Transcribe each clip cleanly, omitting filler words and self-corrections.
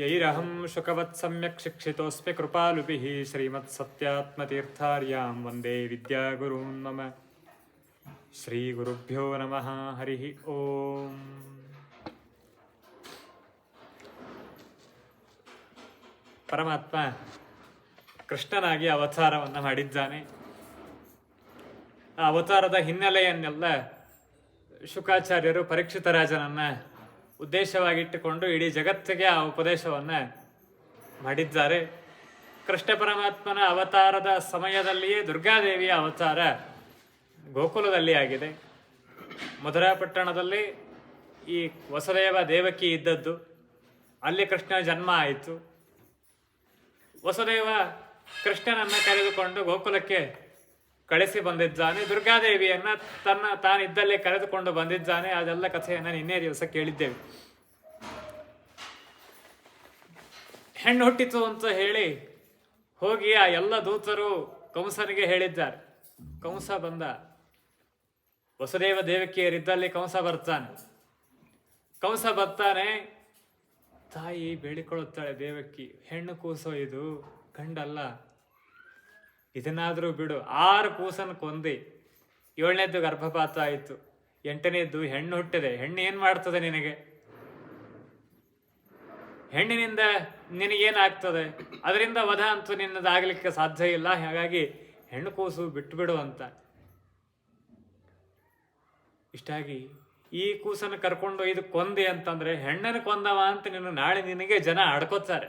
ಯೈರಹಂ ಶುಕವತ್ ಸಮ್ಯಕ್ ಶಿಕ್ಷಿತೋಸ್ಮಿ ಕೃಪಾಲುಭಿಃ ಶ್ರೀಮತ್ಸತ್ಯಾತ್ಮತೀರ್ಥಾರ್ಯಾಂ ವಂದೇ ವಿದ್ಯಾಗುರೂನ್ ಮಮ. ಶ್ರೀಗುರುಭ್ಯೋ ನಮಃ. ಹರಿ ಓಂ. ಪರಮಾತ್ಮ ಕೃಷ್ಣನಾಗಿ ಅವತಾರವನ್ನು ಮಾಡಿದ್ದಾನೆ. ಆ ಅವತಾರದ ಹಿನ್ನೆಲೆಯನ್ನೆಲ್ಲ ಶುಕಾಚಾರ್ಯರು ಪರೀಕ್ಷಿತ ರಾಜನನ್ನ ಉದ್ದೇಶವಾಗಿಟ್ಟುಕೊಂಡು ಇಡೀ ಜಗತ್ತಿಗೆ ಆ ಉಪದೇಶವನ್ನು ಮಾಡಿದ್ದಾರೆ. ಕೃಷ್ಣ ಪರಮಾತ್ಮನ ಅವತಾರದ ಸಮಯದಲ್ಲಿಯೇ ದುರ್ಗಾದೇವಿಯ ಅವತಾರ ಗೋಕುಲದಲ್ಲಿ ಆಗಿದೆ. ಮಧುರಾ ಪಟ್ಟಣದಲ್ಲಿ ಈ ವಸುದೇವ ದೇವಕಿ ಇದ್ದದ್ದು, ಅಲ್ಲಿ ಕೃಷ್ಣನ ಜನ್ಮ ಆಯಿತು. ವಸುದೇವ ಕೃಷ್ಣನನ್ನು ಕರೆದುಕೊಂಡು ಗೋಕುಲಕ್ಕೆ ಕಳಿಸಿ ಬಂದಿದ್ದಾನೆ. ದುರ್ಗಾದೇವಿಯನ್ನ ತಾನಿದ್ದಲ್ಲೇ ಕರೆದುಕೊಂಡು ಬಂದಿದ್ದಾನೆ. ಅದೆಲ್ಲ ಕಥೆಯನ್ನು ನಿನ್ನೆ ದಿವಸ ಕೇಳಿದ್ದೇವೆ. ಹೆಣ್ಣು ಹುಟ್ಟಿತು ಅಂತ ಹೇಳಿ ಹೋಗಿ ಆ ಎಲ್ಲ ದೂತರು ಕಂಸನಿಗೆ ಹೇಳಿದ್ದಾರೆ. ಕಂಸ ಬಂದ. ವಸುದೇವ ದೇವಕಿಯರಿದ್ದಲ್ಲಿ ಕಂಸ ಬರ್ತಾನೆ. ಕಂಸ ಬರ್ತಾನೆ. ತಾಯಿ ಬೇಡಿಕೊಳ್ಳುತ್ತಾಳೆ ದೇವಕಿ, ಹೆಣ್ಣು ಕೂಸೋ ಇದು, ಗಂಡಲ್ಲ, ಇದನ್ನಾದರೂ ಬಿಡು. 6 ಕೂಸನ್ನು ಕೊಂದಿ, 7ನೇದ್ದು ಗರ್ಭಪಾತ ಆಯಿತು, 8ನೇದ್ದು ಹೆಣ್ಣು ಹುಟ್ಟಿದೆ. ಹೆಣ್ಣು ಏನು ಮಾಡ್ತದೆ ನಿನಗೆ? ಹೆಣ್ಣಿನಿಂದ ನಿನಗೇನಾಗ್ತದೆ? ಅದರಿಂದ ವಧ ಅಂತೂ ನಿನ್ನದಾಗಲಿಕ್ಕೆ ಸಾಧ್ಯ ಇಲ್ಲ. ಹಾಗಾಗಿ ಹೆಣ್ಣು ಕೂಸು ಬಿಟ್ಟು ಬಿಡು ಅಂತ. ಇಷ್ಟಾಗಿ ಈ ಕೂಸನ್ನು ಕರ್ಕೊಂಡು ಇದು ಕೊಂದೆ ಅಂತಂದ್ರೆ ಹೆಣ್ಣನ್ನು ಕೊಂದವ ಅಂತ ನಾಳೆ ನಿನಗೆ ಜನ ಆಡ್ಕೋತಾರೆ.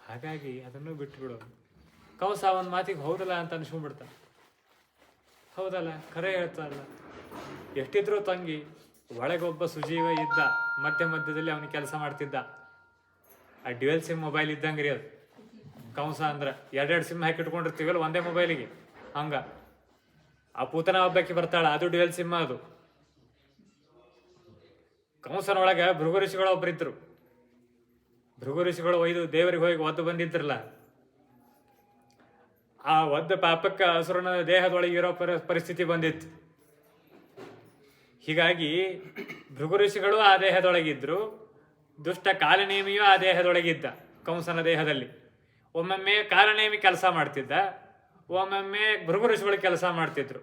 ಹಾಗಾಗಿ ಅದನ್ನು ಬಿಟ್ಟುಬಿಡು. ಕಂಸ ಒಂದು ಮಾತಿಗೆ ಹೌದಲ್ಲ ಅಂತ ಅನ್ಸ್ಕೊಂಡ್ಬಿಡ್ತಾನೆ. ಹೌದಲ್ಲ, ಖರೆ ಹೇಳ್ತಾರಲ್ಲ. ಎಷ್ಟಿದ್ರು ತಂಗಿ, ಒಳಗೊಬ್ಬ ಸುಜೀವ ಇದ್ದ, ಮಧ್ಯದಲ್ಲಿ ಅವನಿಗೆ ಕೆಲಸ ಮಾಡ್ತಿದ್ದ. ಆ ಡ್ಯುಯಲ್ ಸಿಮ್ ಮೊಬೈಲ್ ಇದ್ದಂಗ್ರಿ ಅದು. ಕಂಸ ಅಂದ್ರೆ 2 ಸಿಮ್ ಹಾಕಿಟ್ಕೊಂಡಿರ್ತೀವಲ್ಲ ಒಂದೇ ಮೊಬೈಲಿಗೆ, ಹಂಗ ಆ ಪೂತನ ಒಬ್ಬಕ್ಕೆ ಬರ್ತಾಳ, ಅದು ಡ್ಯುಯಲ್ ಸಿಮ್. ಅದು ಕಂಸನೊಳಗೆ ಭೃಗು ಋಷಿಗಳು ಒಬ್ಬರಿದ್ರು. ಭೃಗು ಋಷಿಗಳು ಒಯ್ದು ದೇವರಿಗೆ ಹೋಗಿ ಒದ್ದು ಬಂದಿದ್ರಲ್ಲ, ಆ ಒದ್ದ ಪಾಪಕ್ಕೆ ಹಸುರನ ದೇಹದೊಳಗೆ ಇರೋ ಪರಿಸ್ಥಿತಿ ಬಂದಿತ್ತು. ಹೀಗಾಗಿ ಭೃಗು ಋಷಿಗಳು ಆ ದೇಹದೊಳಗಿದ್ರು, ದುಷ್ಟ ಕಾಲನೇಮಿಯೂ ಆ ದೇಹದೊಳಗಿದ್ದ, ಕಂಸನ ದೇಹದಲ್ಲಿ. ಒಮ್ಮೊಮ್ಮೆ ಕಾಲನೇಮಿ ಕೆಲಸ ಮಾಡ್ತಿದ್ದ, ಒಮ್ಮೊಮ್ಮೆ ಭೃಗು ಋಷಿಗಳು ಕೆಲಸ ಮಾಡ್ತಿದ್ರು.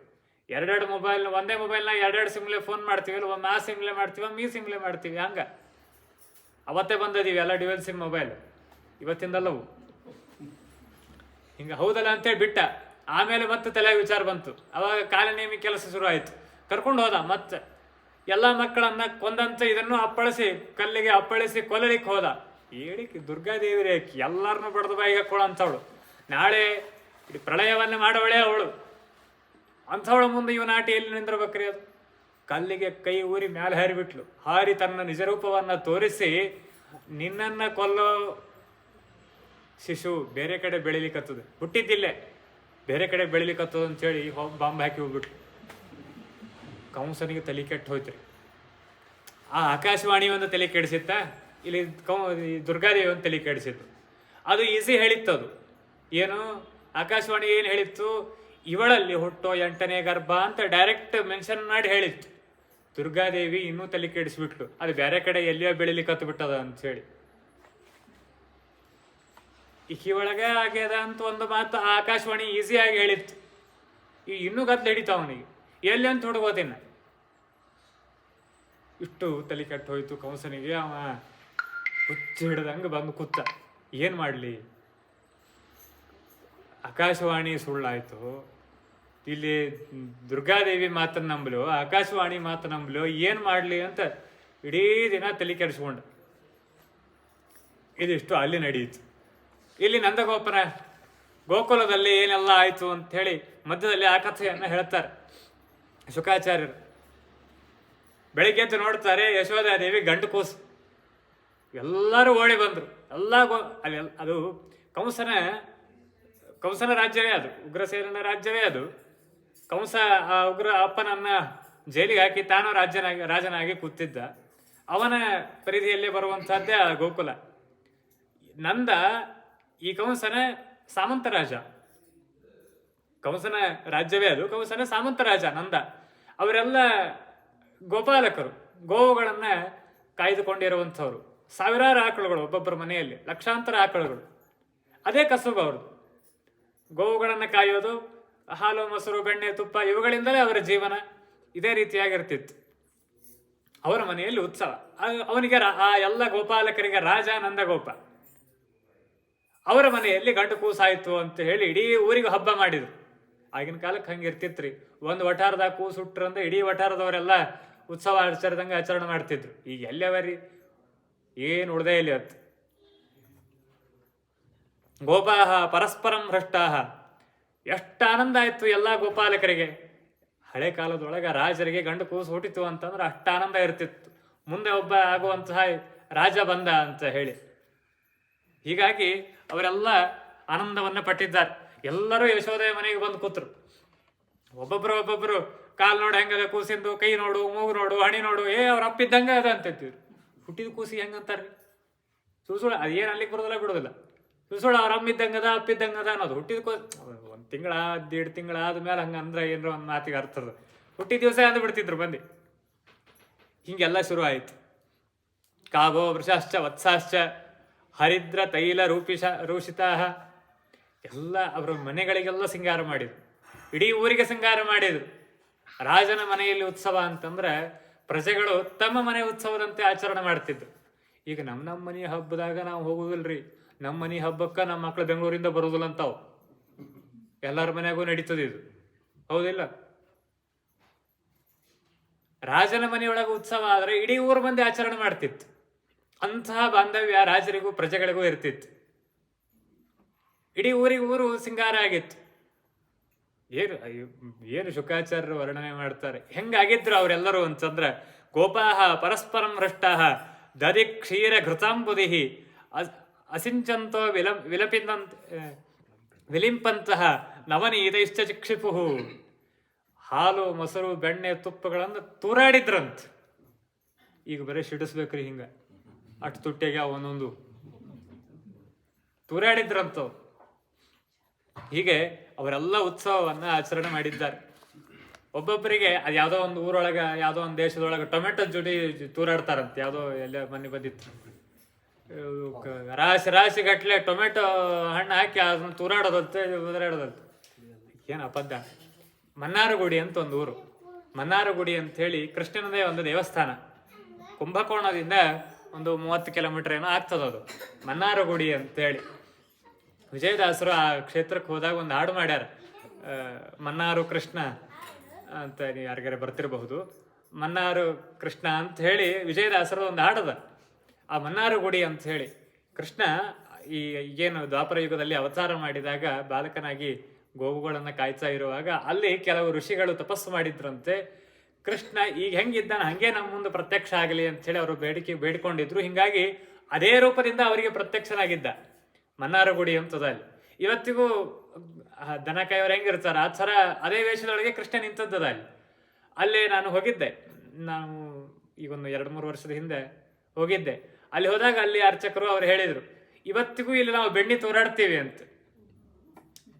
2 ಮೊಬೈಲ್, ಒಂದೇ ಮೊಬೈಲ್ನ 2 ಸಿಮ್ಲೆ ಫೋನ್ ಮಾಡ್ತೀವಿ. ಒಮ್ಮೆ ಆ ಸಿಮ್ಲೆ ಮಾಡ್ತೀವಿ, ಒಮ್ಮೆ ಈ ಸಿಮ್ಲೆ ಮಾಡ್ತೀವಿ. ಹಂಗ ಅವತ್ತೇ ಬಂದಿದ್ದೀವಿ ಎಲ್ಲ ಡ್ಯುಯಲ್ ಸಿಮ್ ಮೊಬೈಲ್, ಇವತ್ತಿಂದಲ್ಲವು. ಹಿಂಗೆ ಹೌದಲ್ಲ ಅಂತೇಳಿ ಬಿಟ್ಟ. ಆಮೇಲೆ ಮತ್ತೆ ತಲೆಗೆ ವಿಚಾರ ಬಂತು. ಅವಾಗ ಕಾಲನೇಮಿ ಕೆಲಸ ಶುರು ಆಯಿತು. ಕರ್ಕೊಂಡು ಹೋದ. ಮತ್ತೆ ಎಲ್ಲ ಮಕ್ಕಳನ್ನ ಕೊಂದಂತ ಇದನ್ನು ಅಪ್ಪಳಿಸಿ, ಕಲ್ಲಿಗೆ ಅಪ್ಪಳಿಸಿ ಕೊಲ್ಲಲಿಕ್ಕೆ ಹೋದ. ಹೇಳಿಕೆ ದುರ್ಗಾದೇವಿ ರೇಖಿ ಎಲ್ಲರನ್ನೂ ಬಡ್ದು ಬಾಯಿಗೆ ಹಾಕೊಳ್ಳೋ ಅಂಥವಳು. ನಾಳೆ ಇಡೀ ಪ್ರಳಯವನ್ನೇ ಮಾಡೋವಳೆ ಅವಳು. ಅಂಥವಳ ಮುಂದೆ ಇವ ನಾಟಿ ಎಲ್ಲಿ ನಿಂದಿರ್ಬೇಕ್ರಿ? ಅದು ಕಲ್ಲಿಗೆ ಕೈ ಊರಿ ಮ್ಯಾಲೆ ಹಾರಿಬಿಟ್ಲು. ಹಾರಿ ತನ್ನ ನಿಜರೂಪವನ್ನು ತೋರಿಸಿ, ನಿನ್ನನ್ನು ಕೊಲ್ಲೋ ಶಿಶು ಬೇರೆ ಕಡೆ ಬೆಳಿಲಿಕ್ಕತ್ತದ, ಹುಟ್ಟಿದ್ದಿಲ್ಲೇ ಬೇರೆ ಕಡೆ ಬೆಳಿಲಿಕ್ಕತ್ತದ ಅಂತೇಳಿ ಬಾಂಬ್ ಹಾಕಿ ಹೋಗ್ಬಿಟ್ಲು. ಕಂಸನಿಗೆ ತಲೆ ಕೆಟ್ಟು ಹೋಯ್ತ್ರಿ. ಆ ಆಕಾಶವಾಣಿ ಒಂದು ತಲೆ ಕೆಡಿಸಿತ್ತ, ಇಲ್ಲಿ ದುರ್ಗಾದೇವಿ ಒಂದು ತಲೆ ಕೆಡಿಸಿತ್ತು. ಅದು ಈಸಿ ಹೇಳಿತ್ತು. ಅದು ಏನು ಆಕಾಶವಾಣಿ ಏನು ಹೇಳಿತ್ತು? ಇವಳಲ್ಲಿ ಹುಟ್ಟೋ 8ನೇ ಗರ್ಭ ಅಂತ ಡೈರೆಕ್ಟ್ ಮೆನ್ಷನ್ ಮಾಡಿ ಹೇಳಿತ್ತು. ದುರ್ಗಾದೇವಿ ಇನ್ನೂ ತಲೆ ಕೆಡಿಸ್ಬಿಟ್ಲು, ಅದು ಬೇರೆ ಕಡೆ ಎಲ್ಲಿಯೋ ಬೆಳಿಲಿಕ್ಕತ್ತು ಬಿಟ್ಟದ ಅಂಥೇಳಿ. ಇಕ್ಕಿ ಒಳಗೆ ಆಗ್ಯದ ಅಂತ ಒಂದು ಮಾತು ಆ ಆಕಾಶವಾಣಿ ಈಸಿಯಾಗಿ ಹೇಳಿತ್ತು. ಇನ್ನೂ ಗದ್ಲು ಹಿಡಿತಾವ ಅವನಿಗೆ, ಎಲ್ಲಿ ಅಂತ ಹುಡುಗೋದಿನ್ನ. ಇಷ್ಟು ತಲೆ ಕೆಟ್ಟು ಹೋಯ್ತು ಕಂಸನಿಗೆ. ಅವ ಹುಚ್ಚು ಹಿಡ್ದಂಗೆ ಬಂದು ಕೂತ. ಏನು ಮಾಡಲಿ? ಆಕಾಶವಾಣಿ ಸುಳ್ಳಾಯ್ತು, ಇಲ್ಲಿ ದುರ್ಗಾದೇವಿ ಮಾತನ್ನು ನಂಬಲು, ಆಕಾಶವಾಣಿ ಮಾತು ನಂಬಲು, ಏನು ಮಾಡಲಿ ಅಂತ ಇಡೀ ದಿನ ತಲೆ ಕೆಡಿಸ್ಕೊಂಡು. ಇದಿಷ್ಟು ಅಲ್ಲಿ ನಡೆಯಿತು. ಇಲ್ಲಿ ನಂದಗೋಪನ ಗೋಕುಲದಲ್ಲಿ ಏನೆಲ್ಲ ಆಯಿತು ಅಂತ ಹೇಳಿ ಮಧ್ಯದಲ್ಲಿ ಆ ಕಥೆಯನ್ನು ಹೇಳ್ತಾರೆ ಶುಕಾಚಾರ್ಯರು. ಬೆಳಿಗ್ಗೆ ಎದ್ದು ನೋಡ್ತಾರೆ, ಯಶೋಧಾದೇವಿ ಗಂಡು ಕೂಸು. ಎಲ್ಲರೂ ಓಡಿ ಬಂದರು. ಅಲ್ಲಿ ಅದು ಕಂಸನ ರಾಜ್ಯವೇ ಅದು, ಉಗ್ರಸೇನನ ರಾಜ್ಯವೇ ಅದು. ಕಂಸ ಆ ಉಗ್ರ ಅಪ್ಪನನ್ನ ಜೈಲಿಗೆ ಹಾಕಿ ತಾನು ರಾಜನಾಗಿ ಕೂತಿದ್ದ. ಅವನ ಪರಿಧಿಯಲ್ಲಿ ಬರುವಂತಹದ್ದೇ ಆ ಗೋಕುಲ. ನಂದ ಈ ಕಂಸನ ಸಾಮಂತ ರಾಜ. ಕಂಸನ ರಾಜ್ಯವೇ ಅದು, ಕಂಸನ ಸಾಮಂತ ರಾಜ ನಂದ. ಅವರೆಲ್ಲ ಗೋಪಾಲಕರು, ಗೋವುಗಳನ್ನ ಕಾಯ್ದುಕೊಂಡಿರುವಂಥವ್ರು. ಸಾವಿರಾರು ಆಕಳುಗಳು, ಒಬ್ಬೊಬ್ಬರ ಮನೆಯಲ್ಲಿ ಲಕ್ಷಾಂತರ ಆಕಳುಗಳು. ಅದೇ ಕಸುಬು ಅವ್ರದ್ದು. ಗೋವುಗಳನ್ನು ಕಾಯೋದು, ಹಾಲು ಮೊಸರು ಬೆಣ್ಣೆ ತುಪ್ಪ ಇವುಗಳಿಂದಲೇ ಅವರ ಜೀವನ ಇದೇ ರೀತಿಯಾಗಿರ್ತಿತ್ತು. ಅವರ ಮನೆಯಲ್ಲಿ ಉತ್ಸವ. ಅವನಿಗೆ ಆ ಎಲ್ಲ ಗೋಪಾಲಕರಿಗೆ ರಾಜ ನಂದಗೋಪ. ಅವರ ಮನೆಯಲ್ಲಿ ಗಂಡು ಕೂಸಾಯ್ತು ಅಂತ ಹೇಳಿ ಇಡೀ ಊರಿಗೆ ಹಬ್ಬ ಮಾಡಿದ್ರು. ಆಗಿನ ಕಾಲಕ್ಕೆ ಹಂಗಿರ್ತಿತ್ರಿ. ಒಂದು ವಠಾರದಾಗ ಕೂಸು ಹುಟ್ರಂದ್ರೆ ಇಡೀ ವಠಾರದವರೆಲ್ಲ ಉತ್ಸವ ಆಚರಣೆ ಮಾಡ್ತಿದ್ರು. ಈಗ ಎಲ್ಲವರಿ ಏನು ಉಳ್ದೇ ಇಲ್ಲಿ ಅಂತ. ಗೋಪಾಹ ಪರಸ್ಪರಂ ಭ್ರಷ್ಟಾಹ. ಎಷ್ಟು ಆನಂದ ಆಯ್ತು ಎಲ್ಲ ಗೋಪಾಲಕರಿಗೆ. ಹಳೆ ಕಾಲದೊಳಗೆ ರಾಜರಿಗೆ ಗಂಡು ಕೂಸು ಹುಟ್ಟಿತು ಅಂತಂದ್ರೆ ಅಷ್ಟು ಆನಂದ ಇರ್ತಿತ್ತು. ಮುಂದೆ ಒಬ್ಬ ಆಗುವಂತಹ ರಾಜ ಬಂದ ಅಂತ ಹೇಳಿ. ಹೀಗಾಗಿ ಅವರೆಲ್ಲ ಆನಂದವನ್ನು ಪಟ್ಟಿದ್ದಾರೆ. ಎಲ್ಲರೂ ಯಶೋದೆಯ ಮನೆಗೆ ಬಂದು ಕೂತರು. ಒಬ್ಬೊಬ್ರು ಕಾಲು ನೋಡು ಹೆಂಗದ ಕೂಸಿಂದು, ಕೈ ನೋಡು, ಮೂಗು ನೋಡು, ಹಣಿ ನೋಡು, ಅವ್ರ ಅಪ್ಪಿದ್ದಂಗೆ ಅದ ಅಂತಿದ್ರು. ಹುಟ್ಟಿದ ಕೂಸಿ ಹೆಂಗಂತಾರ್ರಿ? ಸುಳ್ಳು ಅದೇನು ಅಲ್ಲಿಗೆ ಬರೋದಿಲ್ಲ ಬಿಡೋದಿಲ್ಲ. ಸುಳ್ಳು ಅವ್ರ ಅಮ್ಮಿದ್ದಂಗದ ಅಪ್ಪಿದ್ದಂಗದ ಅನ್ನೋದು. ಹುಟ್ಟಿದ ಒಂದು ತಿಂಗಳ 1.5 ತಿಂಗಳ ಆದ್ಮೇಲೆ ಹಂಗ ಅಂದ್ರೆ ಏನರ ಒಂದು ಮಾತಿಗೆ ಅರ್ಥದ. ಹುಟ್ಟಿದ ದಿವಸ ಅಂದು ಬಿಡ್ತಿದ್ರು ಮಂದಿ. ಹಿಂಗೆಲ್ಲ ಶುರು ಆಯ್ತು. ಕಾಗೋ ವೃಷಾಶ್ಚ ವತ್ಸಾಶ್ಚ ಹರಿದ್ರ ತೈಲ ರೂಷಿತಾ. ಎಲ್ಲ ಅವರ ಮನೆಗಳಿಗೆಲ್ಲ ಸಿಂಗಾರ ಮಾಡಿದ್ರು. ಇಡೀ ಊರಿಗೆ ಸಿಂಗಾರ ಮಾಡಿದ್ರು. ರಾಜನ ಮನೆಯಲ್ಲಿ ಉತ್ಸವ ಅಂತಂದ್ರೆ ಪ್ರಜೆಗಳು ತಮ್ಮ ಮನೆ ಉತ್ಸವದಂತೆ ಆಚರಣೆ ಮಾಡ್ತಿದ್ರು. ಈಗ ನಮ್ಮ ಮನೆ ಹಬ್ಬದಾಗ ನಾವು ಹೋಗುದಿಲ್ರಿ. ನಮ್ಮ ಮನೆ ಹಬ್ಬಕ್ಕೆ ನಮ್ಮ ಮಕ್ಳು ಬೆಂಗಳೂರಿಂದ ಬರೋದಿಲ್ಲ ಅಂತಾವು. ಎಲ್ಲರ ಮನೆಯಾಗೂ ನಡೀತದೆ ಇದು, ಹೌದಿಲ್ಲ? ರಾಜನ ಮನೆಯೊಳಗೆ ಉತ್ಸವ ಆದ್ರೆ ಇಡೀ ಊರು ಮಂದಿ ಆಚರಣೆ ಮಾಡ್ತಿತ್ತು. ಅಂತಹ ಬಾಂಧವ್ಯ ರಾಜರಿಗೂ ಪ್ರಜೆಗಳಿಗೂ ಇರ್ತಿತ್ತು. ಇಡೀ ಊರು ಸಿಂಗಾರ ಆಗಿತ್ತು. ಏನು ಶುಕಾಚಾರ್ಯರು ವರ್ಣನೆ ಮಾಡ್ತಾರೆ ಹೆಂಗಾಗಿದ್ರು ಅವರೆಲ್ಲರೂ ಅಂತಂದ್ರ. ಗೋಪಾಹ ಪರಸ್ಪರಂ ಭ್ರಷ್ಟಾಹ ದಧಿ ಕ್ಷೀರ ಘೃತಾಂಬುದಿಹಿ ಅಸಿಂಚಂತೋ ವಿಲಿಂಪಂತಹ ನವನೀತೈಶ್ಚ ಚಿಕ್ಷಿಪುಹು. ಹಾಲು ಮೊಸರು ಬೆಣ್ಣೆ ತುಪ್ಪಗಳನ್ನು ತೂರಾಡಿದ್ರಂತ. ಈಗ ಬರೀ ಸಿಡಿಸ್ಬೇಕ್ರಿ ಹಿಂಗ. ಅಷ್ಟು ತುಟ್ಟಿಗೆ ಒಂದೊಂದು ತೂರಾಡಿದ್ರಂತ. ಹೀಗೆ ಅವರೆಲ್ಲ ಉತ್ಸವವನ್ನ ಆಚರಣೆ ಮಾಡಿದ್ದಾರೆ. ಒಬ್ಬೊಬ್ಬರಿಗೆ ಅದು ಯಾವುದೋ ಒಂದು ಊರೊಳಗೆ ಯಾವುದೋ ಒಂದು ದೇಶದೊಳಗೆ ಟೊಮೆಟೊ ಜೋಡಿ ತೂರಾಡ್ತಾರಂತೆ. ಯಾವುದೋ ಎಲ್ಲ ಮನೆ ಬಂದಿತ್ತು. ರಾಶಿ ಗಟ್ಲೆ ಟೊಮೆಟೊ ಹಣ್ಣು ಹಾಕಿ ಅದನ್ನ ತೂರಾಡೋದಂತೆ ಉದುರಾಡೋದಂತೆ. ಏನು ಅಬದ್ಧ. ಮನ್ನಾರಗುಡಿ ಅಂತ ಒಂದು ಊರು. ಮನ್ನಾರಗುಡಿ ಅಂತ ಹೇಳಿ ಕೃಷ್ಣನದೇ ಒಂದು ದೇವಸ್ಥಾನ. ಕುಂಭಕೋಣದಿಂದ ಒಂದು 30 ಕಿಲೋಮೀಟರ್ ಏನೋ ಆಗ್ತದದು ಮನ್ನಾರಗುಡಿ ಅಂತೇಳಿ. ವಿಜಯದಾಸರು ಆ ಕ್ಷೇತ್ರಕ್ಕೆ ಹೋದಾಗ ಒಂದು ಹಾಡು ಮಾಡ್ಯಾರ. ಮನ್ನಾರು ಕೃಷ್ಣ ಅಂತ ನೀವು ಯಾರಿಗಾರ ಬರ್ತಿರಬಹುದು. ಮನ್ನಾರು ಕೃಷ್ಣ ಅಂತ ಹೇಳಿ ವಿಜಯದಾಸರು ಒಂದು ಹಾಡದ. ಆ ಮನ್ನಾರಗುಡಿ ಅಂತ ಹೇಳಿ ಕೃಷ್ಣ ಏನು ದ್ವಾಪರ ಯುಗದಲ್ಲಿ ಅವತಾರ ಮಾಡಿದಾಗ ಬಾಲಕನಾಗಿ ಗೋವುಗಳನ್ನು ಕಾಯ್ತಾ ಇರುವಾಗ ಅಲ್ಲಿ ಕೆಲವು ಋಷಿಗಳು ತಪಸ್ಸು ಮಾಡಿದ್ರಂತೆ. ಕೃಷ್ಣ ಈಗ ಹೆಂಗಿದ್ದಾನೆ ಹಂಗೆ ನಮ್ಮ ಮುಂದೆ ಪ್ರತ್ಯಕ್ಷ ಆಗಲಿ ಅಂತ ಹೇಳಿ ಅವರು ಬೇಡಿಕೊಂಡಿದ್ರು. ಹಿಂಗಾಗಿ ಅದೇ ರೂಪದಿಂದ ಅವರಿಗೆ ಪ್ರತ್ಯಕ್ಷನಾಗಿದ್ದ ಮನ್ನಾರಗುಡಿ ಅಂತದ. ಅಲ್ಲಿ ಇವತ್ತಿಗೂ ದನ ಕಾಯೋರು ಹೆಂಗಿರ್ತಾರ ಆ ಥರ ಅದೇ ವೇಷದೊಳಗೆ ಕೃಷ್ಣ ನಿಂತದ್ದದ ಅಲ್ಲಿ. ಅಲ್ಲೇ ನಾನು ಹೋಗಿದ್ದೆ. ನಾವು ಈಗೊಂದು 2-3 ವರ್ಷದ ಹಿಂದೆ ಹೋಗಿದ್ದೆ. ಅಲ್ಲಿ ಹೋದಾಗ ಅಲ್ಲಿ ಅರ್ಚಕರು ಅವ್ರು ಹೇಳಿದ್ರು, ಇವತ್ತಿಗೂ ಇಲ್ಲಿ ನಾವು ಬೆಣ್ಣೆ ತೋರಾಡ್ತೀವಿ ಅಂತ.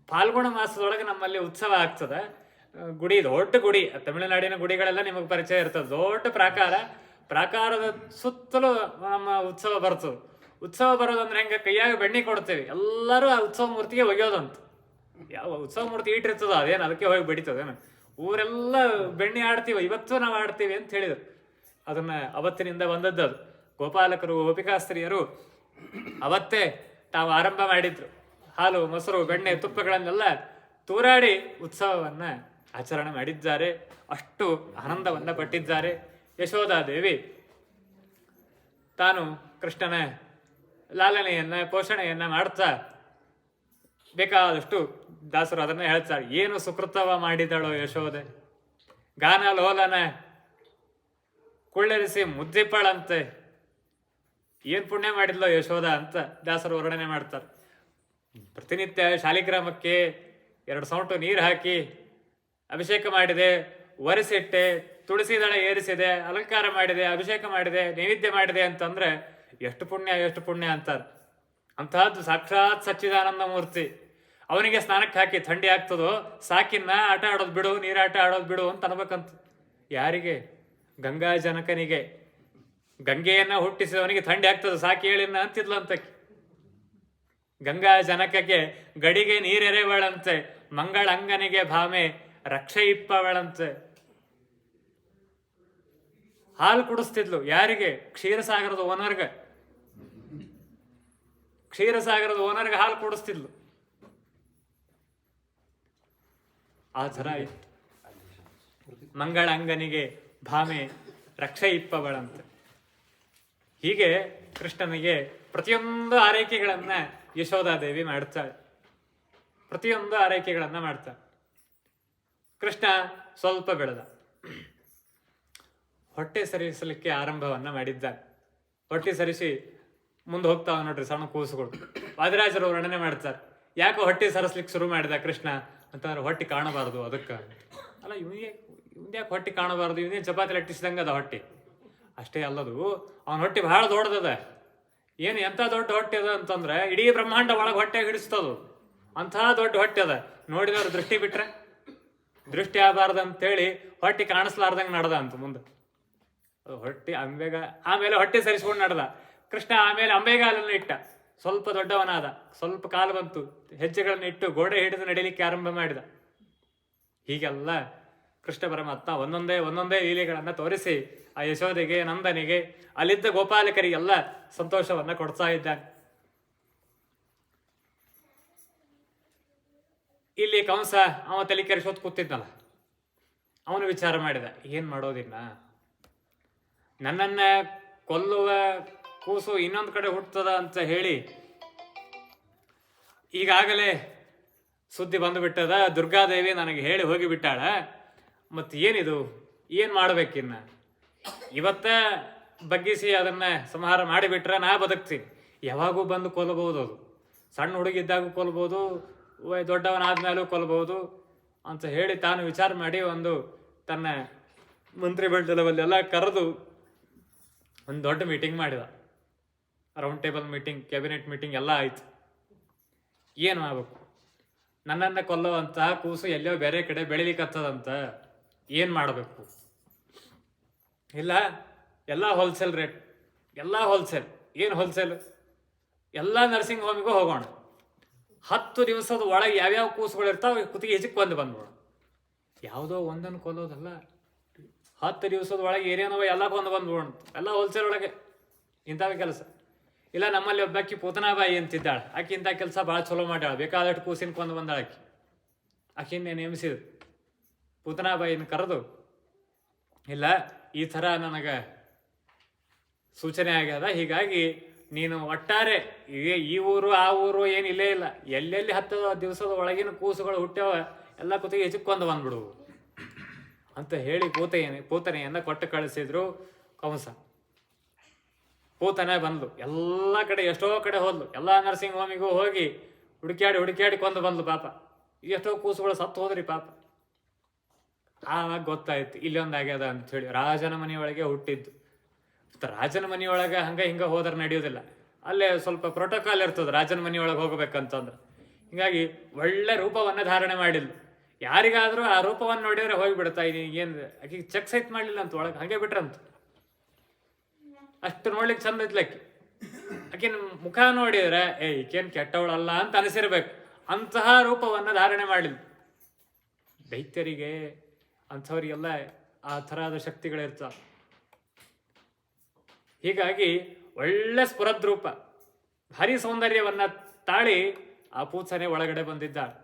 ಫಾಲ್ಗುಣ ಮಾಸದೊಳಗೆ ನಮ್ಮಲ್ಲಿ ಉತ್ಸವ ಆಗ್ತದೆ. ಗುಡಿ, ದೊಡ್ಡ ಗುಡಿ. ತಮಿಳುನಾಡಿನ ಗುಡಿಗಳೆಲ್ಲ ನಿಮಗೆ ಪರಿಚಯ ಇರ್ತದೆ. ದೊಡ್ಡ ಪ್ರಾಕಾರದ ಸುತ್ತಲೂ ನಮ್ಮ ಉತ್ಸವ ಬರ್ತದೆ. ಉತ್ಸವ ಬರೋದಂದ್ರೆ ಹೆಂಗೆ, ಕೈಯಾಗ ಬೆಣ್ಣೆ ಕೊಡ್ತೇವೆ. ಎಲ್ಲರೂ ಆ ಉತ್ಸವ ಮೂರ್ತಿಗೆ ಒಯ್ಯೋದಂತ. ಯಾವ ಉತ್ಸವ ಮೂರ್ತಿ ಇಟ್ಟಿರ್ತದ ಅದೇನು ಅದಕ್ಕೆ ಹೋಗಿ ಬಡಿತದೇನು. ಊರೆಲ್ಲ ಬೆಣ್ಣೆ ಆಡ್ತೀವಿ, ಇವತ್ತು ನಾವು ಆಡ್ತೀವಿ ಅಂತ ಹೇಳಿದರು. ಅದನ್ನ ಅವತ್ತಿನಿಂದ ಬಂದದ್ದು ಅದು. ಗೋಪಾಲಕರು ಗೋಪಿಕಾಸ್ತ್ರೀಯರು ಅವತ್ತೇ ತಾವು ಆರಂಭ ಮಾಡಿದ್ರು. ಹಾಲು ಮೊಸರು ಬೆಣ್ಣೆ ತುಪ್ಪಗಳನ್ನೆಲ್ಲ ತೂರಾಡಿ ಉತ್ಸವವನ್ನ ಆಚರಣೆ ಮಾಡಿದ್ದಾರೆ. ಅಷ್ಟು ಆನಂದವನ್ನ ಪಟ್ಟಿದ್ದಾರೆ. ಯಶೋಧಾದೇವಿ ತಾನು ಕೃಷ್ಣನ ಲಾಲನೆಯನ್ನ ಪೋಷಣೆಯನ್ನ ಮಾಡ್ತಾ ಬೇಕಾದಷ್ಟು ದಾಸರು ಅದನ್ನ ಹೇಳ್ತಾರೆ. ಏನು ಸುಕೃತವ ಮಾಡಿದಳೋ ಯಶೋದೆ, ಗಾನ ಲೋಲನ ಕುಳ್ಳೆರಿಸಿ ಮುದ್ದಿಪ್ಪಳಂತೆ. ಏನ್ ಪುಣ್ಯ ಮಾಡಿದ್ಲೋ ಯಶೋಧ ಅಂತ ದಾಸರು ವರ್ಣನೆ ಮಾಡ್ತಾರೆ. ಪ್ರತಿನಿತ್ಯ ಶಾಲಿಗ್ರಾಮಕ್ಕೆ 2 ಸೌಂಟು ನೀರು ಹಾಕಿ ಅಭಿಷೇಕ ಮಾಡಿದೆ, ಒರೆಸಿಟ್ಟೆ, ತುಳಸಿ ದಳ ಏರಿಸಿದೆ, ಅಲಂಕಾರ ಮಾಡಿದೆ, ಅಭಿಷೇಕ ಮಾಡಿದೆ, ನೈವೇದ್ಯ ಮಾಡಿದೆ ಅಂತಂದ್ರೆ ಎಷ್ಟು ಪುಣ್ಯ ಅಂತಾರೆ. ಅಂತಹದ್ದು ಸಾಕ್ಷಾತ್ ಸಚ್ಚಿದಾನಂದ ಮೂರ್ತಿ. ಅವನಿಗೆ ಸ್ನಾನಕ್ಕೆ ಹಾಕಿ ಥಂಡಿ ಆಗ್ತದೋ ಸಾಕಿನ್ನ ಆಟ ಆಡೋದು ಬಿಡು, ನೀರಾಟ ಆಡೋದು ಬಿಡು ಅಂತ ಅನ್ಬೇಕಂತ. ಯಾರಿಗೆ? ಗಂಗಾ ಜನಕನಿಗೆ. ಗಂಗೆಯನ್ನ ಹುಟ್ಟಿಸಿದವನಿಗೆ ಥಂಡಿ ಆಗ್ತದೆ ಸಾಕಿ ಹೇಳಿನ ಅಂತಿದ್ಲು ಅಂತಕ್ಕೆ. ಗಂಗಾ ಜನಕಕ್ಕೆ ಗಡಿಗೆ ನೀರೆರೆವಳಂತೆ, ಮಂಗಳಂಗನಿಗೆ ಭಾಮೆ ರಕ್ಷೆ ಇಪ್ಪವಳಂತೆ. ಹಾಲು ಕುಡಿಸ್ತಿದ್ಲು ಯಾರಿಗೆ? ಕ್ಷೀರಸಾಗರದ ಓನರ್ಗೆ. ಕ್ಷೀರಸಾಗರದ ಓನರ್ಗೆ ಹಾಲು ಕುಡಿಸ್ತಿದ್ಲು. ಆ ಥರ ಇತ್ತು. ಮಂಗಳಂಗನಿಗೆ ಭಾಮೆ ರಕ್ಷೆ ಇಪ್ಪವಳಂತೆ. ಹೀಗೆ ಕೃಷ್ಣನಿಗೆ ಪ್ರತಿಯೊಂದು ಆರೈಕೆಗಳನ್ನ ಯಶೋಧಾದೇವಿ ಮಾಡ್ತಾಳೆ. ಪ್ರತಿಯೊಂದು ಆರೈಕೆಗಳನ್ನ ಮಾಡ್ತಾಳೆ. ಕೃಷ್ಣ ಸ್ವಲ್ಪ ಬೆಳೆದ, ಹೊಟ್ಟೆ ಸರಿಸಲಿಕ್ಕೆ ಆರಂಭವನ್ನ ಮಾಡಿದ್ದಾನೆ. ಹೊಟ್ಟೆ ಸರಿಸಿ ಮುಂದೆ ಹೋಗ್ತಾವ ನೋಡ್ರಿ ಸಣ್ಣ ಕೂಸುಗಳು. ವಾದಿರಾಜರು ವರ್ಣನೆ ಮಾಡ್ತಾರೆ, ಯಾಕೆ ಹೊಟ್ಟೆ ಸರಿಸ್ಲಿಕ್ಕೆ ಶುರು ಮಾಡಿದ ಕೃಷ್ಣ ಅಂತಂದ್ರೆ ಹೊಟ್ಟೆ ಕಾಣಬಾರದು ಅದಕ್ಕೆ. ಅಲ್ಲ ಯಾಕೆ ಹೊಟ್ಟೆ ಕಾಣಬಾರ್ದು? ಇವನೇ ಚಪಾತಿ ಲಟ್ಟಿಸಿದಂಗೆ ಅದ ಹೊಟ್ಟೆ. ಅಷ್ಟೇ ಅಲ್ಲದು, ಅವನ ಹೊಟ್ಟೆ ಬಹಳ ದೊಡ್ಡದದ. ಏನು ಎಂಥ ದೊಡ್ಡ ಹೊಟ್ಟೆ ಅದ ಅಂತಂದ್ರೆ ಇಡೀ ಬ್ರಹ್ಮಾಂಡ ಒಳಗೆ ಹೊಟ್ಟೆ ಹಿಡಿಸ್ತದು. ಅಂಥ ದೊಡ್ಡ ಹೊಟ್ಟೆ ಅದ. ನೋಡಿದವ್ರು ದೃಷ್ಟಿ ಬಿಟ್ರೆ ದೃಷ್ಟಿ ಆಗಬಾರ್ದು ಅಂತೇಳಿ ಹೊಟ್ಟೆ ಕಾಣಿಸ್ಲಾರ್ದಂಗೆ ನಡೆದ ಅಂತ ಮುಂದೆ ಹೊಟ್ಟೆ ಅಂಬೆಗ. ಆಮೇಲೆ ಹೊಟ್ಟೆ ಸರಿಸ್ಕೊಂಡು ನಡೆದ ಕೃಷ್ಣ. ಆಮೇಲೆ ಅಂಬೆಗಾಲನ್ನು ಇಟ್ಟ. ಸ್ವಲ್ಪ ದೊಡ್ಡವನಾದ, ಸ್ವಲ್ಪ ಕಾಲು ಬಂತು, ಹೆಜ್ಜೆಗಳನ್ನು ಇಟ್ಟು ಗೋಡೆ ಹಿಡಿದು ನಡೀಲಿಕ್ಕೆ ಆರಂಭ ಮಾಡಿದ. ಹೀಗೆಲ್ಲ ಕೃಷ್ಣ ಪರಮಾತ್ಮ ಒಂದೊಂದೇ ಲೀಲೆಗಳನ್ನು ತೋರಿಸಿ ಆ ಯಶೋದೆಗೆ, ನಂದನಿಗೆ, ಅಲ್ಲಿದ್ದ ಗೋಪಾಲಕರಿಗೆಲ್ಲ ಸಂತೋಷವನ್ನ ಕೊಡ್ತಾ ಇದ್ದಾನೆ. ಇಲ್ಲಿ ಕಂಸ ಅವ ತಲೆ ಕೆರೆಸೋತ್ ಕೂತಿದ್ನಲ್ಲ, ಅವನು ವಿಚಾರ ಮಾಡಿದ, ಏನ್ ಮಾಡೋದಿನ್ನ, ನನ್ನನ್ನ ಕೊಲ್ಲುವ ಕೂಸು ಇನ್ನೊಂದು ಕಡೆ ಹುಟ್ಟದ ಅಂತ ಹೇಳಿ ಈಗಾಗಲೇ ಸುದ್ದಿ ಬಂದುಬಿಟ್ಟದ. ದುರ್ಗಾದೇವಿ ನನಗೆ ಹೇಳಿ ಹೋಗಿಬಿಟ್ಟಾಳ. ಮತ್ತು ಏನಿದು, ಏನು ಮಾಡ್ಬೇಕಿನ್ನ? ಇವತ್ತ ಬಗ್ಗಿಸಿ ಅದನ್ನ ಸಂಹಾರ ಮಾಡಿಬಿಟ್ರೆ ನಾ ಬದುಕ್ತೀನಿ. ಯಾವಾಗೂ ಬಂದು ಕೊಲ್ಲಬಹುದು. ಅದು ಸಣ್ಣ ಹುಡುಗಿದ್ದಾಗೂ ಕೊಲ್ಬೋದು, ದೊಡ್ಡವನಾದ್ಮೇಲೂ ಕೊಲ್ಬೋದು ಅಂತ ಹೇಳಿ ತಾನು ವಿಚಾರ ಮಾಡಿ ಒಂದು ತನ್ನ ಮಂತ್ರಿ ಮಂಡಲವಲ್ಲೆಲ್ಲ ಕರೆದು ಒಂದು ದೊಡ್ಡ ಮೀಟಿಂಗ್ ಮಾಡಿದ. Round table meeting, cabinet meeting ಎಲ್ಲ ಆಯ್ತು. ಏನು ಮಾಡ್ಬೇಕು? ನನ್ನನ್ನು ಕೊಲ್ಲುವಂತಹ ಕೂಸು ಎಲ್ಲೋ ಬೇರೆ ಕಡೆ ಬೆಳಿಲಿಕ್ಕತ್ತದಂತ, ಏನು ಮಾಡಬೇಕು? ಇಲ್ಲ, ಎಲ್ಲ ಹೋಲ್ಸೇಲ್ ರೇಟ್, ಎಲ್ಲ ಹೋಲ್ಸೇಲ್. ಏನು ಹೋಲ್ಸೇಲ್? ಎಲ್ಲ ನರ್ಸಿಂಗ್ ಹೋಮಿಗೂ ಹೋಗೋಣ. 10 ದಿವಸದ ಒಳಗೆ ಯಾವ್ಯಾವ ಕೂಸುಗಳು ಇರ್ತಾವೆ ಕುತ್ತಿಗೆ ಹೆಚ್ಚಿಗೆ ಬಂದ್ಬಿಡೋಣ. ಯಾವುದೋ ಒಂದನ್ನು ಕೊಲ್ಲೋದಲ್ಲ, 10 ದಿವಸದ ಒಳಗೆ ಏನೇನೋ ಎಲ್ಲ ಬಂದ್ಬಿಡೋಣ. ಎಲ್ಲ ಹೋಲ್ಸೇಲ್ ಒಳಗೆ ಇಂಥವೇ ಕೆಲಸ. ಇಲ್ಲ, ನಮ್ಮಲ್ಲಿ ಒಬ್ಬಾಕಿ ಪೂತನಾಬಾಯಿ ಅಂತಿದ್ದಾಳೆ. ಆಕೆ ಇಂಥ ಕೆಲಸ ಭಾಳ ಚಲೋ ಮಾಡ್ಯಾಳ. ಬೇಕಾದಷ್ಟು ಕೂಸಿನ ಕೊಂದು ಬಂದಾಳ ಆಕೆ. ಆಕೆನ್ನೇ ನೇಮಿಸಿದ್ರು. ಪೂತನಾಬಾಯಿನ ಕರೆದು, ಇಲ್ಲ, ಈ ಥರ ನನಗೆ ಸೂಚನೆ ಆಗ್ಯದ, ಹೀಗಾಗಿ ನೀನು ಒಟ್ಟಾರೆ ಈ ಊರು ಆ ಊರು ಏನಿಲ್ಲೇ ಇಲ್ಲ, ಎಲ್ಲೆಲ್ಲಿ 10 ದಿವಸದ ಒಳಗಿನ ಕೂಸುಗಳು ಹುಟ್ಟ್ಯಾವ ಎಲ್ಲ ಕುತ್ತಿಗೆ ಹೆಚ್ಚಿಕೊಂಡು ಬಂದ್ಬಿಡು ಅಂತ ಹೇಳಿ ಪೂತನೆಯನ್ನು ಕೊಟ್ಟು ಕಳಿಸಿದ್ರು ಕಂಸ. ಪೂತನೆ ಬಂದ್ಲು, ಎಲ್ಲ ಕಡೆ ಎಷ್ಟೋ ಕಡೆ ಹೋದ್ಲು. ಎಲ್ಲ ನರ್ಸಿಂಗ್ ಹೋಮಿಗೂ ಹೋಗಿ ಹುಡುಕ್ಯಾಡಿ ಕೊಂದು ಬಂದ್ಲು. ಪಾಪ ಎಷ್ಟೋ ಕೂಸುಗಳು ಸತ್ತು ಹೋದ್ರಿ ಪಾಪ. ಆವಾಗ ಗೊತ್ತಾಯ್ತು ಇಲ್ಲೊಂದು ಆಗ್ಯದ ಅಂತ ಹೇಳಿ. ರಾಜನ ಮನೆಯೊಳಗೆ ಹುಟ್ಟಿದ್ದು. ರಾಜನ ಮನೆಯೊಳಗೆ ಹಿಂಗ ಹೋದ್ರೆ ನಡೆಯೋದಿಲ್ಲ. ಅಲ್ಲೇ ಸ್ವಲ್ಪ ಪ್ರೋಟೋಕಾಲ್ ಇರ್ತದೆ ರಾಜನ ಮನೆಯೊಳಗೆ ಹೋಗ್ಬೇಕಂತಂದ್ರೆ. ಹೀಗಾಗಿ ಒಳ್ಳೆ ರೂಪವನ್ನ ಧಾರಣೆ ಮಾಡಿದ್ಲು. ಯಾರಿಗಾದ್ರೂ ಆ ರೂಪವನ್ನು ನೋಡಿದ್ರೆ ಹೋಗಿಬಿಡ್ತಾ ಏನು ಆಕೆ ಚೆಕ್ ಸೈಟ್ ಮಾಡಲಿಲ್ಲ ಅಂತ ಒಳಗೆ, ಹಂಗೆ ಬಿಟ್ರಂತ. ಅಷ್ಟು ನೋಡ್ಲಿಕ್ಕೆ ಚಂದ ಇದ್ಲಕ್ಕಿ. ಆಕಿನ ಮುಖ ನೋಡಿದ್ರೆ ಈಕೇನು ಕೆಟ್ಟವಳಲ್ಲ ಅಂತ ಅನಿಸಿರ್ಬೇಕು. ಅಂತಹ ರೂಪವನ್ನು ಧಾರಣೆ ಮಾಡಿದ್ಲು. ದೈತ್ಯರಿಗೆ ಅಂಥವ್ರಿಗೆಲ್ಲ ಆ ಥರದ ಶಕ್ತಿಗಳಿರ್ತಾವ. ಹೀಗಾಗಿ ಒಳ್ಳೆ ಸ್ಫುರದ್ರೂಪ, ಭಾರಿ ಸೌಂದರ್ಯವನ್ನ ತಾಳಿ ಆ ಪೂಸನೆ ಒಳಗಡೆ ಬಂದಿದ್ದಾಳೆ.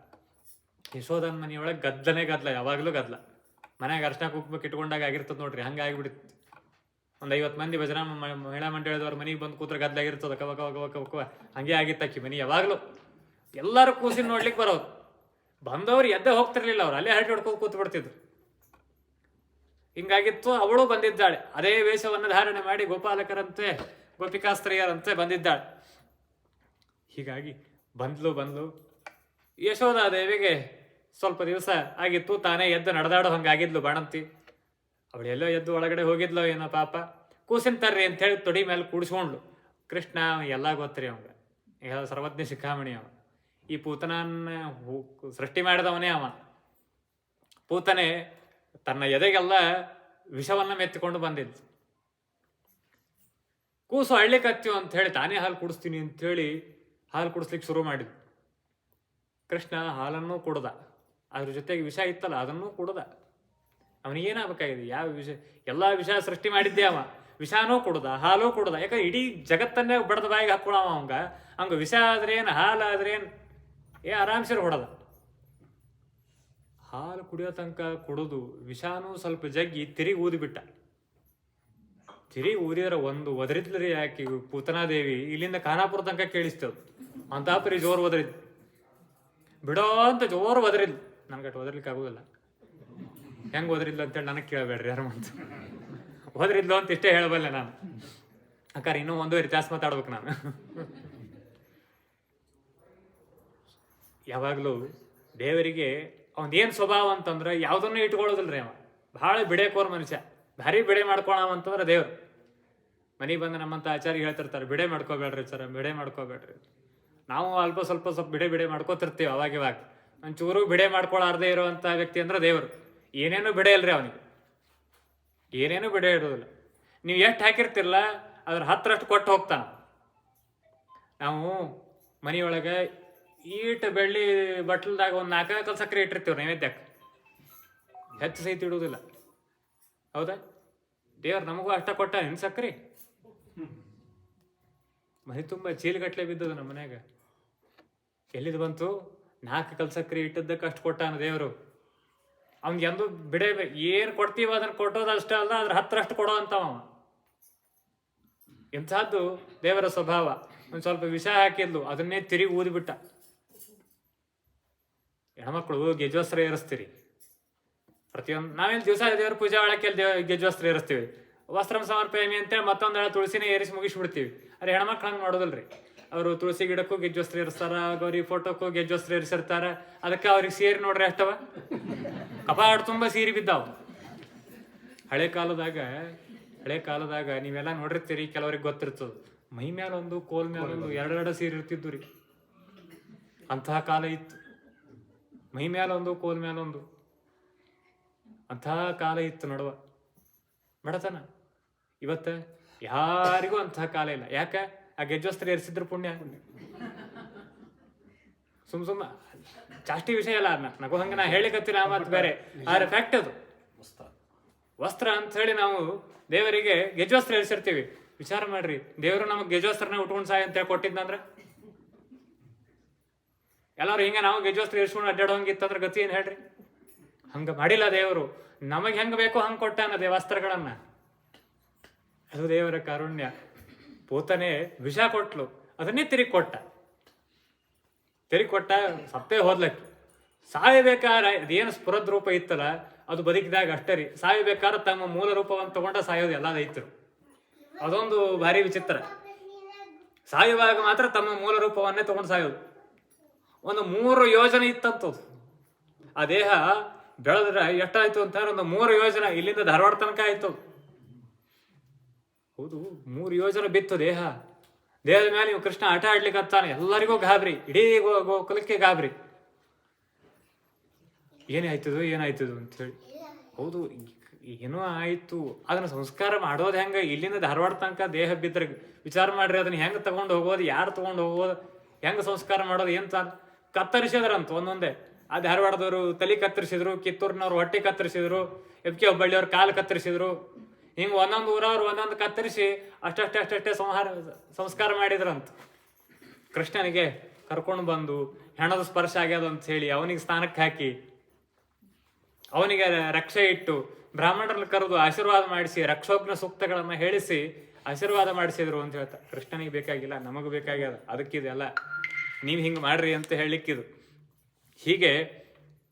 ಯಶೋಧನ ಮನೆಯೊಳಗೆ ಗದ್ಲ, ಯಾವಾಗಲೂ ಗದ್ಲ. ಮನ್ಯಾಗ ಅರ್ಶನ ಕುಂಕುಮ ಇಟ್ಕೊಂಡಾಗ ಆಗಿರ್ತದೆ ನೋಡ್ರಿ, ಹಂಗಾಗಿಬಿಡುತ್ತೆ. ಒಂದು 50 ಮಂದಿ ಭಜನಾ ಮಹಿಳಾ ಮಂಡಳದವ್ರ ಮನೆಗೆ ಬಂದು ಕೂತ್ರೆ ಗದ್ಲಾಗಿರ್ತದೆ. ಕವ ಹಂಗೆ ಆಗಿತ್ತಕ್ಕಿ ಮನೆ ಯಾವಾಗಲೂ. ಎಲ್ಲರೂ ಕೂಸಿನ ನೋಡ್ಲಿಕ್ಕೆ ಬರೋರು. ಬಂದವ್ರು ಎದ್ದೆ ಹೋಗ್ತಿರ್ಲಿಲ್ಲ, ಅವ್ರು ಅಲ್ಲೇ ಹರಟೆ ಹೊಡ್ಕೊಂಡು ಕೂತ್ ಬಿಡ್ತಿದ್ರು. ಹಿಂಗಾಗಿತ್ತು. ಅವಳು ಬಂದಿದ್ದಾಳೆ, ಅದೇ ವೇಷವನ್ನು ಧಾರಣೆ ಮಾಡಿ ಗೋಪಾಲಕರಂತೆ ಗೋಪಿಕಾಸ್ತ್ರೀಯರಂತೆ ಬಂದಿದ್ದಾಳೆ. ಹೀಗಾಗಿ ಬಂದ್ಲು. ಯಶೋಧಾದೇವಿಗೆ ಸ್ವಲ್ಪ ದಿವಸ ಆಗಿತ್ತು, ತಾನೇ ಎದ್ದು ನಡೆದಾಡೋ ಹಂಗಾಗಿದ್ಲು ಬಾಣಂತಿ. ಅವಳೆಲ್ಲೋ ಎದ್ದು ಒಳಗಡೆ ಹೋಗಿದ್ಲೋ ಏನೋ ಪಾಪ. ಕೂಸಿನ ತರ್ರಿ ಅಂತ ಹೇಳಿ ತೊಡಿ ಮೇಲೆ ಕೂಡಿಸ್ಕೊಂಡ್ಲು. ಕೃಷ್ಣ ಎಲ್ಲ ಗೊತ್ತರಿ ಅವಂಗ, ಈಗ ಸರ್ವಜ್ಞ ಶಿಖಾಮಣಿ ಅವ. ಈ ಪೂತನನ್ನ ಸೃಷ್ಟಿ ಮಾಡಿದವನೇ ಅವ. ಪೂತನೆ ತನ್ನ ಎದೆಗೆಲ್ಲ ವಿಷವನ್ನ ಮೆತ್ತಿಕೊಂಡು ಬಂದಿದ್ದು. ಕೂಸು ಅಳ್ಳಿಕತ್ತೀವಿ ಅಂತ ಹೇಳಿ ತಾನೇ ಹಾಲು ಕುಡಿಸ್ತೀನಿ ಅಂಥೇಳಿ ಹಾಲು ಕುಡಿಸ್ಲಿಕ್ಕೆ ಶುರು ಮಾಡಿದ್ವು. ಕೃಷ್ಣ ಹಾಲನ್ನೂ ಕುಡ್ದ, ಅದ್ರ ಜೊತೆಗೆ ವಿಷ ಇತ್ತಲ್ಲ ಅದನ್ನೂ ಕುಡ್ದ. ಅವನಿಗೇನಾಗಬೇಕಾಗಿದೆ? ಯಾವ ವಿಷ? ಎಲ್ಲ ವಿಷ ಸೃಷ್ಟಿ ಮಾಡಿದ್ದೆ ಅವ. ವಿಷಾನೂ ಕುಡ್ದ, ಹಾಲೂ ಕುಡ್ದ. ಯಾಕಂದ್ರೆ ಇಡೀ ಜಗತ್ತನ್ನೇ ಬಡದ ಬಾಯಿಗೆ ಹಾಕ್ಕೊಳವ ಹಂಗ ವಿಷ ಆದ್ರೇನು ಹಾಲು ಆದ್ರೇನು ಆರಾಮ್ಸೆ ಹೊಡೆದ. ಹಾಲು ಕುಡಿಯೋ ತನಕ ಕುಡಿದು ವಿಷಾನೂ ಸ್ವಲ್ಪ ಜಗ್ಗಿ ತಿರುಗಿ ಊದಿಬಿಟ್ಟ. ತಿರುಗಿ ಊದಿದ್ರೆ ಒಂದು ಒದರಿದ್ಲರಿ ಯಾಕೆ ಪೂತನಾದೇವಿ ಇಲ್ಲಿಂದ ಖಾನಾಪುರ ತನಕ ಕೇಳಿಸ್ತೇವೆ. ಅಂತಾಪರಿ ಜೋರು ಒದರಿದ್, ಬಿಡೋ ಅಂತ ಜೋರು ಒದರಿದ್ಲು. ನನಗೆ ಅಷ್ಟು ಒದರ್ಲಿಕ್ಕೆ ಆಗೋದಿಲ್ಲ. ಹೆಂಗೆ ಓದ್ರಿದ್ಲು ಅಂತೇಳಿ ನನಗೆ ಕೇಳಬೇಡ್ರಿ ಯಾರು ಅಂತ. ಓದ್ರಿದ್ಲು ಅಂತ ಇಷ್ಟೇ ಹೇಳಬಲ್ಲೆ ನಾನು. ಅಕ್ಕಾರ ಇನ್ನೂ 1.5 ತಾಸು ಮಾತಾಡ್ಬೇಕು ನಾನು. ಯಾವಾಗಲೂ ದೇವರಿಗೆ ಅವನೇನು ಸ್ವಭಾವ ಅಂತಂದ್ರೆ ಯಾವುದನ್ನೂ ಇಟ್ಕೊಳ್ಳೋದಿಲ್ರಿ ಅವ. ಭಾಳ ಬಿಡೇಕೋರ್ ಮನುಷ್ಯ, ಭಾರಿ ಬಿಡೆ ಮಾಡ್ಕೊಳವಂತಂದ್ರೆ ದೇವ್ರು. ಮನೆಗೆ ಬಂದು ನಮ್ಮಂತ ಆಚಾರ್ಯ ಹೇಳ್ತಿರ್ತಾರೆ, ಬಿಡೆ ಮಾಡ್ಕೋಬೇಡ್ರಿ ಸರ, ಬಿಡೆ ಮಾಡ್ಕೋಬೇಡ್ರಿ. ನಾವು ಅಲ್ಪ ಸ್ವಲ್ಪ ಬಿಡೆ ಮಾಡ್ಕೋತಿರ್ತೀವಿ ಅವಾಗಿವಾಗ. ಒಂಚೂರು ಬಿಡೆ ಮಾಡ್ಕೊಳಾರ್ದೇ ಇರೋವಂಥ ವ್ಯಕ್ತಿ ಅಂದ್ರೆ ದೇವರು. ಏನೇನು ಬಿಡೆ ಇಲ್ರಿ ಅವನಿಗೆ, ಏನೇನು ಬಿಡೆ ಇರೋದಿಲ್ಲ. ನೀವು ಎಷ್ಟು ಹಾಕಿರ್ತಿರಲ್ಲ ಅದ್ರ 10ರಷ್ಟು ಕೊಟ್ಟು ಹೋಗ್ತಾನ. ನಾವು ಮನೆಯೊಳಗೆ ಈಟ್ ಬೆಳ್ಳಿ ಬಟ್ಲದಾಗ ಒಂದು 4 ಸಕ್ಕರೆ ಇಟ್ಟಿರ್ತೀವಿ ನೈವೇದ್ಯಕ್ಕೆ, ಹೆಚ್ಚು ಸಹಿತ ಇಡುವುದಿಲ್ಲ. ಹೌದಾ? ದೇವ್ರು ನಮಗೂ ಅಷ್ಟ ಕೊಟ್ಟ ಇನ್ನು ಸಕ್ಕರೆ ಮನೆ ತುಂಬ ಚೀಲಗಟ್ಲೆ ಬಿದ್ದದು ನಮ್ಮ ಮನ್ಯಾಗ. ಎಲ್ಲಿದು ಬಂತು? 4 ಸಕ್ಕರೆ ಇಟ್ಟದ್ದಕ್ಕೆ ಅಷ್ಟು ಕೊಟ್ಟಾನ ದೇವರು. ಅವ್ನಿಗೆ ಎಂದು ಬಿಡೆ ಏನು ಕೊಡ್ತೀವ ಅದನ್ನು ಕೊಟ್ಟೋದು ಅಷ್ಟೇ ಅಲ್ಲ, ಅದ್ರ 10ರಷ್ಟು ಕೊಡೋ ಅಂತವ. ಎಂಥದ್ದು ದೇವರ ಸ್ವಭಾವ. ಒಂದು ಸ್ವಲ್ಪ ವಿಷ ಹಾಕಿದ್ಲು, ಅದನ್ನೇ ತಿರುಗಿ ಊದಿಬಿಟ್ಟ. ಹೆಣ್ಮಕ್ಳು ಗೆಜ್ವಸ್ತ್ರ ಏರಿಸ್ತೀರಿ ಪ್ರತಿಯೊಂದು. ನಾವೇನು ದಿವಸ ದೇವ್ರ ಪೂಜೆ ಒಳಕ್ಕೆ ಗೆಜ್ವಸ್ತ್ರ ಏರಿಸ್ತೀವಿ. ವಸ್ತ್ರ ಸಮರ್ಪಯಾಮಿ ಅಂತೇಳಿ ಮತ್ತೊಂದು ತುಳಸಿನೇ ಏರಿಸಿ ಮುಗಿಸ್ಬಿಡ್ತೀವಿ. ಅರೆ ಹೆಣ್ಮಕ್ಳು ಹಂಗೆ ಮಾಡೋದಿಲ್ರಿ. ಅವರು ತುಳಸಿ ಗಿಡಕ್ಕೂ ಗೆಜ್ವಸ್ತ್ರ ಏರಿಸ್ತಾರ, ಗೌರಿ ಫೋಟೋಕ್ಕೂ ಗೆಜ್ವಸ್ತ್ರ ಏರಿಸಿರ್ತಾರ. ಅದಕ್ಕೆ ಅವ್ರಿಗೆ ಸೀರೆ ನೋಡ್ರಿ ಅಷ್ಟವ, ಕಪಾಟ್ ತುಂಬ ಸೀರೆ ಬಿದ್ದಾವ. ಹಳೆ ಕಾಲದಾಗ ನೀವೆಲ್ಲ ನೋಡಿರ್ತೀರಿ, ಕೆಲವ್ರಿಗೆ ಗೊತ್ತಿರ್ತದ. ಮೈ ಮೇಲೊಂದು ಕೋಲ್ ಮೇಲೊಂದು 2 ಸೀರೆ ಇರ್ತಿದ್ದು ರೀ. ಅಂತಹ ಕಾಲ ಇತ್ತು. ಮೈ ಮೇಲೊಂದು ಕೋಲ್ ಮೇಲೊಂದು ಅಂತಹ ಕಾಲ ಇತ್ತು ನಡುವ ಬಡತನ. ಇವತ್ತ ಯಾರಿಗೂ ಅಂತಹ ಕಾಲ ಇಲ್ಲ. ಯಾಕೆ? ಆ ಗೆಜ್ವಸ್ತ್ರ ಏರಿಸಿದ್ರು ಪುಣ್ಯ. ಸುಮ್ಮ ಜಾಸ್ತಿ ವಿಷಯ ಅಲ್ಲ, ನಗು ಹಂಗೆ ನಾ ಹೇಳಿಕತ್ತೀನಿ ಆ ಮಾತು ಬೇರೆ. ಆದ್ರೆ ಫ್ಯಾಕ್ಟ್ ಅದು ವಸ್ತ್ರ ಅಂತ ಹೇಳಿ ನಾವು ದೇವರಿಗೆ ಗೆಜ್ವಸ್ತ್ರ ಏರಿಸಿರ್ತೀವಿ. ವಿಚಾರ ಮಾಡ್ರಿ, ದೇವರು ನಮಗೆ ಗೆಜ್ವಸ್ತ್ರನ ಉಟ್ಕೊಂಡು ಸಾಯ ಅಂತೇಳಿ ಕೊಟ್ಟಿದ್ದಂದ್ರೆ ಎಲ್ಲರೂ ಹಿಂಗೆ ನಾವು ಗೆಜ್ವಸ್ತ್ರ ಏರಿಸ್ಕೊಂಡು ಅಡ್ಡಾಡೋಂಗಿತ್ತಂದ್ರೆ ಗತಿ ಏನು ಹೇಳ್ರಿ? ಹಂಗೆ ಮಾಡಿಲ್ಲ ದೇವರು. ನಮಗೆ ಹೆಂಗೆ ಬೇಕೋ ಹಂಗೆ ಕೊಟ್ಟಾನ ವಸ್ತ್ರಗಳನ್ನ. ಅದು ದೇವರ ಕಾರುಣ್ಯ. ಪೂತನೆ ವಿಷ ಕೊಟ್ಲು, ಅದನ್ನೇ ತಿರುಗಿ ಕೊಟ್ಟ ಸತ್ತೇ ಹೋದ್ಲಕ್ಕೆ. ಸಾಯಬೇಕಾದ್ರೆ ಅದೇನು ಸ್ಫುರದ್ ರೂಪ ಇತ್ತಲ್ಲ ಅದು ಬದುಕಿದಾಗ ಅಷ್ಟೇ ರೀ. ಸಾಯಬೇಕಾದ್ರೆ ತಮ್ಮ ಮೂಲ ರೂಪವನ್ನು ತಗೊಂಡ ಸಾಯೋದು ಎಲ್ಲ ರೈತರು. ಅದೊಂದು ಭಾರಿ ವಿಚಿತ್ರ. ಸಾಯುವಾಗ ಮಾತ್ರ ತಮ್ಮ ಮೂಲ ರೂಪವನ್ನೇ ತಗೊಂಡು ಸಾಯೋದು. ಒಂದು 3 ಯೋಜನೆ ಇತ್ತಂತದ್ದು. ಆ ದೇಹ ಬೆಳೆದ್ರೆ ಎಷ್ಟಾಯ್ತು ಅಂತ ಒಂದು 3 ಯೋಜನೆ ಇಲ್ಲಿಂದ ಧಾರವಾಡ ತನಕ ಆಯ್ತು. ಹೌದು, 3 ಯೋಜನೆ ಬಿತ್ತು ದೇಹದ ಮೇಲೆ. ನೀವು ಕೃಷ್ಣ ಆಟ ಆಡ್ಲಿಕ್ಕೆ ಹತ್ತಾನೆ, ಎಲ್ಲರಿಗೂ ಗಾಬರಿ, ಇಡೀ ಕುಲಕ್ಕೆ ಗಾಬರಿ. ಏನಾಯ್ತದು ಅಂತೇಳಿ. ಹೌದು, ಏನೋ ಆಯ್ತು. ಅದನ್ನ ಸಂಸ್ಕಾರ ಮಾಡೋದು ಹೆಂಗ? ಇಲ್ಲಿಂದ ಧಾರವಾಡ ತನಕ ದೇಹ ಬಿದ್ದರೆ ವಿಚಾರ ಮಾಡ್ರಿ, ಅದನ್ನ ಹೆಂಗೆ ತಗೊಂಡು ಹೋಗೋದು, ಯಾರು ತಗೊಂಡು ಹೋಗೋದು, ಹೆಂಗ ಸಂಸ್ಕಾರ ಮಾಡೋದು ಅಂತ ಕತ್ತರಿಸಿದ್ರಂತ ಒಂದೊಂದೇ. ಆ ಧಾರವಾಡದವರು ತಲೆ ಕತ್ತರಿಸಿದ್ರು, ಕಿತ್ತೂರಿನವ್ರು ಹೊಟ್ಟೆ ಕತ್ತರಿಸಿದ್ರು, FK ಹುಬ್ಬಳ್ಳಿಯವ್ರು ಕಾಲು ಕತ್ತರಿಸಿದ್ರು. ಹಿಂಗೆ ಒಂದೊಂದು ಊರವ್ರು ಒಂದೊಂದು ಕತ್ತರಿಸಿ ಅಷ್ಟೇ ಸಂಸ್ಕಾರ ಮಾಡಿದ್ರಂತ. ಕೃಷ್ಣನಿಗೆ ಕರ್ಕೊಂಡು ಬಂದು ಹೆಣದ ಸ್ಪರ್ಶ ಆಗ್ಯದ ಅಂತ ಹೇಳಿ ಅವನಿಗೆ ಸ್ನಾನಕ್ಕೆ ಹಾಕಿ, ಅವನಿಗೆ ರಕ್ಷೆ ಇಟ್ಟು, ಬ್ರಾಹ್ಮಣರನ್ನು ಕರೆದು ಆಶೀರ್ವಾದ ಮಾಡಿಸಿ, ರಕ್ಷೋಗ್ನ ಸೂಕ್ತಗಳನ್ನು ಹೇಳಿಸಿ ಆಶೀರ್ವಾದ ಮಾಡಿಸಿದ್ರು ಅಂತ ಹೇಳ್ತಾರೆ. ಕೃಷ್ಣನಿಗೆ ಬೇಕಾಗಿಲ್ಲ, ನಮಗೂ ಬೇಕಾಗ್ಯದ. ಅದಕ್ಕಿದೆಲ್ಲ ನೀವು ಹಿಂಗೆ ಮಾಡ್ರಿ ಅಂತ ಹೇಳಿಕ್ಕಿದು. ಹೀಗೆ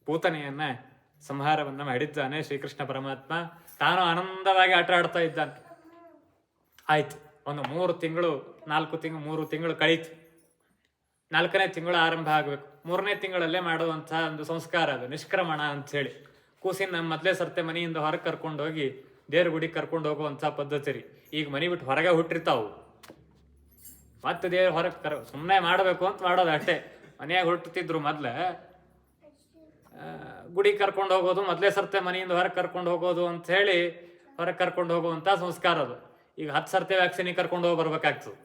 ಪೂತನೆಯನ್ನ ಸಂಹಾರವನ್ನ ಮಾಡಿದ್ದಾನೆ ಶ್ರೀಕೃಷ್ಣ ಪರಮಾತ್ಮ. ತಾನು ಆನಂದವಾಗಿ ಆಟ ಆಡ್ತಾ ಇದ್ದಾನೆ. ಆಯ್ತು, ಒಂದು 3 ತಿಂಗಳು 3 ತಿಂಗಳು ಕಳೀತು. 4ನೇ ತಿಂಗಳು ಆರಂಭ ಆಗಬೇಕು. 3ನೇ ತಿಂಗಳಲ್ಲೇ ಮಾಡುವಂತಹ ಒಂದು ಸಂಸ್ಕಾರ ಅದು ನಿಷ್ಕ್ರಮಣ ಅಂತ ಹೇಳಿ. ಕೂಸಿನ ಮೊದಲೇ ಸರ್ತೆ ಮನೆಯಿಂದ ಹೊರಗೆ ಕರ್ಕೊಂಡು ಹೋಗಿ ದೇವ್ರ ಗುಡಿಗೆ ಕರ್ಕೊಂಡು ಹೋಗುವಂಥ ಪದ್ಧತಿ ರೀ. ಈಗ ಮನೆ ಬಿಟ್ಟು ಹೊರಗೆ ಹುಟ್ಟಿರ್ತಾವು, ಮತ್ತೆ ದೇವ್ರ ಹೊರಗೆ ಸುಮ್ಮನೆ ಮಾಡಬೇಕು ಅಂತ ಮಾಡೋದು ಅಷ್ಟೇ. ಮನೆಯಾಗ ಹುಟ್ಟುತ್ತಿದ್ರು ಮೊದ್ಲ, ಗುಡಿಗೆ ಕರ್ಕೊಂಡು ಹೋಗೋದು, ಮೊದಲೇ ಸರ್ತೆ ಮನೆಯಿಂದ ಹೊರಗೆ ಕರ್ಕೊಂಡು ಹೋಗೋದು ಅಂತ ಹೇಳಿ ಹೊರಗೆ ಕರ್ಕೊಂಡು ಹೋಗುವಂಥ ಸಂಸ್ಕಾರ ಅದು. ಈಗ 10 ಸರ್ತಿ ವ್ಯಾಕ್ಸಿನಿಗೆ ಕರ್ಕೊಂಡು ಹೋಗಿ ಬರ್ಬೇಕಾಗ್ತದೆ.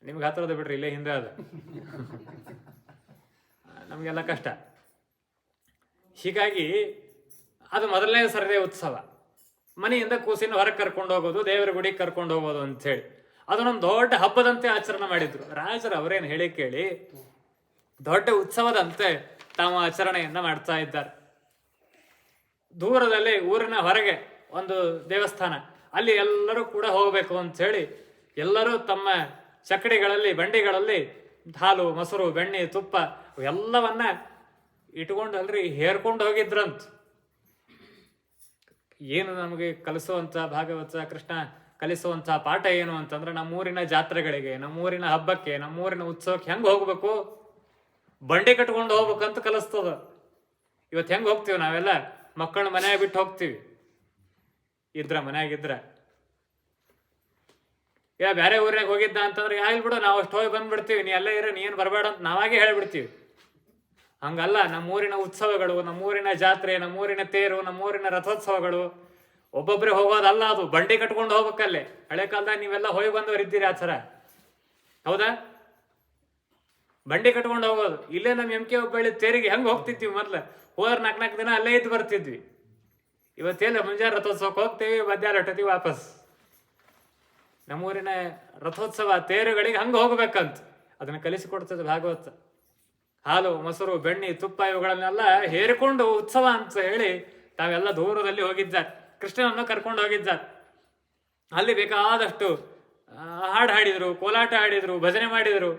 ನಿಮ್ಗೆ ಹತ್ರದ ಬಿಡ್ರಿ, ಇಲ್ಲೇ ಹಿಂದೆ ಅದ. ನಮಗೆಲ್ಲ ಕಷ್ಟ. ಹೀಗಾಗಿ ಅದು ಮೊದಲನೇ ಸರದೇ ಉತ್ಸವ. ಮನೆಯಿಂದ ಕೂಸಿನ ಹೊರಗೆ ಕರ್ಕೊಂಡು ಹೋಗೋದು, ದೇವರ ಗುಡಿಗೆ ಕರ್ಕೊಂಡು ಹೋಗೋದು ಅಂಥೇಳಿ ಅದನ್ನೊಂದು ದೊಡ್ಡ ಹಬ್ಬದಂತೆ ಆಚರಣೆ ಮಾಡಿದ್ರು ರಾಜರು. ಅವರೇನು ಹೇಳಿ ಕೇಳಿ ದೊಡ್ಡ ಉತ್ಸವದಂತೆ ತಾವು ಆಚರಣೆಯನ್ನ ಮಾಡ್ತಾ ಇದ್ದಾರೆ. ದೂರದಲ್ಲಿ ಊರಿನ ಹೊರಗೆ ಒಂದು ದೇವಸ್ಥಾನ, ಅಲ್ಲಿ ಎಲ್ಲರೂ ಕೂಡ ಹೋಗಬೇಕು ಅಂಥೇಳಿ ಎಲ್ಲರೂ ತಮ್ಮ ಚಕಡಿಗಳಲ್ಲಿ, ಬಂಡಿಗಳಲ್ಲಿ ಹಾಲು, ಮೊಸರು, ಬೆಣ್ಣೆ, ತುಪ್ಪ ಎಲ್ಲವನ್ನ ಇಟ್ಕೊಂಡು ಅಲ್ರಿ ಹೇರ್ಕೊಂಡು ಹೋಗಿದ್ರಂತ. ಏನು ನಮಗೆ ಕಲಿಸುವಂಥ ಭಾಗವತ ಕೃಷ್ಣ ಕಲಿಸುವಂಥ ಪಾಠ ಏನು ಅಂತಂದ್ರೆ, ನಮ್ಮೂರಿನ ಜಾತ್ರೆಗಳಿಗೆ, ನಮ್ಮೂರಿನ ಹಬ್ಬಕ್ಕೆ, ನಮ್ಮೂರಿನ ಉತ್ಸವಕ್ಕೆ ಹೆಂಗೆ ಹೋಗ್ಬೇಕು, ಬಂಡಿ ಕಟ್ಕೊಂಡು ಹೋಗ್ಬೇಕಂತ ಕಲಿಸ್ತದ. ಇವತ್ತು ಹೆಂಗೆ ಹೋಗ್ತೀವಿ ನಾವೆಲ್ಲ, ಮಕ್ಕಳನ್ನ ಮನೆಯಾಗ ಬಿಟ್ಟು ಹೋಗ್ತೀವಿ, ಮನ್ಯಾಗಿದ್ರ. ಯಾ ಬೇರೆ ಊರಾಗ ಹೋಗಿದ್ದ ಅಂತಂದ್ರೆ ಇಲ್ಲಿ ಬಿಡು, ನಾವು ಅಷ್ಟು ಹೋಗಿ ಬಂದ್ಬಿಡ್ತೀವಿ, ನೀ ಎಲ್ಲ ಇರೋ, ನೀ ಏನು ಬರಬೇಡ ಅಂತ ನಾವಾಗೆ ಹೇಳ್ಬಿಡ್ತೀವಿ. ಹಂಗಲ್ಲ, ನಮ್ಮೂರಿನ ಉತ್ಸವಗಳು, ನಮ್ಮೂರಿನ ಜಾತ್ರೆ, ನಮ್ಮೂರಿನ ತೇರು, ನಮ್ಮೂರಿನ ರಥೋತ್ಸವಗಳು ಒಬ್ಬೊಬ್ಬರೇ ಹೋಗೋದಲ್ಲ, ಅದು ಬಂಡಿ ಕಟ್ಕೊಂಡು ಹೋಗ್ಬೇಕಲ್ಲೇ. ಹಳೆ ಕಾಲದಾಗ ನೀವೆಲ್ಲ ಹೋಗಿ ಬಂದವರು ಇದ್ದೀರಿ ಆಚರ, ಹೌದಾ? ಬಂಡಿ ಕಟ್ಕೊಂಡು ಹೋಗೋದು. ಇಲ್ಲೇ ನಮ್ಮ ಎಮ್ಕೆ ಒಬ್ಬಳ್ಳಿ ತೇರಿಗೆ ಹೆಂಗೆ ಹೋಗ್ತಿದ್ವಿ ಮೊದ್ಲು, ಹೋದ್ರೆ 4 ದಿನ ಅಲ್ಲೇ ಇದ್ದು ಬರ್ತಿದ್ವಿ. ಇವತ್ತೇಲ್ಲ ಮುಂಜಾನೆ ರಥೋತ್ಸವಕ್ಕೆ ಹೋಗ್ತೀವಿ, ಮಧ್ಯಾಹ್ನ ಹೊಟ್ಟತೀವಿ ವಾಪಸ್. ನಮ್ಮೂರಿನ ರಥೋತ್ಸವ ತೇರುಗಳಿಗೆ ಹಂಗೆ ಹೋಗ್ಬೇಕಂತ ಅದನ್ನು ಕಲಿಸಿಕೊಡ್ತದೆ ಭಾಗವತ. ಹಾಲು, ಮೊಸರು, ಬೆಣ್ಣೆ, ತುಪ್ಪ ಇವುಗಳನ್ನೆಲ್ಲ ಹೇರಿಕೊಂಡು ಉತ್ಸವ ಅಂತ ಹೇಳಿ ತಾವೆಲ್ಲ ದೂರದಲ್ಲಿ ಹೋಗಿದ್ದಾರೆ. ಕೃಷ್ಣನನ್ನು ಕರ್ಕೊಂಡು ಹೋಗಿದ್ದಾರೆ. ಅಲ್ಲಿ ಬೇಕಾದಷ್ಟು ಹಾಡು ಹಾಡಿದ್ರು, ಕೋಲಾಟ ಆಡಿದ್ರು, ಭಜನೆ ಮಾಡಿದ್ರು.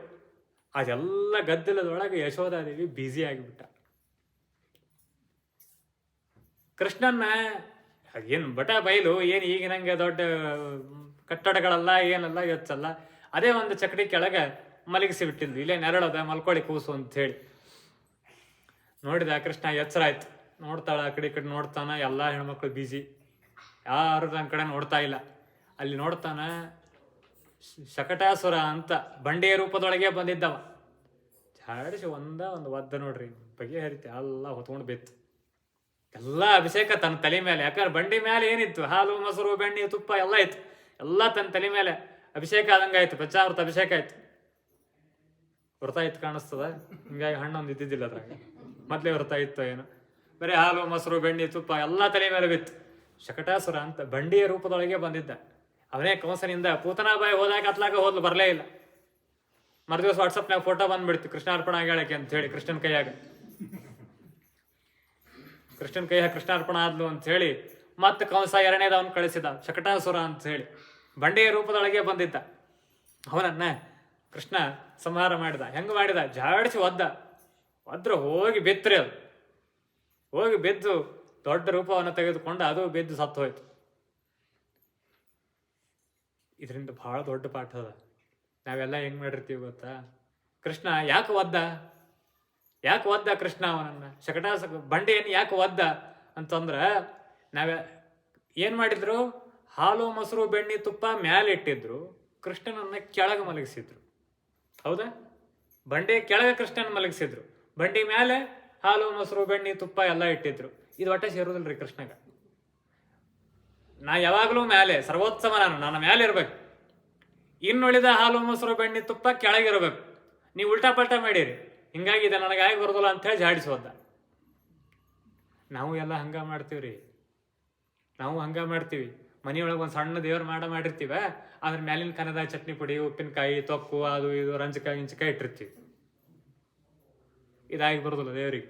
ಅದೆಲ್ಲ ಗದ್ದಲದೊಳಗೆ ಯಶೋಧಾದೇವಿ ಬ್ಯುಸಿ ಆಗಿಬಿಟ್ಟ. ಕೃಷ್ಣನ್ನ ಏನು ಬಟ ಬಯಲು, ಏನು ಈಗಿನಂಗೆ ದೊಡ್ಡ ಕಟ್ಟಡಗಳಲ್ಲ, ಏನಲ್ಲ, ಯೋಚಿಸಲ್ಲ. ಅದೇ ಒಂದು ಚಕಡಿ ಕೆಳಗೆ ಮಲಗಿಸಿ ಬಿಟ್ಟಿದ್ವಿ, ಇಲ್ಲೇ ನೆರಳದ, ಮಲ್ಕೊಳ್ಳಿ ಕೂಸು ಅಂತ ಹೇಳಿ. ನೋಡಿದ ಕೃಷ್ಣ ಎಚ್ಚರ ಆಯ್ತು. ನೋಡ್ತಾಳ, ಆ ಕಡೆ ಈ ಕಡೆ ನೋಡ್ತಾನ, ಎಲ್ಲ ಹೆಣ್ಮಕ್ಳು ಬೀಜಿ, ಯಾರು ನನ್ನ ಕಡೆ ನೋಡ್ತಾ ಇಲ್ಲ. ಅಲ್ಲಿ ನೋಡ್ತಾನ ಶಕಟಾಸುರ ಅಂತ ಬಂಡೆಯ ರೂಪದೊಳಗೆ ಬಂದಿದ್ದವ. ಝಾಡಿಸಿ ಒಂದು ಒದ್ದ ನೋಡ್ರಿ, ಬಗೆಹರಿತಿ ಎಲ್ಲ ಹೊತ್ಕೊಂಡು ಬಿತ್ತು. ಎಲ್ಲ ಅಭಿಷೇಕ ತನ್ನ ತಲೆ ಮೇಲೆ. ಯಾಕಂದ್ರೆ ಬಂಡಿ ಮೇಲೆ ಏನಿತ್ತು, ಹಾಲು, ಮೊಸರು, ಬೆಣ್ಣೆ, ತುಪ್ಪ ಎಲ್ಲ ಇತ್ತು. ಎಲ್ಲ ತನ್ನ ತಲೆ ಮೇಲೆ ಅಭಿಷೇಕ ಆದಂಗಾಯ್ತು, ಪಂಚಾಮೃತ ಅಭಿಷೇಕ ಆಯ್ತು. ವ್ರತ ಇತ್ತು ಕಾಣಿಸ್ತದ, ಹಿಂಗಾಗಿ ಹಣ್ಣೊಂದು ಇದ್ದಿದ್ದಿಲ್ಲ ಅದ್ರಾಗ. ಮೊದಲೇ ವ್ರತ ಇತ್ತು ಏನು, ಬರೀ ಹಾಲು, ಮೊಸರು, ಬೆಣ್ಣೆ, ತುಪ್ಪ ಎಲ್ಲ ತಲೆ ಮೇಲೆ ಬಿತ್ತು. ಶಕಟಾಸುರ ಅಂತ ಬಂಡಿಯ ರೂಪದೊಳಗೆ ಬಂದಿದ್ದ. ಅವನೇ ಕಂಸನಿಂದ ಪೂತನಾಬಾಯಿ ಹೋದಾಗ ಹತ್ಲಾಕ ಹೋದ್ಲು, ಬರಲೇ ಇಲ್ಲ. ಮರುದಿವಸ ವಾಟ್ಸಪ್ನಾಗ ಫೋಟೋ ಬಂದ್ಬಿಡ್ತು, ಕೃಷ್ಣಾರ್ಪಣ ಆಗ್ಯಾಳಕ್ಕೆ ಅಂತ ಹೇಳಿ. ಕೃಷ್ಣನ ಕೈಯಾಗ ಕೃಷ್ಣಾರ್ಪಣ ಆದ್ಲು ಅಂತ ಹೇಳಿ ಮತ್ತೆ ಕಂಸ ಎರಡನೇದವನ್ ಕಳಿಸಿದ, ಶಕಟಾಸುರ ಅಂತ ಹೇಳಿ. ಬಂಡೆಯ ರೂಪದೊಳಗೆ ಬಂದಿದ್ದ. ಅವನನ್ನ ಕೃಷ್ಣ ಸಂಹಾರ ಮಾಡಿದ. ಹೆಂಗ್ ಮಾಡಿದ? ಜಾಡಿಸಿ ಒದ್ರ ಹೋಗಿ ಬೆತ್ರಿ. ಅದು ಹೋಗಿ ಬೆದ್ದು ದೊಡ್ಡ ರೂಪವನ್ನು ತೆಗೆದುಕೊಂಡು ಅದು ಬೆದ್ದು ಸತ್ತು ಹೋಯ್ತು. ಇದರಿಂದ ಬಹಳ ದೊಡ್ಡ ಪಾಠ ಅದ. ನಾವೆಲ್ಲ ಹೆಂಗ್ ಮಾಡಿರ್ತೀವಿ ಗೊತ್ತಾ? ಕೃಷ್ಣ ಯಾಕೆ ಒದ್ದ ಕೃಷ್ಣ ಅವನನ್ನ? ಬಂಡೆಯನ್ನು ಯಾಕೆ ಒದ್ದ ಅಂತಂದ್ರ, ಏನ್ ಮಾಡಿದ್ರು? ಹಾಲು, ಮೊಸರು, ಬೆಣ್ಣೆ, ತುಪ್ಪ ಮ್ಯಾಲೆ ಇಟ್ಟಿದ್ರು, ಕೃಷ್ಣನನ್ನ ಕೆಳಗೆ ಮಲಗಿಸಿದ್ರು. ಹೌದಾ? ಬಂಡೆ ಕೆಳಗೆ ಕೃಷ್ಣನ ಮಲಗಿಸಿದ್ರು, ಬಂಡಿ ಮೇಲೆ ಹಾಲು, ಮೊಸರು, ಬೆಣ್ಣೆ, ತುಪ್ಪ ಎಲ್ಲ ಇಟ್ಟಿದ್ರು. ಇದು ಒಟ್ಟೆ ಸೇರುದಿಲ್ರಿ ಕೃಷ್ಣಗ. ನಾ ಯಾವಾಗಲೂ ಮೇಲೆ ಸರ್ವೋತ್ತಮ, ನನ್ನ ಮೇಲೆ ಇರ್ಬೇಕು. ಇನ್ನುಳಿದ ಹಾಲು, ಮೊಸರು, ಬೆಣ್ಣೆ, ತುಪ್ಪ ಕೆಳಗಿರ್ಬೇಕು. ನೀವು ಉಲ್ಟಾ ಪಲ್ಟಾ ಮಾಡಿರಿ, ಹಿಂಗಾಗಿ ಇದು ನನಗಾಗಿ ಬರೋದಿಲ್ಲ ಅಂತ ಹೇಳಿ ಜಾಡಿಸೋದ. ನಾವು ಎಲ್ಲ ಹಂಗ ಮಾಡ್ತೀವಿ. ಮನೆಯೊಳಗೆ ಒಂದು ಸಣ್ಣ ದೇವ್ರ ಮಾಡಿರ್ತೀವ, ಅದ್ರ ಮ್ಯಾಲಿನ ಕನದಾಗ ಚಟ್ನಿ ಪುಡಿ, ಉಪ್ಪಿನಕಾಯಿ, ತೊಕ್ಕು, ಅದು ಇದು ರಂಜಕಾಯಿ ಗಿಂಚಕಾಯಿ ಇಟ್ಟಿರ್ತೀವಿ. ಇದಾಗಿ ಬರೋದಿಲ್ಲ ದೇವ್ರಿಗೆ.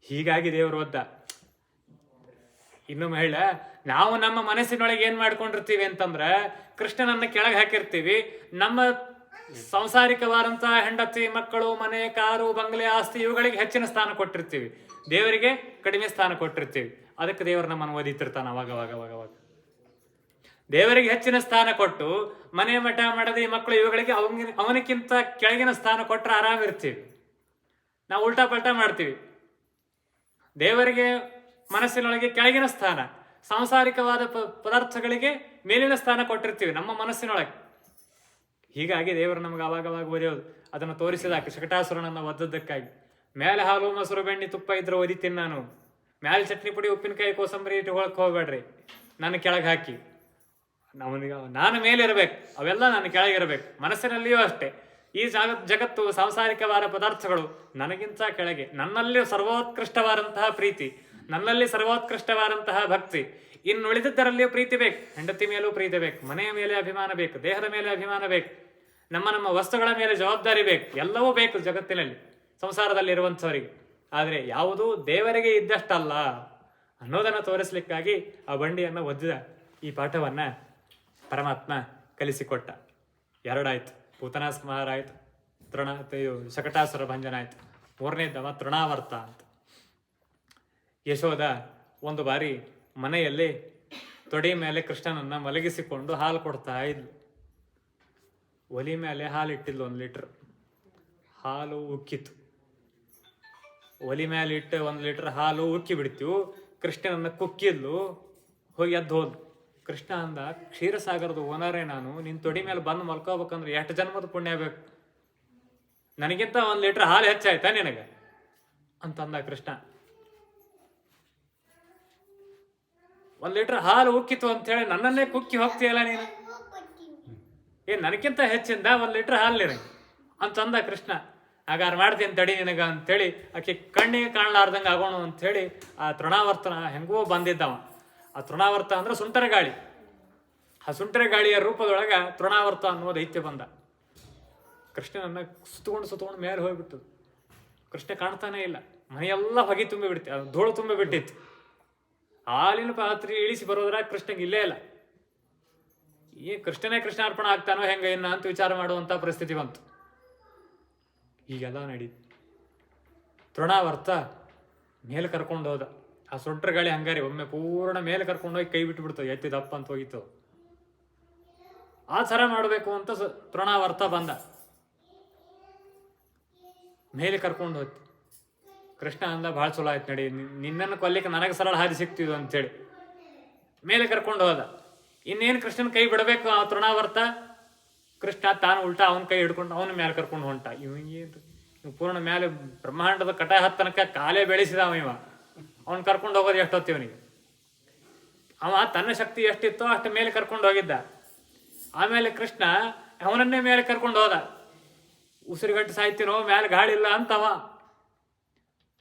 ಹೀಗಾಗಿ ದೇವರು ಒದ್ದ. ಇನ್ನು ಮಹಿಳೆ, ನಾವು ನಮ್ಮ ಮನಸ್ಸಿನೊಳಗೆ ಏನ್ ಮಾಡ್ಕೊಂಡಿರ್ತೀವಿ ಅಂತಂದ್ರ, ಕೃಷ್ಣನನ್ನ ಕೆಳಗೆ ಹಾಕಿರ್ತೀವಿ. ನಮ್ಮ ಸಂಸಾರಿಕವಾದಂತಹ ಹೆಂಡತಿ, ಮಕ್ಕಳು, ಮನೆ, ಕಾರು, ಬಂಗ್ಲೆ, ಆಸ್ತಿ ಇವುಗಳಿಗೆ ಹೆಚ್ಚಿನ ಸ್ಥಾನ ಕೊಟ್ಟಿರ್ತೀವಿ. ದೇವರಿಗೆ ಕಡಿಮೆ ಸ್ಥಾನ ಕೊಟ್ಟಿರ್ತೀವಿ. ಅದಕ್ಕೆ ದೇವರು ನಮ್ಮನ್ನು ಓದಿತಿರ್ತಾನ ಅವಾಗ. ದೇವರಿಗೆ ಹೆಚ್ಚಿನ ಸ್ಥಾನ ಕೊಟ್ಟು ಮನೆ, ಮಠ, ಮಡದಿ, ಮಕ್ಕಳು ಇವುಗಳಿಗೆ ಅವನಕ್ಕಿಂತ ಕೆಳಗಿನ ಸ್ಥಾನ ಕೊಟ್ಟರೆ ಆರಾಮಿರ್ತೀವಿ. ನಾವು ಉಲ್ಟಾ ಪಲ್ಟಾ ಮಾಡ್ತೀವಿ. ದೇವರಿಗೆ ಮನಸ್ಸಿನೊಳಗೆ ಕೆಳಗಿನ ಸ್ಥಾನ, ಸಾಂಸಾರಿಕವಾದ ಪದಾರ್ಥಗಳಿಗೆ ಮೇಲಿನ ಸ್ಥಾನ ಕೊಟ್ಟಿರ್ತೀವಿ ನಮ್ಮ ಮನಸ್ಸಿನೊಳಗೆ. ಹೀಗಾಗಿ ದೇವರು ನಮ್ಗೆ ಅವಾಗವಾಗ ಒದೆಯೋದು. ಅದನ್ನು ತೋರಿಸಿದ ಶಕಟಾಸುರನನ್ನು ಒದ್ದದ್ದಕ್ಕಾಗಿ. ಮೇಲೆ ಹಾಲು, ಮೊಸರು, ಬೆಣ್ಣೆ, ತುಪ್ಪ ಇದ್ರೆ ಒದಿತೀನಿ ನಾನು, ಮ್ಯಾಲೆ ಚಟ್ನಿ ಪುಡಿ ಉಪ್ಪಿನಕಾಯಿ ಕೋಸಂಬರಿ ಇಟ್ಕೊಳಕ್ ಹೋಗ್ಬೇಡ್ರಿ, ನನ್ನ ಕೆಳಗೆ ಹಾಕಿ. ನಾನು ಮೇಲಿರಬೇಕು, ಅವೆಲ್ಲ ನಾನು ಕೆಳಗಿರಬೇಕು. ಮನಸ್ಸಿನಲ್ಲಿಯೂ ಅಷ್ಟೇ, ಈ ಜಗತ್ತು ಸಾಂಸಾರಿಕವಾದ ಪದಾರ್ಥಗಳು ನನಗಿಂತ ಕೆಳಗೆ. ನನ್ನಲ್ಲಿ ಸರ್ವೋತ್ಕೃಷ್ಟವಾದಂತಹ ಪ್ರೀತಿ, ನನ್ನಲ್ಲಿ ಸರ್ವೋತ್ಕೃಷ್ಟವಾದಂತಹ ಭಕ್ತಿ, ಇನ್ನುಳಿದದ್ದರಲ್ಲಿಯೂ ಪ್ರೀತಿ ಬೇಕು. ಹೆಂಡತಿ ಮೇಲೂ ಪ್ರೀತಿ ಬೇಕು, ಮನೆಯ ಮೇಲೆ ಅಭಿಮಾನ ಬೇಕು, ದೇಹದ ಮೇಲೆ ಅಭಿಮಾನ ಬೇಕು, ನಮ್ಮ ವಸ್ತುಗಳ ಮೇಲೆ ಜವಾಬ್ದಾರಿ ಬೇಕು, ಎಲ್ಲವೂ ಬೇಕು ಜಗತ್ತಿನಲ್ಲಿ ಸಂಸಾರದಲ್ಲಿ ಇರುವಂಥವರಿಗೆ. ಆದರೆ ಯಾವುದೂ ದೇವರಿಗೆ ಇದ್ದಷ್ಟಲ್ಲ ಅನ್ನೋದನ್ನು ತೋರಿಸ್ಲಿಕ್ಕಾಗಿ ಆ ಬಂಡಿಯನ್ನು ಒದ್ದಿದ. ಈ ಪಾಠವನ್ನು ಪರಮಾತ್ಮ ಕಲಿಸಿಕೊಟ್ಟ. ಎರಡಾಯ್ತು, ಪೂತನಾ ಸಂಹಾರ ಆಯ್ತು, ಶಕಟಾಸುರ ಭಂಜನ ಆಯ್ತು. ಮೂರನೇದವ ತೃಣಾವರ್ತ ಅಂತ. ಯಶೋದ ಒಂದು ಬಾರಿ ಮನೆಯಲ್ಲಿ ತೊಡೆ ಮೇಲೆ ಕೃಷ್ಣನನ್ನ ಮಲಗಿಸಿಕೊಂಡು ಹಾಲು ಕೊಡ್ತಾ ಇದ್ಲು. ಒಲಿ ಮೇಲೆ ಹಾಲು ಇಟ್ಟಿದ್ಲು. 1 ಲೀಟರ್ ಹಾಲು ಉಕ್ಕಿತು. ಒಲಿ ಮೇಲೆ ಇಟ್ಟು 1 ಲೀಟರ್ ಹಾಲು ಉಕ್ಕಿ ಬಿಡ್ತೀವಿ. ಕೃಷ್ಣನನ್ನ ಕುಕ್ಕಿದ್ಲು, ಹೋಗಿ ಎದ್ದು ಹೋದ್ಲು. ಕೃಷ್ಣ ಅಂದ, ಕ್ಷೀರಸಾಗರದ ಓನರೇ ನಾನು, ನಿನ್ನ ತೊಡಿ ಮೇಲೆ ಬಂದು ಮಲ್ಕೋಬೇಕಂದ್ರೆ ಎಷ್ಟು ಜನ್ಮದ ಪುಣ್ಯ ಬೇಕು? ನನಗಿಂತ 1 ಲೀಟರ್ ಹಾಲು ಹೆಚ್ಚಾಯ್ತಾ ನಿನಗೆ ಅಂತಂದ ಕೃಷ್ಣ. 1 ಲೀಟರ್ ಹಾಲು ಉಕ್ಕಿತು ಅಂತೇಳಿ ನನ್ನನ್ನೇ ಕುಕ್ಕಿ ಹೋಗ್ತೀಯಲ್ಲ ನೀನು? ನನಗಿಂತ ಹೆಚ್ಚಿಂದ 1 ಲೀಟರ್ ಹಾಲು ನಿನಗೆ ಅಂತಂದ ಕೃಷ್ಣ. ಹಾಗಾರ ಮಾಡ್ತೀನಿ ತಡಿ ನಿನಗ ಅಂತೇಳಿ ಆಕೆ ಕಣ್ಣಿಗೆ ಕಾಣಲಾರ್ದಂಗೆ ಆಗೋಣ ಅಂಥೇಳಿ ಆ ತೃಣಾವರ್ತನ ಹೆಂಗೋ ಬಂದಿದ್ದವ. ಆ ತೃಣಾವರ್ತ ಅಂದ್ರೆ ಸುಂಟರ ಗಾಳಿ. ಆ ಸುಂಟರ ಗಾಳಿಯ ರೂಪದೊಳಗೆ ತೃಣಾವರ್ತ ಅನ್ನೋ ದೈತ್ಯ ಬಂದ. ಕೃಷ್ಣನನ್ನ ಸುತ್ತಕೊಂಡು ಮೇಲೆ ಹೋಗ್ಬಿಟ್ಟು ಕೃಷ್ಣ ಕಾಣ್ತಾನೆ ಇಲ್ಲ. ಮನೆಯೆಲ್ಲ ಹೊಗೆ ತುಂಬಿ ಬಿಡ್ತಿ, ಧೂಳು ತುಂಬಿ ಬಿಟ್ಟಿತ್ತು. ಹಾಲಿನ ಪಾತ್ರೆ ಇಳಿಸಿ ಬರೋದ್ರಾಗ ಕೃಷ್ಣಗೆ ಇಲ್ಲೇ ಇಲ್ಲ. ಕೃಷ್ಣನೇ ಕೃಷ್ಣಾರ್ಪಣ ಆಗ್ತಾನೋ ಹೆಂಗ ಇನ್ನ ಅಂತ ವಿಚಾರ ಮಾಡುವಂತ ಪರಿಸ್ಥಿತಿ ಬಂತು. ಹೀಗೆಲ್ಲ ನಡೀತು. ತೃಣಾವರ್ತ ಮೇಲೆ ಕರ್ಕೊಂಡು ಹೋದ. ಆ ಸುಂಟ್ರ ಗಾಳಿ ಹಂಗಾರಿ ಒಮ್ಮೆ ಪೂರ್ಣ ಮೇಲೆ ಕರ್ಕೊಂಡು ಹೋಗಿ ಕೈ ಬಿಟ್ಟು ಬಿಡ್ತವೆ, ಎತ್ತಿದಪ್ಪ ಅಂತ ಹೋಗಿತ್ತು. ಆ ಥರ ಮಾಡಬೇಕು ಅಂತ ತೃಣಾವರ್ತ ಬಂದ. ಮೇಲೆ ಕರ್ಕೊಂಡು ಹೋಯ್ತು. ಕೃಷ್ಣ ಅಂದ, ಭಾಳ ಚಲೋ ಆಯ್ತು ನಡಿ, ನಿನ್ನನ್ನು ಕೊಲ್ಲಿಕ್ಕೆ ನನಗೆ ಸರಳ ಹಾದಿ ಸಿಕ್ತಿದ್ವು ಅಂತೇಳಿ ಮೇಲೆ ಕರ್ಕೊಂಡು ಹೋದ. ಇನ್ನೇನು ಕೃಷ್ಣನ ಕೈ ಬಿಡಬೇಕು ಆ ತೃಣಾವರ್ತ, ಕೃಷ್ಣ ತಾನು ಉಲ್ಟಾ ಅವನ ಕೈ ಹಿಡ್ಕೊಂಡು ಅವನ ಮೇಲೆ ಕರ್ಕೊಂಡು ಹೊಂಟ. ಇವ್ ಪೂರ್ಣ ಮೇಲೆ ಬ್ರಹ್ಮಾಂಡದ ಕಟ ಹತ್ತನಕ ಕಾಲೇ ಬೆಳೆಸಿದ ಇವ. ಅವನ್ ಕರ್ಕೊಂಡು ಹೋಗೋದು ಎಷ್ಟೊತ್ತಿ ಅವನಿಗೆ. ಅವ ತನ್ನ ಶಕ್ತಿ ಎಷ್ಟಿತ್ತೋ ಅಷ್ಟು ಮೇಲೆ ಕರ್ಕೊಂಡು ಹೋಗಿದ್ದ. ಆಮೇಲೆ ಕೃಷ್ಣ ಅವನನ್ನೇ ಮೇಲೆ ಕರ್ಕೊಂಡು ಹೋದ. ಉಸಿರುಗಟ್ಟು ಸಾಯ್ತೀನೋ, ಮೇಲೆ ಗಾಳಿ ಇಲ್ಲ ಅಂತವ.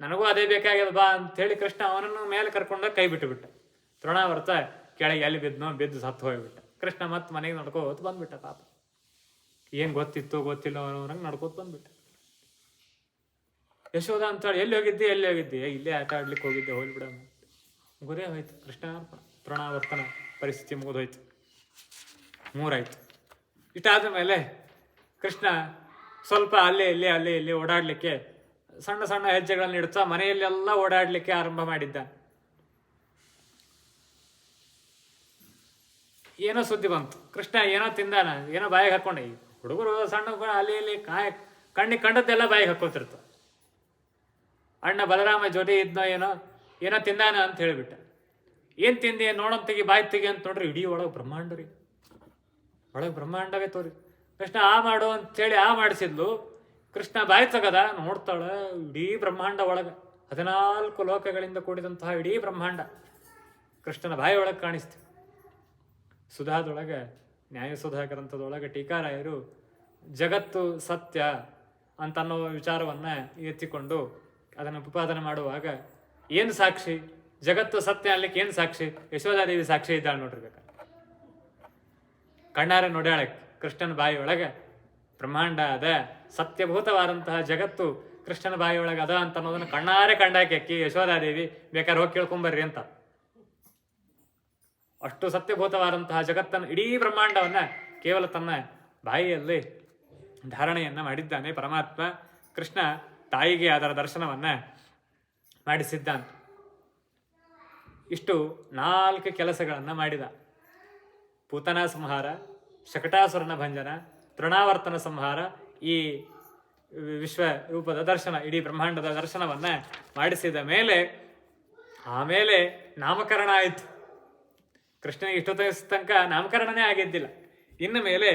ನನಗೂ ಅದೇ ಬೇಕಾಗ್ಯದ ಬಾ ಅಂತೇಳಿ ಕೃಷ್ಣ ಅವನನ್ನು ಮೇಲೆ ಕರ್ಕೊಂಡೋಗಿ ಕೈ ಬಿಟ್ಟು ಬಿಟ್ಟ. ತೃಣಾವರ್ತ ಕೆಳಗೆ ಎಲ್ಲಿ ಬಿದ್ದು ಸತ್ತು ಹೋಗ್ಬಿಟ್ಟ. ಕೃಷ್ಣ ಮತ್ತೆ ಮನೆಗೆ ನಡ್ಕೋತ ಬಂದ್ಬಿಟ್ಟ. ಪಾಪ ಏನ್ ಗೊತ್ತಿತ್ತು ಗೊತ್ತಿಲ್ಲ ಅವನಂಗೆ ನಡ್ಕೋತ ಬಂದ್ಬಿಟ್ಟ. ಯಶೋದ ಅಂತೇಳಿ ಎಲ್ಲಿ ಹೋಗಿದ್ದೆ ಇಲ್ಲೇ ಆಟ ಆಡ್ಲಿಕ್ಕೆ ಹೋಗಿದ್ದೆ, ಹೋಗ್ಬಿಡ ಮುಗುದೇ ಹೋಯ್ತು. ಕೃಷ್ಣ ತೃಣಾವರ್ತನ ಪರಿಸ್ಥಿತಿ ಮುಗಿದೋಯ್ತು. 3 ಆಯ್ತು. ಇಷ್ಟಾದ ಮೇಲೆ ಕೃಷ್ಣ ಸ್ವಲ್ಪ ಅಲ್ಲೇ ಇಲ್ಲಿ ಓಡಾಡ್ಲಿಕ್ಕೆ ಸಣ್ಣ ಸಣ್ಣ ಹೆಜ್ಜೆಗಳನ್ನ ಇಡ್ತಾ ಮನೆಯಲ್ಲೆಲ್ಲ ಓಡಾಡ್ಲಿಕ್ಕೆ ಆರಂಭ ಮಾಡಿದ್ದ. ಏನೋ ಸುದ್ದಿ ಬಂತು. ಕೃಷ್ಣ ಏನೋ ತಿಂದಾನ, ಏನೋ ಬಾಯಿಗೆ ಹಾಕೊಂಡೆ. ಹುಡುಗರು ಸಣ್ಣ ಅಲ್ಲಿ ಕಣ್ಣಿಗೆ ಕಂಡದ್ದೆಲ್ಲ ಬಾಯಿಗೆ ಹಾಕೋತಿರ್ತ. ಅಣ್ಣ ಬಲರಾಮ ಜೋಡಿ ಇದ್ನೋ ಏನೋ ತಿಂದಾನ ಅಂತ ಹೇಳಿಬಿಟ್ಟ. ಏನ್ ತಿಂದಿ ನೋಡಂತೆಗಿ ಬಾಯಿ ತೆಗಿ ಅಂತ ನೋಡ್ರಿ, ಇಡೀ ಒಳಗೆ ಬ್ರಹ್ಮಾಂಡ ರೀ, ಒಳಗೆ ಬ್ರಹ್ಮಾಂಡವೇ ತೋರಿ. ಕೃಷ್ಣ ಆ ಮಾಡು ಅಂತೇಳಿ ಆ ಮಾಡಿಸಿದ್ಲು. ಕೃಷ್ಣ ಬಾಯಿ ತಗದ, ನೋಡ್ತಾಳ ಇಡೀ ಬ್ರಹ್ಮಾಂಡ ಒಳಗೆ 14 ಲೋಕಗಳಿಂದ ಕೂಡಿದಂತಹ ಇಡೀ ಬ್ರಹ್ಮಾಂಡ ಕೃಷ್ಣನ ಬಾಯಿ ಒಳಗೆ ಕಾಣಿಸ್ತೀವಿ. ಸುಧಾದೊಳಗೆ, ನ್ಯಾಯಸುಧಾ ಗ್ರಂಥದೊಳಗೆ ಟೀಕಾರಾಯರು ಜಗತ್ತು ಸತ್ಯ ಅಂತನ್ನೋ ವಿಚಾರವನ್ನ ಎತ್ತಿಕೊಂಡು ಅದನ್ನು ಉಪಪಾದನೆ ಮಾಡುವಾಗ ಏನು ಸಾಕ್ಷಿ, ಜಗತ್ತು ಸತ್ಯ ಅನ್ಲಿಕ್ಕೆ ಏನು ಸಾಕ್ಷಿ? ಯಶೋಧಾದೇವಿ ಸಾಕ್ಷಿ ಇದ್ದಾಳೆ ನೋಡಿರ್ಬೇಕು. ಕಣ್ಣಾರೆ ನೋಡ್ಯಾಳೆ ಕೃಷ್ಣನ ಬಾಯಿ ಒಳಗೆ ಬ್ರಹ್ಮಾಂಡ ಅದ, ಸತ್ಯಭೂತವಾದಂತಹ ಜಗತ್ತು ಕೃಷ್ಣನ ಬಾಯಿ ಒಳಗೆ ಅದ ಅಂತ ಅನ್ನೋದನ್ನ ಕಣ್ಣಾರೆ ಕಂಡಾಕಿ ಯಶೋಧಾದೇವಿ. ಬೇಕಾದ್ರೆ ಹೋಗಿ ಕೇಳ್ಕೊಂಬರ್ರಿ ಅಂತ. ಅಷ್ಟು ಸತ್ಯಭೂತವಾದಂತಹ ಜಗತ್ತನ್ನು, ಇಡೀ ಬ್ರಹ್ಮಾಂಡವನ್ನ ಕೇವಲ ತನ್ನ ಬಾಯಿಯಲ್ಲಿ ಧಾರಣೆಯನ್ನ ಮಾಡಿದ್ದಾನೆ ಪರಮಾತ್ಮ. ಕೃಷ್ಣ ತಾಯಿಗೆ ಅದರ ದರ್ಶನವನ್ನ ಮಾಡಿಸಿದ್ದಾನೆ. ಇಷ್ಟು 4 ಕೆಲಸಗಳನ್ನ ಮಾಡಿದ. ಪೂತನಾ ಸಂಹಾರ, ಶಕಟಾಸುರನ ಭಂಜನ, ತೃಣಾವರ್ತನ ಸಂಹಾರ, ಈ ವಿಶ್ವ ರೂಪದ ದರ್ಶನ, ಇಡೀ ಬ್ರಹ್ಮಾಂಡದ ದರ್ಶನವನ್ನ ಮಾಡಿಸಿದ ಮೇಲೆ ಆಮೇಲೆ ನಾಮಕರಣ ಆಯಿತು. ಕೃಷ್ಣನಿಗೆ ಇಷ್ಟೊತ್ತ ತನಕ ನಾಮಕರಣನೇ ಆಗಿದ್ದಿಲ್ಲ. ಇನ್ನು ಮೇಲೆ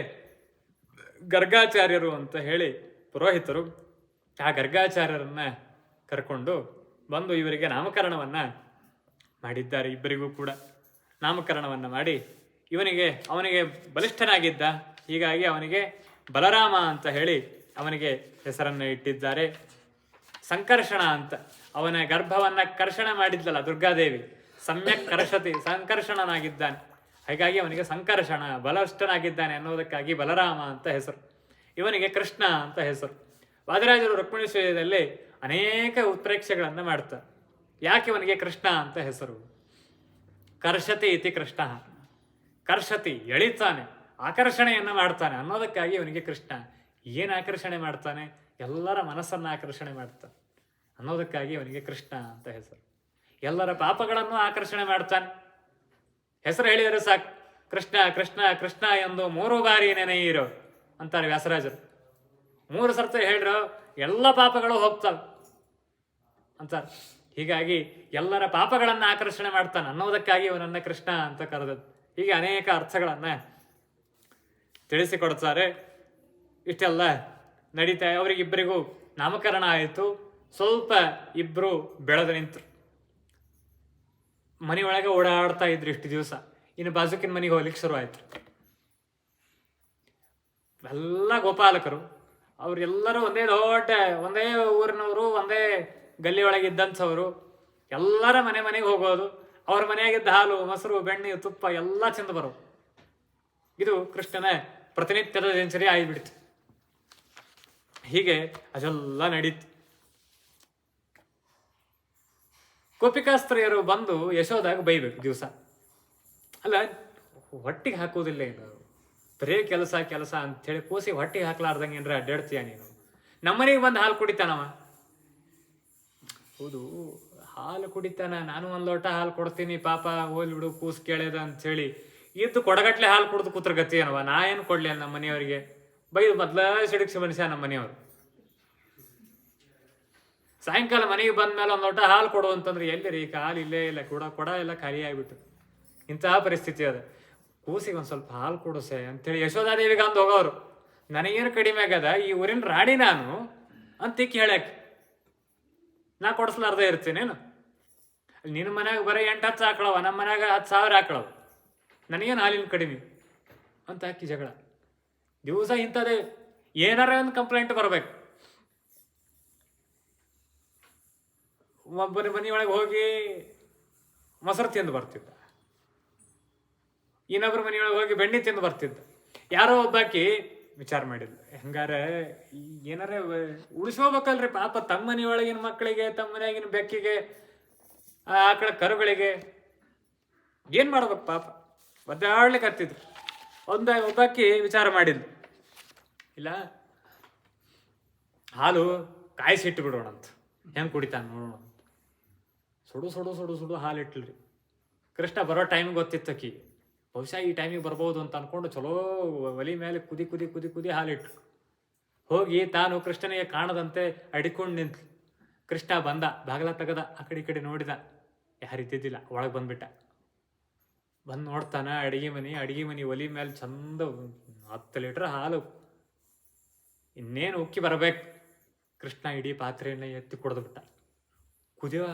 ಗರ್ಗಾಚಾರ್ಯರು ಅಂತ ಹೇಳಿ ಪುರೋಹಿತರು ಆ ಗರ್ಗಾಚಾರ್ಯರನ್ನ ಕರ್ಕೊಂಡು ಬಂದು ಇವರಿಗೆ ನಾಮಕರಣವನ್ನ ಮಾಡಿದ್ದಾರೆ. ಇಬ್ಬರಿಗೂ ಕೂಡ ನಾಮಕರಣವನ್ನು ಮಾಡಿ ಅವನಿಗೆ ಬಲಿಷ್ಠನಾಗಿದ್ದ, ಹೀಗಾಗಿ ಅವನಿಗೆ ಬಲರಾಮ ಅಂತ ಹೇಳಿ ಅವನಿಗೆ ಹೆಸರನ್ನು ಇಟ್ಟಿದ್ದಾರೆ. ಸಂಕರ್ಷಣ ಅಂತ, ಅವನ ಗರ್ಭವನ್ನ ಕರ್ಷಣ ಮಾಡಿದ್ಲಲ್ಲ ದುರ್ಗಾದೇವಿ, ಸಮ್ಯಕ್ ಕರ್ಷತಿ, ಸಂಕರ್ಷಣನಾಗಿದ್ದಾನೆ, ಹಾಗಾಗಿ ಅವನಿಗೆ ಸಂಕರ್ಷಣ, ಬಲಿಷ್ಠನಾಗಿದ್ದಾನೆ ಅನ್ನೋದಕ್ಕಾಗಿ ಬಲರಾಮ ಅಂತ ಹೆಸರು. ಇವನಿಗೆ ಕೃಷ್ಣ ಅಂತ ಹೆಸರು. ವಾದಿರಾಜರು ರುಕ್ಮಿಣಿ ವಿಷಯದಲ್ಲಿ ಅನೇಕ ಉತ್ಪ್ರೇಕ್ಷೆಗಳನ್ನು ಮಾಡ್ತಾರೆ. ಯಾಕೆ ಇವನಿಗೆ ಕೃಷ್ಣ ಅಂತ ಹೆಸರು? ಕರ್ಷತಿ ಇತಿ ಕೃಷ್ಣ, ಕರ್ಷತಿ ಎಳಿತಾನೆ, ಆಕರ್ಷಣೆಯನ್ನು ಮಾಡ್ತಾನೆ ಅನ್ನೋದಕ್ಕಾಗಿ ಇವನಿಗೆ ಕೃಷ್ಣ. ಏನು ಆಕರ್ಷಣೆ ಮಾಡ್ತಾನೆ? ಎಲ್ಲರ ಮನಸ್ಸನ್ನು ಆಕರ್ಷಣೆ ಮಾಡ್ತಾನೆ ಅನ್ನೋದಕ್ಕಾಗಿ ಅವನಿಗೆ ಕೃಷ್ಣ ಅಂತ ಹೆಸರು. ಎಲ್ಲರ ಪಾಪಗಳನ್ನು ಆಕರ್ಷಣೆ ಮಾಡ್ತಾನೆ. ಹೆಸರು ಹೇಳಿದರೆ ಸಾಕು, ಕೃಷ್ಣ ಕೃಷ್ಣ ಕೃಷ್ಣ ಎಂದು 3 ಬಾರಿ ನೆನೆಯಿರೋ ಅಂತಾರೆ ವ್ಯಾಸರಾಜರು. 3 ಸರ್ತಿ ಹೇಳ್ರು ಎಲ್ಲ ಪಾಪಗಳು ಹೋಗ್ತವೆ ಅಂತಾರೆ. ಹೀಗಾಗಿ ಎಲ್ಲರ ಪಾಪಗಳನ್ನು ಆಕರ್ಷಣೆ ಮಾಡ್ತಾನೆ ಅನ್ನೋದಕ್ಕಾಗಿ ಅವನನ್ನ ಕೃಷ್ಣ ಅಂತ ಕರೆದದ್ದು. ಹೀಗೆ ಅನೇಕ ಅರ್ಥಗಳನ್ನು ತಿಳಿಸಿಕೊಡ್ತಾರೆ. ಇಷ್ಟೆಲ್ಲ ನಡೀತಾ ಅವರಿಗಿಬ್ಬರಿಗೂ ನಾಮಕರಣ ಆಯಿತು. ಸ್ವಲ್ಪ ಇಬ್ಬರು ಬೆಳೆದು ನಿಂತರು. ಮನೆಯೊಳಗೆ ಓಡಾಡ್ತಾ ಇದ್ರು ಇಷ್ಟು ದಿವಸ. ಇನ್ನು ಬಾಜುಕಿನ ಮನೆಗೆ ಹೋಗ್ಲಿಕ್ಕೆ ಶುರು ಆಯ್ತು. ಎಲ್ಲ ಗೋಪಾಲಕರು, ಅವರೆಲ್ಲರೂ ಒಂದೇ ಊರಿನವರು, ಒಂದೇ ಗಲ್ಲಿಯೊಳಗಿದ್ದಂಥವ್ರು. ಎಲ್ಲರ ಮನೆಗೆ ಹೋಗೋದು, ಅವ್ರ ಮನೆಯಾಗಿದ್ದ ಹಾಲು, ಮೊಸರು, ಬೆಣ್ಣೆ, ತುಪ್ಪ ಎಲ್ಲ ಚೆಂದ ಬರೋದು. ಇದು ಕೃಷ್ಣನ ಪ್ರತಿನಿತ್ಯದ ದಿನಚರಿ ಆಗಿಬಿಡ್ತು. ಹೀಗೆ ಅದೆಲ್ಲ ನಡೀತು. ಗೋಪಿಕಾಸ್ತ್ರೀಯರು ಬಂದು ಯಶೋದಾಗ ಬೈಬೇಕು ದಿವಸ. ಅಲ್ಲ, ಹೊಟ್ಟಿಗೆ ಹಾಕೋದಿಲ್ಲ ಏನು, ಬರೇ ಕೆಲಸ ಕೆಲಸ ಅಂಥೇಳಿ ಕೂಸಿ ಹೊಟ್ಟಿಗೆ ಹಾಕ್ಲಾರ್ದಂಗೆ ಏನ್ರ ಅಡ್ಡಾಡ್ತೀಯ ನೀನು? ನಮ್ಮನೆಗೆ ಬಂದು ಹಾಲು ಕುಡಿತಾನವ. ಹೌದು, ಹಾಲು ಕುಡಿತಾನ, ನಾನು ಒಂದು ಲೋಟ ಹಾಲು ಕೊಡ್ತೀನಿ, ಪಾಪ ಹೋಲ್ ಬಿಡು ಕೂಸು ಕೇಳ್ಯದ ಅಂಥೇಳಿ ಇದ್ದು ಕೊಡಗಟ್ಲೆ ಹಾಲು ಕುಡ್ದು ಕೂತ್ರ ಗತಿ ಏನವ? ನಾ ಏನು ಕೊಡ್ಲಿ ಅಲ್ಲ ನಮ್ಮ ಮನೆಯವರಿಗೆ? ಬೈದು ಮೊದ್ಲ ಸಿಡಿಕ್ಸಿ ಮನುಷ್ಯ ನಮ್ಮ ಮನೆಯವರು. ಸಾಯಂಕಾಲ ಮನೆಗೆ ಬಂದ ಮೇಲೆ ಒಂದು ಲೋಟ ಹಾಲು ಕೊಡು ಅಂತಂದ್ರೆ ಎಲ್ಲಿ ರೀ, ಹಾಲು ಇಲ್ಲೇ ಇಲ್ಲ, ಕೊಡ ಎಲ್ಲ ಖಾಲಿ ಆಗಿಬಿಟ್ಟು. ಇಂತಹ ಪರಿಸ್ಥಿತಿ ಅದ. ಕೂಸಿಗೆ ಒಂದು ಸ್ವಲ್ಪ ಹಾಲು ಕೊಡುಸೆ ಅಂತೇಳಿ ಯಶೋಧಾದೇವಿಗೆ ಅಂದು ಹೋಗೋರು. ನನಗೇನು ಕಡಿಮೆ ಆಗದ, ಈ ಊರಿನ ರಾಣಿ ನಾನು ಅಂತ ಹೇಳಕ್ಕೆ ನಾ ಕೊಡಿಸ್ಲಾರ್ದೇ ಇರ್ತೀನೇನು? ನಿನ್ನ ಮನ್ಯಾಗ ಬರೀ 8-10 ಹಾಕ್ಳವ, ನಮ್ಮ ಮನ್ಯಾಗ 10,000 ಹಾಕ್ಳವ, ನನಗೇನು ಹಾಲಿನ ಕಡಿಮೆ ಅಂತ ಹಾಕಿ ಜಗಳ. ದಿವಸ ಇಂಥದ್ದೇ ಏನಾರ ಒಂದು ಕಂಪ್ಲೇಂಟ್ ಬರಬೇಕು. ಒಬ್ಬರ ಮನೆಯೊಳಗೆ ಹೋಗಿ ಮೊಸರು ತಿಂದು ಬರ್ತಿದ್ದ, ಇನ್ನೊಬ್ಬರ ಮನೆಯೊಳಗೆ ಹೋಗಿ ಬೆಣ್ಣೆ ತಿಂದು ಬರ್ತಿದ್ದ. ಯಾರೋ ಒಬ್ಬಾಕಿ ವಿಚಾರ ಮಾಡಿದ್ಲು, ಹೆಂಗಾರ ಏನಾರ ಉಳಿಸ್ಕೋಬೇಕಲ್ರಿ ಪಾಪ, ತಮ್ಮ ಮನೆಯೊಳಗಿನ ಮಕ್ಕಳಿಗೆ, ತಮ್ಮ ಮನೆಯಾಗಿನ ಬೆಕ್ಕಿಗೆ, ಆಕಳ ಕರುಗಳಿಗೆ ಏನು ಮಾಡ್ಬೇಕು ಪಾಪ, ಒದ್ದಾಡ್ಲಿಕ್ಕೆ ಹತ್ತಿದ್ರು. ಒಬ್ಬಾಕಿ ವಿಚಾರ ಮಾಡಿದ್ಲು, ಇಲ್ಲ ಹಾಲು ಕಾಯಿಸಿಟ್ಟು ಬಿಡೋಣ ಅಂತ, ಹೆಂಗೆ ಕುಡಿತಾನೆ ನೋಡೋಣ ಅಂತ. ಸುಡು ಹಾಲು ಇಟ್ಲ್ರಿ. ಕೃಷ್ಣ ಬರೋ ಟೈಮಿಗೆ ಗೊತ್ತಿತ್ತಕಿ, ಬಹುಶಃ ಈ ಟೈಮಿಗೆ ಬರ್ಬೋದು ಅಂತ ಅನ್ಕೊಂಡು ಚಲೋ ಒಲಿ ಮೇಲೆ ಕುದಿ ಹಾಲಿಟ್ರು. ಹೋಗಿ ತಾನು ಕೃಷ್ಣನಿಗೆ ಕಾಣದಂತೆ ಅಡಿಕೊಂಡು ನಿಂತು. ಕೃಷ್ಣ ಬಂದ, ಬಾಗಲ ತೆಗದ, ಆ ಕಡೆ ನೋಡಿದ, ಯಾರಿದ್ದಿದ್ದಿಲ್ಲ, ಒಳಗೆ ಬಂದ್ಬಿಟ್ಟ. ಬಂದು ನೋಡ್ತಾನ ಅಡಿಗೆ ಮನೆ ಒಲಿ ಮೇಲೆ ಚಂದ 10 ಲೀಟ್ರ್ ಹಾಲು, ಇನ್ನೇನು ಉಕ್ಕಿ ಬರಬೇಕು. ಕೃಷ್ಣ ಇಡೀ ಪಾತ್ರೆಯನ್ನ ಎತ್ತಿ ಕುಡಿದ್ಬಿಟ್ಟ.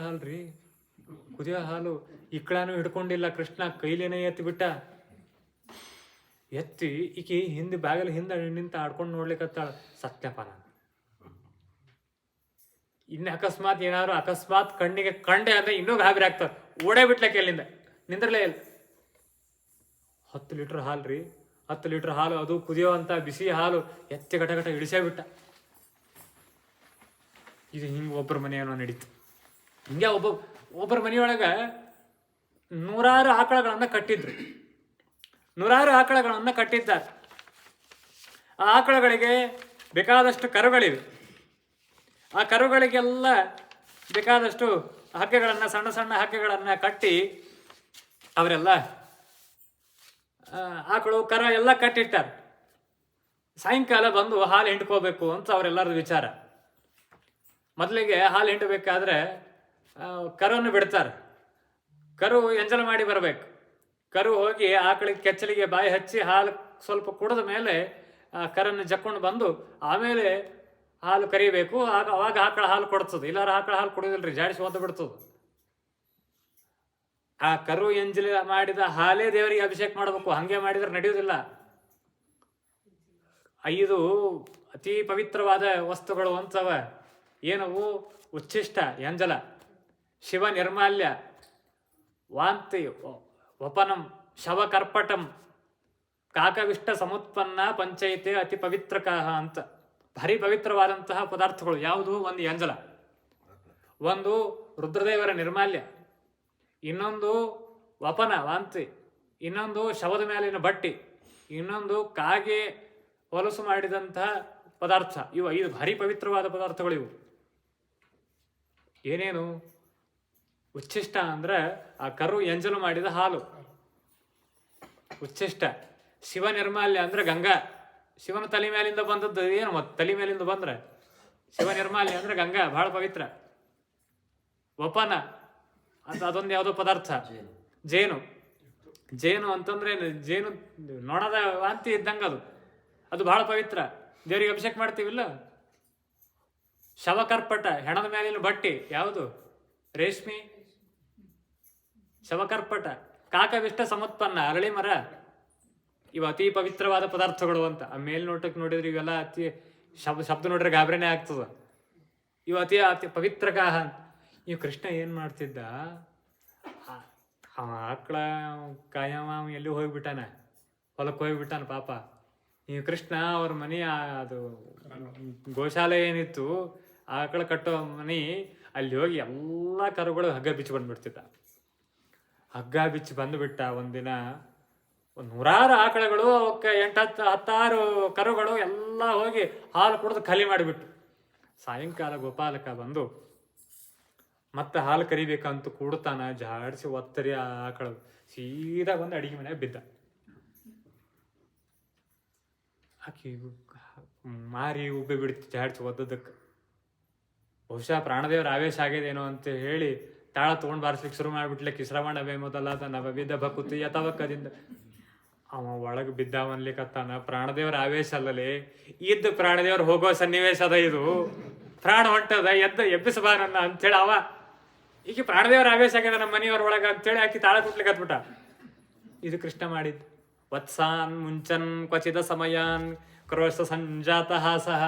ಕುದಿಯೋ ಹಾಲು ಇಕ್ಕಳಾನು ಹಿಡ್ಕೊಂಡಿಲ್ಲ, ಕೃಷ್ಣ ಕೈಲೇನೆ ಎತ್ತಿಬಿಟ್ಟ. ಎತ್ತಿ ಈಕಿ ಬಾಗಿಲು ಹಿಂದೆ ನಿಂತ ಆಡ್ಕೊಂಡು ನೋಡ್ಲಿಕ್ಕತ್ತಾಳ. ಸತ್ಯಪ್ಪ ನಾನು ಇನ್ನು ಅಕಸ್ಮಾತ್ ಕಣ್ಣಿಗೆ ಕಂಡೆ ಅಂದ್ರೆ ಇನ್ನೂ ಗಾಬರಿ ಆಗ್ತದೆ. ಓಡೇ ಬಿಟ್ಲಕ್ಕೆ ಅಲ್ಲಿಂದ, ನಿಂದ್ರಲೇ ಇಲ್ಲ. 10 ಲೀಟ್ರ್ ಹಾಲು ರೀ, 10 ಲೀಟ್ರ್ ಹಾಲು, ಅದು ಕುದಿಯೋ ಅಂತ ಬಿಸಿ ಹಾಲು ಎತ್ತಿ ಘಟ ಇಳಿಸೇ ಬಿಟ್ಟ. ಇದು ಹಿಂಗೆ ಒಬ್ಬರ ಮನೆಯನ್ನೋ ನಡೀತು. ಹಿಂಗೆ ಒಬ್ಬರ ಮನೆಯೊಳಗೆ 100 ಆಕಳಗಳನ್ನು ಕಟ್ಟಿದ್ರು. 100 ಆಕಳಗಳನ್ನು ಕಟ್ಟಿದ್ದಾರೆ. ಆ ಆಕಳಗಳಿಗೆ ಬೇಕಾದಷ್ಟು ಕರುಗಳಿವೆ. ಆ ಕರುಗಳಿಗೆಲ್ಲ ಬೇಕಾದಷ್ಟು ಹಗ್ಗಗಳನ್ನು, ಸಣ್ಣ ಹಗ್ಗಗಳನ್ನು ಕಟ್ಟಿ ಅವರೆಲ್ಲ ಆಕಳು ಕರ ಎಲ್ಲ ಕಟ್ಟಿಟ್ಟಾರೆ. ಸಾಯಂಕಾಲ ಬಂದು ಹಾಲು ಹಿಂಡ್ಕೋಬೇಕು ಅಂತ ಅವರೆಲ್ಲರದು ವಿಚಾರ. ಮೊದಲಿಗೆ ಹಾಲು ಹಿಂಡಬೇಕಾದ್ರೆ ಕರುವನ್ನು ಬಿಡ್ತಾರೆ. ಕರು ಎಂಜಲ ಮಾಡಿ ಬರಬೇಕು. ಕರು ಹೋಗಿ ಆಕಳಿಗೆ ಕೆಚ್ಚಲಿಗೆ ಬಾಯಿ ಹಚ್ಚಿ ಹಾಲು ಸ್ವಲ್ಪ ಕುಡಿದ ಮೇಲೆ ಕರನ್ನು ಜಕ್ಕೊಂಡು ಬಂದು ಆಮೇಲೆ ಹಾಲು ಕರಿಬೇಕು. ಅವಾಗ ಆಕಳ ಹಾಲು ಕೊಡ್ತದೆ. ಇಲ್ಲಾರ ಆಕಳ ಹಾಲು ಕುಡಿಯೋದಿಲ್ರಿ, ಜಾಡಿಸಿ ಒದ್ದು ಬಿಡ್ತದೆ. ಆ ಕರು ಎಂಜಲು ಮಾಡಿದ ಹಾಲೇ ದೇವರಿಗೆ ಅಭಿಷೇಕ ಮಾಡಬೇಕು. ಹಂಗೆ ಮಾಡಿದ್ರೆ ನಡೆಯುವುದಿಲ್ಲ. 5 ಅತಿ ಪವಿತ್ರವಾದ ವಸ್ತುಗಳು ಅಂತವ. ಏನವು? ಉಚ್ಛಿಷ್ಟ ಎಂಜಲ, ಶಿವ ನಿರ್ಮಾಲ್ಯ, ವಾಂತಿ ವಪನಂ, ಶವಕರ್ಪಟಂ, ಕಾಕವಿಷ್ಟ ಸಮುತ್ಪನ್ನ ಪಂಚೈತೆ ಅತಿ ಪವಿತ್ರಕಾಹ ಅಂತ ಭಾರಿ ಪವಿತ್ರವಾದಂತಹ ಪದಾರ್ಥಗಳು. ಯಾವುದು? ಒಂದು ಎಂಜಲ, ಒಂದು ರುದ್ರದೇವರ ನಿರ್ಮಾಲ್ಯ, ಇನ್ನೊಂದು ವಪನ ವಾಂತಿ, ಇನ್ನೊಂದು ಶವದ ಮೇಲಿನ ಬಟ್ಟಿ, ಇನ್ನೊಂದು ಕಾಗೆ ಹೊಲಸು ಮಾಡಿದಂತಹ ಪದಾರ್ಥ. ಇವು 5 ಭಾರಿ ಪವಿತ್ರವಾದ ಪದಾರ್ಥಗಳು. ಇವು ಏನೇನು? ಉಚ್ಛಿಷ್ಟ ಅಂದ್ರೆ ಆ ಕರು ಎಂಜಲು ಮಾಡಿದ ಹಾಲು ಉಚ್ಛಿಷ್ಟ. ಶಿವ ನಿರ್ಮಾಲ್ಯ ಅಂದ್ರೆ ಗಂಗಾ, ಶಿವನ ತಲೆ ಮೇಲಿಂದ ಬಂದದ್ದು. ಏನು ಮತ್ತೆ ತಲೆ ಮೇಲಿಂದ ಬಂದ್ರೆ ಶಿವ ನಿರ್ಮಾಲ್ಯ ಅಂದ್ರೆ ಗಂಗಾ, ಬಹಳ ಪವಿತ್ರ. ವಪನ ಅದೊಂದು ಯಾವುದೋ ಪದಾರ್ಥ. ಜೇನು, ಜೇನು ಅಂತಂದ್ರೆ ಜೇನು ನೋಡದ ವಾಂತಿ ಇದ್ದಂಗ ಅದು ಬಹಳ ಪವಿತ್ರ, ದೇವರಿಗೆ ಅಭಿಷೇಕ ಮಾಡ್ತೀವಿಲ್ಲ. ಶವಕರ್ಪಟ, ಹೆಣದ ಮೇಲಿನ ಬಟ್ಟಿ. ಯಾವುದು? ರೇಷ್ಮೆ. ಶವಕರ್ಪಟ. ಕಾಕವಿಷ್ಟ ಸಮುತ್ಪನ್ನ, ಅರಳಿ ಮರ. ಇವು ಅತಿ ಪವಿತ್ರವಾದ ಪದಾರ್ಥಗಳು ಅಂತ. ಆ ಮೇಲ್ನೋಟಕ್ಕೆ ನೋಡಿದ್ರೆ ಇವೆಲ್ಲ ಅತಿ ಶಬ್ದ ನೋಡ್ರೆ ಗಾಬರಿನೇ ಆಗ್ತದ. ಇವು ಅತಿ ಪವಿತ್ರ ಕಾಹ. ಇವು ಕೃಷ್ಣ ಏನ್ ಮಾಡ್ತಿದ್ದ? ಅವ ಆಕಳ ಕಾಯವ ಎಲ್ಲಿ ಹೋಗ್ಬಿಟ್ಟಾನ, ಹೊಲಕ್ಕೆ ಹೋಗ್ಬಿಟ್ಟಾನ ಪಾಪ. ನೀವು ಕೃಷ್ಣ ಅವ್ರ ಮನೆ ಅದು ಗೋಶಾಲೆ ಏನಿತ್ತು, ಆಕಳ ಕಟ್ಟೋ ಮನೆ, ಅಲ್ಲಿ ಹೋಗಿ ಎಲ್ಲ ಕರುಗಳು ಹಗ್ಗ ಬಿಚ್ಚಿ ಬಂದ್ಬಿಡ್ತಿದ್ದ. ಹಗ್ಗ ಬಿಚ್ಚಿ ಬಂದುಬಿಟ್ಟ. ಒಂದಿನ 100 ಆಕಳಗಳು, ಅವಕ್ಕೆ 8-10 ಕರುಗಳು ಎಲ್ಲ ಹೋಗಿ ಹಾಲು ಕುಡಿದು ಖಾಲಿ ಮಾಡಿಬಿಟ್ಟು. ಸಾಯಂಕಾಲ ಗೋಪಾಲಕ ಬಂದು ಮತ್ತೆ ಹಾಲು ಕರಿಬೇಕಂತ ಕೂಡ್ತಾನ. ಜಾಡಿಸಿ ಒತ್ತರಿ ಆ ಆಕಳು ಸೀದಾ ಬಂದು ಅಡಿಗೆ ಮನೆಯಾಗ ಬಿದ್ದ. ಆಕಿ ಮಾರಿ ಉಬ್ಬಿ ಬಿಡ್ತಿ ಜಾಡಿಸಿ ಒದ್ದದಕ್ಕೆ. ಬಹುಶಃ ಪ್ರಾಣದೇವರ ಆವೇಶ ಆಗ್ಯದೇನೋ ಅಂತ ಹೇಳಿ ತಾಳ ತೊಗೊಂಡು ಬಾರಿಸ್ಲಿಕ್ಕೆ ಶುರು ಮಾಡಿಬಿಟ್ಲಿಕ್ಕೆ. ಶ್ರವಣವೇ ಮೊದಲಾದ ನವವಿಧ ಭಕುತಿ ಯಥವಕ್ಕದಿಂದ ಅವ ಒಳಗೆ ಬಿದ್ದಾವನ್ಲಿಕ್ಕತ್ತಾನ. ಪ್ರಾಣದೇವರ ಆವೇಶ ಅಲ್ಲಲೇ, ಇದ್ದ ಪ್ರಾಣದೇವ್ರು ಹೋಗೋ ಸನ್ನಿವೇಶ ಅದ ಇದು. ಪ್ರಾಣ ಹೊಂಟದ, ಎಬ್ಬಿಸಬಾ ನನ್ನ ಅಂತೇಳಿ ಅವ. ಈಗ ಪ್ರಾಣದೇವರ ಆವೇಶ ಆಗ್ಯದ ನಮ್ಮ ಮನೆಯವ್ರ ಒಳಗ ಅಂತೇಳಿ ಆಕಿ ತಾಳ ಕುಟ್ಲಿಕ್ಕೆ ಹತ್ಬಿಟ್ಟ. ಇದು ಕೃಷ್ಣ ಮಾಡಿದ್ದು. ವತ್ಸಾನ್ ಮುಂಚನ್ ಕ್ವಚಿತ ಸಮಯಾನ್ ಕ್ರೋಶ ಸಂಜಾತ ಹಾಸಹ.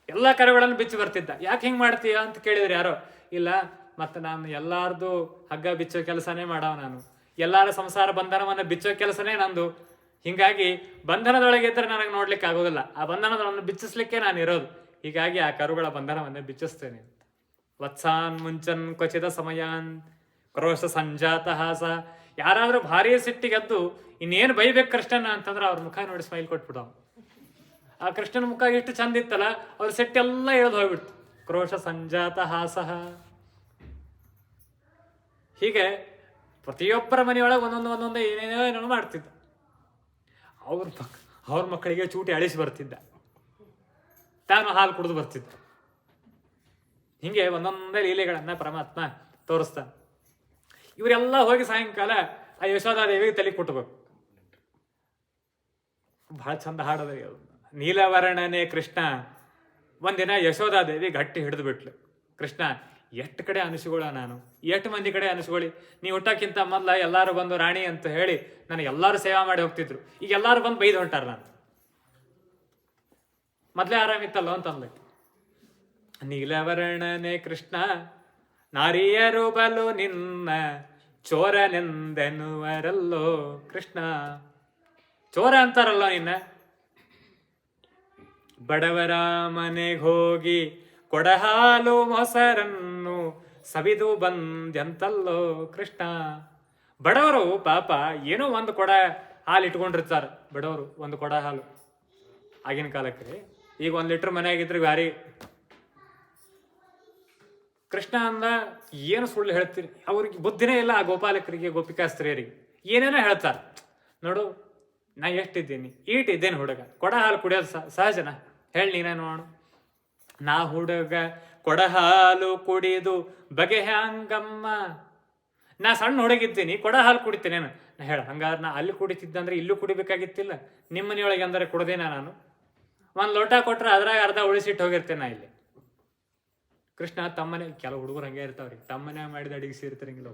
ಎಲ್ಲ ಕರುಗಳನ್ನು ಬಿಚ್ಚಿ ಬರ್ತಿದ್ದ. ಯಾಕೆ ಹಿಂಗೆ ಮಾಡ್ತೀಯ ಅಂತ ಕೇಳಿದ್ರು ಯಾರೋ. ಇಲ್ಲ, ಮತ್ತೆ ನಾನು ಎಲ್ಲಾರ್ದು ಹಗ್ಗ ಬಿಚ್ಚೋ ಕೆಲಸನೇ ಮಾಡವ, ನಾನು ಎಲ್ಲಾರ ಸಂಸಾರ ಬಂಧನವನ್ನು ಬಿಚ್ಚೋ ಕೆಲಸನೇ ನಂದು. ಹೀಗಾಗಿ ಬಂಧನದೊಳಗೆ ಇದ್ರೆ ನನಗೆ ನೋಡ್ಲಿಕ್ಕೆ ಆಗೋದಿಲ್ಲ. ಆ ಬಂಧನವನ್ನು ಬಿಚ್ಚಿಸ್ಲಿಕ್ಕೆ ನಾನು ಇರೋದು. ಹೀಗಾಗಿ ಆ ಕರುಗಳ ಬಂಧನವನ್ನೇ ಬಿಚ್ಚಿಸ್ತೇನೆ. ವತ್ಸಾನ್ ಮುಂಚನ್ ಕ್ವಚಿತ ಸಮಯಾನ್ ಕ್ರೋಶ ಸಂಜಾತ ಹಾಸ. ಯಾರಾದ್ರೂ ಭಾರಿ ಸಿಟ್ಟಿಗೆದ್ದು ಇನ್ನೇನು ಬೈಬೇಕು ಕೃಷ್ಣನ ಅಂತಂದ್ರೆ ಅವ್ರ ಮುಖ ನೋಡಿ ಸ್ಮೈಲ್ ಕೊಟ್ಬಿಡು. ಆ ಕೃಷ್ಣನ ಮುಖ ಎಷ್ಟು ಚಂದ ಇತ್ತಲ್ಲ, ಅವ್ರ ಸಿಟ್ಟೆಲ್ಲ ಎಳ್ದು ಹೋಗ್ಬಿಡ್ತು. ಕ್ರೋಶ ಸಂಜಾತ ಹಾಸಹ. ಹೀಗೆ ಪ್ರತಿಯೊಬ್ಬರ ಮನೆಯೊಳಗೆ ಒಂದೊಂದು ಏನೇನೋ ಮಾಡ್ತಿದ್ದ. ಅವ್ರ ಮಕ್ಕಳಿಗೆ ಚೂಟಿ ಅಳಿಸಿ ಬರ್ತಿದ್ದ, ತಾನು ಹಾಲು ಕುಡಿದು ಬರ್ತಿದ್ದ. ಹಿಂಗೆ ಒಂದೊಂದೇ ಲೀಲೆಗಳನ್ನ ಪರಮಾತ್ಮ ತೋರಿಸ್ತಾನೆ. ಇವರೆಲ್ಲ ಹೋಗಿ ಸಾಯಂಕಾಲ ಆ ಯಶೋಧಾದೇವಿಗೆ ತಲೆ ಕೊಟ್ಟಬೇಕು. ಬಹಳ ಚಂದ ಹಾಡೋದ. ನೀಲವರ್ಣನೆ ಕೃಷ್ಣ. ಒಂದಿನ ಯಶೋಧಾದೇವಿ ಗಟ್ಟಿ ಹಿಡಿದು ಬಿಟ್ಲು. ಕೃಷ್ಣ, ಎಷ್ಟು ಕಡೆ ಅನಿಸ್ಕೊಳ್ಳ ನಾನು, ಎಷ್ಟು ಮಂದಿ ಕಡೆ ಅನಿಸ್ಕೊಳ್ಳಿ. ನೀವು ಹುಟ್ಟಕ್ಕಿಂತ ಮೊದಲ ಎಲ್ಲರೂ ಬಂದು ರಾಣಿ ಅಂತ ಹೇಳಿ ನನಗೆ ಎಲ್ಲರೂ ಸೇವಾ ಮಾಡಿ ಹೋಗ್ತಿದ್ರು. ಈಗ ಎಲ್ಲರೂ ಬಂದು ಬೈದು ಹೊಂಟಾರ. ನಾನು ಮೊದಲೇ ಆರಾಮಿತ್ತಲ್ಲ ಅಂತ ಅನ್ಲಕ್ಕೆ. ನೀಲವರ್ಣನೆ ಕೃಷ್ಣ, ನಾರಿಯರು ಬಲು ನಿನ್ನ ಚೋರನೆಂದೆನ್ನುವರಲ್ಲೋ ಕೃಷ್ಣ. ಚೋರ ಅಂತಾರಲ್ಲ ನಿನ್ನ. ಬಡವರ ಮನೆಗೆ ಹೋಗಿ ಕೊಡಹಾಲು ಮೊಸರನ್ನು ಸವಿದು ಬಂದ್ಯಂತಲ್ಲೋ ಕೃಷ್ಣ. ಬಡವರು ಪಾಪ ಏನೋ ಒಂದು ಕೊಡ ಹಾಲು ಇಟ್ಕೊಂಡಿರ್ತಾರೆ. ಬಡವರು ಒಂದು ಕೊಡ ಹಾಲು. ಆಗಿನ ಕಾಲಕ್ಕೆ ಈಗ 1 ಲೀಟರ್ ಮನೆಯಾಗಿದ್ರೆ ಭಾರಿ. ಕೃಷ್ಣ ಅಂದ ಏನು ಸುಳ್ಳು ಹೇಳ್ತೀರಿ? ಅವ್ರಿಗೆ ಬುದ್ಧಿನೇ ಇಲ್ಲ. ಆ ಗೋಪಾಲಕರಿಗೆ, ಗೋಪಿಕಾ ಸ್ತ್ರೀಯರಿಗೆ ಏನೇನೋ ಹೇಳ್ತಾರೆ. ನೋಡು, ನಾ ಎಷ್ಟಿದ್ದೀನಿ, ಈಟಿದ್ದೇನೆ ಹುಡುಗ, ಕೊಡ ಹಾಲು ಕುಡಿಯೋದು ಸಹಜನ? ಹೇಳಿ ನೀನೇ ನೋಡು. ನಾ ಹುಡುಗ ಕೊಡ ಹಾಲು ಕುಡಿದು ಬಗೆ ಹ್ಯಾಂಗಮ್ಮ. ನಾ ಸಣ್ಣ ಹುಡುಗಿದ್ದೀನಿ, ಕೊಡ ಹಾಲು ಕುಡಿತೇನೇನು? ನಾ ಹೇಳ, ಹಂಗಾರೆ ನಾ ಅಲ್ಲಿ ಕುಡಿತಿದ್ದಂದ್ರೆ ಇಲ್ಲೂ ಕುಡಿಬೇಕಾಗಿತ್ತಿಲ್ಲ. ನಿಮ್ಮ ಮನೆಯೊಳಗೆ ಅಂದರೆ ಕುಡ್ದೇನ ನಾನು? 1 ಲೋಟ ಕೊಟ್ರೆ ಅದ್ರಾಗ ಅರ್ಧ ಉಳಿಸಿಟ್ಟು ಹೋಗಿರ್ತೇನೆ ನಾ ಇಲ್ಲಿ. ಕೃಷ್ಣ ತಮ್ಮನೆ, ಕೆಲವು ಹುಡುಗರು ಹಂಗೆ ಇರ್ತಾವ್ರಿ, ತಮ್ಮನೆ ಮಾಡಿದ ಅಡಿಗೆ ಸೇರ್ತಿರಂಗಿಲ್ಲ,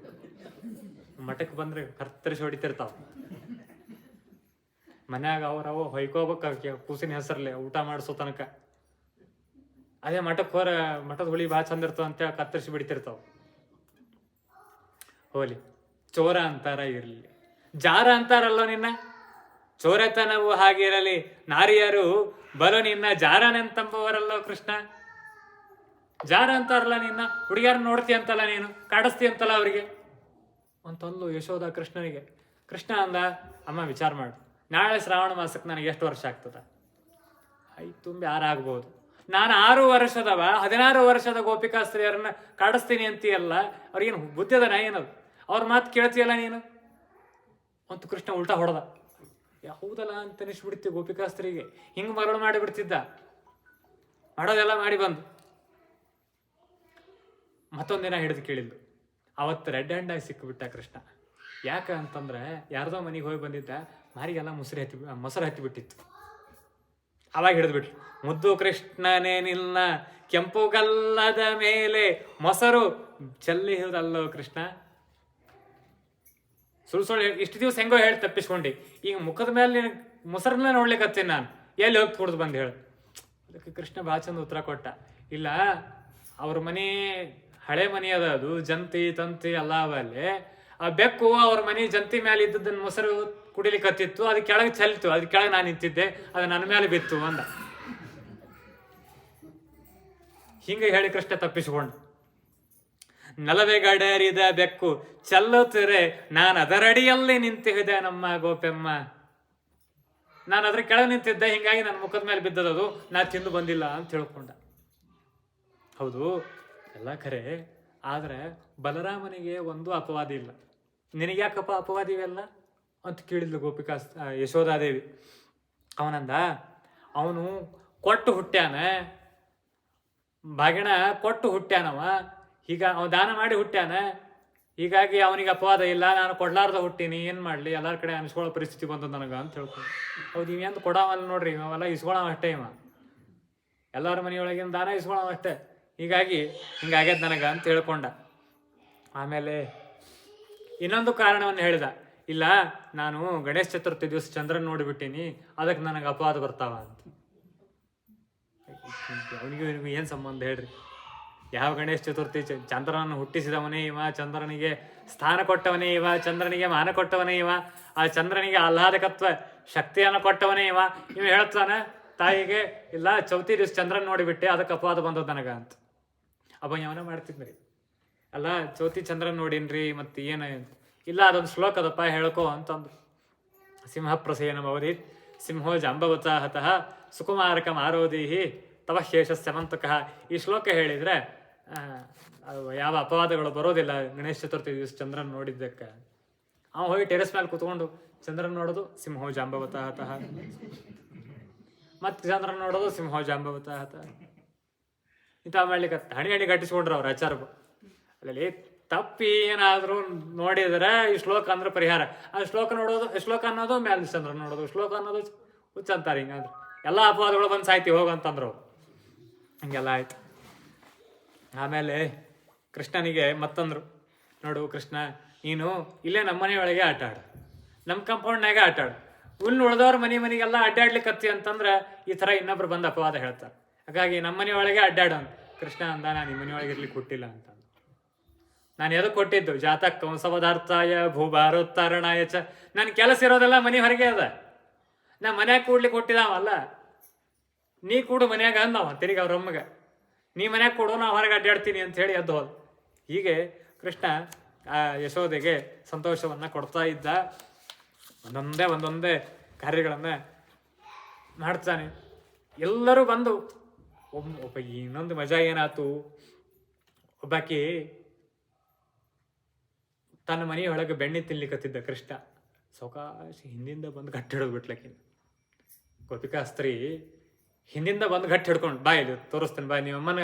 ಮಠಕ್ಕೆ ಬಂದ್ರೆ ಕರ್ತರಿಸಿ ಹೊಡಿತಿರ್ತಾವ. ಮನ್ಯಾಗ ಅವ್ರವ ಹೊಯ್ಕೋಬೇಕು ಕೂಸಿನ ಹೆಸರ್ಲೆ ಊಟ ಮಾಡಿಸೋ ತನಕ. ಅದೇ ಮಠಕ್ಕೆ ಹೋರ ಮಠದ ಹುಳಿ ಭಾಳ ಚಂದ ಇರ್ತಾವ ಅಂತೇಳಿ ಕತ್ತರಿಸಿ ಬಿಡ್ತಿರ್ತಾವ. ಹೋಲಿ, ಚೋರ ಅಂತಾರ ಇರಲಿ, ಜಾರ ಅಂತಾರಲ್ಲೋ ನಿನ್ನ, ಚೋರತನವು ಹಾಗಿರಲಿ, ನಾರಿಯರು ಬಲು ನಿನ್ನ ಜಾರನೆಂತಂಬವರಲ್ಲೋ ಕೃಷ್ಣ. ಜಾರ ಅಂತಾರಲ್ಲ ನಿನ್ನ, ಹುಡುಗಿಯಾರ ನೋಡ್ತಿ ಅಂತಲ್ಲ ನೀನು, ಕಾಡಿಸ್ತಿ ಅಂತಲ್ಲ ಅವರಿಗೆ ಅಂತಂದು ಯಶೋದ ಕೃಷ್ಣನಿಗೆ. ಕೃಷ್ಣ ಅಂದ, ಅಮ್ಮ ವಿಚಾರ ಮಾಡು, ನಾಳೆ ಶ್ರಾವಣ ಮಾಸಕ್ಕೆ ನನಗೆ ಎಷ್ಟು ವರ್ಷ ಆಗ್ತದ? ತುಂಬಿ 6 ಆಗ್ಬೋದು. ನಾನು 6 ವರ್ಷದವ 16 ವರ್ಷದ ಗೋಪಿಕಾ ಸ್ತ್ರೀಯರನ್ನ ಕಾಡಿಸ್ತೀನಿ ಅಂತೀಯಲ್ಲ, ಅವ್ರಿಗೇನು ಬುದ್ಧಿದನ ಏನದು? ಅವ್ರ ಮಾತು ಕೇಳ್ತೀಯಲ್ಲ ನೀನು ಅಂತ ಕೃಷ್ಣ ಉಲ್ಟಾ ಹೊಡೆದ. ಹೌದಲ್ಲ ಅಂತ ಅನಿಸ್ಬಿಡ್ತಿ ಗೋಪಿಕಾ ಸ್ತ್ರೀಗೆ. ಹಿಂಗೆ ಮರಳು ಮಾಡಿಬಿಡ್ತಿದ್ದ, ಮಾಡೋದೆಲ್ಲ ಮಾಡಿ ಬಂದು ಮತ್ತೊಂದಿನ ಹಿಡಿದು ಕೇಳಿದ್ದು. ಅವತ್ತು ರೆಡ್ ಹ್ಯಾಂಡಾಗಿ ಸಿಕ್ಕಿಬಿಟ್ಟ ಕೃಷ್ಣ. ಯಾಕೆ ಅಂತಂದ್ರೆ ಯಾರ್ದೋ ಮನೆಗೆ ಹೋಗಿ ಬಂದಿದ್ದ, ಮಾರಿಗೆಲ್ಲ ಮೊಸರು ಹತ್ತಿಬಿಟ್ಟಿತ್ತು. ಅವಾಗ ಹಿಡಿದ್ಬಿಟ್ರು. ಮುದ್ದು ಕೃಷ್ಣನೇ ನಿನ್ನ ಕೆಂಪು ಗಲ್ಲದ ಮೇಲೆ ಮೊಸರು ಚೆಲ್ಲಿಹುದಲ್ಲೋ ಕೃಷ್ಣ. ಸುಳ್ಳು ಇಷ್ಟು ದಿವಸ ಹೆಂಗೋ ಹೇಳಿ ತಪ್ಪಿಸ್ಕೊಂಡಿ, ಈಗ ಮುಖದ ಮೇಲೆ ನಿನಗೆ ಮೊಸರನ್ನ ನೋಡ್ಲಿಕ್ಕತ್ತೀನಿ ನಾನು, ಎಲ್ಲಿ ಹೋಗಿ ಕುಡ್ದು ಬಂದು ಹೇಳು. ಅದಕ್ಕೆ ಕೃಷ್ಣ ಭಾಳ ಚಂದ ಉತ್ತರ ಕೊಟ್ಟ. ಇಲ್ಲ, ಅವ್ರ ಮನೆ ಹಳೆ ಮನೆ ಅದ, ಅದು ಜಂತಿ ತಂತಿ ಎಲ್ಲ ಅವಲ್ಲಿ. ಆ ಬೆಕ್ಕು ಅವ್ರ ಮನೆ ಜಂತಿ ಮೇಲೆ ಇದ್ದದನ್ನ ಮೊಸರು ಕುಡಿಲಿಕ್ಕೆ ಹತ್ತಿತ್ತು, ಅದು ಕೆಳಗೆ ಚೆಲ್ತು, ಅದ್ ಕೆಳಗೆ ನಾನು ನಿಂತಿದ್ದೆ, ಅದು ನನ್ನ ಮೇಲೆ ಬಿತ್ತು ಅಂದ. ಹಿಂಗೆ ಹೇಳಿ ಕೃಷ್ಣ ತಪ್ಪಿಸಿಕೊಂಡು. ನಲವೆಗಡರಿದ ಬೆಕ್ಕು ಚೆಲ್ಲುತ್ತಿರೆ ನಾನು ಅದರಡಿಯಲ್ಲಿ ನಿಂತಿದ್ದೆ ನಮ್ಮ ಗೋಪೆಮ್ಮ. ನಾನು ಅದ್ರ ಕೆಳಗೆ ನಿಂತಿದ್ದೆ, ಹಿಂಗಾಗಿ ನನ್ನ ಮುಖದ ಮೇಲೆ ಬಿದ್ದದದು, ನಾ ತಿಂದು ಬಂದಿಲ್ಲ ಅಂತ ತಿಳ್ಕೊಂಡ. ಹೌದು, ಎಲ್ಲ ಖರೆ. ಆದ್ರೆ ಬಲರಾಮನಿಗೆ ಒಂದು ಅಪವಾದ ಇಲ್ಲ. ನಿನಗ್ಯಾಕಪ್ಪ ಅಪವಾದ ಇವೆಲ್ಲ ಅಂತ ಕೇಳಿದ್ಲು ಗೋಪಿಕಾ ಯಶೋಧಾದೇವಿ. ಅವನಂದ, ಅವನು ಕೊಟ್ಟು ಹುಟ್ಟ್ಯಾನ, ಬಾಗಿಣ ಕೊಟ್ಟು ಹುಟ್ಟ್ಯಾನವ, ಈಗ ಅವ ದಾನ ಮಾಡಿ ಹುಟ್ಟ್ಯಾನ, ಹೀಗಾಗಿ ಅವನಿಗೆ ಅಪವಾದ ಇಲ್ಲ. ನಾನು ಕೊಡ್ಲಾರ್ದ ಹುಟ್ಟೀನಿ, ಏನು ಮಾಡಲಿ, ಎಲ್ಲರ ಕಡೆ ಅನಿಸ್ಕೊಳ್ಳೋ ಪರಿಸ್ಥಿತಿ ಬಂತು ನನಗೆ ಅಂತ ಹೇಳ್ಕೊಂಡು. ಹೌದು, ಇವೆಂದು ಕೊಡವಲ್ಲ ನೋಡ್ರಿ, ಅವೆಲ್ಲ ಇಸ್ಕೊಳವ ಅಷ್ಟೇ. ಇವ ಎಲ್ಲರ ಮನೆಯೊಳಗಿನ ದಾನ ಇಸ್ಕೊಳವ ಅಷ್ಟೇ, ಹೀಗಾಗಿ ಹಿಂಗಾಗ್ಯದ ನನಗ ಅಂತ ಹೇಳ್ಕೊಂಡ. ಆಮೇಲೆ ಇನ್ನೊಂದು ಕಾರಣವನ್ನು ಹೇಳಿದ. ಇಲ್ಲ, ನಾನು ಗಣೇಶ ಚತುರ್ಥಿ ದಿವಸ ಚಂದ್ರನ್ ನೋಡಿಬಿಟ್ಟೀನಿ, ಅದಕ್ಕೆ ನನಗೆ ಅಪವಾದ ಬರ್ತಾವ ಅಂತ. ಅವನಿಗೂ ಇವನಿಗೂ ಏನು ಸಂಬಂಧ ಹೇಳ್ರಿ? ಯಾವ ಗಣೇಶ ಚತುರ್ಥಿ? ಚಂದ್ರನನ್ನು ಹುಟ್ಟಿಸಿದವನೇ ಇವ, ಚಂದ್ರನಿಗೆ ಸ್ಥಾನ ಕೊಟ್ಟವನೇ ಇವ, ಚಂದ್ರನಿಗೆ ಮಾನ ಕೊಟ್ಟವನೇ ಇವ, ಆ ಚಂದ್ರನಿಗೆ ಆಹ್ಲಾದಕತ್ವ ಶಕ್ತಿಯನ್ನು ಕೊಟ್ಟವನೇ ಇವ. ಇವ ಹೇಳ್ತಾನ ತಾಯಿಗೆ, ಇಲ್ಲ ಚೌತಿ ದಿವಸ ಚಂದ್ರನ್ ನೋಡಿಬಿಟ್ಟೆ, ಅದಕ್ಕೆ ಅಪವಾದ ಬಂದದ ನನಗ ಅಂತ. ಅಬ್ಬ ಯಾವನ ಮಾಡ್ತಿದ್ರಿ, ಅಲ್ಲ ಚೌತಿ ಚಂದ್ರನ್ ನೋಡಿನ್ರಿ ಮತ್ತೆ ಏನ? ಇಲ್ಲ, ಅದೊಂದು ಶ್ಲೋಕ ಅದಪ್ಪ ಹೇಳ್ಕೋ ಅಂತಂದು. ಸಿಂಹ ಪ್ರಸೇನ ಭವತಿ ಸಿಂಹೋ ಜಾಂಬವತ ಹತಃ ಸುಕುಮಾರಕ ಮಾರೋದೀಹಿ ತವ ಶೇಷ ಸಮಂತಕಃ. ಈ ಶ್ಲೋಕ ಹೇಳಿದ್ರೆ ಯಾವ ಅಪವಾದಗಳು ಬರೋದಿಲ್ಲ ಗಣೇಶ ಚತುರ್ಥಿ ದಿವಸ ಚಂದ್ರನ್ ನೋಡಿದ್ದಕ್ಕೆ. ಅವ ಹೋಗಿ ಟೆರೆಸ್ ಮೇಲೆ ಕುತ್ಕೊಂಡು ಚಂದ್ರನ್ ನೋಡೋದು, ಸಿಂಹೋ ಜಾಂಬವತ ಹತಃ, ಮತ್ತೆ ಚಂದ್ರನ್ ನೋಡೋದು, ಸಿಂಹೋ ಜಾಂಬವತ ಹತಃ. ಇಂಥ ಮಾಡ್ಲಿಕ್ಕೆ ಹಣಿ ಗಟ್ಟಿಸ್ಕೊಂಡ್ರು ಅವ್ರ ಆಚಾರ್ಯ. ಅಲ್ಲಿ ತಪ್ಪಿ ಏನಾದರೂ ನೋಡಿದ್ರೆ ಈ ಶ್ಲೋಕ ಅಂದ್ರೆ ಪರಿಹಾರ. ಆ ಶ್ಲೋಕ ನೋಡೋದು, ಶ್ಲೋಕ ಅನ್ನೋದು ಮೇಲೆ ಚಂದ್ರ ನೋಡೋದು, ಶ್ಲೋಕ ಅನ್ನೋದು ಹುಚ್ಚಂತಾರೆ. ಹಿಂಗಂದ್ರೆ ಎಲ್ಲ ಅಪವಾದಗಳು ಬಂದು ಸಾಯ್ತಿ ಹೋಗಂತಂದ್ರು. ಹಿಂಗೆಲ್ಲ ಆಯ್ತು. ಆಮೇಲೆ ಕೃಷ್ಣನಿಗೆ ಮತ್ತಂದ್ರು, ನೋಡು ಕೃಷ್ಣ, ನೀನು ಇಲ್ಲೇ ನಮ್ಮ ಮನೆಯೊಳಗೆ ಆಟ ಆಡು, ನಮ್ಮ ಕಂಪೌಂಡ್ನಾಗೆ ಆಟ ಆಡು. ಉಳಿದವ್ರ ಮನೆಗೆಲ್ಲ ಅಡ್ಡಾಡ್ಲಿಕ್ಕೆ ಹತ್ತಿ ಅಂತಂದ್ರೆ ಈ ಥರ ಇನ್ನೊಬ್ರು ಬಂದು ಅಪವಾದ ಹೇಳ್ತಾರೆ. ಹಾಗಾಗಿ ನಮ್ಮ ಮನೆಯೊಳಗೆ ಅಡ್ಡಾಡು ಅಂತ. ಕೃಷ್ಣ ಅಂದ, ನಾನು ನಿಮ್ಮ ಮನೆಯೊಳಗೆ ಇರ್ಲಿಕ್ಕೆ ಕೊಟ್ಟಿಲ್ಲ ಅಂತ. ನಾನು ಎದಕ್ಕೆ ಕೊಟ್ಟಿದ್ದು? ಜಾತಕ ಕಂಸವದಾರ್ಥಾಯ ಭೂಭಾರೋತ್ತಾರಣಾಯ ಚ. ನನ್ನ ಕೆಲಸ ಇರೋದೆಲ್ಲ ಮನೆ ಹೊರಗೆ ಅದ, ನಾ ಮನ್ಯಾಗ ಕೂಡ್ಲಿಕ್ಕೆ ಕೊಟ್ಟಿದಾವಲ್ಲ. ನೀ ಕೂಡು ಮನ್ಯಾಗ ಅಂದವ ತಿರುಗಿ ಅವ್ರಮ್ಮಗ, ನೀ ಮನ್ಯಾಗ ಕೊಡು, ನಾ ಹೊರಗೆ ಅಡ್ಡಾಡ್ತೀನಿ ಅಂತ ಹೇಳಿ ಎದ್ದು ಹೋದ. ಹೀಗೆ ಕೃಷ್ಣ ಆ ಯಶೋದೆಗೆ ಸಂತೋಷವನ್ನ ಕೊಡ್ತಾ ಇದ್ದ. ಒಂದೊಂದೇ ಕಾರ್ಯಗಳನ್ನ ಮಾಡ್ತಾನೆ. ಎಲ್ಲರೂ ಬಂದು ಒಬ್ಬ ಇನ್ನೊಂದು ಮಜಾ ಏನಾಯ್ತು, ಒಬ್ಬಾಕಿ ತನ್ನ ಮನೆಯೊಳಗೆ ಬೆಣ್ಣೆ ತಿನ್ಲಿಕ್ಕತ್ತಿದ್ದ ಕೃಷ್ಣ. ಸೌಕಾಶಿ ಹಿಂದಿಂದ ಬಂದು ಗಟ್ಟಿ ಹಿಡಿದು ಬಿಟ್ಲಕ್ಕಿ. ಗೋಪಿಕಾ ಸ್ತ್ರೀ ಹಿಂದಿಂದ ಬಂದು ಗಟ್ಟಿ ಹಿಡ್ಕೊಂಡು, ಬಾ ಇಲ್ಲಿ ತೋರಿಸ್ತೇನೆ, ಬಾ ನೀವಮ್ಮನ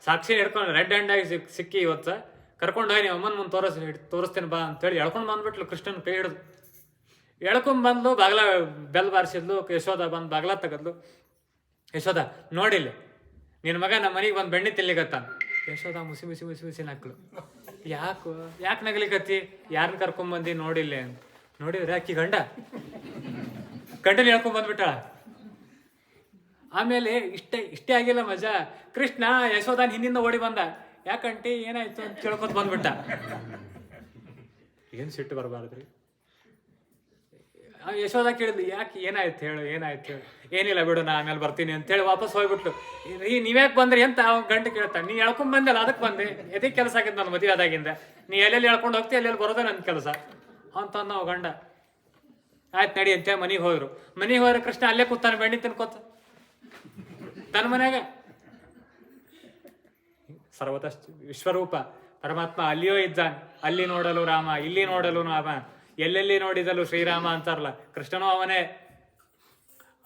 ಸಾಕ್ಷಿ ಹಿಡ್ಕೊಂಡು ರೆಡ್ ಹ್ಯಾಂಡಾಗಿ ಸಿಕ್ಕಿ ಇವತ್ತು ಕರ್ಕೊಂಡು ಹೋಗಿ ನೀವು ಅಮ್ಮನ ಮುಂದೆ ತೋರಿಸ್ತೇನೆ ಬಾ ಅಂತೇಳಿ ಎಳ್ಕೊಂಡು ಬಂದ್ಬಿಟ್ಲು. ಕೃಷ್ಣನ ಕೈ ಹಿಡಿದು ಎಳ್ಕೊಂಡ್ ಬಾಗ್ಲ ಬೆಲ್ ಬಾರಿಸಿದ್ಲು. ಯಶೋದ ಬಂದು ಬಾಗ್ಲ ತೆಗದ್ಲು. ಯಶೋದ, ನೋಡಿಲ್ಲ ನಿನ್ನ ಮಗ ನಮ್ಮ ಮನೆಗೆ ಬಂದು ಬೆಣ್ಣೆ ತಿನ್ಲಿಕ್ಕತ್ತಾನ, ಯಶೋದ ಮುಸಿ ಮುಸಿ ಮುಸಿ ಮುಸಿ ನಕ್ಳು. ಯಾಕೆ ನಗಲಿಕತ್ತಿ, ಯಾರನ್ನ ಕರ್ಕೊಂಬಂದಿ ನೋಡಿಲ್ಲ ಅಂತ ನೋಡಿದ್ರೆ ಅಕ್ಕಿ ಗಂಡಲ್ಲಿ ಹೇಳ್ಕೊಂಬಂದ್ಬಿಟ್ಟ. ಆಮೇಲೆ ಇಷ್ಟೇ ಆಗಿಲ್ಲ ಮಜಾ, ಕೃಷ್ಣ ಯಶೋದಾನ್ ಹಿಂದಿಂದ ಓಡಿ ಬಂದ. ಯಾಕಂಟಿ ಏನಾಯ್ತು ಅಂತ ಕೇಳ್ಕೊತ ಬಂದ್ಬಿಟ್ಟ. ಏನ್ ಸಿಟ್ಟು ಬರಬಾರ್ದ್ರಿ. ಯಶೋದ ಕೇಳಿದ್ಲು, ಯಾಕೆ ಏನಾಯ್ತು ಹೇಳು, ಏನಿಲ್ಲ ಬಿಡು, ನಾ ಆಮೇಲೆ ಬರ್ತೀನಿ ಅಂತೇಳಿ ವಾಪಸ್ ಹೋಗ್ಬಿಟ್ಲು. ನೀವ್ಯಾಕೆ ಬಂದ್ರಿ ಅಂತ ಅವ್ನ ಗಂಟೆ ಕೇಳ್ತಾ. ನೀ ಹೇಳ್ಕೊಂಡ್ ಬಂದಲ್ಲ ಅದಕ್ಕೆ ಬಂದೆ, ಎದಕ್ಕೆ ಕೆಲಸ ಆಗಿದ್ದು ನನ್ನ ಮದುವೆ ಆದಾಗಿಂದ, ನೀ ಎಲ್ಲೆಲ್ಲಿ ಹೇಳ್ಕೊಂಡು ಹೋಗ್ತಿ ಎಲ್ಲೆಲ್ಲಿ ಬರೋದೇ ನನ್ನ ಕೆಲಸ ಅಂತ ನಾವು ಗಂಡ. ಆಯ್ತು ನಡಿ ಅಂತ ಮನೆಗೆ ಹೋದ್ರು. ಮನೆಗೆ ಹೋದ್ರೆ ಕೃಷ್ಣ ಅಲ್ಲೇ ಕೂತಾನೆ ಬೆಣ್ಣೆ ತಿನ್ಕೋತ ತನ್ನ ಮನ್ಯಾಗ. ಸರ್ವತ ವಿಶ್ವರೂಪ ಪರಮಾತ್ಮ ಅಲ್ಲಿಯೋ ಇದ್ದಾನೆ. ಅಲ್ಲಿ ನೋಡಲು ರಾಮ, ಇಲ್ಲಿ ನೋಡಲು ರಾಮ, ಎಲ್ಲೆಲ್ಲಿ ನೋಡಿದಲು ಶ್ರೀರಾಮ ಅಂತಾರಲ್ಲ, ಕೃಷ್ಣನೂ ಅವನೇ.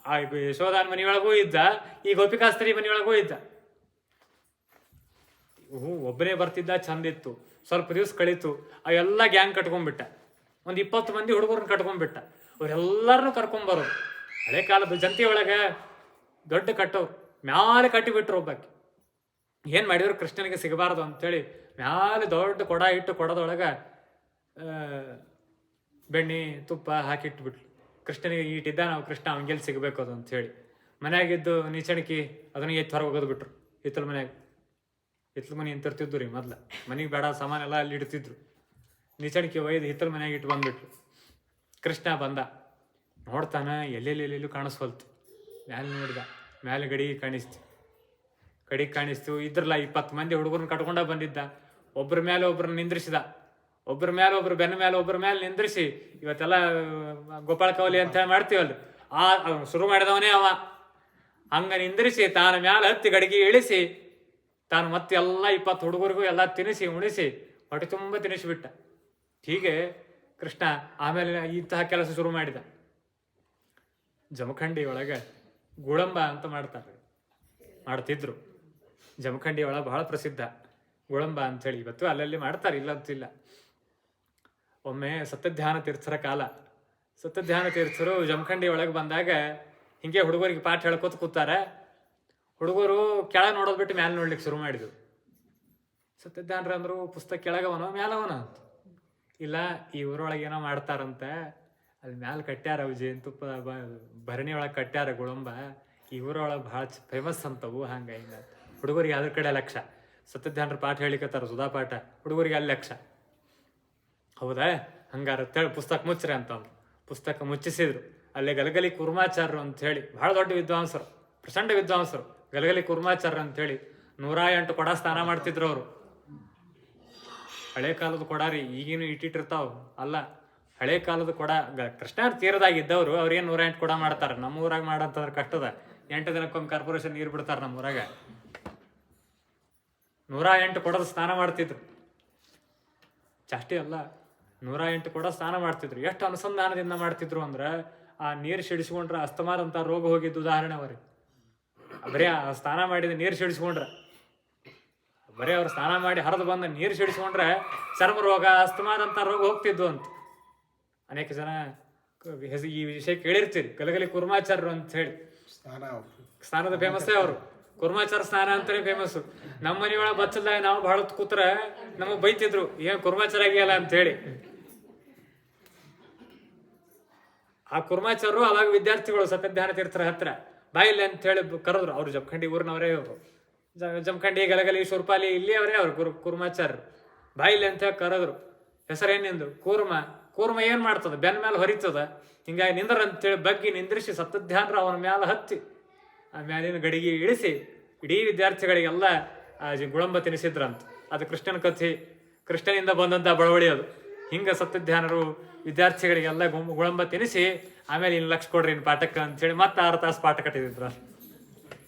ಆ ಯಶೋದಾನ್ ಮನೆಯೊಳಗೂ ಇದ್ದ, ಈ ಗೋಪಿಕಾಸ್ತ್ರೀ ಮನೆಯೊಳಗೂ ಇದ್ದ. ಒಬ್ಬನೇ ಬರ್ತಿದ್ದ, ಚಂದಿತ್ತು. ಸ್ವಲ್ಪ ದಿವ್ಸ ಕಳೀತು, ಅವೆಲ್ಲ ಗ್ಯಾಂಗ್ ಕಟ್ಕೊಂಡ್ಬಿಟ್ಟ. ಒಂದು 20 ಮಂದಿ ಹುಡುಗರನ್ನ ಕಟ್ಕೊಂಡ್ಬಿಟ್ಟ. ಅವರೆಲ್ಲರನ್ನೂ ಕರ್ಕೊಂಬರೋದು. ಹಳೆ ಕಾಲದ ಜಂತಿ ಒಳಗೆ ದೊಡ್ಡ ಕಟ್ಟೋರು ಮ್ಯಾಲೆ ಕಟ್ಟಿಬಿಟ್ರು. ಒಬ್ಬಾಕಿ ಏನು ಮಾಡಿದ್ರು, ಕೃಷ್ಣನಿಗೆ ಸಿಗಬಾರ್ದು ಅಂತೇಳಿ ಮ್ಯಾಲೆ ದೊಡ್ಡ ಕೊಡ ಇಟ್ಟು, ಕೊಡದೊಳಗೆ ಬೆಣ್ಣೆ ತುಪ್ಪ ಹಾಕಿಟ್ಬಿಟ್ಲು. ಕೃಷ್ಣನಿಗೆ ಈಟಿದ್ದ, ನಾವು ಕೃಷ್ಣ ಅವನಿಗೆಲ್ಲಿ ಸಿಗಬೇಕು ಅದು ಅಂತೇಳಿ. ಮನ್ಯಾಗಿದ್ದು ನೀಚಣಿಕೆ ಅದನ್ನ ಎತ್ತಿ ಹೊರಗೆ ಒಗೆದು ಬಿಟ್ರು. ಹಿತ್ತಲ ಮನೆ ಅಂತಿರ್ತಿದ್ದು ರೀ ಮೊದ್ಲು. ಮನೆಗೆ ಬೇಡ ಸಾಮಾನೆಲ್ಲ ಅಲ್ಲಿ ಇಡ್ತಿದ್ರು. ನೀಚಣಿಕೆ ಒಯ್ದು ಹಿತ್ತಲ ಮನ್ಯಾಗ ಇಟ್ಟು ಬಂದ್ಬಿಟ್ಲು. ಕೃಷ್ಣ ಬಂದ, ನೋಡ್ತಾನ ಎಲ್ಲೆಲ್ಲೆಲ್ಲೂ ಕಾಣಿಸ್ವಲ್ತು. ಮ್ಯಾಲೆ ನೋಡಿದ, ಮ್ಯಾಲೆ ಗಡಿಗೆ ಕಾಣಿಸ್ತು. ಇದ್ರಲ್ಲ 20 ಮಂದಿ ಹುಡುಗರನ್ನ ಕಟ್ಕೊಂಡ ಬಂದಿದ್ದ. ಒಬ್ಬರ ಮೇಲೆ ಒಬ್ರನ್ನ ನಿಂದ್ರಿಸಿದ, ಒಬ್ಬರ ಮೇಲೆ ಒಬ್ರು ಬೆನ್ನ ಮೇಲೆ ಒಬ್ಬರ ಮೇಲೆ ನಿಂದ್ರಿಸಿ, ಇವತ್ತೆಲ್ಲ ಗೋಪಾಳ ಕವಲಿ ಅಂತ ಹೇಳಿ ಮಾಡ್ತೀವಲ್ಲ, ಶುರು ಮಾಡಿದವನೇ ಅವ. ಹಂಗ ನಿಂದ್ರಿಸಿ ತಾನ ಮ್ಯಾಲ ಹತ್ತಿ ಗಡಿಗೆ ಇಳಿಸಿ, ತಾನು ಮತ್ತೆ ಎಲ್ಲ 20 ಹುಡುಗರಿಗೂ ಎಲ್ಲ ತಿನ್ನಿಸಿ ಉಣಿಸಿ ಹೊಟ್ಟೆ ತುಂಬ ತಿನ್ನಿಸಿಬಿಟ್ಟ. ಹೀಗೆ ಕೃಷ್ಣ ಆಮೇಲೆ ಇಂತಹ ಕೆಲಸ ಶುರು ಮಾಡಿದ. ಜಮಖಂಡಿ ಒಳಗೆ ಗುಳಂಬ ಅಂತ ಮಾಡ್ತಿದ್ರು. ಜಮಖಂಡಿ ಒಳಗೆ ಬಹಳ ಪ್ರಸಿದ್ಧ ಗುಳಂಬ ಅಂಥೇಳಿ. ಇವತ್ತು ಅಲ್ಲಲ್ಲಿ ಮಾಡ್ತಾರೆ, ಇಲ್ಲ ಅಂತಿಲ್ಲ. ಒಮ್ಮೆ ಸತ್ಯಧ್ಯಾನ ತೀರ್ಥರ ಕಾಲ. ಸತ್ಯಧ್ಯಾನ ತೀರ್ಥರು ಜಮಖಂಡಿ ಒಳಗೆ ಬಂದಾಗ ಹಿಂಗೆ ಹುಡುಗರಿಗೆ ಪಾಠ ಹೇಳ್ಕೊತ ಕೂತಾರೆ. ಹುಡುಗರು ಕೆಳಗೆ ನೋಡೋದು ಬಿಟ್ಟು ಮ್ಯಾಲೆ ನೋಡ್ಲಿಕ್ಕೆ ಶುರು ಮಾಡಿದ್ರು. ಸತ್ಯಧ್ಯಾನರು ಅಂದ್ರು, ಪುಸ್ತಕ ಕೆಳಗವನೋ ಮ್ಯಾಲವನ ಅಂತ. ಇಲ್ಲ, ಈ ಊರೊಳಗೆ ಏನೋ ಮಾಡ್ತಾರಂತೆ, ಅಲ್ಲಿ ಮ್ಯಾಲೆ ಕಟ್ಟ್ಯಾರ, ಜೇನುತುಪ್ಪ ಭರಣಿ ಒಳಗೆ ಕಟ್ಟ್ಯಾರ ಗುಳಂಬ, ಈ ಊರೊಳಗೆ ಭಾಳ ಫೇಮಸ್ ಅಂತವು, ಹಂಗ ಹಿಂಗ. ಹುಡುಗರಿಗೆ ಅದ್ರ ಕಡೆ ಲಕ್ಷ. ಸತ್ಯಧ್ಯಾನರು ಪಾಠ ಹೇಳಿಕತ್ತಾರ, ಸುಧಾ ಪಾಠ, ಹುಡುಗರಿಗೆ ಅಲ್ಲಿ ಲಕ್ಷ. ಹೌದಾ, ಹಂಗಾರ ಅಂತೇಳಿ ಪುಸ್ತಕ ಮುಚ್ಚ್ರಿ ಅಂತಂದ್ರು. ಪುಸ್ತಕ ಮುಚ್ಚಿಸಿದ್ರು. ಅಲ್ಲೇ ಗಲಗಲಿ ಕುರ್ಮಾಚಾರ್ಯರು ಅಂತ ಹೇಳಿ ಬಹಳ ದೊಡ್ಡ ವಿದ್ವಾಂಸರು, ಪ್ರಚಂಡ ವಿದ್ವಾಂಸರು. ಗಲಗಲಿ ಕುರ್ಮಾಚಾರ್ಯ ಅಂತೇಳಿ 108 ಕೊಡ ಸ್ನಾನ ಮಾಡ್ತಿದ್ರು ಅವರು. ಹಳೆ ಕಾಲದ ಕೊಡ ರೀ, ಈಗೇನು ಇಟ್ಟಿರ್ತಾವ ಅಲ್ಲ, ಹಳೆ ಕಾಲದ ಕೊಡ. ಕೃಷ್ಣ ತೀರದಾಗಿದ್ದವರು ಅವ್ರೇನು 108 ಕೊಡ ಮಾಡ್ತಾರೆ. ನಮ್ಮ ಊರಾಗ ಮಾಡಂತಂದ್ರೆ ಕಷ್ಟದ. 8 ದಿನಕ್ಕೊಮ್ಮೆ ಕಾರ್ಪೊರೇಷನ್ ನೀರು ಬಿಡ್ತಾರೆ ನಮ್ಮ ಊರಾಗ. 108 ಕೊಡದ ಸ್ನಾನ ಮಾಡ್ತಿದ್ರು. ಜಾಸ್ತಿ ಅಲ್ಲ, 108 ಕೊಡ ಸ್ನಾನ ಮಾಡ್ತಿದ್ರು. ಎಷ್ಟು ಅನುಸಂಧಾನದಿಂದ ಮಾಡ್ತಿದ್ರು ಅಂದ್ರೆ, ಆ ನೀರು ಸಿಡಿಸ್ಕೊಂಡ್ರೆ ಅಸ್ತಮಾದಂಥ ರೋಗ ಹೋಗಿದ್ದು ಉದಾಹರಣೆ ಅವ್ರಿಗೆ. ಬರೀ ಆ ಸ್ನಾನ ಮಾಡಿದ ನೀರು ಸಿಡಿಸ್ಕೊಂಡ್ರೆ, ಬರೀ ಅವ್ರು ಸ್ನಾನ ಮಾಡಿ ಹರಿದು ಬಂದ ನೀರು ಸಿಡಿಸ್ಕೊಂಡ್ರೆ ಚರ್ಮ ರೋಗ, ಅಸ್ತಮಾದಂಥ ರೋಗ ಹೋಗ್ತಿದ್ವು ಅಂತ. ಅನೇಕ ಜನ ಈ ವಿಷಯ ಕೇಳಿರ್ತೀರಿ. ಗಲಗಲಿ ಕುರ್ಮಾಚಾರ್ಯರು ಅಂತ ಹೇಳಿ ಸ್ನಾನದ ಫೇಮಸ್ಸೇ ಅವರು. ಕುರ್ಮಾಚಾರ ಸ್ನಾನ ಅಂತಲೇ ಫೇಮಸ್ಸು. ನಮ್ಮ ಮನೆಯೊಳಗೆ ಬಚ್ಚಲ್ದಾಗ ನಾವು ಬಹಳ ಕೂತ್ರ ನಮಗೆ ಬೈತಿದ್ರು, ಏನು ಕುರ್ಮಾಚಾರ ಆಗಿಯಲ್ಲ ಅಂತ ಹೇಳಿ. ಆ ಕುರ್ಮಾಚಾರರು ಅವಾಗ ವಿದ್ಯಾರ್ಥಿಗಳು ಸತ್ಯಧ್ಯಾನ ತೀರ್ಥರ ಹತ್ರ ಬಾಯಿಲ್ಲ ಅಂತ ಹೇಳಿ ಕರೆದ್ರು. ಅವ್ರು ಜಮಖಂಡಿ ಊರಿನವರೇ ಅವರು. ಜಮಖಂಡಿ, ಗಲಗಲಿ, ಶೂರ್ಪಾಲಿ ಇಲ್ಲಿ ಅವರೇ ಅವರು ಕುರ್ಮಾಚಾರ್ಯರು. ಬಾಯಿಲ್ಲ ಅಂತ ಹೇಳಿ ಕರೆದ್ರು. ಹೆಸರೇನಿಂದು ಕೂರ್ಮ ಏನ್ ಮಾಡ್ತದ, ಬೆನ್ನ ಮೇಲೆ ಹೊರಿತದ. ಹಿಂಗಾಗಿ ನಿಂದ್ರ ಅಂತೇಳಿ ಬಗ್ಗಿ ನಿಂದ್ರಿಸಿ ಸತ್ಯಧ್ಯಾನರ ಅವನ ಮ್ಯಾಲ ಹತ್ತಿ ಆ ಮ್ಯಾಲಿನ ಗಡಿಗೆ ಇಳಿಸಿ ಇಡೀ ವಿದ್ಯಾರ್ಥಿಗಳಿಗೆಲ್ಲ ಆ ಗುಳಂಬ ತಿನ್ನಿಸಿದ್ರಂತ. ಅದು ಕೃಷ್ಣನ ಕಥೆ, ಕೃಷ್ಣನಿಂದ ಬಂದಂಥ ಬಳವಳಿ ಅದು. ಹಿಂಗೆ ಸತ್ಯಧ್ಯಾನರು ವಿದ್ಯಾರ್ಥಿಗಳಿಗೆಲ್ಲ ಗುಳಂಬ ತಿನ್ನಿಸಿ ಆಮೇಲೆ ಇನ್ನು ಲಕ್ಷ ಕೊಡ್ರಿ ಇನ್ನು ಪಾಠಕ್ಕೆ ಅಂತೇಳಿ ಮತ್ತೆ 6 ತಾಸು ಪಾಠ ಕಟ್ಟಿದ್ರು.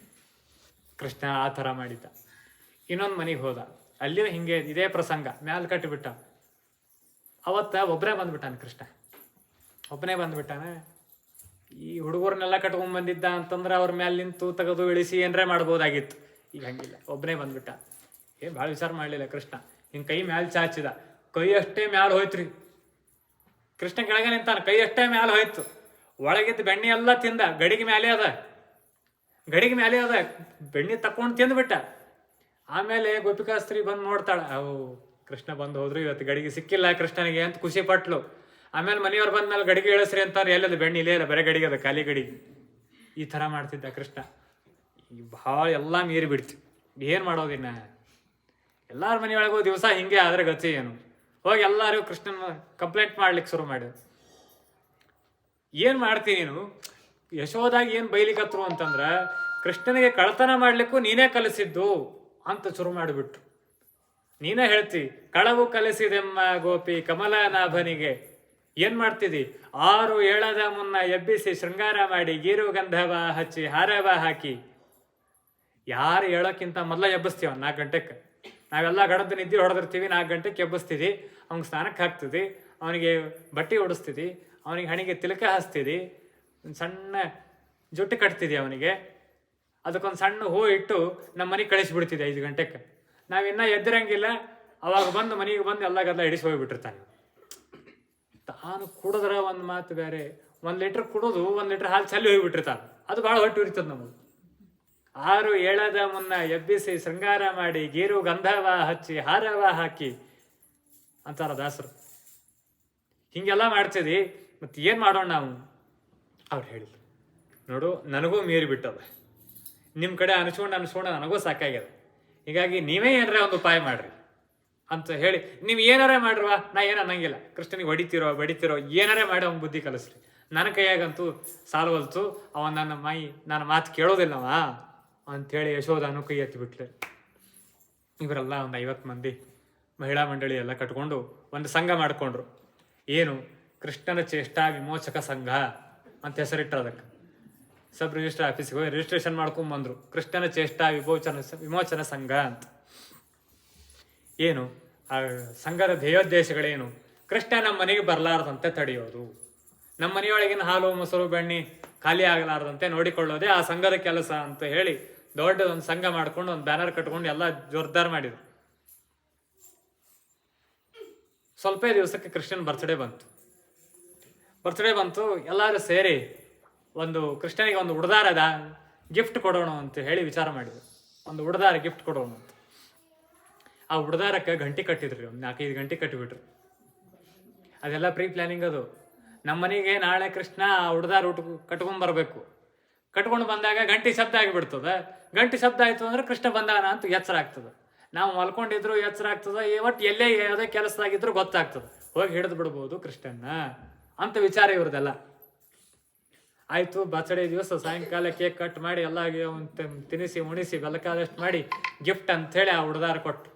ಕೃಷ್ಣ ಆ ಥರ ಮಾಡಿದ್ದ. ಇನ್ನೊಂದು ಮನೆಗೆ ಹೋದ, ಅಲ್ಲಿಯೂ ಹಿಂಗೆ ಇದೇ ಪ್ರಸಂಗ. ಮ್ಯಾಲೆ ಕಟ್ಟಿಬಿಟ್ಟ. ಅವತ್ತ ಒಬ್ಬನೇ ಬಂದ್ಬಿಟ್ಟಾನೆ ಕೃಷ್ಣ. ಒಬ್ಬನೇ ಬಂದ್ಬಿಟ್ಟಾನೆ. ಈ ಹುಡುಗರನ್ನೆಲ್ಲ ಕಟ್ಕೊಂಡ್ ಬಂದಿದ್ದ ಅಂತಂದ್ರೆ ಅವ್ರ ಮ್ಯಾಲೆ ನಿಂತು ತೆಗೆದು ಇಳಿಸಿ ಏನ್ರೇ ಮಾಡ್ಬೋದಾಗಿತ್ತು. ಈಗ ಹಂಗಿಲ್ಲ, ಒಬ್ಬನೇ ಬಂದ್ಬಿಟ್ಟ. ಭಾಳ ವಿಚಾರ ಮಾಡಲಿಲ್ಲ ಕೃಷ್ಣ. ಹಿಂಗೆ ಕೈ ಮ್ಯಾಲೆ ಚಾಚಿದ, ಕೈ ಅಷ್ಟೇ ಮ್ಯಾಲೆ ಹೋಯ್ತ್ರಿ. ಕೃಷ್ಣ ಕೆಳಗೆ ನಿಂತಾನ, ಕೈ ಅಷ್ಟೇ ಮ್ಯಾಲೆ ಹೋಯ್ತು. ಒಳಗಿದ್ದು ಬೆಣ್ಣೆ ಎಲ್ಲ ತಿಂದ. ಗಡಿಗೆ ಮ್ಯಾಲೆ ಅದ ಬೆಣ್ಣೆ ತಕೊಂಡು ತಿಂದ್ಬಿಟ್ಟ. ಆಮೇಲೆ ಗೋಪಿಕಾಸ್ತ್ರಿ ಬಂದು ನೋಡ್ತಾಳೆ, ಅವು ಕೃಷ್ಣ ಬಂದು ಹೋದ್ರು, ಇವತ್ತು ಗಡಿಗೆ ಸಿಕ್ಕಿಲ್ಲ ಕೃಷ್ಣನಿಗೆ ಅಂತ ಖುಷಿ ಪಟ್ಲು. ಆಮೇಲೆ ಮನೆಯವ್ರು ಬಂದ್ಮೇಲೆ ಗಡಿಗೆ ಇಳಿಸ್ರಿ ಅಂತಾರೆ, ಎಲ್ಲದು ಬೆಣ್ಣೆ ಇಲ್ಲೇ ಇಲ್ಲ, ಬರೀ ಗಡಿಗೆ ಅದ, ಖಾಲಿ ಗಡಿಗೆ. ಈ ಥರ ಮಾಡ್ತಿದ್ದ ಕೃಷ್ಣ. ಭಾಳ ಎಲ್ಲ ಮೀರಿ ಬಿಡ್ತಿ. ಏನು ಮಾಡೋದಿನ್ನ? ಎಲ್ಲಾರ ಮನೆಯೊಳಗೂ ದಿವಸ ಹಿಂಗೆ ಆದ್ರೆ ಗತಿ ಏನು? ಹೋಗಿ ಎಲ್ಲರೂ ಕೃಷ್ಣನ ಕಂಪ್ಲೇಂಟ್ ಮಾಡ್ಲಿಕ್ಕೆ ಶುರು ಮಾಡಿ, ಏನು ಮಾಡ್ತೀನಿ ನೀನು? ಯಶೋದಾಗ ಏನು ಬೈಲಿಕತ್ರು ಅಂತಂದ್ರೆ, ಕೃಷ್ಣನಿಗೆ ಕಳ್ತನ ಮಾಡ್ಲಿಕ್ಕೂ ನೀನೇ ಕಲಿಸಿದ್ದು ಅಂತ ಶುರು ಮಾಡಿಬಿಟ್ರು. ನೀನೇ ಹೇಳ್ತಿ, ಕಳವು ಕಲಿಸಿದೆಮ್ಮ ಗೋಪಿ ಕಮಲನಾಭನಿಗೆ. ಏನ್ ಮಾಡ್ತಿದ್ದಿ? 6 ಏಳದ ಮುನ್ನ ಎಬ್ಬಿಸಿ ಶೃಂಗಾರ ಮಾಡಿ ಗೀರು ಗಂಧವ ಹಚ್ಚಿ ಹಾರವ ಹಾಕಿ. ಯಾರು ಹೇಳೋಕ್ಕಿಂತ ಮೊದಲ ಎಬ್ಬಿಸ್ತೀವ 4 ಗಂಟೆಗೆ. ನಾವೆಲ್ಲ ಗಡದ ನಿದ್ದೆ ಹೊಡೆದಿರ್ತೀವಿ, 4 ಗಂಟೆಗೆ ಎಬ್ಬಿಸ್ತೀವಿ. ಅವ್ನಿಗೆ ಸ್ನಾನಕ್ಕೆ ಹಾಕ್ತಿದ್ದಿ, ಅವನಿಗೆ ಬಟ್ಟೆ ಹೊಡಿಸ್ತಿದ್ದಿ, ಅವನಿಗೆ ಹಣಿಗೆ ತಿಲಕ ಹಾಸ್ತಿದ್ದಿ, ಒಂದು ಸಣ್ಣ ಜುಟ್ಟು ಕಟ್ತಿದ್ದಿ ಅವನಿಗೆ, ಅದಕ್ಕೊಂದು ಸಣ್ಣ ಹೂ ಇಟ್ಟು ನಮ್ಮ ಮನೆಗೆ ಕಳಿಸ್ಬಿಡ್ತಿದ್ದೆ 5 ಗಂಟೆಗೆ. ನಾವಿನ್ನ ಎದ್ದಿರಂಗಿಲ್ಲ, ಅವಾಗ ಬಂದು ಮನೆಗೆ ಬಂದು ಎಲ್ಲ ಗದ್ದಲ ಹಿಡಿಸಿ ಹೋಗ್ಬಿಟ್ಟಿರ್ತಾನೆ. ತಾನು ಕುಡಿದ್ರೆ ಒಂದು ಮಾತು ಬೇರೆ, 1 ಲೀಟ್ರ್ ಕುಡಿದು 1 ಲೀಟ್ರ್ ಹಾಲು ಚಲ್ಲಿ ಹೋಗಿಬಿಟ್ಟಿರ್ತಾನೆ. ಅದು ಭಾಳ ಹೊಟ್ಟು ಉರಿತದೆ ನಮಗೆ. 6 ಏಳದ ಮುನ್ನ ಎಬ್ಬಿಸಿ ಶೃಂಗಾರ ಮಾಡಿ ಗೀರು ಗಂಧವ ಹಚ್ಚಿ ಹಾರವ ಹಾಕಿ ಅಂತಾರ ದಾಸರು. ಹಿಂಗೆಲ್ಲ ಮಾಡ್ತಿದ್ದಿ, ಮತ್ತೆ ಏನು ಮಾಡೋಣ ನಾವು? ಅವ್ರು ಹೇಳಿದ್ರು, ನೋಡು ನನಗೂ ಮೀರಿ ಬಿಟ್ಟದ, ನಿಮ್ಮ ಕಡೆ ಅನ್ಸ್ಕೊಂಡು ನನಗೂ ಸಾಕಾಗ್ಯದ, ಹೀಗಾಗಿ ನೀವೇ ಏನಾರ ಒಂದು ಉಪಾಯ ಮಾಡ್ರಿ ಅಂತ ಹೇಳಿ, ನೀವು ಏನಾರೇ ಮಾಡ್ರವಾ, ನಾ ಏನು ಅನ್ನಂಗಿಲ್ಲ. ಕೃಷ್ಣನಿಗೆ ಬಡಿತಿರೋ ಏನಾರೇ ಮಾಡಿ ಅವ್ನ ಬುದ್ಧಿ ಕಲಿಸ್ರಿ. ನನ್ನ ಕೈಯಾಗಂತೂ ಸಾಲ್ವಲ್ತು, ಅವನ್ ನನ್ನ ಮಾತು ಕೇಳೋದಿಲ್ಲವ ಅಂಥೇಳಿ ಯಶೋಧನು ಕೈ ಎತ್ತಿಬಿಟ್ಲೆ. ಇವರೆಲ್ಲ ಒಂದು 50 ಮಂದಿ ಮಹಿಳಾ ಮಂಡಳಿ ಎಲ್ಲ ಕಟ್ಕೊಂಡು ಒಂದು ಸಂಘ ಮಾಡಿಕೊಂಡ್ರು. ಏನು? ಕೃಷ್ಣನ ಚೇಷ್ಟಾ ವಿಮೋಚಕ ಸಂಘ ಅಂತ ಹೆಸರಿಟ್ಟರು. ಅದಕ್ಕೆ ಸಬ್ ರಿಜಿಸ್ಟರ್ ಆಫೀಸ್ಗೆ ಹೋಗಿ ರಿಜಿಸ್ಟ್ರೇಷನ್ ಮಾಡ್ಕೊಂಡ್ಬಂದ್ರು, ಕೃಷ್ಣನ ಚೇಷ್ಟಾ ವಿಮೋಚನ ಸಂಘ ಅಂತ. ಏನು ಆ ಸಂಘದ ಧ್ಯೇಯೋದ್ದೇಶಗಳೇನು? ಕೃಷ್ಣ ನಮ್ಮ ಮನೆಗೆ ಬರಲಾರದಂತೆ ತಡೆಯೋದು, ನಮ್ಮ ಮನೆಯೊಳಗಿನ ಹಾಲು ಮೊಸರು ಬೆಣ್ಣೆ ಖಾಲಿ ಆಗಲಾರದಂತೆ ನೋಡಿಕೊಳ್ಳೋದೇ ಆ ಸಂಘದ ಕೆಲಸ ಅಂತ ಹೇಳಿ ದೊಡ್ಡದೊಂದು ಸಂಘ ಮಾಡ್ಕೊಂಡು ಒಂದು ಬ್ಯಾನರ್ ಕಟ್ಕೊಂಡು ಎಲ್ಲ ಜೋರ್ದಾರ್ ಮಾಡಿದ್ರು. ಸ್ವಲ್ಪ ದಿವಸಕ್ಕೆ ಕೃಷ್ಣನ್ ಬರ್ತ್ಡೇ ಬಂತು. ಎಲ್ಲರೂ ಸೇರಿ ಒಂದು ಕೃಷ್ಣನಿಗೆ ಒಂದು ಉಡ್ದಾರದ ಗಿಫ್ಟ್ ಕೊಡೋಣ ಅಂತ ಹೇಳಿ ವಿಚಾರ ಮಾಡಿದ್ರು. ಒಂದು ಉಡ್ದಾರ ಗಿಫ್ಟ್ ಕೊಡೋಣ ಅಂತ. ಆ ಉಡ್ದಾರಕ್ಕೆ ಗಂಟೆ ಕಟ್ಟಿದ್ರಿ, ಒಂದು 4-5 ಗಂಟೆ ಕಟ್ಟಿಬಿಟ್ರು. ಅದೆಲ್ಲ ಪ್ರೀ ಪ್ಲಾನಿಂಗ್. ಅದು ನಮ್ಮ ಮನೆಗೆ ನಾಳೆ ಕೃಷ್ಣ ಆ ಉಡ್ದಾರ ಕಟ್ಕೊಂಡ್ಬರ್ಬೇಕು. ಕಟ್ಕೊಂಡು ಬಂದಾಗ ಗಂಟೆ ಶಬ್ದ ಆಗಿಬಿಡ್ತದೆ. ಗಂಟೆ ಶಬ್ದ ಆಯ್ತು ಅಂದ್ರೆ ಕೃಷ್ಣ ಬಂದಾನ ಅಂತ ಎಚ್ಚರ ಆಗ್ತದೆ. ನಾವು ಮಲ್ಕೊಂಡಿದ್ರು ಎಚ್ಚರ ಆಗ್ತದೆ, ಒಟ್ಟು ಎಲ್ಲೇ ಯಾವುದೇ ಕೆಲಸದಾಗಿದ್ರು ಗೊತ್ತಾಗ್ತದೆ, ಹೋಗಿ ಹಿಡಿದು ಬಿಡ್ಬೋದು ಕೃಷ್ಣನ್ನ ಅಂತ ವಿಚಾರ ಇವ್ರದೆಲ್ಲ. ಆಯ್ತು, ಬರ್ತ್ಡೇ ದಿವಸ ಸಾಯಂಕಾಲ ಕೇಕ್ ಕಟ್ ಮಾಡಿ ಎಲ್ಲ ತಿನ್ನಿಸಿ ಉಣಿಸಿ ಬೆಲ್ಲಕಾದಷ್ಟು ಮಾಡಿ ಗಿಫ್ಟ್ ಅಂಥೇಳಿ ಆ ಉಡ್ದಾರ ಕೊಟ್ಟು,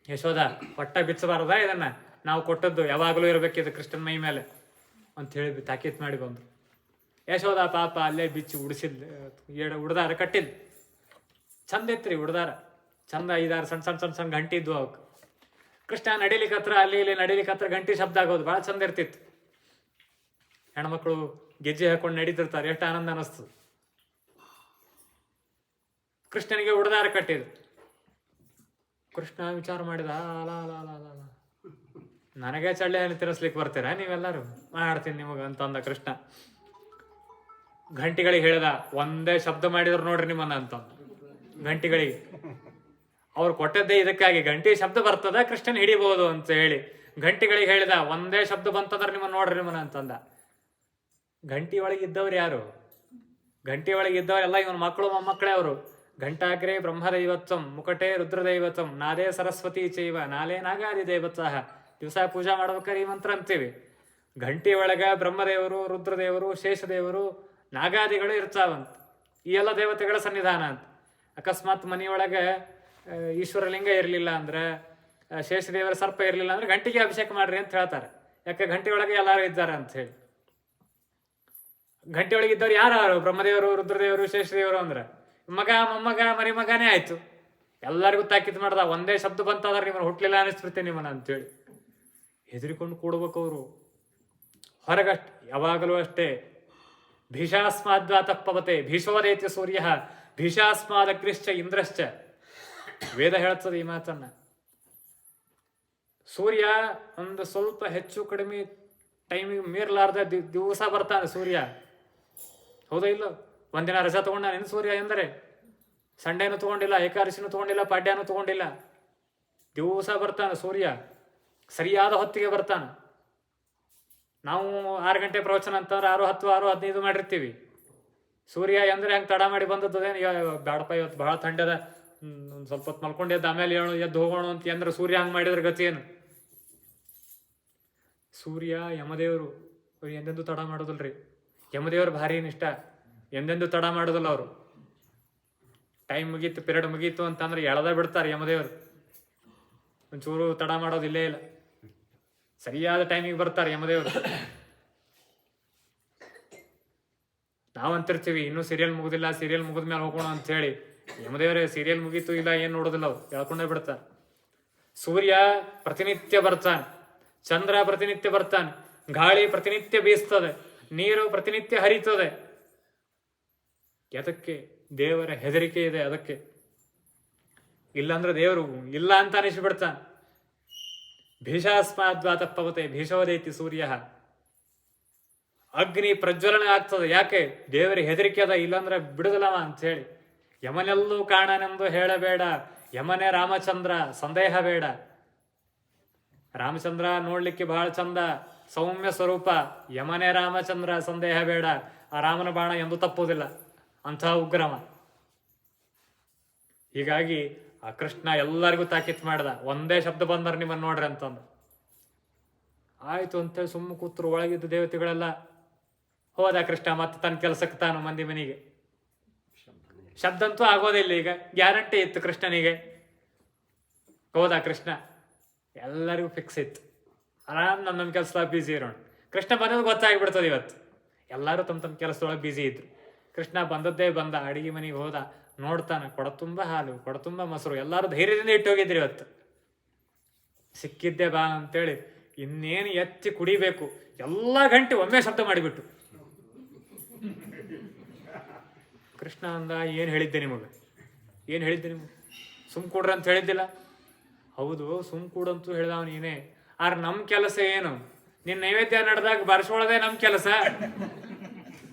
ಯಶೋಧ ಒಟ್ಟ ಬಿಚ್ಚಬಾರ್ದ, ಇದನ್ನ ನಾವು ಕೊಟ್ಟದ್ದು ಯಾವಾಗಲೂ ಇರಬೇಕಿದೆ ಕೃಷ್ಣನ ಮೈ ಮೇಲೆ ಅಂಥೇಳಿ ತಾಕೀತ್ ಮಾಡಿ ಬಂದ್ರು. ಯಶೋಧ ಪಾಪ ಅಲ್ಲೇ ಬಿಚ್ಚಿ ಉಡ್ದಾರ ಕಟ್ಟಿದ್ ಚಂದ ಇತ್ರಿ ಉಡ್ದಾರ. ಚಂದ 5-6 ಸಣ್ಣ ಗಂಟೆ ಇದ್ವು ಅವಕ್ಕೆ. ಕೃಷ್ಣ ನಡಿಲಿಕ್ಕತ್ರ ಅಲ್ಲಿ ಇಲ್ಲಿ ನಡಿಲಿಕ್ಕತ್ರ ಗಂಟೆ ಶಬ್ದ ಆಗೋದು ಭಾಳ ಚಂದ ಇರ್ತಿತ್ತು. ಹೆಣ್ಮಕ್ಳು ಗೆಜ್ಜೆ ಹಾಕೊಂಡು ನಡೀತಿರ್ತಾರೆ, ಎಷ್ಟು ಆನಂದ ಅನಿಸ್ತು. ಕೃಷ್ಣನಿಗೆ ಉಡ್ದಾರ ಕಟ್ಟಿದ್ರು. ಕೃಷ್ಣ ವಿಚಾರ ಮಾಡಿದ, ನನಗೆ ಚಳ್ಳೆಯನ್ನು ತಿನ್ನಿಸ್ಲಿಕ್ಕೆ ಬರ್ತೀರಾ ನೀವೆಲ್ಲರೂ? ಮಾಡ್ತೀನಿ ನಿಮಗೆ ಅಂತಂದ ಕೃಷ್ಣ. ಗಂಟಿಗಳಿಗೆ ಹೇಳ್ದ, ಒಂದೇ ಶಬ್ದ ಮಾಡಿದ್ರು ನೋಡ್ರಿ ನಿಮ್ಮನ್ನ ಅಂತ. ಗಂಟಿಗಳಿಗೆ ಅವ್ರು ಕೊಟ್ಟದ್ದೇ ಇದಕ್ಕಾಗಿ, ಗಂಟಿ ಶಬ್ದ ಬರ್ತದ ಕೃಷ್ಣನ್ ಹಿಡಿಬಹುದು ಅಂತ ಹೇಳಿ ಗಂಟಿಗಳಿಗೆ ಹೇಳಿದ, ಒಂದೇ ಶಬ್ದ ಬಂತಂದ್ರೆ ನಿಮ್ಮನ್ನ ನೋಡ್ರಿ ನಿಮ್ಮನ್ನ ಅಂತಂದ. ಗಂಟಿ ಒಳಗಿದ್ದವ್ರು ಯಾರು? ಗಂಟಿ ಒಳಗಿದ್ದವರೆಲ್ಲ ಇವನ ಮಕ್ಕಳು ಮೊಮ್ಮಕ್ಕಳೇ ಅವರು. ಘಂಟಾಗ್ರೇ ಬ್ರಹ್ಮದೈವತ್ವಂ ಮುಕಟೆ ರುದ್ರದೈವತ್ವಂ ನಾದೇ ಸರಸ್ವತಿ ಚೈವ ನಾಲೇ ನಾಗಾದಿ ದೈವತ್ಸಹ. ದಿವಸ ಪೂಜಾ ಮಾಡ್ಬೇಕಾದ್ರೆ ಈ ಮಂತ್ರ ಅಂತೀವಿ. ಘಂಟಿ ಒಳಗ ಬ್ರಹ್ಮದೇವರು, ರುದ್ರದೇವರು, ಶೇಷದೇವರು, ನಾಗಾದಿಗಳು ಇರ್ತಾವಂತ. ಈ ಎಲ್ಲ ದೇವತೆಗಳ ಸನ್ನಿಧಾನ ಅಂತ. ಅಕಸ್ಮಾತ್ ಮನೆಯೊಳಗೆ ಈಶ್ವರಲಿಂಗ ಇರಲಿಲ್ಲ ಅಂದ್ರೆ, ಶೇಷದೇವರ ಸರ್ಪ ಇರಲಿಲ್ಲ ಅಂದ್ರೆ ಗಂಟಿಗೆ ಅಭಿಷೇಕ ಮಾಡ್ರಿ ಅಂತ ಹೇಳ್ತಾರೆ. ಯಾಕೆ? ಗಂಟೆ ಒಳಗೆ ಎಲ್ಲರೂ ಇದ್ದಾರೆ ಅಂತ ಹೇಳಿ. ಗಂಟೆ ಒಳಗಿದ್ದವ್ರು ಯಾರು? ಬ್ರಹ್ಮದೇವರು, ರುದ್ರದೇವರು, ಶೇಷದೇವರು ಅಂದ್ರೆ ಮಗ ಮೊಮ್ಮಗ ಮರಿ ಮಗನೇ ಆಯ್ತು. ಎಲ್ಲರಿಗೂ ತಾಕೀತು ಮಾಡ್ದ, ಒಂದೇ ಶಬ್ದ ಬಂತಾದ್ರೆ ನಿಮ್ಮನ್ನು ಹುಟ್ಲಿಲ್ಲ ಅನಿಸ್ಬಿಡ್ತೀನಿ ನಿಮ್ಮನ್ನ ಅಂತೇಳಿ. ಹೆದರಿಕೊಂಡು ಕೂಡ್ಬೇಕು ಅವರು. ಹೊರಗಷ್ಟೆ ಯಾವಾಗಲೂ ಅಷ್ಟೇ. ಭೀಷಾಸ್ಮಾದ್ವಾತಪ್ಪವತೆ ಭೀಷವದೇತಿ ಸೂರ್ಯ ಭೀಷಾಸ್ಮಾದಗ್ನಿಶ್ಚ ಇಂದ್ರಶ್ಚ. ವೇದ ಹೇಳ್ತದೆ ಈ ಮಾತನ್ನ. ಸೂರ್ಯ ಒಂದು ಸ್ವಲ್ಪ ಹೆಚ್ಚು ಕಡಿಮೆ ಟೈಮಿಗೆ ಮೀರ್ಲಾರ್ದ ದಿವಸ ಬರ್ತಾನೆ ಸೂರ್ಯ. ಹೌದಾ ಇಲ್ಲೋ? ಒಂದಿನ ರಜಾ ತಗೊಂಡ ನಿನ್ನ ಸೂರ್ಯ ಎಂದರೆ ಸಂಡೇನೂ ತೊಗೊಂಡಿಲ್ಲ, ಏಕಾದಶಿನೂ ತೊಗೊಂಡಿಲ್ಲ, ಪಾಡ್ಯನೂ ತೊಗೊಂಡಿಲ್ಲ. ದಿವಸ ಬರ್ತಾನೆ ಸೂರ್ಯ, ಸರಿಯಾದ ಹೊತ್ತಿಗೆ ಬರ್ತಾನೆ. ನಾವು 6 ಗಂಟೆ ಪ್ರವಚನ ಅಂತಂದ್ರೆ 6:10, 6:15 ಮಾಡಿರ್ತೀವಿ. ಸೂರ್ಯ ಎಂದ್ರೆ ಹಂಗೆ ತಡ ಮಾಡಿ ಬಂದದ್ದೇನು ಬೇಡಪ್ಪ ಇವತ್ತು ಭಾಳ ಥಂಡದ, ಒಂದು ಸ್ವಲ್ಪ ಹೊತ್ತು ಮಲ್ಕೊಂಡೆದ್ದು ಆಮೇಲೆ ಎದ್ದು ಹೋಗೋಣ ಅಂತ ಅಂದ್ರೆ ಸೂರ್ಯ ಹಂಗೆ ಮಾಡಿದ್ರೆ ಗತಿ ಏನು? ಸೂರ್ಯ ಯಮದೇವರು, ಅವ್ರು ಎಂದೆಂದು ತಡ ಮಾಡೋದಿಲ್ರಿ. ಯಮದೇವ್ರು ಭಾರಿ ನಿಷ್ಠ, ಎಂದೆಂದು ತಡ ಮಾಡೋದಿಲ್ಲ ಅವರು. ಟೈಮ್ ಮುಗೀತು, ಪಿರಿಯಡ್ ಮುಗೀತು ಅಂತಂದ್ರೆ ಎಳ್ದ ಬಿಡ್ತಾರೆ ಯಮದೇವರು. ಒಂಚೂರು ತಡ ಮಾಡೋದಿಲ್ಲೇ ಇಲ್ಲ, ಸರಿಯಾದ ಟೈಮಿಗೆ ಬರ್ತಾರೆ ಯಮದೇವರು. ನಾವಂತಿರ್ತೀವಿ ಇನ್ನೂ ಸೀರಿಯಲ್ ಮುಗುದಿಲ್ಲ, ಸೀರಿಯಲ್ ಮುಗಿದ್ಮೇಲೆ ಹೋಗೋಣ ಅಂತ ಹೇಳಿ. ಯಮದೇವರೇ ಸೀರಿಯಲ್ ಮುಗೀತು ಇಲ್ಲ ಏನು ನೋಡೋದಿಲ್ಲ, ಅವ್ರು ಹೇಳ್ಕೊಂಡೇ ಬಿಡ್ತಾರೆ. ಸೂರ್ಯ ಪ್ರತಿನಿತ್ಯ ಬರ್ತಾನೆ, ಚಂದ್ರ ಪ್ರತಿನಿತ್ಯ ಬರ್ತಾನೆ, ಗಾಳಿ ಪ್ರತಿನಿತ್ಯ ಬೀಸ್ತದೆ, ನೀರು ಪ್ರತಿನಿತ್ಯ ಹರಿತದೆ. ಅದಕ್ಕೆ ದೇವರ ಹೆದರಿಕೆ ಇದೆ. ಅದಕ್ಕೆ ಇಲ್ಲಾಂದ್ರೆ ದೇವರು ಇಲ್ಲ ಅಂತ ಅನಿಸ್ಬಿಡ್ತಾನೆ. ಭೀಷಾಸ್ಮಾದ್ವಾತ ಪವತೆ ಭೀಷವದೇತಿ ಸೂರ್ಯ. ಅಗ್ನಿ ಪ್ರಜ್ವಲನೆ ಆಗ್ತದೆ. ಯಾಕೆ? ದೇವರ ಹೆದರಿಕೆ ಅದ, ಇಲ್ಲಾಂದ್ರೆ ಬಿಡುದಿಲ್ಲವ ಅಂತ ಹೇಳಿ. ಯಮನೆಲ್ಲೂ ಕಾಣನೆಂದು ಹೇಳಬೇಡ, ಯಮನೇ ರಾಮಚಂದ್ರ ಸಂದೇಹ ಬೇಡ. ರಾಮಚಂದ್ರ ನೋಡ್ಲಿಕ್ಕೆ ಬಹಳ ಚಂದ, ಸೌಮ್ಯ ಸ್ವರೂಪ. ಯಮನೇ ರಾಮಚಂದ್ರ ಸಂದೇಹ ಬೇಡ. ಆ ರಾಮನ ಬಾಣ ಎಂದೂ ತಪ್ಪುವುದಿಲ್ಲ, ಅಂಥ ಉಗ್ರಮ. ಹೀಗಾಗಿ ಆ ಕೃಷ್ಣ ಎಲ್ಲರಿಗೂ ತಾಕೀತ್ ಮಾಡ್ದ, ಒಂದೇ ಶಬ್ದ ಬಂದ್ರೆ ನಿಮ್ಮನ್ನು ನೋಡ್ರಿ ಅಂತಂದು. ಆಯ್ತು ಅಂತೇಳಿ ಸುಮ್ಮ ಕೂತ್ರು. ಒಳಗಿದ್ದ ದೇವತೆಗಳೆಲ್ಲ ಹೋದ ಕೃಷ್ಣ ಮತ್ತೆ ತನ್ನ ಕೆಲಸಕ್ಕೆ ತಾನು ಮಂದಿ ಮನೆಗೆ. ಶಬ್ದ ಅಂತೂ ಆಗೋದಿಲ್ಲ ಈಗ, ಗ್ಯಾರಂಟಿ ಇತ್ತು ಕೃಷ್ಣನಿಗೆ. ಹೋದ ಕೃಷ್ಣ, ಎಲ್ಲರಿಗೂ ಫಿಕ್ಸ್ ಇತ್ತು, ಆರಾಮ್ ನಮ್ಮ ಕೆಲಸದಾಗ ಬ್ಯುಸಿ ಇರೋಣ. ಕೃಷ್ಣ ಬಂದದ್ದು ಗೊತ್ತಾಗ್ಬಿಡ್ತದೆ ಇವತ್ತು. ಎಲ್ಲರೂ ತಮ್ಮ ಕೆಲಸದೊಳಗೆ ಬ್ಯುಸಿ ಇದ್ರು. ಕೃಷ್ಣ ಬಂದದ್ದೇ ಬಂದ, ಅಡಿಗೆ ಮನೆಗೆ ಹೋದ, ನೋಡ್ತಾನೆ ಕೊಡ ತುಂಬ ಹಾಲು, ಕೊಡ ತುಂಬ ಮೊಸರು, ಎಲ್ಲರೂ ಧೈರ್ಯದಿಂದ ಇಟ್ಟು ಹೋಗಿದ್ರಿ. ಇವತ್ತು ಸಿಕ್ಕಿದ್ದೆ ಬಾ ಅಂತೇಳಿ ಇನ್ನೇನು ಎತ್ತಿ ಕುಡಿಬೇಕು, ಎಲ್ಲ ಗಂಟೆ ಒಮ್ಮೆ ಶಬ್ದ ಮಾಡಿಬಿಟ್ಟು. ಕೃಷ್ಣ ಅಂದ, ಏನು ಹೇಳಿದ್ದೆ ನಿಮಗೆ, ಏನು ಹೇಳಿದ್ದೆ ನಿಮಗೆ? ಸುಮ್ ಕೂಡ್ರಿ ಅಂತ ಹೇಳಿದ್ದಿಲ್ಲ? ಹೌದು, ಸುಮ್ ಕೂಡಂತೂ ಹೇಳ್ದವ ನೀನೇ. ಆದ್ರೆ ನಮ್ಮ ಕೆಲಸ ಏನು? ನಿನ್ನ ನೈವೇದ್ಯ ನಡೆದಾಗ ಬರ್ಸ್ಕೊಳ್ಳೋದೇ ನಮ್ಮ ಕೆಲಸ.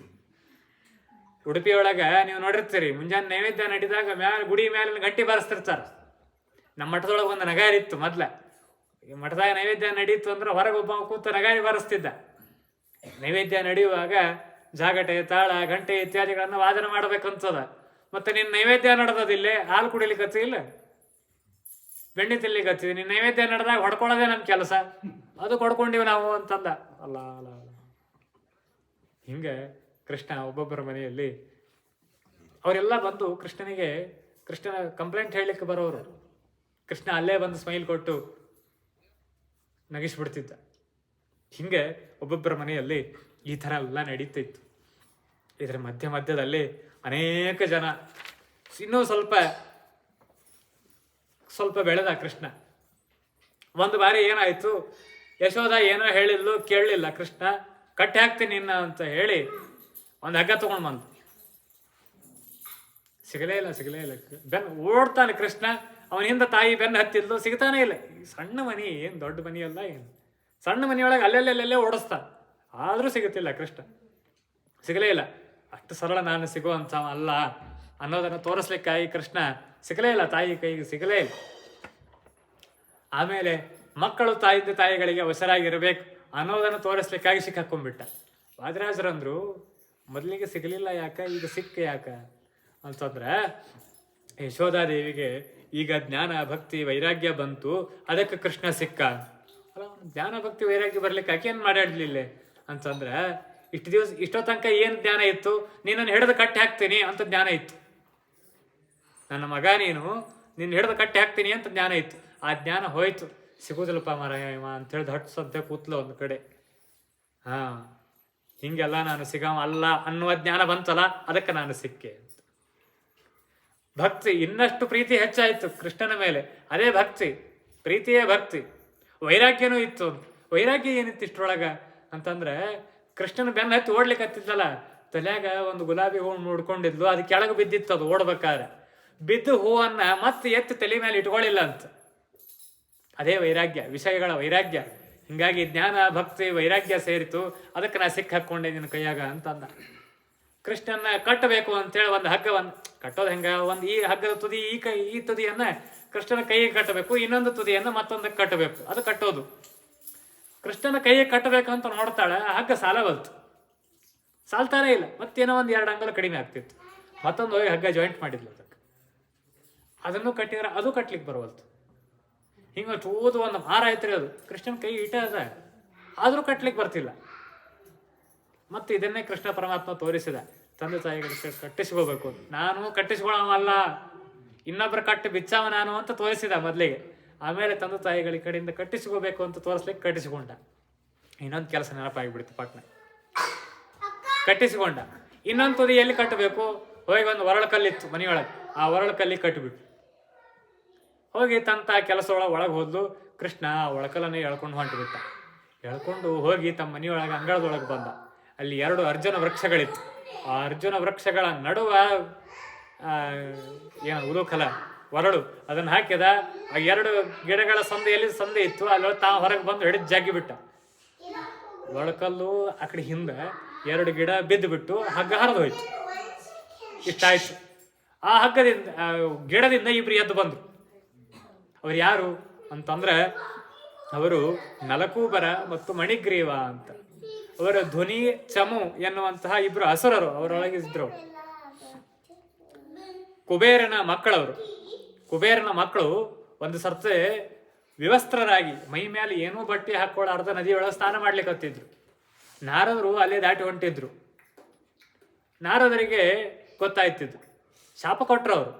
ಉಡುಪಿ ಒಳಗ ನೀವು ನೋಡಿರ್ತೀರಿ, ಮುಂಜಾನೆ ನೈವೇದ್ಯ ನಡಿದಾಗ ಗುಡಿ ಮೇಲೆ ಗಂಟೆ ಬಾರಿಸ್ತಿರ್ತಾರ. ನಮ್ಮ ಮಠದೊಳಗೆ ಒಂದು ನಗಾರಿ ಇತ್ತು ಮೊದ್ಲ. ಮಠದಾಗ ನೈವೇದ್ಯ ನಡೀತು ಅಂದ್ರೆ ಹೊರಗೆ ಒಬ್ಬ ಕೂತು ನಗಾರಿ ಬಾರಿಸ್ತಿದ್ದ. ನೈವೇದ್ಯ ನಡೆಯುವಾಗ ಜಾಗಟೆ, ತಾಳ, ಗಂಟೆ ಇತ್ಯಾದಿಗಳನ್ನ ವಾದನ ಮಾಡ್ಬೇಕಂತದ. ಮತ್ತೆ ನಿನ್ನ ನೈವೇದ್ಯ ನಡೆದಿಲ್ಲೇ, ಹಾಲು ಕುಡಿಲಿಕ್ಕೆ ಇಲ್ಲ, ಬೆಣ್ಣೆ ತಿನ್ಲಿಕ್ಕೆ ನಿನ್ನ ನೈವೇದ್ಯ ನಡೆದಾಗ ಹೊಡ್ಕೊಳ್ಳೋದೇ ನಮ್ಮ ಕೆಲಸ, ಅದು ಕೊಡ್ಕೊಂಡಿವಿ ನಾವು ಅಂತಂದ. ಅಲ್ಲ ಅಲ್ಲ ಅಲ್ಲ, ಹಿಂಗೆ ಕೃಷ್ಣ ಒಬ್ಬೊಬ್ಬರ ಮನೆಯಲ್ಲಿ ಅವರೆಲ್ಲ ಬಂದು ಕೃಷ್ಣನ ಕಂಪ್ಲೇಂಟ್ ಹೇಳಲಿಕ್ಕೆ ಬರೋರು. ಕೃಷ್ಣ ಅಲ್ಲೇ ಬಂದು ಸ್ಮೈಲ್ ಕೊಟ್ಟು ನಗಿಸ್ಬಿಡ್ತಿದ್ದ. ಹಿಂಗೆ ಒಬ್ಬೊಬ್ಬರ ಮನೆಯಲ್ಲಿ ಈ ಥರ ಎಲ್ಲ ನಡೀತಿತ್ತು. ಇದರ ಮಧ್ಯದಲ್ಲಿ ಅನೇಕ ಜನ ಇನ್ನೂ ಸ್ವಲ್ಪ ಬೆಳೆದ ಕೃಷ್ಣ. ಒಂದು ಬಾರಿ ಏನಾಯ್ತು, ಯಶೋಧ ಏನೋ ಹೇಳಿದ್ಲು, ಕೇಳಲಿಲ್ಲ. ಕೃಷ್ಣ ಕಟ್ಟಿ ಹಾಕ್ತೀನಿ ನಿನ್ನ ಅಂತ ಹೇಳಿ ಒಂದು ಹಗ್ಗ ತಗೊಂಡು ಬಂದು, ಸಿಗಲೇ ಇಲ್ಲ. ಓಡ್ತಾನೆ ಕೃಷ್ಣ. ಅವನಿಂದ ತಾಯಿ ಬೆನ್ನು ಹತ್ತಿದ್ಲು, ಸಿಗ್ತಾನೆ ಇಲ್ಲ. ಸಣ್ಣ ಮನಿ, ಏನು ದೊಡ್ಡ ಮನಿ ಅಲ್ಲ, ಏನು ಸಣ್ಣ ಮನಿಯೊಳಗೆ ಅಲ್ಲೆಲ್ಲೆಲ್ಲೇ ಓಡಿಸ್ತಾನೆ, ಆದರೂ ಸಿಗುತ್ತಿಲ್ಲ ಕೃಷ್ಣ. ಸಿಗಲೇ ಇಲ್ಲ. ಅಷ್ಟು ಸರಳ ನಾನು ಸಿಗುವಂಥ ಅಲ್ಲ ಅನ್ನೋದನ್ನು ತೋರಿಸ್ಲಿಕ್ಕಾಗಿ ಕೃಷ್ಣ ಸಿಗಲೇ ಇಲ್ಲ, ತಾಯಿ ಕೈಗೆ ಸಿಗಲೇ ಇಲ್ಲ. ಆಮೇಲೆ ಮಕ್ಕಳು ತಾಯಿಗಳಿಗೆ ಅವಸರಾಗಿರ್ಬೇಕು ಅನ್ನೋದನ್ನು ತೋರಿಸ್ಲಿಕ್ಕಾಗಿ ಸಿಕ್ಕಾಕೊಂಡ್ಬಿಟ್ಟ. ವಾದಿರಾಜರಂದ್ರು, ಮೊದಲಿಗೆ ಸಿಗಲಿಲ್ಲ ಯಾಕ, ಈಗ ಸಿಕ್ಕ ಯಾಕ ಅಂತಂದ್ರೆ, ಯಶೋಧಾದೇವಿಗೆ ಈಗ ಜ್ಞಾನ ಭಕ್ತಿ ವೈರಾಗ್ಯ ಬಂತು, ಅದಕ್ಕೆ ಕೃಷ್ಣ ಸಿಕ್ಕ. ಅಲ್ಲ, ಜ್ಞಾನ ಭಕ್ತಿ ವೈರಾಗ್ಯ ಬರ್ಲಿಕ್ಕೆ ಆಕೇನು ಮಾಡ್ಯಾಡ್ಲಿಲ್ಲ ಅಂತಂದ್ರೆ, ಇಷ್ಟೋ ತನಕ ಏನು ಜ್ಞಾನ ಇತ್ತು? ನಿನ್ನನ್ನು ಹಿಡಿದು ಕಟ್ಟಿ ಹಾಕ್ತೀನಿ ಅಂತ ಜ್ಞಾನ ಇತ್ತು. ನನ್ನ ಮಗ ನೀನು, ನಿನ್ನ ಹಿಡಿದು ಕಟ್ಟಿ ಹಾಕ್ತೀನಿ ಅಂತ ಜ್ಞಾನ ಇತ್ತು. ಆ ಜ್ಞಾನ ಹೋಯ್ತು. ಸಿಗುದಿಲ್ಲಪ್ಪ ಮಾರಾಯಮ್ಮ ಅಂತೇಳಿ ಹಟ್ಸಂತೆ ಕೂತ್ಲ ಒಂದು ಕಡೆ. ಹಿಂಗೆಲ್ಲ ನಾನು ಸಿಗವ ಅಲ್ಲ ಅನ್ನುವ ಜ್ಞಾನ ಬಂತಲ್ಲ, ಅದಕ್ಕೆ ನಾನು ಸಿಕ್ಕೆ. ಭಕ್ತಿ, ಇನ್ನಷ್ಟು ಪ್ರೀತಿ ಹೆಚ್ಚಾಯಿತು ಕೃಷ್ಣನ ಮೇಲೆ. ಅದೇ ಭಕ್ತಿ, ಪ್ರೀತಿಯೇ ಭಕ್ತಿ. ವೈರಾಗ್ಯನೂ ಇತ್ತು. ವೈರಾಗ್ಯ ಏನಿತ್ತು ಇಷ್ಟರೊಳಗ ಅಂತಂದ್ರೆ, ಕೃಷ್ಣನ ಬೆನ್ನ ಹತ್ತಿ ಓಡ್ಲಿಕ್ಕೆ ಹತ್ತಿದ್ದಲ್ಲ, ತಲೆಯಾಗ ಒಂದು ಗುಲಾಬಿ ಹೂವು ನೋಡ್ಕೊಂಡಿದ್ಲು, ಅದು ಕೆಳಗೆ ಬಿದ್ದಿತ್ತು. ಅದು ಓಡ್ಬೇಕಾದ್ರೆ ಬಿದ್ದು ಹೂವನ್ನ ಮತ್ತೆ ಎತ್ತಿ ತಲೆ ಮೇಲೆ ಇಟ್ಕೊಳ್ಳಿಲ್ಲ ಅಂತ. ಅದೇ ವೈರಾಗ್ಯ, ವಿಷಯಗಳ ವೈರಾಗ್ಯ. ಹಿಂಗಾಗಿ ಜ್ಞಾನ ಭಕ್ತಿ ವೈರಾಗ್ಯ ಸೇರಿತು, ಅದಕ್ಕೆ ನಾ ಸಿಕ್ಕ ಹಾಕ್ಕೊಂಡೆ ನಿನ್ನ ಕೈಯಾಗ ಅಂತಂದ. ಕೃಷ್ಣನ ಕಟ್ಟಬೇಕು ಅಂತೇಳಿ ಒಂದು ಹಗ್ಗವನ್ನು ಕಟ್ಟೋದು ಹೆಂಗ, ಒಂದು ಈ ಹಗ್ಗದ ತುದಿ ಈ ತುದಿಯನ್ನ ಕೃಷ್ಣನ ಕೈಗೆ ಕಟ್ಟಬೇಕು, ಇನ್ನೊಂದು ತುದಿಯನ್ನ ಮತ್ತೊಂದಕ್ಕೆ ಕಟ್ಟಬೇಕು. ಅದು ಕಟ್ಟೋದು. ಕೃಷ್ಣನ ಕೈಗೆ ಕಟ್ಟಬೇಕಂತ ನೋಡ್ತಾಳೆ, ಆ ಹಗ್ಗ ಸಾಲವಲ್ತು, ಸಾಲ್ತಾನೇ ಇಲ್ಲ. ಮತ್ತೇನೋ ಒಂದು 2 ಅಂಗಲ ಕಡಿಮೆ ಆಗ್ತಿತ್ತು. ಮತ್ತೊಂದು ಹೋಗಿ ಹಗ್ಗ ಜಾಯಿಂಟ್ ಮಾಡಿದ್ಲು ಅದಕ್ಕೆ, ಅದನ್ನು ಕಟ್ಟಿದ್ರೆ ಅದು ಕಟ್ಲಿಕ್ಕೆ ಬರವಲ್ತು. ಹಿಂಗೆ ಚೂದು ಒಂದು ಮಾರ ಐತ್ರಿ ಅದು, ಕೃಷ್ಣನ ಕೈ ಇಟ ಅದ, ಆದರೂ ಕಟ್ಲಿಕ್ಕೆ ಬರ್ತಿಲ್ಲ. ಮತ್ತು ಇದನ್ನೇ ಕೃಷ್ಣ ಪರಮಾತ್ಮ ತೋರಿಸಿದ, ತಂದೆ ತಾಯಿಗಳಿಗೆ ಕಟ್ಟಿಸ್ಕೋಬೇಕು. ನಾನು ಕಟ್ಟಿಸ್ಕೊಳ್ಳೋವಲ್ಲ, ಇನ್ನೊಬ್ಬರು ಕಟ್ಟಿ ಬಿಚ್ಚಾವ ನಾನು ಅಂತ ತೋರಿಸಿದ ಮೊದಲಿಗೆ. ಆಮೇಲೆ ತಂದೆ ತಾಯಿಗಳ ಕಡೆಯಿಂದ ಕಟ್ಟಿಸ್ಕೋಬೇಕು ಅಂತ ತೋರಿಸ್ಲಿಕ್ಕೆ ಕಟ್ಟಿಸಿಕೊಂಡ. ಇನ್ನೊಂದು ಕೆಲಸ ನೆನಪಾಗಿಬಿಡ್ತು ಪಟ್ನ, ಕಟ್ಟಿಸಿಕೊಂಡ. ಇನ್ನೊಂದು ತುದಿ ಎಲ್ಲಿ ಕಟ್ಟಬೇಕು, ಹೋಗಿ ಒಂದು ಒರಳು ಕಲ್ಲಿತ್ತು ಮನೆಯೊಳಗೆ, ಆ ಒರಳು ಕಲ್ಲಿಗೆ ಕಟ್ಟಿಬಿಟ್ಟು ಹೋಗಿ ತಂತ ಕೆಲಸ ಒಳಗೆ ಹೋದ್ಲು. ಕೃಷ್ಣ ಒಳಕಲ್ಲನ್ನೇ ಎಳ್ಕೊಂಡು ಹೊಂಟುಬಿಟ್ಟ. ಎಳ್ಕೊಂಡು ಹೋಗಿ ತಮ್ಮ ಮನೆಯೊಳಗೆ ಅಂಗಳದೊಳಗೆ ಬಂದ. ಅಲ್ಲಿ 2 ಅರ್ಜುನ ವೃಕ್ಷಗಳಿತ್ತು. ಆ ಅರ್ಜುನ ವೃಕ್ಷಗಳ ನಡುವ ಏನು ಉಲೂಖಲ ಒರಳು ಅದನ್ನು ಹಾಕಿದ. ಆ 2 ಗಿಡಗಳ ಸಂದೆಯಲ್ಲಿ ಸಂದೆ ಇತ್ತು, ಅಲ್ಲಿ ಹೊರಗೆ ಬಂದು ಹಿಡಿದು ಜಗ್ಗಿಬಿಟ್ಟ. ಒಳಕಲ್ಲು ಆ ಕಡೆ ಹಿಂದೆ 2 ಗಿಡ ಬಿದ್ದು ಬಿಟ್ಟು ಹಗ್ಗ ಹರಿದು ಹೋಯ್ತು. ಇಷ್ಟಾಯ್ತು. ಆ ಹಗ್ಗದಿಂದ ಗಿಡದಿಂದ ಇಬ್ರು ಎದ್ದು ಬಂದ್ರು. ಅವ್ರು ಯಾರು ಅಂತಂದ್ರೆ ಅವರು ನಲಕೂಬರ ಮತ್ತು ಮಣಿಗ್ರೀವ ಅಂತ. ಅವರ ಧ್ವನಿ ಚಮು ಎನ್ನುವಂತಹ 2 ಅಸುರರು ಅವರೊಳಗಿದ್ರು. ಕುಬೇರನ ಮಕ್ಕಳವರು. ಕುಬೇರನ ಮಕ್ಕಳು ಒಂದು ಸರ್ತೆ ವಿವಸ್ತ್ರರಾಗಿ ಮೈ ಮೇಲೆ ಏನೂ ಬಟ್ಟೆ ಹಾಕೊಳ್ಳಾರ್ದ ನದಿಯೊಳಗೆ ಸ್ನಾನ ಮಾಡ್ಲಿಕ್ಕೆ ಹತ್ತಿದ್ರು. ನಾರದರು ಅಲ್ಲೇ ದಾಟಿ ಹೊಂಟಿದ್ರು. ನಾರದರಿಗೆ ಗೊತ್ತಾಯ್ತಿದ್ರು, ಶಾಪ ಕೊಟ್ಟರು ಅವರು,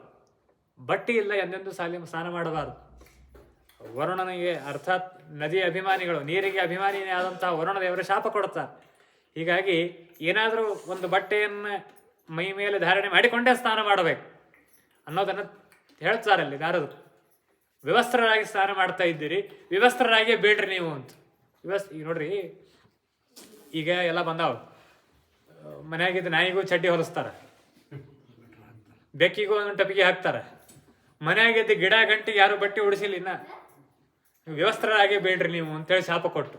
ಬಟ್ಟೆ ಇಲ್ಲ ಎಂದೆಂದು ಸ್ನಾನ ಮಾಡಬಾರದು. ವರುಣನಿಗೆ ಅರ್ಥಾತ್ ನದಿಯ ಅಭಿಮಾನಿಗಳು, ನೀರಿಗೆ ಅಭಿಮಾನಿನೇ ಆದಂತಹ ವರುಣ ದೇವರು ಶಾಪ ಕೊಡ್ತಾರೆ. ಹೀಗಾಗಿ ಏನಾದರೂ ಒಂದು ಬಟ್ಟೆಯನ್ನು ಮೈ ಮೇಲೆ ಧಾರಣೆ ಮಾಡಿಕೊಂಡೇ ಸ್ನಾನ ಮಾಡಬೇಕು ಅನ್ನೋದನ್ನು ಹೇಳ್ತಾರೆ ಅಲ್ಲಿ ನಾರದರು. ವಿವಸ್ತ್ರರಾಗಿ ಸ್ನಾನ ಮಾಡ್ತಾ ಇದ್ದೀರಿ, ವಿವಸ್ತ್ರರಾಗಿಯೇ ಬೇಡ್ರಿ ನೀವು ಅಂತ. ಈಗ ನೋಡ್ರಿ, ಈಗ ಎಲ್ಲ ಬಂದಾವ. ಮನೆಯಾಗಿದ್ದ ನಾಯಿಗೂ ಚಡ್ಡಿ ಹೊಲಿಸ್ತಾರೆ, ಬೆಕ್ಕಿಗೂ ಒಂದು ಟಪಿಗೆ ಹಾಕ್ತಾರೆ. ಮನೆಯಾಗಿದ್ದ ಗಿಡ ಗಂಟಿಗೆ ಯಾರು ಬಟ್ಟೆ ಉಡಿಸಿಲ್ಲ, ಇನ್ನ ವ್ಯವಸ್ಥರಾಗೇ ಬೇಡ್ರಿ ನೀವು ಅಂತೇಳಿ ಶಾಪ ಕೊಟ್ಟು.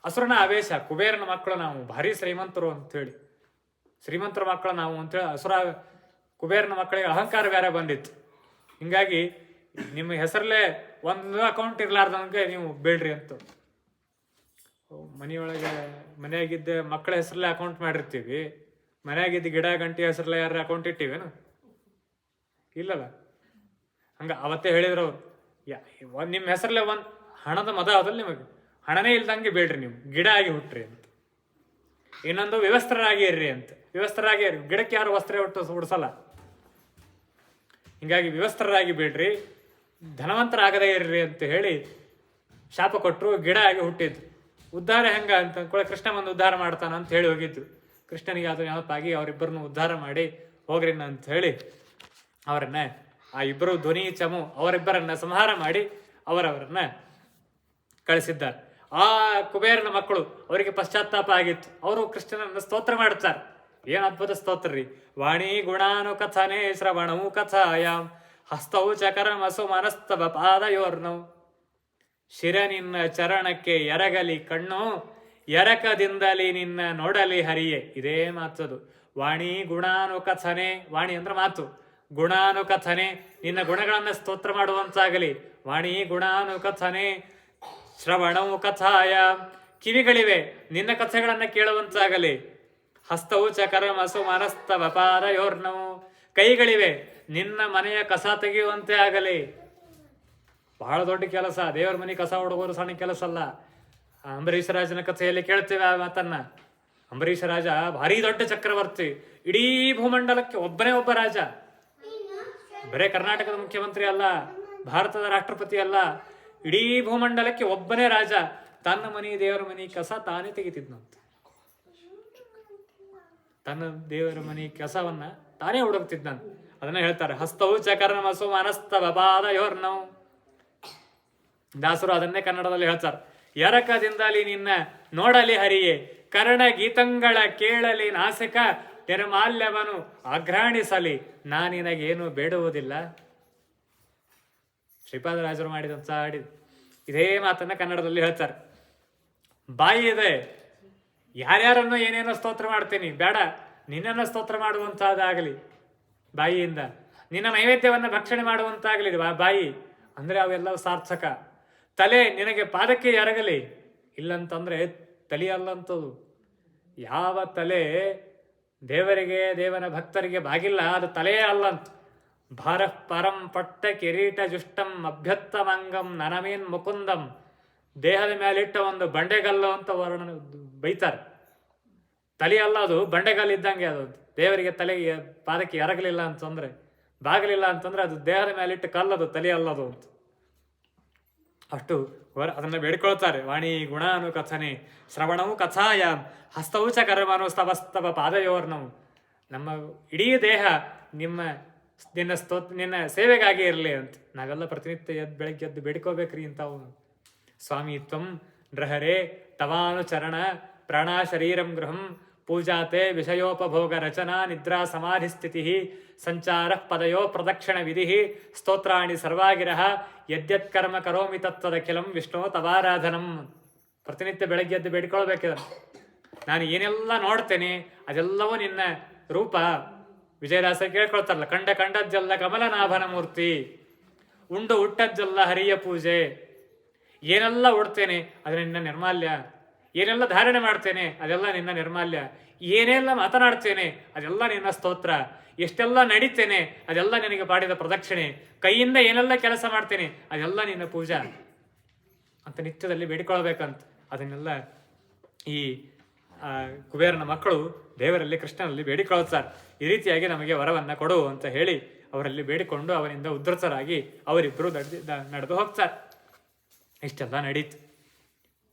ಅಸುರನ ಆವೇಶ, ಕುಬೇರನ ಮಕ್ಕಳು ನಾವು, ಭಾರಿ ಶ್ರೀಮಂತರು ಅಂಥೇಳಿ, ಶ್ರೀಮಂತರ ಮಕ್ಕಳು ನಾವು ಅಂತೇಳಿ ಅಸುರ ಕುಬೇರನ ಮಕ್ಕಳಿಗೆ ಅಹಂಕಾರ ಬೇರೆ ಬಂದಿತ್ತು. ಹಿಂಗಾಗಿ ನಿಮ್ಮ ಹೆಸರಲ್ಲೇ ಒಂದು ಅಕೌಂಟ್ ಇರ್ಲಾರ್ದಂಗೆ ನೀವು ಬೇಡ್ರಿ ಅಂತ. ಮನೆಯಾಗಿದ್ದ ಮಕ್ಕಳ ಹೆಸರಲ್ಲೇ ಅಕೌಂಟ್ ಮಾಡಿರ್ತೀವಿ, ಮನೆಯಾಗಿದ್ದ ಗಿಡ ಗಂಟೆ ಹೆಸರಲ್ಲೇ ಯಾರು ಅಕೌಂಟ್ ಇಟ್ಟಿವೇನು? ಇಲ್ಲಲ್ಲ. ಹಂಗ ಅವತ್ತೇ ಹೇಳಿದ್ರು ಅವ್ರು, ನಿಮ್ಮ ಹೆಸರಲ್ಲೇ ಒಂದು ಹಣದ ಮದ ಅದಲ್ಲ, ನಿಮಗೆ ಹಣನೇ ಇಲ್ದಂಗೆ ಬೇಡ್ರಿ ನೀವು, ಗಿಡ ಆಗಿ ಹುಟ್ರಿ ಅಂತ. ಇನ್ನೊಂದು ವಿವಸ್ತ್ರರಾಗಿ ಇರ್ರಿ ಅಂತ. ವಿವಸ್ತ್ರರಾಗಿ ಇರ್ರಿ, ಗಿಡಕ್ಕೆ ಯಾರು ವಸ್ತ್ರ ಉಡಿಸಲ್ಲ. ಹಿಂಗಾಗಿ ವಿವಸ್ತ್ರರಾಗಿ ಬೇಡ್ರಿ, ಧನವಂತರಾಗದೇ ಇರ್ರಿ ಅಂತ ಹೇಳಿ ಶಾಪ ಕೊಟ್ಟರು. ಗಿಡ ಆಗಿ ಹುಟ್ಟಿದ್ದು. ಉದ್ಧಾರ ಹೆಂಗ ಅಂತ ಅಂದ್ಕೊಳ್ಳಿ, ಕೃಷ್ಣ ಬಂದು ಉದ್ಧಾರ ಮಾಡ್ತಾನ ಅಂತ ಹೇಳಿ ಹೋಗಿದ್ದು. ಕೃಷ್ಣನಿಗೆ ಅದು ನೆನಪಾಗಿ ಅವರಿಬ್ಬರನ್ನು ಉದ್ಧಾರ ಮಾಡಿ ಹೋಗ್ರಿನ ಅಂತ ಹೇಳಿ ಅವರನ್ನ, ಆ 2 ಧ್ವನಿ ಚಮು ಅವರಿಬ್ಬರನ್ನ ಸಂಹಾರ ಮಾಡಿ ಅವರವರನ್ನ ಕಳಿಸಿದ್ದಾರೆ. ಆ ಕುಬೇರನ ಮಕ್ಕಳು, ಅವರಿಗೆ ಪಶ್ಚಾತ್ತಾಪ ಆಗಿತ್ತು. ಅವರು ಕೃಷ್ಣನನ್ನು ಸ್ತೋತ್ರ ಮಾಡುತ್ತಾರೆ. ಏನ್ ಅದ್ಭುತ ಸ್ತೋತ್ರ ರೀ! ವಾಣಿ ಗುಣಾನು ಕಥನೆ ಶ್ರವಣವು ಕಥಾಯಾಮ್ ಹಸ್ತವು ಚಕರಮಸು ಮನಸ್ತವ ಪಾದಯೋರ್ನವು. ಶಿರ ನಿನ್ನ ಚರಣಕ್ಕೆ ಎರಗಲಿ ಕಣ್ಣು, ಎರಕದಿಂದಲಿ ನಿನ್ನ ನೋಡಲಿ ಹರಿಯೇ. ಇದೇ ಮಾತದು. ವಾಣಿ ಗುಣಾನು ಕಥನೆ, ವಾಣಿ ಅಂದ್ರೆ ಮಾತು, ಗುಣಾನು ಕಥನೆ ನಿನ್ನ ಗುಣಗಳನ್ನ ಸ್ತೋತ್ರ ಮಾಡುವಂತಾಗಲಿ. ವಾಣಿ ಗುಣಾನು ಕಥನೆ ಶ್ರವಣವು ಕಥಾಯ, ಕಿವಿಗಳಿವೆ ನಿನ್ನ ಕಥೆಗಳನ್ನ ಕೇಳುವಂತಾಗಲಿ. ಹಸ್ತವು ಚಕರಮಸು ಮನಸ್ತವ ಪಾದಯೋರ್ನವು, ಕೈಗಳಿವೆ ನಿನ್ನ ಮನೆಯ ಕಸ ತೆಗೆಯುವಂತೆ ಆಗಲಿ. ಬಹಳ ದೊಡ್ಡ ಕೆಲಸ. ದೇವರ ಮನೆ ಕಸ ಹೊಡಗೋರು ಸಣ್ಣ ಕೆಲಸ ಅಲ್ಲ. ಅಂಬರೀಷ ರಾಜನ ಕಥೆಯಲ್ಲಿ ಕೇಳ್ತೇವೆ ಆ ಮಾತನ್ನ. ಅಂಬರೀಷ ರಾಜ ಭಾರಿ ದೊಡ್ಡ ಚಕ್ರವರ್ತಿ, ಇಡೀ ಭೂಮಂಡಲಕ್ಕೆ ಒಬ್ಬನೇ ಒಬ್ಬ ರಾಜ. ಬರೇ ಕರ್ನಾಟಕದ ಮುಖ್ಯಮಂತ್ರಿ ಅಲ್ಲ, ಭಾರತದ ರಾಷ್ಟ್ರಪತಿ ಅಲ್ಲ, ಇಡೀ ಭೂಮಂಡಲಕ್ಕೆ ಒಬ್ಬನೇ ರಾಜ. ತನ್ನ ಮನೆ ದೇವರ ಮನೆ ಕಸ ತಾನೇ ತೆಗಿತಿದ್ನಂತ. ತನ್ನ ದೇವರ ಮನೆ ಕಸವನ್ನ ತಾನೇ ಹುಡುಕ್ತಿದ್ನಂತ. ಅದನ್ನ ಹೇಳ್ತಾರೆ, ಹಸ್ತವು ಚಕರಮಸು ಮನಸ್ತವ ಪಾದಯೋರ್ನವು. ದಾಸರು ಅದನ್ನೇ ಕನ್ನಡದಲ್ಲಿ ಹೇಳ್ತಾರೆ. ಎರಕದಿಂದಲಿ ನಿನ್ನ ನೋಡಲಿ ಹರಿಯೇ, ಕರ್ಣ ಗೀತಂಗಳ ಕೇಳಲಿ ನಾಸಿಕ, ನಿರ್ಮಾಲ್ಯವನು ಅಘ್ರಾಣಿಸಲಿ, ನಾನಿನಗೇನು ಬೇಡುವುದಿಲ್ಲ. ಶ್ರೀಪಾದರಾಜರು ಮಾಡಿದಂತ ಹಾಡಿ ಇದೇ ಮಾತನ್ನ ಕನ್ನಡದಲ್ಲಿ ಹೇಳ್ತಾರೆ. ಬಾಯಿ ಇದೆ, ಯಾರ್ಯಾರನ್ನೋ ಏನೇನೋ ಸ್ತೋತ್ರ ಮಾಡ್ತೀನಿ, ಬೇಡ ನಿನ್ನನ್ನು ಸ್ತೋತ್ರ ಮಾಡುವಂತಹದ್ದಾಗಲಿ. ಬಾಯಿಯಿಂದ. ನಿನ್ನ ನೈವೇದ್ಯವನ್ನು ಭಕ್ಷಣೆ ಮಾಡುವಂತಾಗಲಿ ಬಾಯಿ, ಅಂದರೆ ಅವೆಲ್ಲವೂ ಸಾರ್ಥಕ. ತಲೆ ನಿನಗೆ ಪಾದಕ್ಕೆ ಎರಗಲಿ, ಇಲ್ಲಂತಂದರೆ ತಲೆ ಅಲ್ಲಂಥದ್ದು. ಯಾವ ತಲೆ ದೇವರಿಗೆ ದೇವನ ಭಕ್ತರಿಗೆ ಬಾಗಿಲ್ಲ ಅದು ತಲೆಯೇ ಅಲ್ಲಂತ. ಭಾರ ಪರಂ ಪಟ್ಟ ಕಿರೀಟ ಜುಷ್ಟಂ ಅಭ್ಯತ್ತಮಂಗಂ ನನಮೀನ್ ಮುಕುಂದಂ. ದೇಹದ ಮೇಲಿಟ್ಟ ಒಂದು ಬಂಡೆಗಲ್ಲು ಅಂತ ವರ್ಣನೆ ಬೈತಾರೆ. ತಲೆ ಅಲ್ಲ ಅದು, ಬಂಡೆಗಲ್ಲು ಇದ್ದಂಗೆ ಅದು. ದೇವರಿಗೆ ತಲೆಗೆ ಪಾದಕ್ಕೆ ಎರಗಲಿಲ್ಲ ಅಂತಂದ್ರೆ, ಬಾಗಲಿಲ್ಲ ಅಂತಂದ್ರೆ ಅದು ದೇಹದ ಮೇಲಿಟ್ಟ ಕಲ್ಲದು, ತಲೆ ಅಲ್ಲದು ಅಂತ ಅಷ್ಟು ಅದನ್ನ ಬೇಡ್ಕೊಳ್ತಾರೆ. ವಾಣಿ ಗುಣಾನು ಕಥನೆ ಶ್ರವಣವು ಕಥಾಯ ಹಸ್ತವು ಚ ಕರ್ಮನು ಸ್ತವಸ್ತವ ಪಾದಯೋರ್ನವು. ನಮ್ಮ ಇಡೀ ದೇಹ ನಿನ್ನ ಸೇವೆಗಾಗಿ ಇರಲಿ ಅಂತ ನಾವೆಲ್ಲ ಪ್ರತಿನಿತ್ಯ ಬೆಳಗ್ಗೆ ಎದ್ದು ಬೇಡ್ಕೋಬೇಕ್ರಿ ಇಂಥವು. ಸ್ವಾಮಿ ತ್ವಂ ನೃಹರೇ ತವಾನುಚರಣ ಪ್ರಾಣ ಶರೀರಂ ಗೃಹಂ ಪೂಜಾತೆ ವಿಷಯೋಪಭೋಗ ರಚನಾ ನಿದ್ರಾ ಸಮಾಧಿ ಸ್ಥಿತಿ ಸಂಚಾರ ಪದಯೋ ಪ್ರದಕ್ಷಿಣ ವಿಧಿ ಸ್ತೋತ್ರಾಣಿ ಸರ್ವಾಗಿರಹ ಯದ್ಯತ್ ಕರ್ಮ ಕರೋಮಿ ತತ್ವದಖಿಲಂ ವಿಷ್ಣು ತವಾರಾಧನಂ. ಪ್ರತಿನಿತ್ಯ ಬೆಳಗ್ಗೆ ಎದ್ದು ಬೇಡ್ಕೊಳ್ಬೇಕಿದ. ನಾನು ಏನೆಲ್ಲ ನೋಡ್ತೇನೆ ಅದೆಲ್ಲವೂ ನಿನ್ನ ರೂಪ. ವಿಜಯದಾಸ ಕೇಳ್ಕೊಳ್ತಾರಲ್ಲ, ಕಂಡದ್ದೆಲ್ಲ ಕಮಲನಾಭನ ಮೂರ್ತಿ, ಉಂಡು ಹುಟ್ಟದ್ದೆಲ್ಲ ಹರಿಯ ಪೂಜೆ. ಏನೆಲ್ಲ ಉಡ್ತೇನೆ ಅದು ನಿನ್ನ ನಿರ್ಮಾಲ್ಯ, ಏನೆಲ್ಲ ಧಾರಣೆ ಮಾಡ್ತೇನೆ ಅದೆಲ್ಲ ನಿನ್ನ ನಿರ್ಮಾಲ್ಯ, ಏನೆಲ್ಲ ಮಾತನಾಡ್ತೇನೆ ಅದೆಲ್ಲ ನಿನ್ನ ಸ್ತೋತ್ರ, ಎಷ್ಟೆಲ್ಲ ನಡೀತೇನೆ ಅದೆಲ್ಲ ನಿನಗೆ ಮಾಡಿದ ಪ್ರದಕ್ಷಿಣೆ, ಕೈಯಿಂದ ಏನೆಲ್ಲ ಕೆಲಸ ಮಾಡ್ತೇನೆ ಅದೆಲ್ಲ ನಿನ್ನ ಪೂಜಾ ಅಂತ ನಿತ್ಯದಲ್ಲಿ ಬೇಡಿಕೊಳ್ಬೇಕಂತ. ಅದನ್ನೆಲ್ಲ ಈ ಕುಬೇರನ ಮಕ್ಕಳು ದೇವರಲ್ಲಿ ಕೃಷ್ಣನಲ್ಲಿ ಬೇಡಿಕೊಳ್ತಾರೆ. ಈ ರೀತಿಯಾಗಿ ನಮಗೆ ವರವನ್ನು ಕೊಡು ಅಂತ ಹೇಳಿ ಅವರಲ್ಲಿ ಬೇಡಿಕೊಂಡು ಅವನಿಂದ ಉದ್ಧತರಾಗಿ ಅವರಿಬ್ಬರು ನಡೆದು ಹೋಗ್ತಾರೆ. ಇಷ್ಟೆಲ್ಲ ನಡೀತು.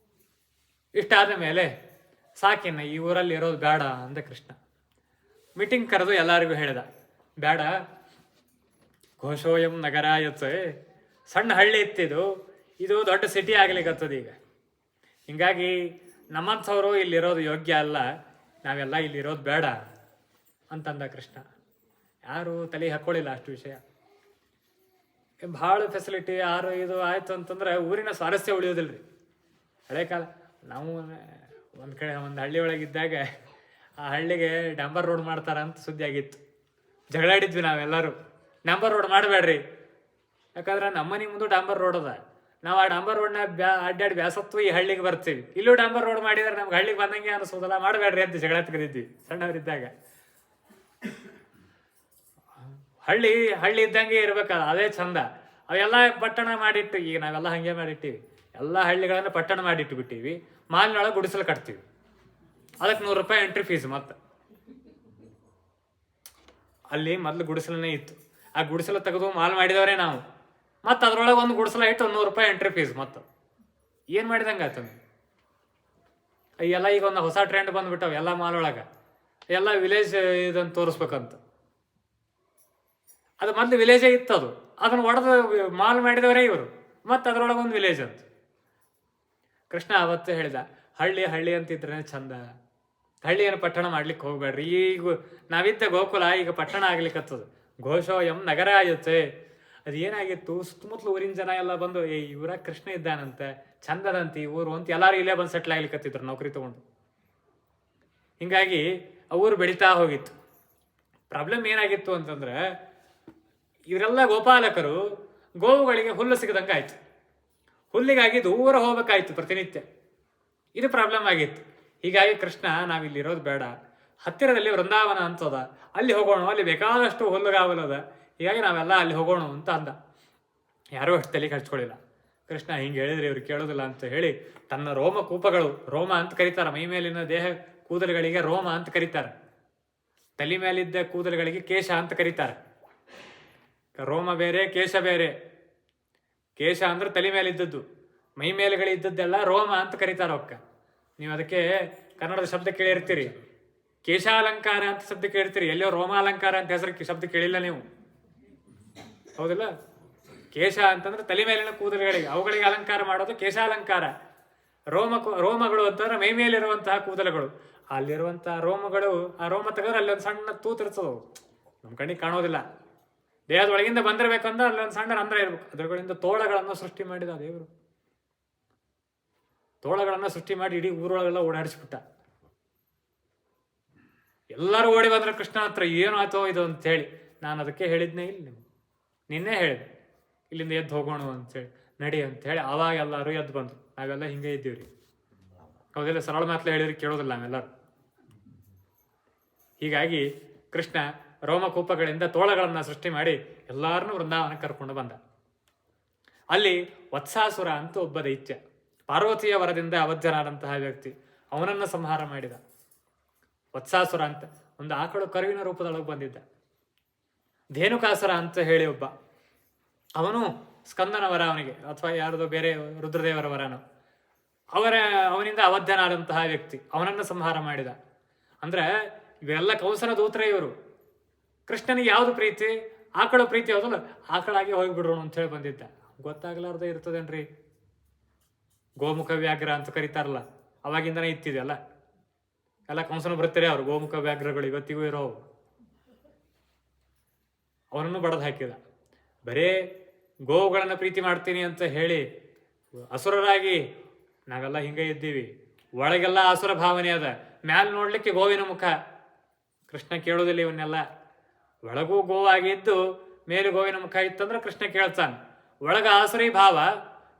ಇಷ್ಟಾದ ಮೇಲೆ ಸಾಕಿನ್ನ ಈ ಊರಲ್ಲಿ ಇರೋದು ಬೇಡ ಅಂದ ಕೃಷ್ಣ. ಮೀಟಿಂಗ್ ಕರೆದು ಎಲ್ಲರಿಗೂ ಹೇಳಿದ, ಬೇಡ, ಘೋಷೋಯಂ ನಗರಾಯತ್, ಸಣ್ಣ ಹಳ್ಳಿ ಇತ್ತಿದು, ಇದು ದೊಡ್ಡ ಸಿಟಿ ಆಗ್ಲಿಕ್ಕತ್ತದ ಈಗ. ಹಿಂಗಾಗಿ ನಮ್ಮಂಥವ್ರು ಇಲ್ಲಿರೋದು ಯೋಗ್ಯ ಅಲ್ಲ, ನಾವೆಲ್ಲ ಇಲ್ಲಿರೋದು ಬೇಡ ಅಂತಂದ ಕೃಷ್ಣ. ಯಾರು ತಲೆ ಹಾಕ್ಕೊಳ್ಳಿಲ್ಲ ಅಷ್ಟು ವಿಷಯ. ಭಾಳ ಫೆಸಿಲಿಟಿ ಯಾರು ಇದು ಆಯ್ತು ಅಂತಂದ್ರೆ ಊರಿನ ಸ್ವಾರಸ್ಯ ಉಳಿಯೋದಿಲ್ರಿ. ಹಳೆ ಕಾಲ ನಾವು ಒಂದು ಹಳ್ಳಿ ಒಳಗಿದ್ದಾಗ ಆ ಹಳ್ಳಿಗೆ ಡಾಂಬರ್ ರೋಡ್ ಮಾಡ್ತಾರ ಅಂತ ಸುದ್ದಿ ಆಗಿತ್ತು. ಜಗಳಾಡಿದ್ವಿ ನಾವೆಲ್ಲರೂ, ಡಾಂಬರ್ ರೋಡ್ ಮಾಡಬೇಡ್ರಿ, ಯಾಕಂದ್ರೆ ನಮ್ಮನೆ ಮುಂದೆ ಡಾಂಬರ್ ರೋಡ್ ಅದ, ನಾವು ಆ ಡಾಂಬರ್ ರೋಡ್ನ ಅಡ್ಡಾಡಿ ಬ್ಯಾಸತ್ತು ಈ ಹಳ್ಳಿಗೆ ಬರ್ತೀವಿ. ಇಲ್ಲೂ ಡಾಂಬರ್ ರೋಡ್ ಮಾಡಿದ್ರೆ ನಮ್ಗೆ ಹಳ್ಳಿಗೆ ಬಂದಂಗೆ ಅನಿಸೋದಲ್ಲ, ಮಾಡಬೇಡ್ರಿ ಅಂತ ಜಗಳ ತೆಗೆದಿದ್ವಿ ಸಣ್ಣವರಿದ್ದಾಗ. ಹಳ್ಳಿ ಇದ್ದಂಗೆ ಇರ್ಬೇಕಲ್ಲ, ಅದೇ ಚಂದ. ಅವೆಲ್ಲ ಪಟ್ಟಣ ಮಾಡಿಟ್ಟು, ಈಗ ನಾವೆಲ್ಲ ಹಂಗೆ ಮಾಡಿಟ್ಟಿವಿ. ಎಲ್ಲ ಹಳ್ಳಿಗಳನ್ನು ಪಟ್ಟಣ ಮಾಡಿಟ್ಟು ಬಿಟ್ಟಿವಿ. ಮಾಲಿನೊಳಗೆ ಗುಡಿಸಲು ಕಟ್ತೀವಿ, ಅದಕ್ಕೆ 100 ರೂಪಾಯಿ ಎಂಟ್ರಿ ಫೀಸ್. ಮತ್ತು ಅಲ್ಲಿ ಮೊದಲು ಗುಡಿಸಲನೇ ಇತ್ತು, ಆ ಗುಡಿಸಲು ತೆಗೆದು ಮಾಲ್ ಮಾಡಿದವರೇ ನಾವು. ಮತ್ತು ಅದ್ರೊಳಗೆ ಒಂದು ಗುಡಿಸಲ ಇಟ್ಟು 100 ರೂಪಾಯಿ ಎಂಟ್ರಿ ಫೀಸ್. ಮತ್ತು ಏನು ಮಾಡಿದಂಗೆ ಆಯ್ತು ಎಲ್ಲ. ಈಗ ಒಂದು ಹೊಸ ಟ್ರೆಂಡ್ ಬಂದ್ಬಿಟ್ಟವು ಎಲ್ಲ ಮಾಲ್ ಒಳಗೆ, ಎಲ್ಲ ವಿಲೇಜ್ ಇದನ್ನು ತೋರಿಸ್ಬೇಕಂತ. ಅದು ಮೊದಲು ವಿಲೇಜೇ ಇತ್ತು, ಅದನ್ನು ಒಡೆದು ಮಾಲ್ ಮಾಡಿದವರೇ ಇವರು. ಮತ್ತು ಅದರೊಳಗೆ ಒಂದು ವಿಲೇಜ್ ಅಂತ. ಕೃಷ್ಣ ಅವತ್ತು ಹೇಳಿದ, ಹಳ್ಳಿ ಅಂತಿದ್ರೆ ಚಂದ, ಹಳ್ಳಿಯನ್ನು ಪಟ್ಟಣ ಮಾಡ್ಲಿಕ್ಕೆ ಹೋಗ್ಬೇಡ್ರಿ. ಈಗ ನಾವಿದ್ದ ಗೋಕುಲ ಈಗ ಪಟ್ಟಣ ಆಗ್ಲಿಕ್ಕತ್ತದ. ಘೋಷೋಯಂ ನಗರ ಆಯುತ್ತೆ. ಅದು ಏನಾಗಿತ್ತು, ಸುತ್ತಮುತ್ತಲು ಊರಿನ ಜನ ಎಲ್ಲ ಬಂದು, ಇವರಾಗ ಕೃಷ್ಣ ಇದ್ದಾನಂತೆ, ಚಂದದಂತಿ ಊರು ಅಂತ ಎಲ್ಲರೂ ಇಲ್ಲೇ ಬಂದು ಸೆಟ್ಲ್ ಆಗ್ಲಿಕ್ಕತ್ತಿದ್ರು ನೌಕರಿ ತಗೊಂಡು. ಹಿಂಗಾಗಿ ಆ ಊರು ಬೆಳೀತಾ ಹೋಗಿತ್ತು. ಪ್ರಾಬ್ಲಮ್ ಏನಾಗಿತ್ತು ಅಂತಂದ್ರೆ, ಇವರೆಲ್ಲ ಗೋಪಾಲಕರು ಗೋವುಗಳಿಗೆ ಹುಲ್ಲು ಸಿಗದಂಗೆ ಆಯ್ತು. ಹುಲ್ಲಿಗಾಗಿ ದೂರ ಹೋಗ್ಬೇಕಾಯ್ತು ಪ್ರತಿನಿತ್ಯ. ಇದು ಪ್ರಾಬ್ಲಮ್ ಆಗಿತ್ತು. ಹೀಗಾಗಿ ಕೃಷ್ಣ, ನಾವಿಲ್ಲಿರೋದು ಬೇಡ, ಹತ್ತಿರದಲ್ಲಿ ವೃಂದಾವನ ಅಂತದ, ಅಲ್ಲಿ ಹೋಗೋಣ, ಅಲ್ಲಿ ಬೇಕಾದಷ್ಟು ಹುಲ್ಲುಗಾವಲದ, ಹೀಗಾಗಿ ನಾವೆಲ್ಲ ಅಲ್ಲಿ ಹೋಗೋಣ ಅಂತ ಅಂದ. ಯಾರೂ ಅಷ್ಟು ತಲೆಗೆ ಹಚ್ಕೊಳ್ಳಿಲ್ಲ. ಕೃಷ್ಣ ಹಿಂಗೆ ಹೇಳಿದ್ರೆ ಇವ್ರು ಕೇಳೋದಿಲ್ಲ ಅಂತ ಹೇಳಿ ತನ್ನ ರೋಮ ಕೂಪಗಳು, ರೋಮ ಅಂತ ಕರೀತಾರೆ, ಮೈ ಮೇಲಿನ ದೇಹ ಕೂದಲುಗಳಿಗೆ ರೋಮ ಅಂತ ಕರೀತಾರೆ, ತಲೆ ಮೇಲಿದ್ದ ಕೂದಲುಗಳಿಗೆ ಕೇಶ ಅಂತ ಕರೀತಾರೆ. ರೋಮ ಬೇರೆ, ಕೇಶ ಬೇರೆ. ಕೇಶ ಅಂದ್ರೆ ತಲೆ ಮೇಲಿದ್ದದ್ದು, ಮೈ ಮೇಲೆಗಳಿದ್ದದ್ದೆಲ್ಲ ರೋಮ ಅಂತ ಕರೀತಾರೆ ಅವಕ್ಕ. ನೀವು ಅದಕ್ಕೆ ಕನ್ನಡದ ಶಬ್ದ ಕೇಳಿರ್ತೀರಿ, ಕೇಶಾಲಂಕಾರ ಅಂತ ಶಬ್ದ ಕೇಳಿರ್ತೀರಿ, ಎಲ್ಲೋ ರೋಮಾಲಂಕಾರ ಅಂತ ಹೆಸರು ಶಬ್ದ ಕೇಳಿಲ್ಲ ನೀವು, ಹೌದಿಲ್ಲ? ಕೇಶ ಅಂತಂದ್ರೆ ತಲೆ ಮೇಲಿನ ಕೂದಲುಗಳಿಗೆ, ಅವುಗಳಿಗೆ ಅಲಂಕಾರ ಮಾಡೋದು ಕೇಶಾಲಂಕಾರ. ರೋಮಗಳು ಅಂತಂದ್ರೆ ಮೈ ಮೇಲಿರುವಂತಹ ಕೂದಲುಗಳು. ಅಲ್ಲಿರುವಂತಹ ರೋಮಗಳು, ಆ ರೋಮ ತೆಗೆದ್ರೆ ಅಲ್ಲಿ ಒಂದು ಸಣ್ಣ ತೂತಿರ್ತದವು, ನಮ್ಮ ಕಣ್ಣಿಗೆ ಕಾಣೋದಿಲ್ಲ. ದೇಹದೊಳಗಿಂದ ಬಂದಿರ್ಬೇಕಂದ್ರೆ ಅಲ್ಲೊಂದು ಸಣ್ಣ ರಂಧ್ರ ಇರ್ಬೇಕು. ಅದರಗಳಿಂದ ತೋಳಗಳನ್ನು ಸೃಷ್ಟಿ ಮಾಡಿದ ದೇವರು. ತೋಳಗಳನ್ನು ಸೃಷ್ಟಿ ಮಾಡಿ ಇಡೀ ಊರೊಳಗೆಲ್ಲ ಓಡಾಡಿಸ್ಬಿಟ್ಟ. ಎಲ್ಲರೂ ಓಡಿ ಬಂದ್ರೆ ಕೃಷ್ಣ ಹತ್ರ, ಏನು ಆಯ್ತೋ ಇದು ಅಂತ ಹೇಳಿ. ನಾನು ಅದಕ್ಕೆ ಹೇಳಿದ್ನೇ ಇಲ್ಲ ನಿಮ್ಗೆ, ನಿನ್ನೆ ಹೇಳಿದೆ ಇಲ್ಲಿಂದ ಎದ್ದು ಹೋಗೋಣ ಅಂತೇಳಿ, ನಡಿ ಅಂತೇಳಿ. ಆವಾಗ ಎಲ್ಲರೂ ಎದ್ದು ಬಂದರು. ನಾವೆಲ್ಲ ಹಿಂಗೆ ಇದ್ದೀವಿ ರೀ, ಹೌದಿಲ್ಲ? ಸರಳ ಮಾತಲ್ಲ ಹೇಳಿದ್ರೆ ಕೇಳೋದಿಲ್ಲ ನಾವೆಲ್ಲರೂ. ಹೀಗಾಗಿ ಕೃಷ್ಣ ರೋಮಕೂಪಗಳಿಂದ ತೋಳಗಳನ್ನು ಸೃಷ್ಟಿ ಮಾಡಿ ಎಲ್ಲರನ್ನೂ ವೃಂದಾವನಕ್ಕೆ ಕರ್ಕೊಂಡು ಬಂದ. ಅಲ್ಲಿ ವತ್ಸಾಸುರ ಅಂತ ಒಬ್ಬ ದೈತ್ಯ, ಪಾರ್ವತಿಯ ವರದಿಂದ ಅವಧ್ಯನಾದಂತಹ ವ್ಯಕ್ತಿ, ಅವನನ್ನು ಸಂಹಾರ ಮಾಡಿದ. ವತ್ಸಾಸುರ ಅಂತ ಒಂದು ಆಕಳು ಕರುವಿನ ರೂಪದೊಳಗೆ ಬಂದಿದ್ದ. ಧೇನುಕಾಸುರ ಅಂತ ಹೇಳಿ ಒಬ್ಬ, ಅವನು ಸ್ಕಂದನ ವರ ಅವನಿಗೆ, ಅಥವಾ ಯಾರದೋ ಬೇರೆ ರುದ್ರದೇವರ ವರನು, ಅವನಿಂದ ಅವಧ್ಯನಾದಂತಹ ವ್ಯಕ್ತಿ, ಅವನನ್ನು ಸಂಹಾರ ಮಾಡಿದ. ಅಂದ್ರೆ ಇವೆಲ್ಲ ಕಂಸನ ದೂತರೇ ಇವರು. ಕೃಷ್ಣನಿಗೆ ಯಾವುದು ಪ್ರೀತಿ? ಆಕಳ ಪ್ರೀತಿ ಯಾವುದಲ್ಲ, ಆಕಳಾಗಿ ಹೋಗಿಬಿಡ್ರೋಣ ಅಂತ ಹೇಳಿ ಬಂದಿದ್ದ. ಗೊತ್ತಾಗ್ಲಾರ್ದೆ ಇರ್ತದೇನ್ರಿ? ಗೋಮುಖ ವ್ಯಾಘ್ರ ಅಂತ ಕರೀತಾರಲ್ಲ, ಅವಾಗಿಂದನೇ ಇತ್ತಿದೆಯಲ್ಲ, ಎಲ್ಲ ಕಂಸನ ಬರ್ತಾರೆ ಅವರು ಗೋಮುಖ ವ್ಯಾಘ್ರಗಳು, ಇವತ್ತಿಗೂ ಇರೋವು. ಅವನನ್ನು ಬಡದು ಹಾಕಿದ. ಬರೇ ಗೋವುಗಳನ್ನು ಪ್ರೀತಿ ಮಾಡ್ತೀನಿ ಅಂತ ಹೇಳಿ ಅಸುರರಾಗಿ ನಾವೆಲ್ಲ ಹಿಂಗೆ ಇದ್ದೀವಿ. ಒಳಗೆಲ್ಲ ಅಸುರ ಭಾವನೆ ಅದ, ಮ್ಯಾಲ್ ನೋಡ್ಲಿಕ್ಕೆ ಗೋವಿನ ಮುಖ. ಕೃಷ್ಣ ಕೇಳೋದಿಲ್ಲ ಇವನ್ನೆಲ್ಲ. ಒಳಗೂ ಗೋವಾಗಿದ್ದು ಮೇಲೆ ಗೋವಿನ ಮುಖ ಇತ್ತಂದ್ರೆ ಕೃಷ್ಣ ಕೇಳ್ತಾನೆ. ಒಳಗ ಆಸುರಿ ಭಾವ,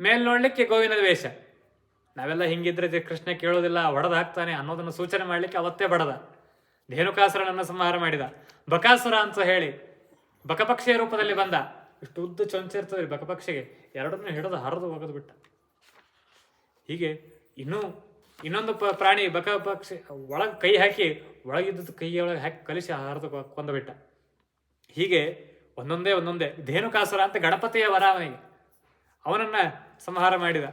ಮೇಲ್ ನೋಡ್ಲಿಕ್ಕೆ ಗೋವಿನ ವೇಷ. ನಾವೆಲ್ಲ ಹಿಂಗಿದ್ರೆ ಕೃಷ್ಣ ಕೇಳೋದಿಲ್ಲ, ಹೊಡೆದು ಹಾಕ್ತಾನೆ ಅನ್ನೋದನ್ನು ಸೂಚನೆ ಮಾಡ್ಲಿಕ್ಕೆ ಅವತ್ತೇ ಬಡದ. ಧೇನುಕಾಸುರನನ್ನು ಸಂಹಾರ ಮಾಡಿದ. ಬಕಾಸುರ ಅಂತ ಹೇಳಿ ಬಕಪಕ್ಷಿಯ ರೂಪದಲ್ಲಿ ಬಂದ. ಇಷ್ಟು ಉದ್ದ ಚೊಂಚ ಇರ್ತದೆ ಬಕಪಕ್ಷಿಗೆ, ಎರಡನ್ನೂ ಹಿಡಿದು ಹರಿದು ಒಗೆದು ಬಿಟ್ಟ. ಹೀಗೆ ಇನ್ನೊಂದು ಪ್ರಾಣಿ ಬಕಪಕ್ಷಿ ಒಳಗೆ ಕೈ ಹಾಕಿ, ಒಳಗಿದ್ದದ್ದು ಕೈಯೊಳಗೆ ಹಾಕಿ ಕಲಿಸಿ ಹರಿದು ಕೊಂದುಬಿಟ್ಟ. ಹೀಗೆ ಒಂದೊಂದೇ ಧೇನುಕಾಸುರ ಅಂತ ಗಣಪತಿಯ ವರ ಅವನಿಗೆ, ಅವನನ್ನ ಸಂಹಾರ ಮಾಡಿದ.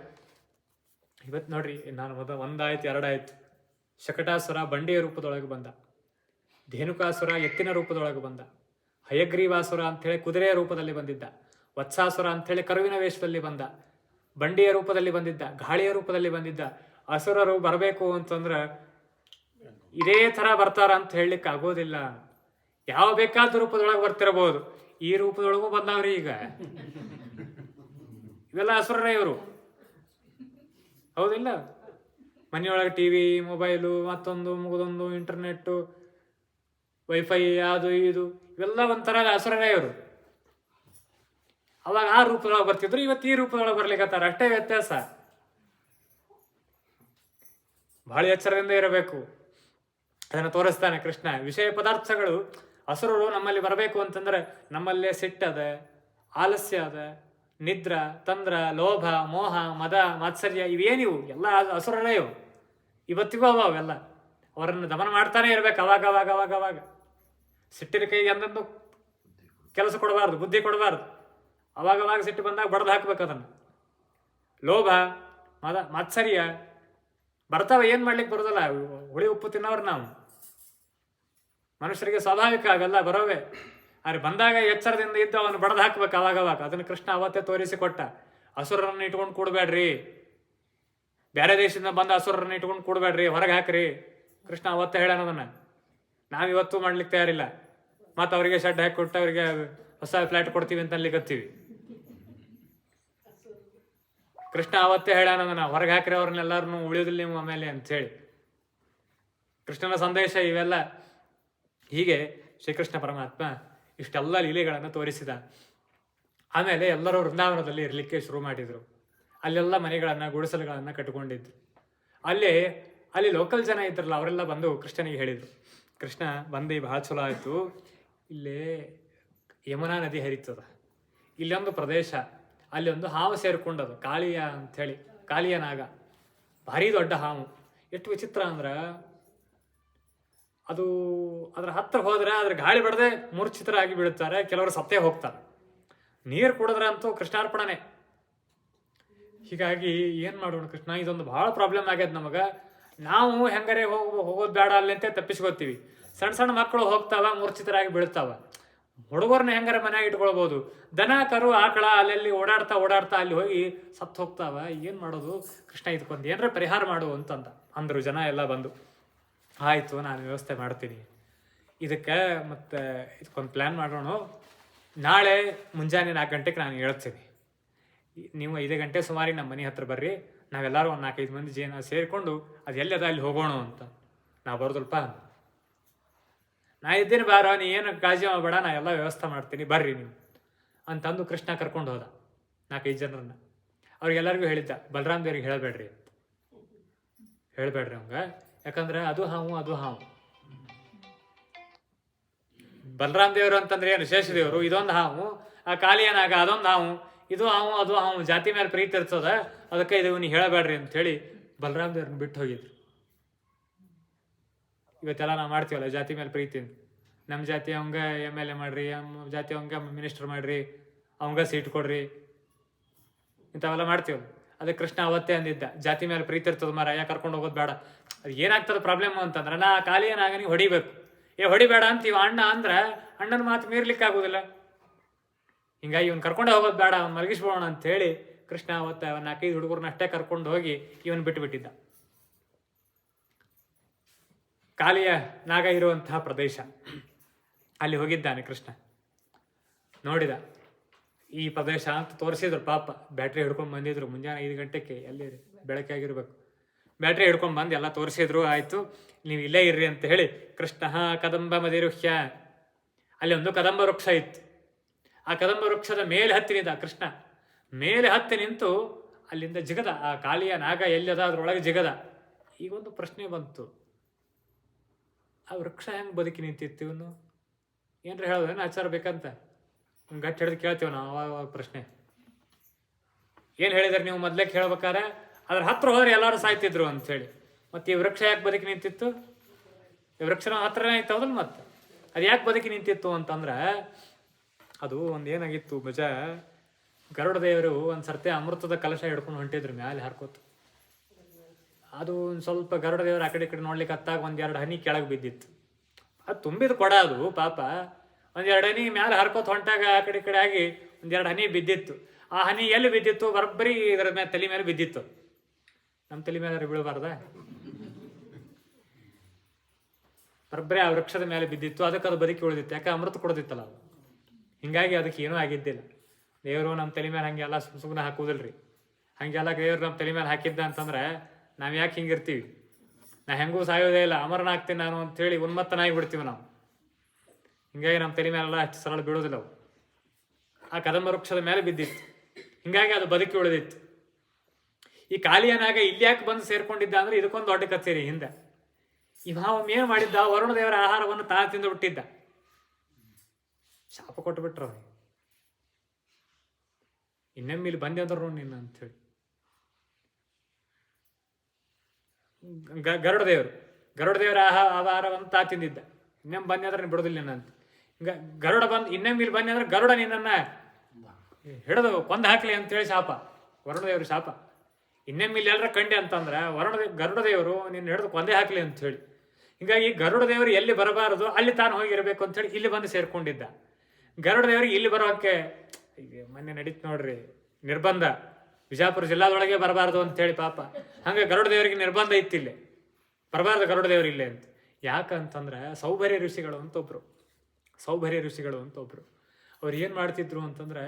ಇವತ್ತು ನೋಡ್ರಿ, ನಾನು ಒಂದಾಯ್ತು ಎರಡಾಯ್ತು. ಶಕಟಾಸುರ ಬಂಡೆಯ ರೂಪದೊಳಗೆ ಬಂದ, ಧೇನುಕಾಸುರ ಎತ್ತಿನ ರೂಪದೊಳಗೆ ಬಂದ, ಹಯಗ್ರೀವಾಸುರ ಅಂಥೇಳಿ ಕುದುರೆಯ ರೂಪದಲ್ಲಿ ಬಂದಿದ್ದ, ವತ್ಸಾಸುರ ಅಂಥೇಳಿ ಕರುವಿನ ವೇಷದಲ್ಲಿ ಬಂದ, ಬಂಡಿಯ ರೂಪದಲ್ಲಿ ಬಂದಿದ್ದ, ಗಾಳಿಯ ರೂಪದಲ್ಲಿ ಬಂದಿದ್ದ. ಅಸುರರು ಬರಬೇಕು ಅಂತಂದ್ರೆ ಇದೇ ಥರ ಬರ್ತಾರ ಅಂತ ಹೇಳಲಿಕ್ಕೆ ಆಗೋದಿಲ್ಲ. ಯಾವ ಬೇಕಾದ ರೂಪದೊಳಗೆ ಬರ್ತಿರಬಹುದು. ಈ ರೂಪದೊಳಗೂ ಬಂದವ್ರಿ ಈಗ. ಇವೆಲ್ಲ ಅಸುರರೇ ಇವರು, ಹೌದಿಲ್ಲ? ಮನೆಯೊಳಗೆ ಟಿವಿ, ಮೊಬೈಲು, ಮತ್ತೊಂದು ಮುಗಿದೊಂದು ಇಂಟರ್ನೆಟ್ಟು, ವೈಫೈ, ಅದು ಇದು, ಇವೆಲ್ಲ ಒಂಥರ ಅಸುರರೇ ಇವರು. ಅವಾಗ ಆ ರೂಪದೊಳಗೆ ಬರ್ತಿದ್ರು, ಇವತ್ತು ಈ ರೂಪದೊಳಗೆ ಬರ್ಲಿಕ್ಕತ್ತಾರ, ಅಷ್ಟೇ ವ್ಯತ್ಯಾಸ. ಬಹಳ ಎಚ್ಚರದಿಂದ ಇರಬೇಕು. ಅದನ್ನು ತೋರಿಸ್ತಾನೆ ಕೃಷ್ಣ. ವಿಷಯ ಪದಾರ್ಥಗಳು ಅಸುರರು ನಮ್ಮಲ್ಲಿ ಬರಬೇಕು ಅಂತಂದ್ರೆ ನಮ್ಮಲ್ಲೇ ಸಿಟ್ಟದ, ಆಲಸ್ಯ ಅದ, ನಿದ್ರ, ತಂದ್ರ, ಲೋಭ, ಮೋಹ, ಮದ, ಮಾತ್ಸರ್ಯ, ಇವೇನಿವು ಎಲ್ಲ ಅಸುರರೇ ಇವು. ಇವತ್ತಿಗೂ ಅವೆಲ್ಲ ಅವರನ್ನು ದಮನ ಮಾಡ್ತಾನೆ ಇರ್ಬೇಕು. ಅವಾಗ ಸಿಟ್ಟಿನ ಕೈಗೆ ಅಂದಂದು ಕೆಲಸ ಕೊಡಬಾರ್ದು, ಬುದ್ಧಿ ಕೊಡಬಾರ್ದು. ಅವಾಗ ಸಿಟ್ಟು ಬಂದಾಗ ಬಡ್ದು ಹಾಕ್ಬೇಕು ಅದನ್ನು. ಲೋಭ, ಮದ, ಮಾತ್ಸರ್ಯ ಬರ್ತಾವ, ಏನು ಮಾಡ್ಲಿಕ್ಕೆ ಬರೋದಲ್ಲ. ಹುಳಿ ಉಪ್ಪು ತಿನ್ನೋರು ನಾವು, ಮನುಷ್ಯರಿಗೆ ಸ್ವಾಭಾವಿಕ ಅವೆಲ್ಲ ಬರೋವೆ. ಆದರೆ ಬಂದಾಗ ಎಚ್ಚರದಿಂದ ಇದ್ದು ಅವನು ಬಡ್ದು ಹಾಕ್ಬೇಕು ಅವಾಗ. ಅದನ್ನು ಕೃಷ್ಣ ಅವತ್ತೇ ತೋರಿಸಿಕೊಟ್ಟ. ಅಸುರರನ್ನು ಇಟ್ಕೊಂಡು ಕೂಡಬೇಡ್ರಿ, ಬೇರೆ ದೇಶದಿಂದ ಬಂದ ಅಸುರರನ್ನು ಇಟ್ಕೊಂಡು ಕೂಡಬೇಡ್ರಿ, ಹೊರಗೆ ಹಾಕ್ರಿ. ಕೃಷ್ಣ ಅವತ್ತೇ ಹೇಳೋದನ್ನ. ನಾವಿವತ್ತು ಮಾಡ್ಲಿಕ್ಕೆ ತಯಾರಿಲ್ಲ. ಮತ್ತು ಅವರಿಗೆ ಶೆಡ್ ಹಾಕಿ ಕೊಟ್ಟು ಅವರಿಗೆ ಹೊಸ ಫ್ಲಾಟ್ ಕೊಡ್ತೀವಿ ಅಂತ ಅನ್ಲಿಕ್ಕತ್ತೀವಿ. ಕೃಷ್ಣ ಅವತ್ತೇ ಹೇಳೋದನ್ನ, ಹೊರಗೆ ಹಾಕ್ರಿ ಅವ್ರನ್ನೆಲ್ಲರನ್ನು, ಉಳಿಯೋದಿಲ್ಲ ನೀವು ಆಮೇಲೆ ಅಂತೇಳಿ. ಕೃಷ್ಣನ ಸಂದೇಶ ಇವೆಲ್ಲ. ಹೀಗೆ ಶ್ರೀಕೃಷ್ಣ ಪರಮಾತ್ಮ ಇಷ್ಟೆಲ್ಲ ಲೀಲೆಗಳನ್ನು ತೋರಿಸಿದ. ಆಮೇಲೆ ಎಲ್ಲರೂ ವೃಂದಾವನದಲ್ಲಿ ಇರಲಿಕ್ಕೆ ಶುರು ಮಾಡಿದರು. ಅಲ್ಲೆಲ್ಲ ಮನೆಗಳನ್ನು, ಗುಡಿಸಲುಗಳನ್ನು ಕಟ್ಟಿಕೊಂಡಿದ್ರು. ಅಲ್ಲಿ ಲೋಕಲ್ ಜನ ಇದ್ರಲ್ಲ, ಅವರೆಲ್ಲ ಬಂದು ಕೃಷ್ಣನಿಗೆ ಹೇಳಿದರು, ಕೃಷ್ಣ ಬಂದು ಬಹಳ ಚಲೋ ಆಯಿತು, ಇಲ್ಲೇ ಯಮುನಾ ನದಿ ಹರಿತದ, ಇಲ್ಲೊಂದು ಪ್ರದೇಶ, ಅಲ್ಲಿ ಒಂದು ಹಾವು ಸೇರ್ಕೊಂಡದು, ಕಾಳಿಯ ಅಂಥೇಳಿ, ಕಾಳಿಯ ನಾಗ, ಭಾರಿ ದೊಡ್ಡ ಹಾವು. ಎಷ್ಟು ವಿಚಿತ್ರ ಅಂದ್ರೆ ಅದು ಅದ್ರ ಹತ್ರ ಹೋದ್ರೆ ಅದ್ರ ಗಾಳಿ ಬಡದೆ ಮೂರ್ಛಿತರಾಗಿ ಬೀಳುತ್ತಾರೆ, ಕೆಲವರು ಸತ್ತೇ ಹೋಗ್ತಾರೆ. ನೀರು ಕುಡಿದ್ರೆ ಅಂತೂ ಕೃಷ್ಣಾರ್ಪಣನೆ. ಹೀಗಾಗಿ ಏನು ಮಾಡೋಣ ಕೃಷ್ಣ, ಇದೊಂದು ಭಾಳ ಪ್ರಾಬ್ಲಮ್ ಆಗ್ಯದ ನಮಗೆ. ನಾವು ಹೆಂಗಾರೆ ಹೋಗೋದು ಬೇಡ ಅಲ್ಲಿ ಅಂತ ತಪ್ಪಿಸ್ಕೋತೀವಿ. ಸಣ್ಣ ಮಕ್ಕಳು ಹೋಗ್ತಾವ, ಮೂರ್ಛಿತರಾಗಿ ಬೀಳ್ತಾವ. ಹುಡುಗರನ್ನ ಹೆಂಗಾರೆ ಮನೆಯಾಗ ಇಟ್ಕೊಳ್ಬೋದು. ದನ, ಕರು, ಆಕಳ ಅಲ್ಲೆಲ್ಲಿ ಓಡಾಡ್ತಾ ಅಲ್ಲಿ ಹೋಗಿ ಸತ್ತು ಹೋಗ್ತಾವ. ಏನು ಮಾಡೋದು ಕೃಷ್ಣ, ಇದಕ್ಕೊಂದು ಏನರ ಪರಿಹಾರ ಮಾಡು ಅಂತಂದ. ಅಂದರು ಜನ ಎಲ್ಲ ಬಂದು. ಆಯಿತು, ನಾನು ವ್ಯವಸ್ಥೆ ಮಾಡ್ತೀನಿ ಇದಕ್ಕೆ. ಮತ್ತು ಇದಕ್ಕೊಂದು ಪ್ಲ್ಯಾನ್ ಮಾಡೋಣ. ನಾಳೆ ಮುಂಜಾನೆ 4 ಗಂಟೆಗೆ ನಾನು ಹೇಳ್ತೀನಿ. ನೀವು 5 ಗಂಟೆ ಸುಮಾರಿಗೆ ನಮ್ಮ ಮನೆ ಹತ್ರ ಬರ್ರಿ. ನಾವೆಲ್ಲರೂ ಒಂದು 4-5 ಮಂದಿ ಸೇರಿಕೊಂಡು ಅದು ಎಲ್ಲಿ ಅದ ಅಲ್ಲಿ ಹೋಗೋಣ ಅಂತ. ನಾವು ಬರೋದಲ್ಪ. ನಾ ಇದ್ದೀನಿ ಬಾರೋ, ನೀ ಏನು ಕಾಳಜಿ ಮಾಡಬೇಡ, ನಾ ಎಲ್ಲ ವ್ಯವಸ್ಥೆ ಮಾಡ್ತೀನಿ, ಬರ್ರಿ ನೀವು ಅಂತಂದು ಕೃಷ್ಣ ಕರ್ಕೊಂಡು ಹೋದ 4-5 ಜನರನ್ನ. ಅವ್ರಿಗೆಲ್ಲರಿಗೂ ಹೇಳಿದ್ದ, ಬಲರಾಮ್ ದೇವ್ರಿಗೆ ಹೇಳಬೇಡ್ರಿ ಅಂತ, ಹೇಳಬೇಡ್ರಿ ಅವಂಗ, ಯಾಕಂದ್ರೆ ಅದು ಹಾವು. ಬಲರಾಮ್ ದೇವರು ಅಂತಂದ್ರೆ ಏನು, ಶೇಷದೇವರು, ಇದೊಂದು ಹಾವು, ಆ ಕಾಳಿಯನಾಗ ಅದೊಂದು ಹಾವು, ಇದು ಹಾವು ಅದು ಹಾವು, ಜಾತಿ ಮೇಲೆ ಪ್ರೀತಿ ಇರ್ತದ, ಅದಕ್ಕೆ ಇದು ನೀವು ಹೇಳಬೇಡ್ರಿ ಅಂತ ಹೇಳಿ ಬಲರಾಮ್ ದೇವ್ರನ್ನ ಬಿಟ್ಟು ಹೋಗಿದ್ರು. ಇವತ್ತೆಲ್ಲ ನಾವು ಮಾಡ್ತೀವಲ್ಲ ಜಾತಿ ಮೇಲೆ ಪ್ರೀತಿ, ನಮ್ಮ ಜಾತಿ ಅವಂಗ MLA ಮಾಡ್ರಿ, ನಮ್ಮ ಜಾತಿ ಅವಂಗ ಮಿನಿಸ್ಟರ್ ಮಾಡ್ರಿ, ಅವಂಗ ಸೀಟ್ ಕೊಡ್ರಿ, ಇಂಥವೆಲ್ಲ ಮಾಡ್ತೀವಲ್ಲ. ಅದಕ್ಕೆ ಕೃಷ್ಣ ಅವತ್ತೇ ಅಂದಿದ್ದ, ಜಾತಿ ಮೇಲೆ ಪ್ರೀತಿ ಇರ್ತದ ಮಾರಾಯ, ಕರ್ಕೊಂಡು ಹೋಗೋದು ಬೇಡ. ಅದು ಏನಾಗ್ತದೆ ಪ್ರಾಬ್ಲಮ್ ಅಂತಂದ್ರೆ, ನಾ ಕಾಲಿಯನಾಗ ನೀವು ಹೊಡಿಬೇಕು, ಹೊಡಿಬೇಡ ಅಂತೀವ ಅಣ್ಣ ಅಂದ್ರೆ ಅಣ್ಣನ ಮಾತು ಮೀರ್ಲಿಕ್ಕೆ ಆಗೋದಿಲ್ಲ. ಹಿಂಗಾಗಿ ಇವ್ನು ಕರ್ಕೊಂಡೇ ಹೋಗೋದು ಬೇಡ, ಅವ್ನು ಮಲಗಿಸ್ಬೋಣ ಅಂತ ಹೇಳಿ ಕೃಷ್ಣ ಅವತ್ತ 4-5 ಹುಡುಗರನ್ನ ಅಷ್ಟೇ ಕರ್ಕೊಂಡು ಹೋಗಿ ಇವನು ಬಿಟ್ಟುಬಿಟ್ಟಿದ್ದ. ಕಾಲಿಯ ನಾಗ ಇರುವಂತಹ ಪ್ರದೇಶ ಅಲ್ಲಿ ಹೋಗಿದ್ದಾನೆ ಕೃಷ್ಣ. ನೋಡಿದ, ಈ ಪ್ರದೇಶ ಅಂತ ತೋರಿಸಿದ್ರು. ಪಾಪ ಬ್ಯಾಟ್ರಿ ಹಿಡ್ಕೊಂಡು ಬಂದಿದ್ರು, ಮುಂಜಾನೆ 5 ಗಂಟೆಗೆ, ಎಲ್ಲಿ ಬೆಳಕೆ ಆಗಿರ್ಬೇಕು, ಬ್ಯಾಟ್ರಿ ಹಿಡ್ಕೊಂಡು ಬಂದು ಎಲ್ಲ ತೋರಿಸಿದ್ರು. ಆಯಿತು, ನೀವು ಇಲ್ಲೇ ಇರ್ರಿ ಅಂತ ಹೇಳಿ ಕೃಷ್ಣ ಕದಂಬ ಮದಿರುಹ್ಯ, ಅಲ್ಲಿ ಒಂದು ಕದಂಬ ವೃಕ್ಷ ಇತ್ತು. ಆ ಕದಂಬ ವೃಕ್ಷದ ಮೇಲೆ ಹತ್ತಿ ನಿಂತ ಕೃಷ್ಣ. ಮೇಲೆ ಹತ್ತಿ ನಿಂತು ಅಲ್ಲಿಂದ ಜಿಗದ, ಆ ಕಾಳಿಯ ನಾಗ ಎಲ್ಲದ ಅದ್ರೊಳಗೆ ಜಿಗದ. ಈಗೊಂದು ಪ್ರಶ್ನೆ ಬಂತು, ಆ ವೃಕ್ಷ ಹೆಂಗೆ ಬದುಕಿ ನಿಂತಿತ್ತು? ಇವನು ಏನ್ರ ಹೇಳೋದೇನು ಆಚಾರ ಬೇಕಂತ ಗಟ್ಟಿ ಹಿಡಿದು ಕೇಳ್ತೀವಿ ನಾವು ಅವಾಗ ಪ್ರಶ್ನೆ. ಏನು ಹೇಳಿದಾರೆ ನೀವು ಮೊದಲೇ ಕೇಳ್ಬೇಕಾರೆ? ಅದ್ರ ಹತ್ರ ಹೋದ್ರೆ ಎಲ್ಲರೂ ಸಾಯ್ತಿದ್ರು ಅಂಥೇಳಿ. ಮತ್ತು ಈ ವೃಕ್ಷ ಯಾಕೆ ಬದುಕಿ ನಿಂತಿತ್ತು? ಈ ವೃಕ್ಷನ ಹತ್ರನೇ ಇತ್ತು ಹೌದಲ್ಲ. ಮತ್ತು ಅದು ಯಾಕೆ ಬದುಕಿ ನಿಂತಿತ್ತು ಅಂತಂದ್ರೆ, ಅದು ಒಂದು ಏನಾಗಿತ್ತು ಭುಜ, ಗರುಡ ದೇವರು ಒಂದು ಸರ್ತಿ ಅಮೃತದ ಕಲಶ ಹಿಡ್ಕೊಂಡು ಹೊಂಟಿದ್ರು ಮ್ಯಾಲೆ ಹಾರ್ಕೋತು. ಅದು ಒಂದು ಸ್ವಲ್ಪ ಗರುಡ ದೇವರು ಆ ಕಡೆ ಈ ಕಡೆ ನೋಡ್ಲಿಕ್ಕೆ ಹತ್ತಾಗ 1-2 ಹನಿ ಕೆಳಗೆ ಬಿದ್ದಿತ್ತು. ಅದು ತುಂಬಿದ ಕೊಡ, ಅದು ಪಾಪ 1-2 ಹನಿ ಮ್ಯಾಲೆ ಹರ್ಕೋತ ಹೊಂಟಾಗ ಆ ಕಡೆ ಈ ಕಡೆ ಆಗಿ 1-2 ಹನಿ ಬಿದ್ದಿತ್ತು. ಆ ಹನಿ ಎಲ್ಲಿ ಬಿದ್ದಿತ್ತು? ಬರೋಬ್ಬರಿ ಇದರ ಮೇಲೆ ತಲೆ ಮೇಲೆ ಬಿದ್ದಿತ್ತು. ನಮ್ಮ ತಲೆ ಮೇಲೆ ಬೀಳಬಾರ್ದ, ಬರೋಬ್ಬರಿ ಆ ವೃಕ್ಷದ ಮೇಲೆ ಬಿದ್ದಿತ್ತು. ಅದಕ್ಕೆ ಅದು ಬದುಕಿ ಉಳಿದಿತ್ತು, ಯಾಕೆ ಅಮೃತ ಕೊಡೋದಿತ್ತಲ್ಲ ಅದು. ಹಿಂಗಾಗಿ ಅದಕ್ಕೆ ಏನೂ ಆಗಿದ್ದಿಲ್ಲ. ದೇವರು ನಮ್ಮ ತಲೆ ಮೇಲೆ ಹಂಗೆಲ್ಲ ಸುಮ್ಮನೆ ಹಾಕೋದಿಲ್ರಿ. ಹಾಗೆಲ್ಲ ದೇವ್ರು ನಮ್ಮ ತಲೆ ಮೇಲೆ ಹಾಕಿದ್ದ ಅಂತಂದ್ರೆ ನಾವು ಯಾಕೆ ಹಿಂಗಿರ್ತೀವಿ? ನಾ ಹೆಂಗೂ ಸಾಯೋದೇ ಇಲ್ಲ, ಅಮರನ ಆಗ್ತೀನಿ ನಾನು ಅಂಥೇಳಿ ಉನ್ಮತ್ತನಾಗಿ ಬಿಡ್ತೀವಿ ನಾವು. ಹಿಂಗಾಗಿ ನಮ್ಮ ತಲೆ ಮೇಲೆಲ್ಲ ಅಷ್ಟು ಸರಳ ಬೀಳೋದಿಲ್ಲ ಅವು. ಆ ಕದಂಬ ವೃಕ್ಷದ ಮೇಲೆ ಬಿದ್ದಿತ್ತು, ಹಿಂಗಾಗಿ ಅದು ಬದುಕಿ ಉಳಿದಿತ್ತು. ಈ ಕಾಳಿಯನಾಗ ಇಲ್ಲಿ ಯಾಕೆ ಬಂದು ಸೇರ್ಕೊಂಡಿದ್ದ ಅಂದ್ರೆ ಇದಕ್ಕೊಂದು ದೊಡ್ಡ ಕಚೇರಿ ಹಿಂದೆ. ಇವ ಏನು ಮಾಡಿದ್ದ, ವರುಣ ದೇವರ ಆಹಾರವನ್ನು ತಾನು ತಿಂದು ಬಿಟ್ಟಿದ್ದ. ಶಾಪ ಕೊಟ್ಟುಬಿಟ್ರು ಅವನಿಗೆ, ಇನ್ನೊಮ್ಮೆ ಇಲ್ಲಿ ಬಂದೆ ಅಂದ್ರು ನಿನ್ನ ಅಂಥೇಳಿ. ಗರುಡ ದೇವರ ಆಹಾರವನ್ನು ತಾ ತಿಂದಿದ್ದ. ಇನ್ನೊಮ್ಮೆ ಬಂದೆ ಅಂದ್ರೆ ಬಿಡೋದಿಲ್ಲ ನಿನ್ನಂತ. ಗರುಡ ಬಂದು ಇನ್ನೊಮ್ಮೆ ಇಲ್ಲಿ ಬಂದೆ ಅಂದ್ರೆ ಗರುಡ ನಿನ್ನನ್ನ ಹಿಡಿದು ಕೊಂದು ಹಾಕ್ಲಿ ಅಂತೇಳಿ ಶಾಪ, ವರುಣ ದೇವರು ಶಾಪ. ಇನ್ನೊಮ್ಮೆ ಇಲ್ಲಿ ಎಲ್ಲರ ಕಂಡೆ ಅಂತಂದ್ರೆ ಗರುಡ ದೇವರು ನಿನ್ನ ಹಿಡಿದು ಕೊಂದೇ ಹಾಕ್ಲಿ ಅಂತ ಹೇಳಿ. ಹಿಂಗಾಗಿ ಗರುಡ ದೇವರು ಎಲ್ಲಿ ಬರಬಾರದು ಅಲ್ಲಿ ತಾನು ಹೋಗಿರಬೇಕು ಅಂತೇಳಿ ಇಲ್ಲಿ ಬಂದು ಸೇರ್ಕೊಂಡಿದ್ದ. ಗರುಡ ದೇವರಿಗೆ ಇಲ್ಲಿ ಬರೋಕ್ಕೆ ಮೊನ್ನೆ ನಡೀತು ನೋಡ್ರಿ ನಿರ್ಬಂಧ, ವಿಜಾಪುರ ಜಿಲ್ಲಾದೊಳಗೆ ಬರಬಾರ್ದು ಅಂತೇಳಿ ಪಾಪ. ಹಂಗೆ ಗರುಡ ದೇವರಿಗೆ ನಿರ್ಬಂಧ ಇತ್ತಿಲ್ಲೇ, ಬರಬಾರ್ದು ಗರುಡ ದೇವರು ಇಲ್ಲೇ ಅಂತ. ಯಾಕಂತಂದ್ರೆ ಸೌಭರ್ಯ ಋಷಿಗಳು ಅಂತ ಒಬ್ರು ಅವ್ರು ಏನು ಮಾಡ್ತಿದ್ರು ಅಂತಂದ್ರೆ,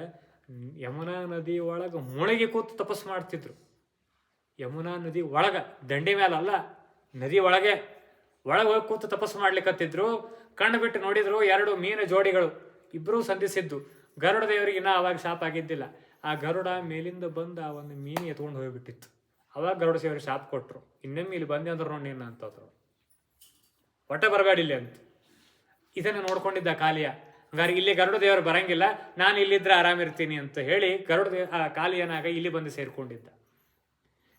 ಯಮುನಾ ನದಿ ಒಳಗೆ ಮುಳುಗಿ ಕೂತು ತಪಸ್ಸು ಮಾಡ್ತಿದ್ರು. ಯಮುನಾ ನದಿ ಒಳಗೆ, ದಂಡಿ ಮೇಲಲ್ಲ, ನದಿ ಒಳಗೆ ಹೋಗಿ ಕೂತು ತಪಸ್ಸು ಮಾಡ್ಲಿಕ್ಕತ್ತಿದ್ರು. ಕಣ್ಣು ಬಿಟ್ಟು ನೋಡಿದ್ರು 2 ಮೀನು ಜೋಡಿಗಳು ಇಬ್ಬರೂ ಸಂಧಿಸಿದ್ದು. ಗರುಡ ದೇವರಿಗೆ ಇನ್ನೂ ಅವಾಗ ಶಾಪ ಆಗಿದ್ದಿಲ್ಲ. ಆ ಗರುಡ ಮೇಲಿಂದ ಬಂದು ಆ ಒಂದು ಮೀನು ಎತ್ಕೊಂಡು ಹೋಗಿಬಿಟ್ಟಿತ್ತು. ಅವಾಗ ಗರುಡ ದೇವರಿಗೆ ಶಾಪ ಕೊಟ್ಟರು, ಇನ್ನೊಮ್ಮೆ ಇಲ್ಲಿ ಬಂದೆ ಅಂದ್ರೆ ನೋಡಿ ನೀನು ಅಂತಂದ್ರು, ಒಟ್ಟ ಬರಬೇಡಿಲ್ಲ ಅಂತ. ಇದನ್ನು ನೋಡ್ಕೊಂಡಿದ್ದ ಕಾಲಿಯ. ಹಂಗಾರೆ ಇಲ್ಲಿ ಗರುಡ ದೇವರು ಬರಂಗಿಲ್ಲ, ನಾನು ಇಲ್ಲಿದ್ರೆ ಆರಾಮಿರ್ತೀನಿ ಅಂತ ಹೇಳಿ ಆ ಕಾಲಿಯನಾಗ ಇಲ್ಲಿ ಬಂದು ಸೇರ್ಕೊಂಡಿದ್ದ.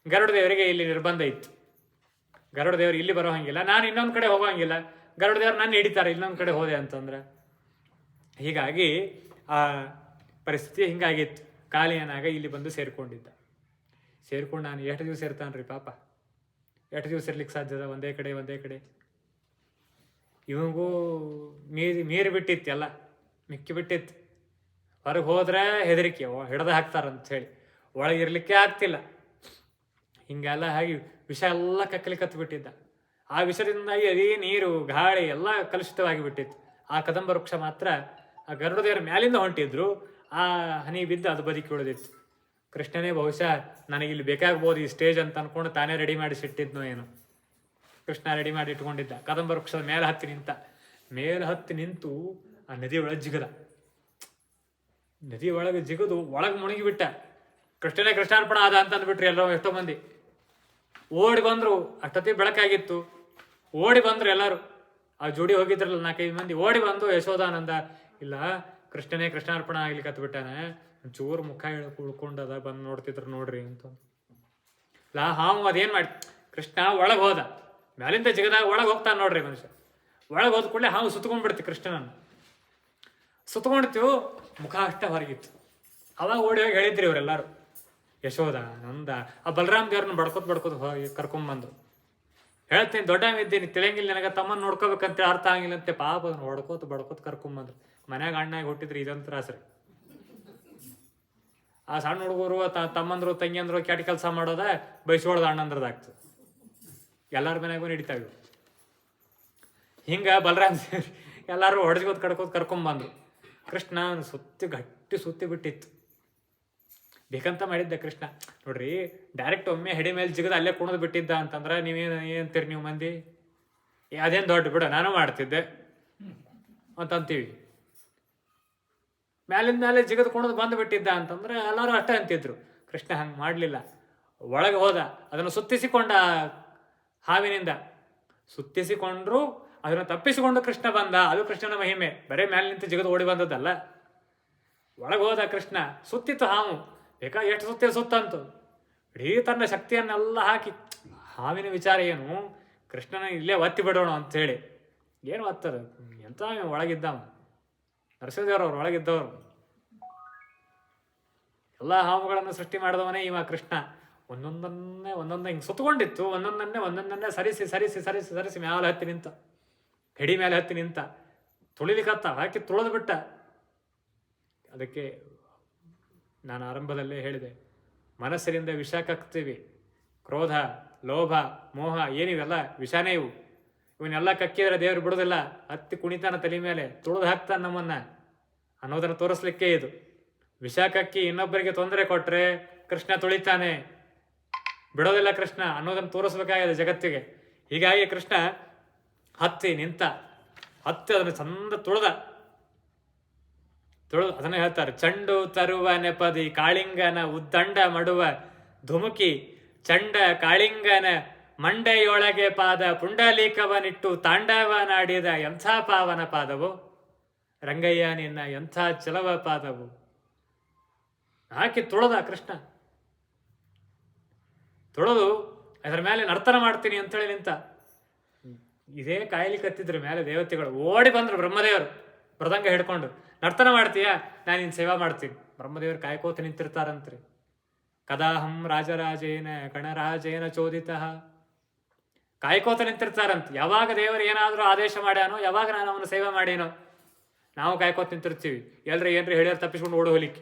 ಗರುಡ ದೇವರಿಗೆ ಇಲ್ಲಿ ನಿರ್ಬಂಧ ಇತ್ತು, ಗರುಡ ದೇವರು ಇಲ್ಲಿ ಬರೋ ಹಂಗಿಲ್ಲ, ನಾನು ಇನ್ನೊಂದು ಕಡೆ ಹೋಗೋಂಗಿಲ್ಲ, ಗರುಡ ದೇವರು ನನ್ನ ಹಿಡಿತಾರೆ ಇನ್ನೊಂದು ಕಡೆ ಹೋದೆ ಅಂತಂದ್ರೆ. ಹೀಗಾಗಿ ಆ ಪರಿಸ್ಥಿತಿ ಹಿಂಗಾಗಿತ್ತು. ಕಾಲಿಯನಾಗ ಇಲ್ಲಿ ಬಂದು ಸೇರ್ಕೊಂಡಿದ್ದ. ಸೇರ್ಕೊಂಡು ನಾನು ಎಷ್ಟು ದಿವಸ ಇರ್ತಾನ್ರಿ ಪಾಪ, ಎಷ್ಟು ದಿವಸ ಇರ್ಲಿಕ್ಕೆ ಸಾಧ್ಯದ? ಒಂದೇ ಕಡೆ ಇವಂಗೂ ಮೀರಿ ಬಿಟ್ಟಿತ್ತು, ಎಲ್ಲ ಮಿಕ್ಕಿ ಬಿಟ್ಟಿತ್ತು. ಹೊರಗೆ ಹೋದ್ರೆ ಹೆದರಿಕೆ, ಹಿಡ್ದು ಹಾಕ್ತಾರಂತ ಹೇಳಿ ಒಳಗಿರ್ಲಿಕ್ಕೆ ಆಗ್ತಿಲ್ಲ. ಹಿಂಗೆಲ್ಲ ಹಾಗೆ ವಿಷ ಎಲ್ಲ ಕಕ್ಕಲಿಕ್ಕೆ ಬಿಟ್ಟಿದ್ದ. ಆ ವಿಷದಿಂದಾಗಿ ಅದೇ ನೀರು ಗಾಳಿ ಎಲ್ಲ ಕಲುಷಿತವಾಗಿ ಬಿಟ್ಟಿತ್ತು. ಆ ಕದಂಬ ವೃಕ್ಷ ಮಾತ್ರ ಆ ಗರುಡ ದೇವರ ಮ್ಯಾಲಿಂದ ಹೊಂಟಿದ್ರು, ಆ ಹನಿ ಬಿದ್ದು ಅದು ಬದುಕಿ ಉಳಿದಿತ್ತು. ಕೃಷ್ಣನೇ ಬಹುಶಃ ನನಗಿಲ್ಲಿ ಬೇಕಾಗ್ಬೋದು ಈ ಸ್ಟೇಜ್ ಅಂತ ಅನ್ಕೊಂಡು ತಾನೇ ರೆಡಿ ಮಾಡಿ ಸಿಟ್ಟಿದ್ನೋ ಏನೋ. ಕೃಷ್ಣ ರೆಡಿ ಮಾಡಿ ಇಟ್ಕೊಂಡಿದ್ದ, ಕದಂಬ ವೃಕ್ಷದ ಮೇಲೆ ಹತ್ತಿ ನಿಂತ. ಮೇಲೆ ಹತ್ತಿ ನಿಂತು ಆ ನದಿ ಒಳಗೆ ಜಿಗದ. ನದಿ ಒಳಗೆ ಜಿಗದು ಒಳಗೆ ಮುಳುಗಿಬಿಟ್ಟ. ಕೃಷ್ಣನೇ ಕೃಷ್ಣಾರ್ಪಣ ಆದ ಅಂತ ಅಂದ್ಬಿಟ್ರಿ ಎಲ್ಲರೂ, ಎಷ್ಟೋ ಮಂದಿ ಓಡಿ ಬಂದರು. ಅಷ್ಟೊತ್ತಿ ಬೆಳಕಾಗಿತ್ತು. ಓಡಿ ಬಂದರು ಎಲ್ಲರೂ. ಆ ಜೋಡಿ ಹೋಗಿದ್ರಲ್ಲ 4-5 ಮಂದಿ ಓಡಿ ಬಂದು ಯಶೋದಾನಂದ, ಇಲ್ಲ ಕೃಷ್ಣನೇ ಕೃಷ್ಣಾರ್ಪಣ ಆಗ್ಲಿಕ್ಕೆ ಹತ್ಬಿಟ್ಟಾನೆ, ಚೂರು ಮುಖ ಉಳ್ಕೊಂಡದ, ಬಂದು ನೋಡ್ತಿದ್ರು ನೋಡ್ರಿ ಅಂತ. ಹಾವು ಅದೇನು ಮಾಡಿ ಕೃಷ್ಣ ಒಳಗೆ ಹೋದ. ಮ್ಯಾಲಿಂದ ಜಿಗದಾಗ ಒಳಗೆ ಹೋಗ್ತಾನೆ ನೋಡ್ರಿ ಮನುಷ್ಯ. ಒಳಗೆ ಹೋದ ಕೂಡಲೇ ಹಾವು ಸುತ್ಕೊಂಡ್ಬಿಡ್ತಿ ಕೃಷ್ಣನನ್ನು. ಸುತ್ಕೊಂಡಿತ್ತು, ಮುಖ ಅಷ್ಟೇ ಹೊರಗಿತ್ತು. ಅವಾಗ ಓಡಿ ಹೋಗಿ ಹೇಳಿದ್ರಿ ಇವರೆಲ್ಲರೂ, ಯಶೋದ ನಂದ ಆ ಬಲರಾಮ್ ದೇವ್ರನ್ನ ಬಡ್ಕೋತ್ ಹೋಗಿ ಕರ್ಕೊಂಬಂದು ಹೇಳ್ತೀನಿ, ದೊಡ್ಡ ಇದ್ದೀನಿ ತಿಳಿಯಂಗಿಲ್ಲ ನನಗೆ, ತಮ್ಮನ್ನು ನೋಡ್ಕೋಬೇಕಂತ ಅರ್ಥ ಆಗಿಲ್ಲ ಅಂತೆ. ಪಾಪ ಅದನ್ನು ಬಡ್ಕೋತ್ ಕರ್ಕೊಂಬಂದ್ರು. ಮನ್ಯಾಗ ಅಣ್ಣಾಗಿ ಹುಟ್ಟಿದ್ರಿ ಇದೊಂದು ತ್ರಾಸ್ರಿ. ಆ ಸಣ್ಣ ಹುಡುಗರು ತಮ್ಮಂದ್ರು ತಂಗಿಯಂದ್ರು ಕೆಟ್ಟ ಕೆಲಸ ಮಾಡೋದ ಬೈಸ್ಕೊಳ್ದ ಅಣ್ಣಂದ್ರದಾಗ್ತದೆ. ಎಲ್ಲರ ಮನ್ಯಾಗೂ ನಡೀತಾವೆ. ಹಿಂಗೆ ಬಲರಾಮ್ ದೇವ್ರು ಎಲ್ಲರೂ ಹೊಡೆಸ್ಕೋತ್ ಕರ್ಕೊಂಬಂದ್ರು. ಕೃಷ್ಣ ಗಟ್ಟಿ ಸುತ್ತಿ ಬಿಟ್ಟಿತ್ತು. ಬೇಕಂತ ಮಾಡಿದ್ದೆ ಕೃಷ್ಣ. ನೋಡ್ರಿ, ಡೈರೆಕ್ಟ್ ಒಮ್ಮೆ ಹೆಡಿ ಮೇಲೆ ಜಿಗದ ಅಲ್ಲೇ ಕುಣಿದು ಬಿಟ್ಟಿದ್ದ ಅಂತಂದ್ರೆ ಏನಂತೀರಿ ನೀವು ಮಂದಿ? ಅದೇನು ದೊಡ್ಡ ಬಿಡ, ನಾನು ಮಾಡ್ತಿದ್ದೆ ಅಂತಂತೀವಿ. ಮ್ಯಾಲಿಂದ ಮೇಲೆ ಜಿಗದು ಕುಣಿದು ಬಂದು ಬಿಟ್ಟಿದ್ದ ಅಂತಂದ್ರೆ ಎಲ್ಲರೂ ಅಷ್ಟೇ ಅಂತಿದ್ರು. ಕೃಷ್ಣ ಹಂಗೆ ಮಾಡಲಿಲ್ಲ. ಒಳಗೆ ಹೋದ, ಅದನ್ನು ಸುತ್ತಿಸಿಕೊಂಡ. ಹಾವಿನಿಂದ ಸುತ್ತಿಸಿಕೊಂಡ್ರು, ಅದನ್ನು ತಪ್ಪಿಸಿಕೊಂಡು ಕೃಷ್ಣ ಬಂದ. ಅದು ಕೃಷ್ಣನ ಮಹಿಮೆ. ಬರೇ ಮ್ಯಾಲೆ ನಿಂತು ಜಿಗದು ಓಡಿ ಬಂದದ್ದಲ್ಲ. ಒಳಗೆ ಹೋದ ಕೃಷ್ಣ. ಸುತ್ತಿತ್ತು ಹಾವು, ಬೇಕಾ ಎಷ್ಟು ಸುತ್ತಂತು. ಇಡೀ ತನ್ನ ಶಕ್ತಿಯನ್ನೆಲ್ಲ ಹಾಕಿ, ಹಾವಿನ ವಿಚಾರ ಏನು, ಕೃಷ್ಣನ ಇಲ್ಲೇ ಒತ್ತಿ ಬಿಡೋಣ ಅಂಥೇಳಿ. ಏನು ಒತ್ತಾರ, ಎಂತ ಒಳಗಿದ್ದವ ನರಸಿಂಹದೇವ್ರವ್ರು, ಒಳಗಿದ್ದವರು. ಎಲ್ಲ ಹಾವುಗಳನ್ನು ಸೃಷ್ಟಿ ಮಾಡಿದವನೇ ಇವ ಕೃಷ್ಣ. ಒಂದೊಂದನ್ನೇ ಹಿಂಗೆ ಸುತ್ತಕೊಂಡಿತ್ತು. ಒಂದೊಂದನ್ನೇ ಸರಿಸಿ ಮ್ಯಾಲೆ ಹತ್ತಿ ನಿಂತ, ಹೆಡಿ ಮೇಲೆ ಹತ್ತಿ ನಿಂತ. ತುಳಿಲಿಕ್ಕತ್ತ, ಹಾಕಿ ತುಳಿದು ಬಿಟ್ಟ. ಅದಕ್ಕೆ ನಾನು ಆರಂಭದಲ್ಲೇ ಹೇಳಿದೆ, ಮನಸ್ಸಿನಿಂದ ವಿಷ ಕಕ್ತೀವಿ. ಕ್ರೋಧ, ಲೋಭ, ಮೋಹ ಏನಿವೆಲ್ಲ ವಿಷಾನೇ ಇವು. ಇವನ್ನೆಲ್ಲ ಕಕ್ಕಿದ್ರೆ ದೇವ್ರು ಬಿಡೋದಿಲ್ಲ. ಹತ್ತಿ ಕುಣಿತಾನ ತಲೆ ಮೇಲೆ, ತುಳಿದು ಹಾಕ್ತಾನೆ ನಮ್ಮನ್ನ ಅನ್ನೋದನ್ನು ತೋರಿಸ್ಲಿಕ್ಕೆ ಇದು. ವಿಷ ಕಕ್ಕಿ ಇನ್ನೊಬ್ಬರಿಗೆ ತೊಂದರೆ ಕೊಟ್ರೆ ಕೃಷ್ಣ ತುಳಿತಾನೆ, ಬಿಡೋದಿಲ್ಲ ಕೃಷ್ಣ ಅನ್ನೋದನ್ನು ತೋರಿಸ್ಬೇಕಾಗಿದೆ ಜಗತ್ತಿಗೆ. ಹೀಗಾಗಿ ಕೃಷ್ಣ ಹತ್ತಿ ನಿಂತ, ಅದನ್ನು ಚಂದ ತುಳಿದು ಅದನ್ನ ಹೇಳ್ತಾರೆ, ಚಂಡು ತರುವ ನೆಪದಿ ಕಾಳಿಂಗನ ಉದ್ದಂಡ ಮಡುವ ಧುಮುಕಿ ಚಂಡ ಕಾಳಿಂಗನ ಮಂಡೆಯೊಳಗೆ ಪಾದ ಪುಂಡಲೀಕವನಿಟ್ಟು ತಾಂಡವನಾಡಿದ ಎಂಥ ಪಾವನ ಪಾದವು ರಂಗಯ್ಯ ನಿನ್ನ ಎಂಥ ಚಲವ ಪಾದವು. ಹಾಕಿ ತುಳದ ಕೃಷ್ಣ. ತುಳದು ಅದರ ಮೇಲೆ ನರ್ತನ ಮಾಡ್ತೀನಿ ಅಂತೇಳಿ ನಿಂತ. ಇದೇ ಕಾಯಿಲಿ ಕತ್ತಿದ್ರು ಮೇಲೆ ದೇವತೆಗಳು ಓಡಿ ಬಂದ್ರು. ಬ್ರಹ್ಮದೇವರು ಮೃದಂಗ ಹಿಡ್ಕೊಂಡು, ನರ್ತನ ಮಾಡ್ತೀಯಾ, ನಾನು ನಿನ್ನ ಸೇವಾ ಮಾಡ್ತೀನಿ. ಬ್ರಹ್ಮದೇವರು ಕಾಯ್ಕೋತ ನಿಂತಿರ್ತಾರಂತ್ರಿ. ಕದಾಹಂ ರಾಜರಾಜೇನ ಗಣರಾಜೇನ ಚೋದಿತ, ಕಾಯ್ಕೋತ ನಿಂತಿರ್ತಾರಂತ. ಯಾವಾಗ ದೇವರು ಏನಾದರೂ ಆದೇಶ ಮಾಡ್ಯಾನೋ, ಯಾವಾಗ ನಾನು ಅವನ ಸೇವೆ ಮಾಡೇನೋ, ನಾವು ಕಾಯ್ಕೋತ ನಿಂತಿರ್ತೀವಿ. ಏನ್ರಿ ಹೇಳ್ಯಾರ ತಪ್ಪಿಸ್ಕೊಂಡು ಓಡಿ ಹೋಲಿಕ್ಕೆ.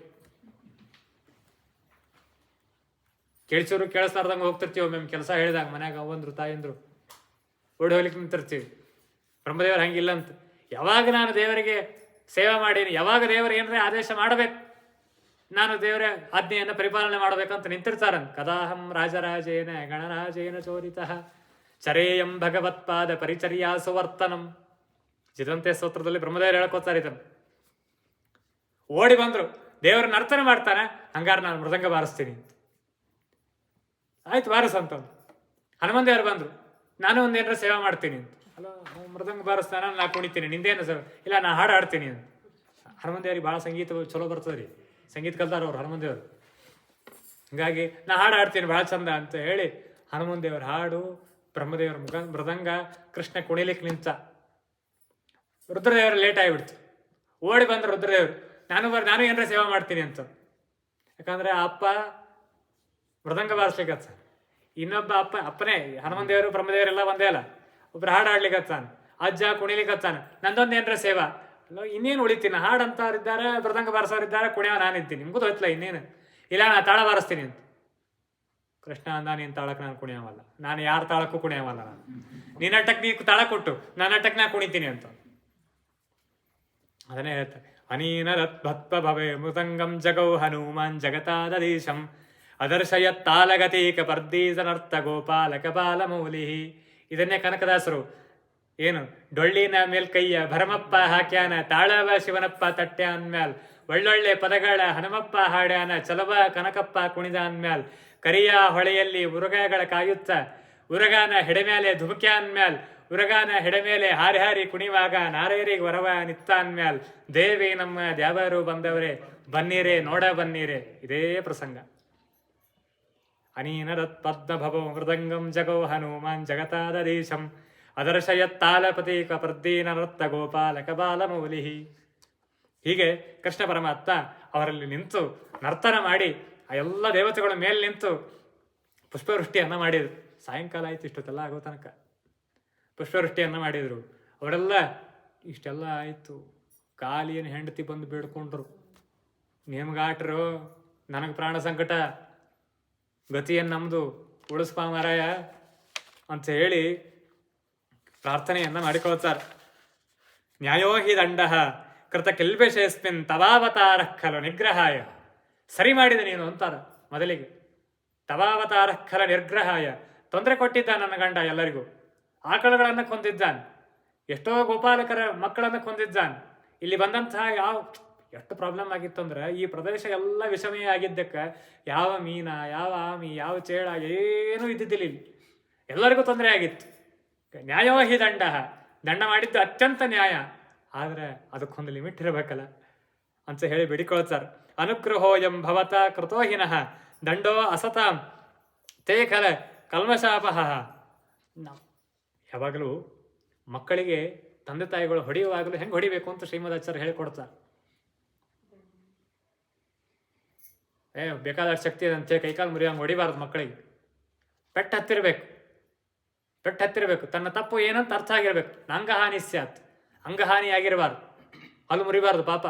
ಕೇಳಿಸೋರು ಕೇಳಿಸ್ಲಾರ್ದಂಗೆ ಹೋಗ್ತಿರ್ತೀವಿ. ಒಮ್ಮೆ ಕೆಲಸ ಹೇಳಿದಾಗ ಮನ್ಯಾಗ ಅವಂದ್ರು ತಾಯಂದ್ರು ಓಡಿ ಹೋಗ್ಲಿಕ್ಕೆ ನಿಂತಿರ್ತೀವಿ. ಬ್ರಹ್ಮದೇವರು ಹಂಗಿಲ್ಲ ಅಂತ. ಯಾವಾಗ ನಾನು ದೇವರಿಗೆ ಸೇವೆ ಮಾಡೀನಿ, ಯಾವಾಗ ದೇವರು ಏನರೇ ಆದೇಶ ಮಾಡಬೇಕು, ನಾನು ದೇವರ ಆಜ್ಞೆಯನ್ನು ಪರಿಪಾಲನೆ ಮಾಡಬೇಕಂತ ನಿಂತಿರ್ತಾರಂತ. ಕದಾಹಂ ರಾಜರಾಜೇನ ಗಣರಾಜೇನ ಚೋದಿತ ಚರೇಯಂ ಭಗವತ್ಪಾದ ಪರಿಚರ್ಯಾ ಸುವರ್ತನಂ. ಜಿದಂತೆ ಸ್ತೋತ್ರದಲ್ಲಿ ಬ್ರಹ್ಮದೇವರು ಹೇಳ್ಕೊತಾರೆ ಇದನ್ನು. ಓಡಿ ಬಂದ್ರು, ದೇವರ ನರ್ತನ ಮಾಡ್ತಾನೆ, ಹಂಗಾರೆ ನಾನು ಮೃದಂಗ ಬಾರಿಸ್ತೀನಿ ಅಂತ. ಆಯ್ತು ಬಾರಿಸಂತ. ಹನುಮಂತ ದೇವರು ಬಂದ್ರು, ನಾನು ಒಂದೇನಾರ ಸೇವೆ ಮಾಡ್ತೀನಿ ಅಂತ. ಅಲ್ಲ, ಮೃದಂಗ ಬಾರಿಸ್ತಾನ, ನಾ ಕುಣಿತೀನಿ, ನಿಂದೇನು ಸೇವೆ ಇಲ್ಲ, ನಾ ಹಾಡು ಆಡ್ತೀನಿ ಅಂತ. ಹನುಮಂತ ದೇವ್ರಿಗೆ ಭಾಳ ಸಂಗೀತ ಚಲೋ ಬರ್ತದೆ ರೀ, ಸಂಗೀತ ಕಲ್ತಾರ ಅವ್ರು ಹನುಮಂತ ದೇವರು. ಹೀಗಾಗಿ ನಾ ಹಾಡು ಆಡ್ತೀನಿ ಭಾಳ ಚಂದ ಅಂತ ಹೇಳಿ ಹನುಮಂತ ದೇವ್ರ ಹಾಡು, ಬ್ರಹ್ಮದೇವರ ಮೃದಂಗ, ಕೃಷ್ಣ ಕುಣಿಲಿಕ್ಕೆ ನಿಂತ. ರುದ್ರದೇವರು ಲೇಟ್ ಆಗಿಬಿಡ್ತು. ಓಡಿ ಬಂದ್ರು ರುದ್ರದೇವರು, ನಾನು ಏನಾರ ಸೇವೆ ಮಾಡ್ತೀನಿ ಅಂತ. ಯಾಕಂದ್ರೆ ಅಪ್ಪ ಮೃದಂಗ ಬಾರಿಸ್ಲಿಕ್ಕತ್ತ, ಇನ್ನೊಬ್ಬ ಅಪ್ಪನೇ ಹನುಮಂತ ದೇವರು ಬ್ರಹ್ಮದೇವರೆಲ್ಲ ಒಂದೇ ಅಲ್ಲ, ಒಬ್ರು ಹಾಡು ಆಡ್ಲಿಕ್ಕತ್ತಾನ, ಅಜ್ಜ ಕುಣಿಲಿಕ್ಕತ್ತಾನ, ನಂದೊಂದು ಏನಾರ ಸೇವಾ. ಇನ್ನೇನು ಉಳಿತೀನಿ, ಹಾಡು ಅಂತವ್ರಿದ್ದಾರೆ, ಮೃದಂಗ ಬಾರಿಸೋರಿದ್ದಾರೆ, ಕುಣಿಯೋ ನಾನಿದ್ದೀನಿ, ನಿಮ್ಗೂ ಹೋಯ್ತಲ್ಲ ಇನ್ನೇನು. ಇಲ್ಲ ನಾ ತಾಳ ಬಾರಿಸ್ತೀನಿ ಅಂತ. ಕೃಷ್ಣ ಅಂದ, ನೀನು ತಾಳಕ್ಕೆ ನಾನು ಕುಣಿಯವಲ್ಲ, ನಾನು ಯಾರ ತಾಳಕ್ಕೂ ಕುಣಿಯವಲ್ಲ, ನಾನು ನಿನ್ನ ಅಟ್ಟಕ್ಕೆ ನೀ ತಾಳ ಕೊಟ್ಟು ನನ್ನ ಅಟ್ಟಕ್ಕೆ ನಾ ಕುಣಿತೀನಿ ಅಂತ. ಅದನ್ನೇ ಹೇಳ್ತಾರೆ, ಅನೀನ ಭತ್ಪ ಭವೆ ಮೃದಂಗಂ ಜಗೌ ಹನುಮಾನ್ ಜಗತಾದೀಶಂ ಅದರ್ಶಯತ್ತಾಲಗತೀಕ ಪರ್ದೀಸನರ್ಥ ಗೋಪಾಲಕ ಬಾಲಮೌಲಿ. ಇದನ್ನೇ ಕನಕದಾಸರು ಏನು ಡೊಳ್ಳಿನ ಮೇಲ್ ಕೈಯ ಭರಮಪ್ಪ ಹಾಕ್ಯಾನ, ತಾಳವ ಶಿವನಪ್ಪ ತಟ್ಟೆ ಅಂದ್ಮ್ಯಾಲ್, ಒಳ್ಳೊಳ್ಳೆ ಪದಗಳ ಹನುಮಪ್ಪ ಹಾಡ್ಯಾನ, ಚಲವ ಕನಕಪ್ಪ ಕುಣಿದ ಅಂದ್ಮ್ಯಾಲ್, ಕರಿಯ ಹೊಳೆಯಲ್ಲಿ ಉರಗಗಳ ಕಾಯುತ್ತ ಉರಗಾನ ಹೆಡೆಮೇಲೆ ಧುಮುಕ್ಯ ಅಂದ್ಮ್ಯಾಲ್, ಉರಗಾನ ಹೆಡೆಮೇಲೆ ಹಾರಿ ಹಾರಿ ಕುಣಿವಾಗ ನಾರೇರಿಗೆ ವರವ ನಿತ್ತ ಅಂದ್ಮ್ಯಾಲ್, ದೇವಿ ನಮ್ಮ ದ್ಯಾವರು ಬಂದವರೇ ಬನ್ನೀರೇ ನೋಡ ಬನ್ನೀರೇ. ಇದೇ ಪ್ರಸಂಗ. ಅನೀನರತ್ ಪದ್ಮಭವೋ ಮೃದಂಗಂ ಜಗೋ ಹನುಮಾನ್ ಜಗತಾದೀಶಂ ಅದರ್ಶಯತ್ತಾಲಪತೀಕ ಪ್ರದ್ದೀನ ನೃತ್ತ ಗೋಪಾಲಕ ಬಾಲಮೌಲಿ. ಹೀಗೆ ಕೃಷ್ಣ ಪರಮಾತ್ಮ ಅವರಲ್ಲಿ ನಿಂತು ನರ್ತನ ಮಾಡಿ ಆ ಎಲ್ಲ ದೇವತೆಗಳ ಮೇಲೆ ನಿಂತು ಪುಷ್ಪವೃಷ್ಟಿಯನ್ನು ಮಾಡಿದರು. ಸಾಯಂಕಾಲ ಆಯ್ತು, ಇಷ್ಟೊತ್ತೆಲ್ಲ ಆಗೋ ತನಕ ಪುಷ್ಪವೃಷ್ಟಿಯನ್ನು ಮಾಡಿದರು. ಅವರೆಲ್ಲ ಇಷ್ಟೆಲ್ಲ ಆಯಿತು. ಕಾಲಿಯನ್ನು ಹೆಂಡತಿ ಬಂದು ಬೇಡ್ಕೊಂಡ್ರು, ನೇಮ್ಗಾಟ್ರು ನನಗೆ ಪ್ರಾಣ ಸಂಕಟ, ಗತಿಯನ್ನು ನಮ್ಮದು ಉಳಿಸ್ಪಾ ಮಾರಾಯ ಅಂತ ಹೇಳಿ ಪ್ರಾರ್ಥನೆಯನ್ನು ಮಾಡಿಕೊಳ್ತಾರೆ. ನ್ಯಾಯೋ ಹಿ ದಂಡ ಕೃತ ಕಿಲ್ಬೇಷಸ್ಮಿನ್ ತವಾವತಾರ ಖಲು ನಿಗ್ರಹಾಯ. ಸರಿ ಮಾಡಿದೆ ನೀನು ಅಂತಾರೆ ಮೊದಲಿಗೆ. ತವಾವತಾರ ಖಲ ನಿರ್ಗ್ರಹಾಯ, ತೊಂದರೆ ಕೊಟ್ಟಿದ್ದ ನನ್ನ ಗಂಡ, ಎಲ್ಲರಿಗೂ ಆಕಳುಗಳನ್ನು ಕೊಂದಿದ್ದಾನೆ, ಎಷ್ಟೋ ಗೋಪಾಲಕರ ಮಕ್ಕಳನ್ನು ಕೊಂದಿದ್ದಾನೆ. ಇಲ್ಲಿ ಬಂದಂತಹ ಎಷ್ಟು ಪ್ರಾಬ್ಲಮ್ ಆಗಿತ್ತು ಅಂದ್ರೆ, ಈ ಪ್ರದೇಶ ಎಲ್ಲ ವಿಷಮಯ ಆಗಿದ್ದಕ್ಕೆ ಯಾವ ಮೀನ, ಯಾವ ಆಮಿ, ಯಾವ ಚೇಳ ಏನೂ ಇದ್ದಿದ್ದಿಲ್ಲ. ಇಲ್ಲಿ ಎಲ್ಲರಿಗೂ ತೊಂದರೆ ಆಗಿತ್ತು. ನ್ಯಾಯೋ ಹಿ ದಂಡ, ದಂಡ ಮಾಡಿದ್ದು ಅತ್ಯಂತ ನ್ಯಾಯ, ಆದರೆ ಅದಕ್ಕೊಂದು ಲಿಮಿಟ್ ಇರಬೇಕಲ್ಲ ಅಂತ ಹೇಳಿ ಬೇಡಿಕೊಳ್ತಾರೆ. ಅನುಗ್ರಹೋಯಂ ಭವತ ಕೃತೋಹಿನಃ ದಂಡೋ ಅಸತಾಂ ತೇ ಖಲ ಕಲ್ಮಶಾಪಃ. ಯಾವಾಗಲೂ ಮಕ್ಕಳಿಗೆ ತಂದೆ ತಾಯಿಗಳು ಹೊಡೆಯುವಾಗಲೂ ಹೆಂಗೆ ಹೊಡಿಬೇಕು ಅಂತ ಶ್ರೀಮದಾಚಾರ್ಯ ಹೇಳಿಕೊಡ್ತಾರೆ. ಬೇಕಾದಷ್ಟು ಶಕ್ತಿ ಇದೆ ಅಂತೇಳಿ ಕೈಕಾಲು ಮುರಿಯಂಗೆ ಹೊಡಿಬಾರ್ದು ಮಕ್ಕಳಿಗೆ. ಪೆಟ್ಟು ಹತ್ತಿರಬೇಕು, ತನ್ನ ತಪ್ಪು ಏನಂತ ಅರ್ಥ ಆಗಿರ್ಬೇಕು. ಅಂಗಹಾನಿ ಸ್ಯಾತ್, ಅಂಗಹಾನಿ ಆಗಿರಬಾರ್ದು, ಹಲ್ಲು ಮುರಿಬಾರ್ದು. ಪಾಪ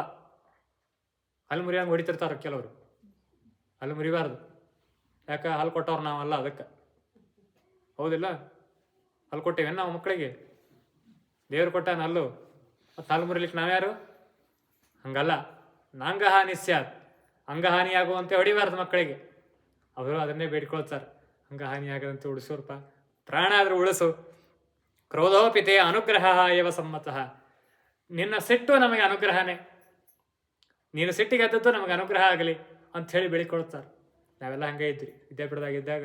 ಹಲ್ಲು ಮುರಿಯಂಗೆ ಹೊಡಿತಿರ್ತಾರೆ ಕೆಲವರು, ಹಲ್ಲು ಮುರಿಬಾರ್ದು. ಯಾಕೆ ಹಲ್ಲು ಕೊಟ್ಟವ್ರು ನಾವಲ್ಲ, ಅದಕ್ಕೆ ಹೌದಿಲ್ಲ. ಹಲ್ಲು ಕೊಟ್ಟೇವೇನು ನಾವು ಮಕ್ಕಳಿಗೆ? ದೇವ್ರು ಕೊಟ್ಟಾನ ಹಲ್ಲು, ಮತ್ತು ಹಲ್ಲು ಮುರಿಲಿಕ್ಕೆ ನಾವ್ಯಾರು? ಹಂಗಲ್ಲ. ನಾಂಗಹಾನಿ ಸ್ಯಾತ್, ಅಂಗಹಾನಿ ಆಗುವಂತೆ ಹೊಡಿಬಾರ್ದು ಮಕ್ಕಳಿಗೆ. ಅವರು ಅದನ್ನೇ ಬೇಡ್ಕೊಳ್ತಾರೆ, ಅಂಗಹಾನಿ ಆಗದಂತೆ ಉಳಿಸೋರ್ಪ, ಪ್ರಾಣ ಆದರೂ ಉಳಿಸು. ಕ್ರೋಧೋಪಿತೆ ಅನುಗ್ರಹ ಏವ ಸಮ್ಮತಃ. ನಿನ್ನ ಸಿಟ್ಟು ನಮಗೆ ಅನುಗ್ರಹನೇ, ನೀನು ಸಿಟ್ಟಿಗೆದ್ದದ್ದು ನಮಗೆ ಅನುಗ್ರಹ ಆಗಲಿ ಅಂತ ಹೇಳಿ ಬೇಡಿಕೊಳ್ತಾರೆ. ನಾವೆಲ್ಲ ಹಂಗೆ ಇದ್ವಿ ವಿದ್ಯಾಪೀಠದಾಗಿದ್ದಾಗ.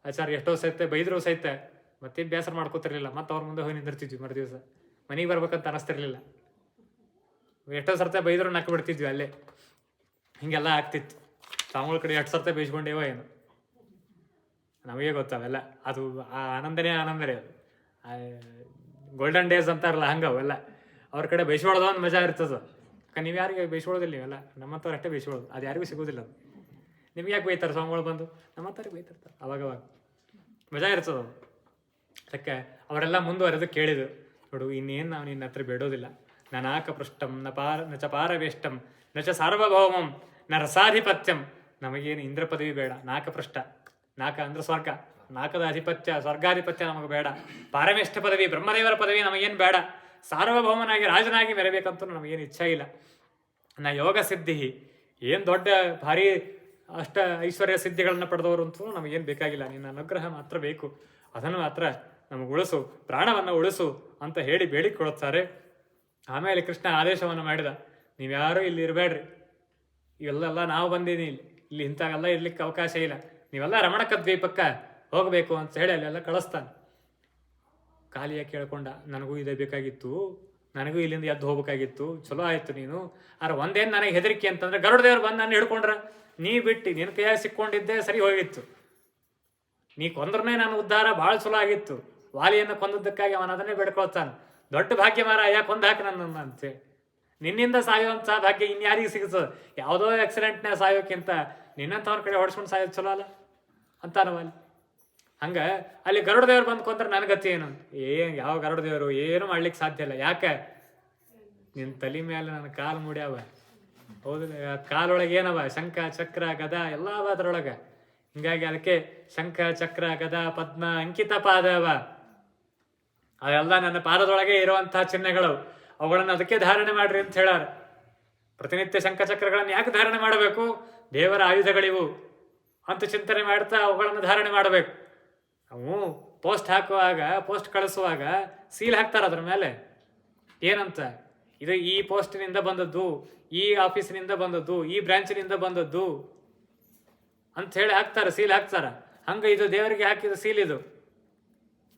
ಆಚಾರ್ಯ ಎಷ್ಟೋ ಸಹಿತ ಬೈದರೂ ಸಹಿತ ಮತ್ತೆ ಬೇಸರ ಮಾಡ್ಕೋತಿರ್ಲಿಲ್ಲ. ಮತ್ತು ಅವ್ರ ಮುಂದೆ ಹೋಗಿ ನಿಂದಿರ್ತಿದ್ವಿ. ಮರು ದಿವಸ ಮನೆಗೆ ಬರ್ಬೇಕಂತ ಅನಿಸ್ತಿರ್ಲಿಲ್ಲ. ಎಷ್ಟೋ ಸರ್ತೆ ಬೈದರೂ ನಕ್ಕು ಬಿಡ್ತಿದ್ವಿ ಅಲ್ಲೇ. ಹೀಗೆಲ್ಲ ಆಗ್ತಿತ್ತು. ಸ್ವಾಮಿಗಳ ಕಡೆ ಎಷ್ಟು ಸರ್ತೆ ಬೈಸ್ಕೊಂಡೇವೋ ಏನು, ನಮಗೆ ಗೊತ್ತಾವೆಲ್ಲ. ಅದು ಆ ಆನಂದನೇ ಅದು. ಗೋಲ್ಡನ್ ಡೇಸ್ ಅಂತಾರಲ್ಲ, ಹಂಗೆ ಅವೆಲ್ಲ. ಅವ್ರ ಕಡೆ ಬೈಸ್ಕೊಳ್ಳೋದು ಒಂದು ಮಜಾ ಇರ್ತದೆ. ನೀವು ಯಾರಿಗೆ ಬೈಸ್ಕೊಳ್ಳೋದಿಲ್ಲ, ನೀವೆಲ್ಲ ನಮ್ಮಂಥವ್ರು ಅಷ್ಟೇ ಬೈಸ್ಕೊಳ್ಳೋದು. ಅದು ಯಾರಿಗೂ ಸಿಗೋದಿಲ್ಲ. ಅದು ನಿಮ್ಗೆ ಯಾಕೆ ಬೈತಾರೆ ಸ್ವಾಮಿಗಳು ಬಂದು? ನಮ್ಮಂಥವ್ರಿಗೆ ಬೈತಿರ್ತಾರೆ ಅವಾಗವಾಗ. ಮಜಾ ಇರ್ತದೆ ಅದು. ಅದಕ್ಕೆ ಅವರೆಲ್ಲ ಮುಂದುವರೆದು ಕೇಳಿದ್ರು, ನೋಡು ಇನ್ನೇನು ನಾವು ನಿನ್ನ ಹತ್ರ ಬೇಡೋದಿಲ್ಲ. ನಾನಾಕ ಪೃಷ್ಟಂ ನ ಚ ಪಾರವೇಷ್ಟಂ ನ ಚ ಸಾರ್ವಭೌಮಂ ನ ರಸಾಧಿಪತ್ಯಂ. ನಮಗೇನು ಇಂದ್ರ ಪದವಿ ಬೇಡ. ನಾಕಪೃಷ್ಟ, ನಾಕ ಅಂದ್ರೆ ಸ್ವರ್ಗ, ನಾಕದ ಅಧಿಪತ್ಯ, ಸ್ವರ್ಗಾಧಿಪತ್ಯ ನಮಗೆ ಬೇಡ. ಪಾರಮೇಷ್ಠ ಪದವಿ, ಬ್ರಹ್ಮದೇವರ ಪದವಿ ನಮಗೇನು ಬೇಡ. ಸಾರ್ವಭೌಮನಾಗಿ ರಾಜನಾಗಿ ಮೆರಬೇಕಂತೂ ನಮಗೇನು ಇಚ್ಛೆ ಇಲ್ಲ. ನಾ ಯೋಗ ಸಿದ್ಧಿ, ಏನು ದೊಡ್ಡ ಭಾರಿ ಅಷ್ಟ ಐಶ್ವರ್ಯ ಸಿದ್ಧಿಗಳನ್ನು ಪಡೆದವರು ಅಂತೂ ನಮಗೇನು ಬೇಕಾಗಿಲ್ಲ. ನಿನ್ನ ಅನುಗ್ರಹ ಮಾತ್ರ ಬೇಕು, ಅದನ್ನು ಮಾತ್ರ ನಮಗೆ ಉಳಿಸು, ಪ್ರಾಣವನ್ನು ಉಳಿಸು ಅಂತ ಹೇಳಿ ಬೇಡಿಕೊಳ್ಳುತ್ತಾರೆ. ಆಮೇಲೆ ಕೃಷ್ಣ ಆದೇಶವನ್ನು ಮಾಡಿದ, ನೀವ್ಯಾರೂ ಇಲ್ಲಿ ಇರಬೇಡ್ರಿ, ಇವೆಲ್ಲ ನಾವು ಬಂದಿದ್ದೀನಿ, ಇಲ್ಲಿ ಇಂಥವೆಲ್ಲ ಇರ್ಲಿಕ್ಕೆ ಅವಕಾಶ ಇಲ್ಲ, ನೀವೆಲ್ಲ ರಮಣಕ ದ್ವೀಪಕ್ಕೆ ಹೋಗಬೇಕು ಅಂತ ಹೇಳಿ ಅಲ್ಲೆಲ್ಲ ಕಳಿಸ್ತಾನೆ. ಕಾಲಿಯ ಕೇಳ್ಕೊಂಡ, ನನಗೂ ಇದೇ ಬೇಕಾಗಿತ್ತು, ನನಗೂ ಇಲ್ಲಿಂದ ಎದ್ದು ಹೋಗ್ಬೇಕಾಗಿತ್ತು, ಚಲೋ ಆಯ್ತು ನೀನು. ಆದ್ರೆ ಒಂದೇನು ನನಗೆ ಹೆದರಿಕೆ ಅಂತಂದ್ರೆ, ಗರುಡ ದೇವ್ರು ಬಂದು ನಾನು ಹಿಡ್ಕೊಂಡ್ರ, ನೀ ಬಿಟ್ಟು ನಿನ್ನ ಕೈಯಾಗಿ ಸಿಕ್ಕೊಂಡಿದ್ದೆ ಸರಿ ಹೋಗಿತ್ತು. ನೀ ಕೊಂದ್ರನೇ ನಾನು ಉದ್ಧಾರ ಭಾಳ ಚಲೋ ಆಗಿತ್ತು. ವಾಲಿಯನ್ನು ಕೊಂದದ್ದಕ್ಕಾಗಿ ಅವನ ಅದನ್ನೇ ಬೇಡ್ಕೊಳ್ತಾನೆ, ದೊಡ್ಡ ಭಾಗ್ಯ ಮಾರ ಯಾ ಕೊಂದು ಹಾಕಿ ನನ್ನ ಅಂತೇಳಿ. ನಿನ್ನಿಂದ ಸಾಯೋಂಥ ಭಾಗ್ಯ ಇನ್ಯಾರಿಗೆ ಸಿಗ್ತದೆ? ಯಾವುದೋ ಆಕ್ಸಿಡೆಂಟ್ನ ಸಾಯೋಕ್ಕಿಂತ ನಿನ್ನಂಥವ್ರ ಕಡೆ ಹೊಡ್ಸ್ಕೊಂಡು ಸಾಯೋದು ಚಲೋ ಅಲ್ಲ ಅಂತಾನವಲ್ಲಿ. ಹಂಗೆ ಅಲ್ಲಿ ಗರುಡ ದೇವ್ರು ಬಂದು ಕೊಂದ್ರೆ ನನ್ನ ಗತಿ ಏನು? ಯಾವ ಗರುಡ ದೇವರು ಏನು ಮಾಡ್ಲಿಕ್ಕೆ ಸಾಧ್ಯ ಇಲ್ಲ. ಯಾಕೆ? ನಿನ್ನ ತಲೆ ಮೇಲೆ ನನ್ನ ಕಾಲು ಮುಡ್ಯಾವ, ಹೌದು. ಕಾಲೊಳಗೆ ಏನವ? ಶಂಖ, ಚಕ್ರ, ಗದ ಎಲ್ಲ ಅವ ಅದರೊಳಗೆ. ಹಿಂಗಾಗಿ ಅದಕ್ಕೆ ಶಂಖ, ಚಕ್ರ, ಗದ, ಪದ್ಮ, ಅಂಕಿತ ಪಾದ ಅವ. ಅವೆಲ್ಲ ನನ್ನ ಪಾದದೊಳಗೆ ಇರುವಂತಹ ಚಿಹ್ನೆಗಳು. ಅವುಗಳನ್ನು ಅದಕ್ಕೆ ಧಾರಣೆ ಮಾಡ್ರಿ ಅಂತ ಹೇಳಾರ. ಪ್ರತಿನಿತ್ಯ ಶಂಖಚಕ್ರಗಳನ್ನು ಯಾಕೆ ಧಾರಣೆ ಮಾಡಬೇಕು? ದೇವರ ಆಯುಧಗಳಿವು ಅಂತ ಚಿಂತನೆ ಮಾಡ್ತಾ ಅವುಗಳನ್ನು ಧಾರಣೆ ಮಾಡಬೇಕು. ಅವು ಪೋಸ್ಟ್ ಹಾಕುವಾಗ, ಪೋಸ್ಟ್ ಕಳಿಸುವಾಗ ಸೀಲ್ ಹಾಕ್ತಾರ ಅದ್ರ ಮೇಲೆ. ಏನಂತ? ಇದು ಈ ಪೋಸ್ಟಿನಿಂದ ಬಂದದ್ದು, ಈ ಆಫೀಸಿನಿಂದ ಬಂದದ್ದು, ಈ ಬ್ರಾಂಚಿನಿಂದ ಬಂದದ್ದು ಅಂತ ಹೇಳಿ ಹಾಕ್ತಾರೆ, ಸೀಲ್ ಹಾಕ್ತಾರ. ಹಂಗ ಇದು ದೇವರಿಗೆ ಹಾಕಿದ ಸೀಲ್. ಇದು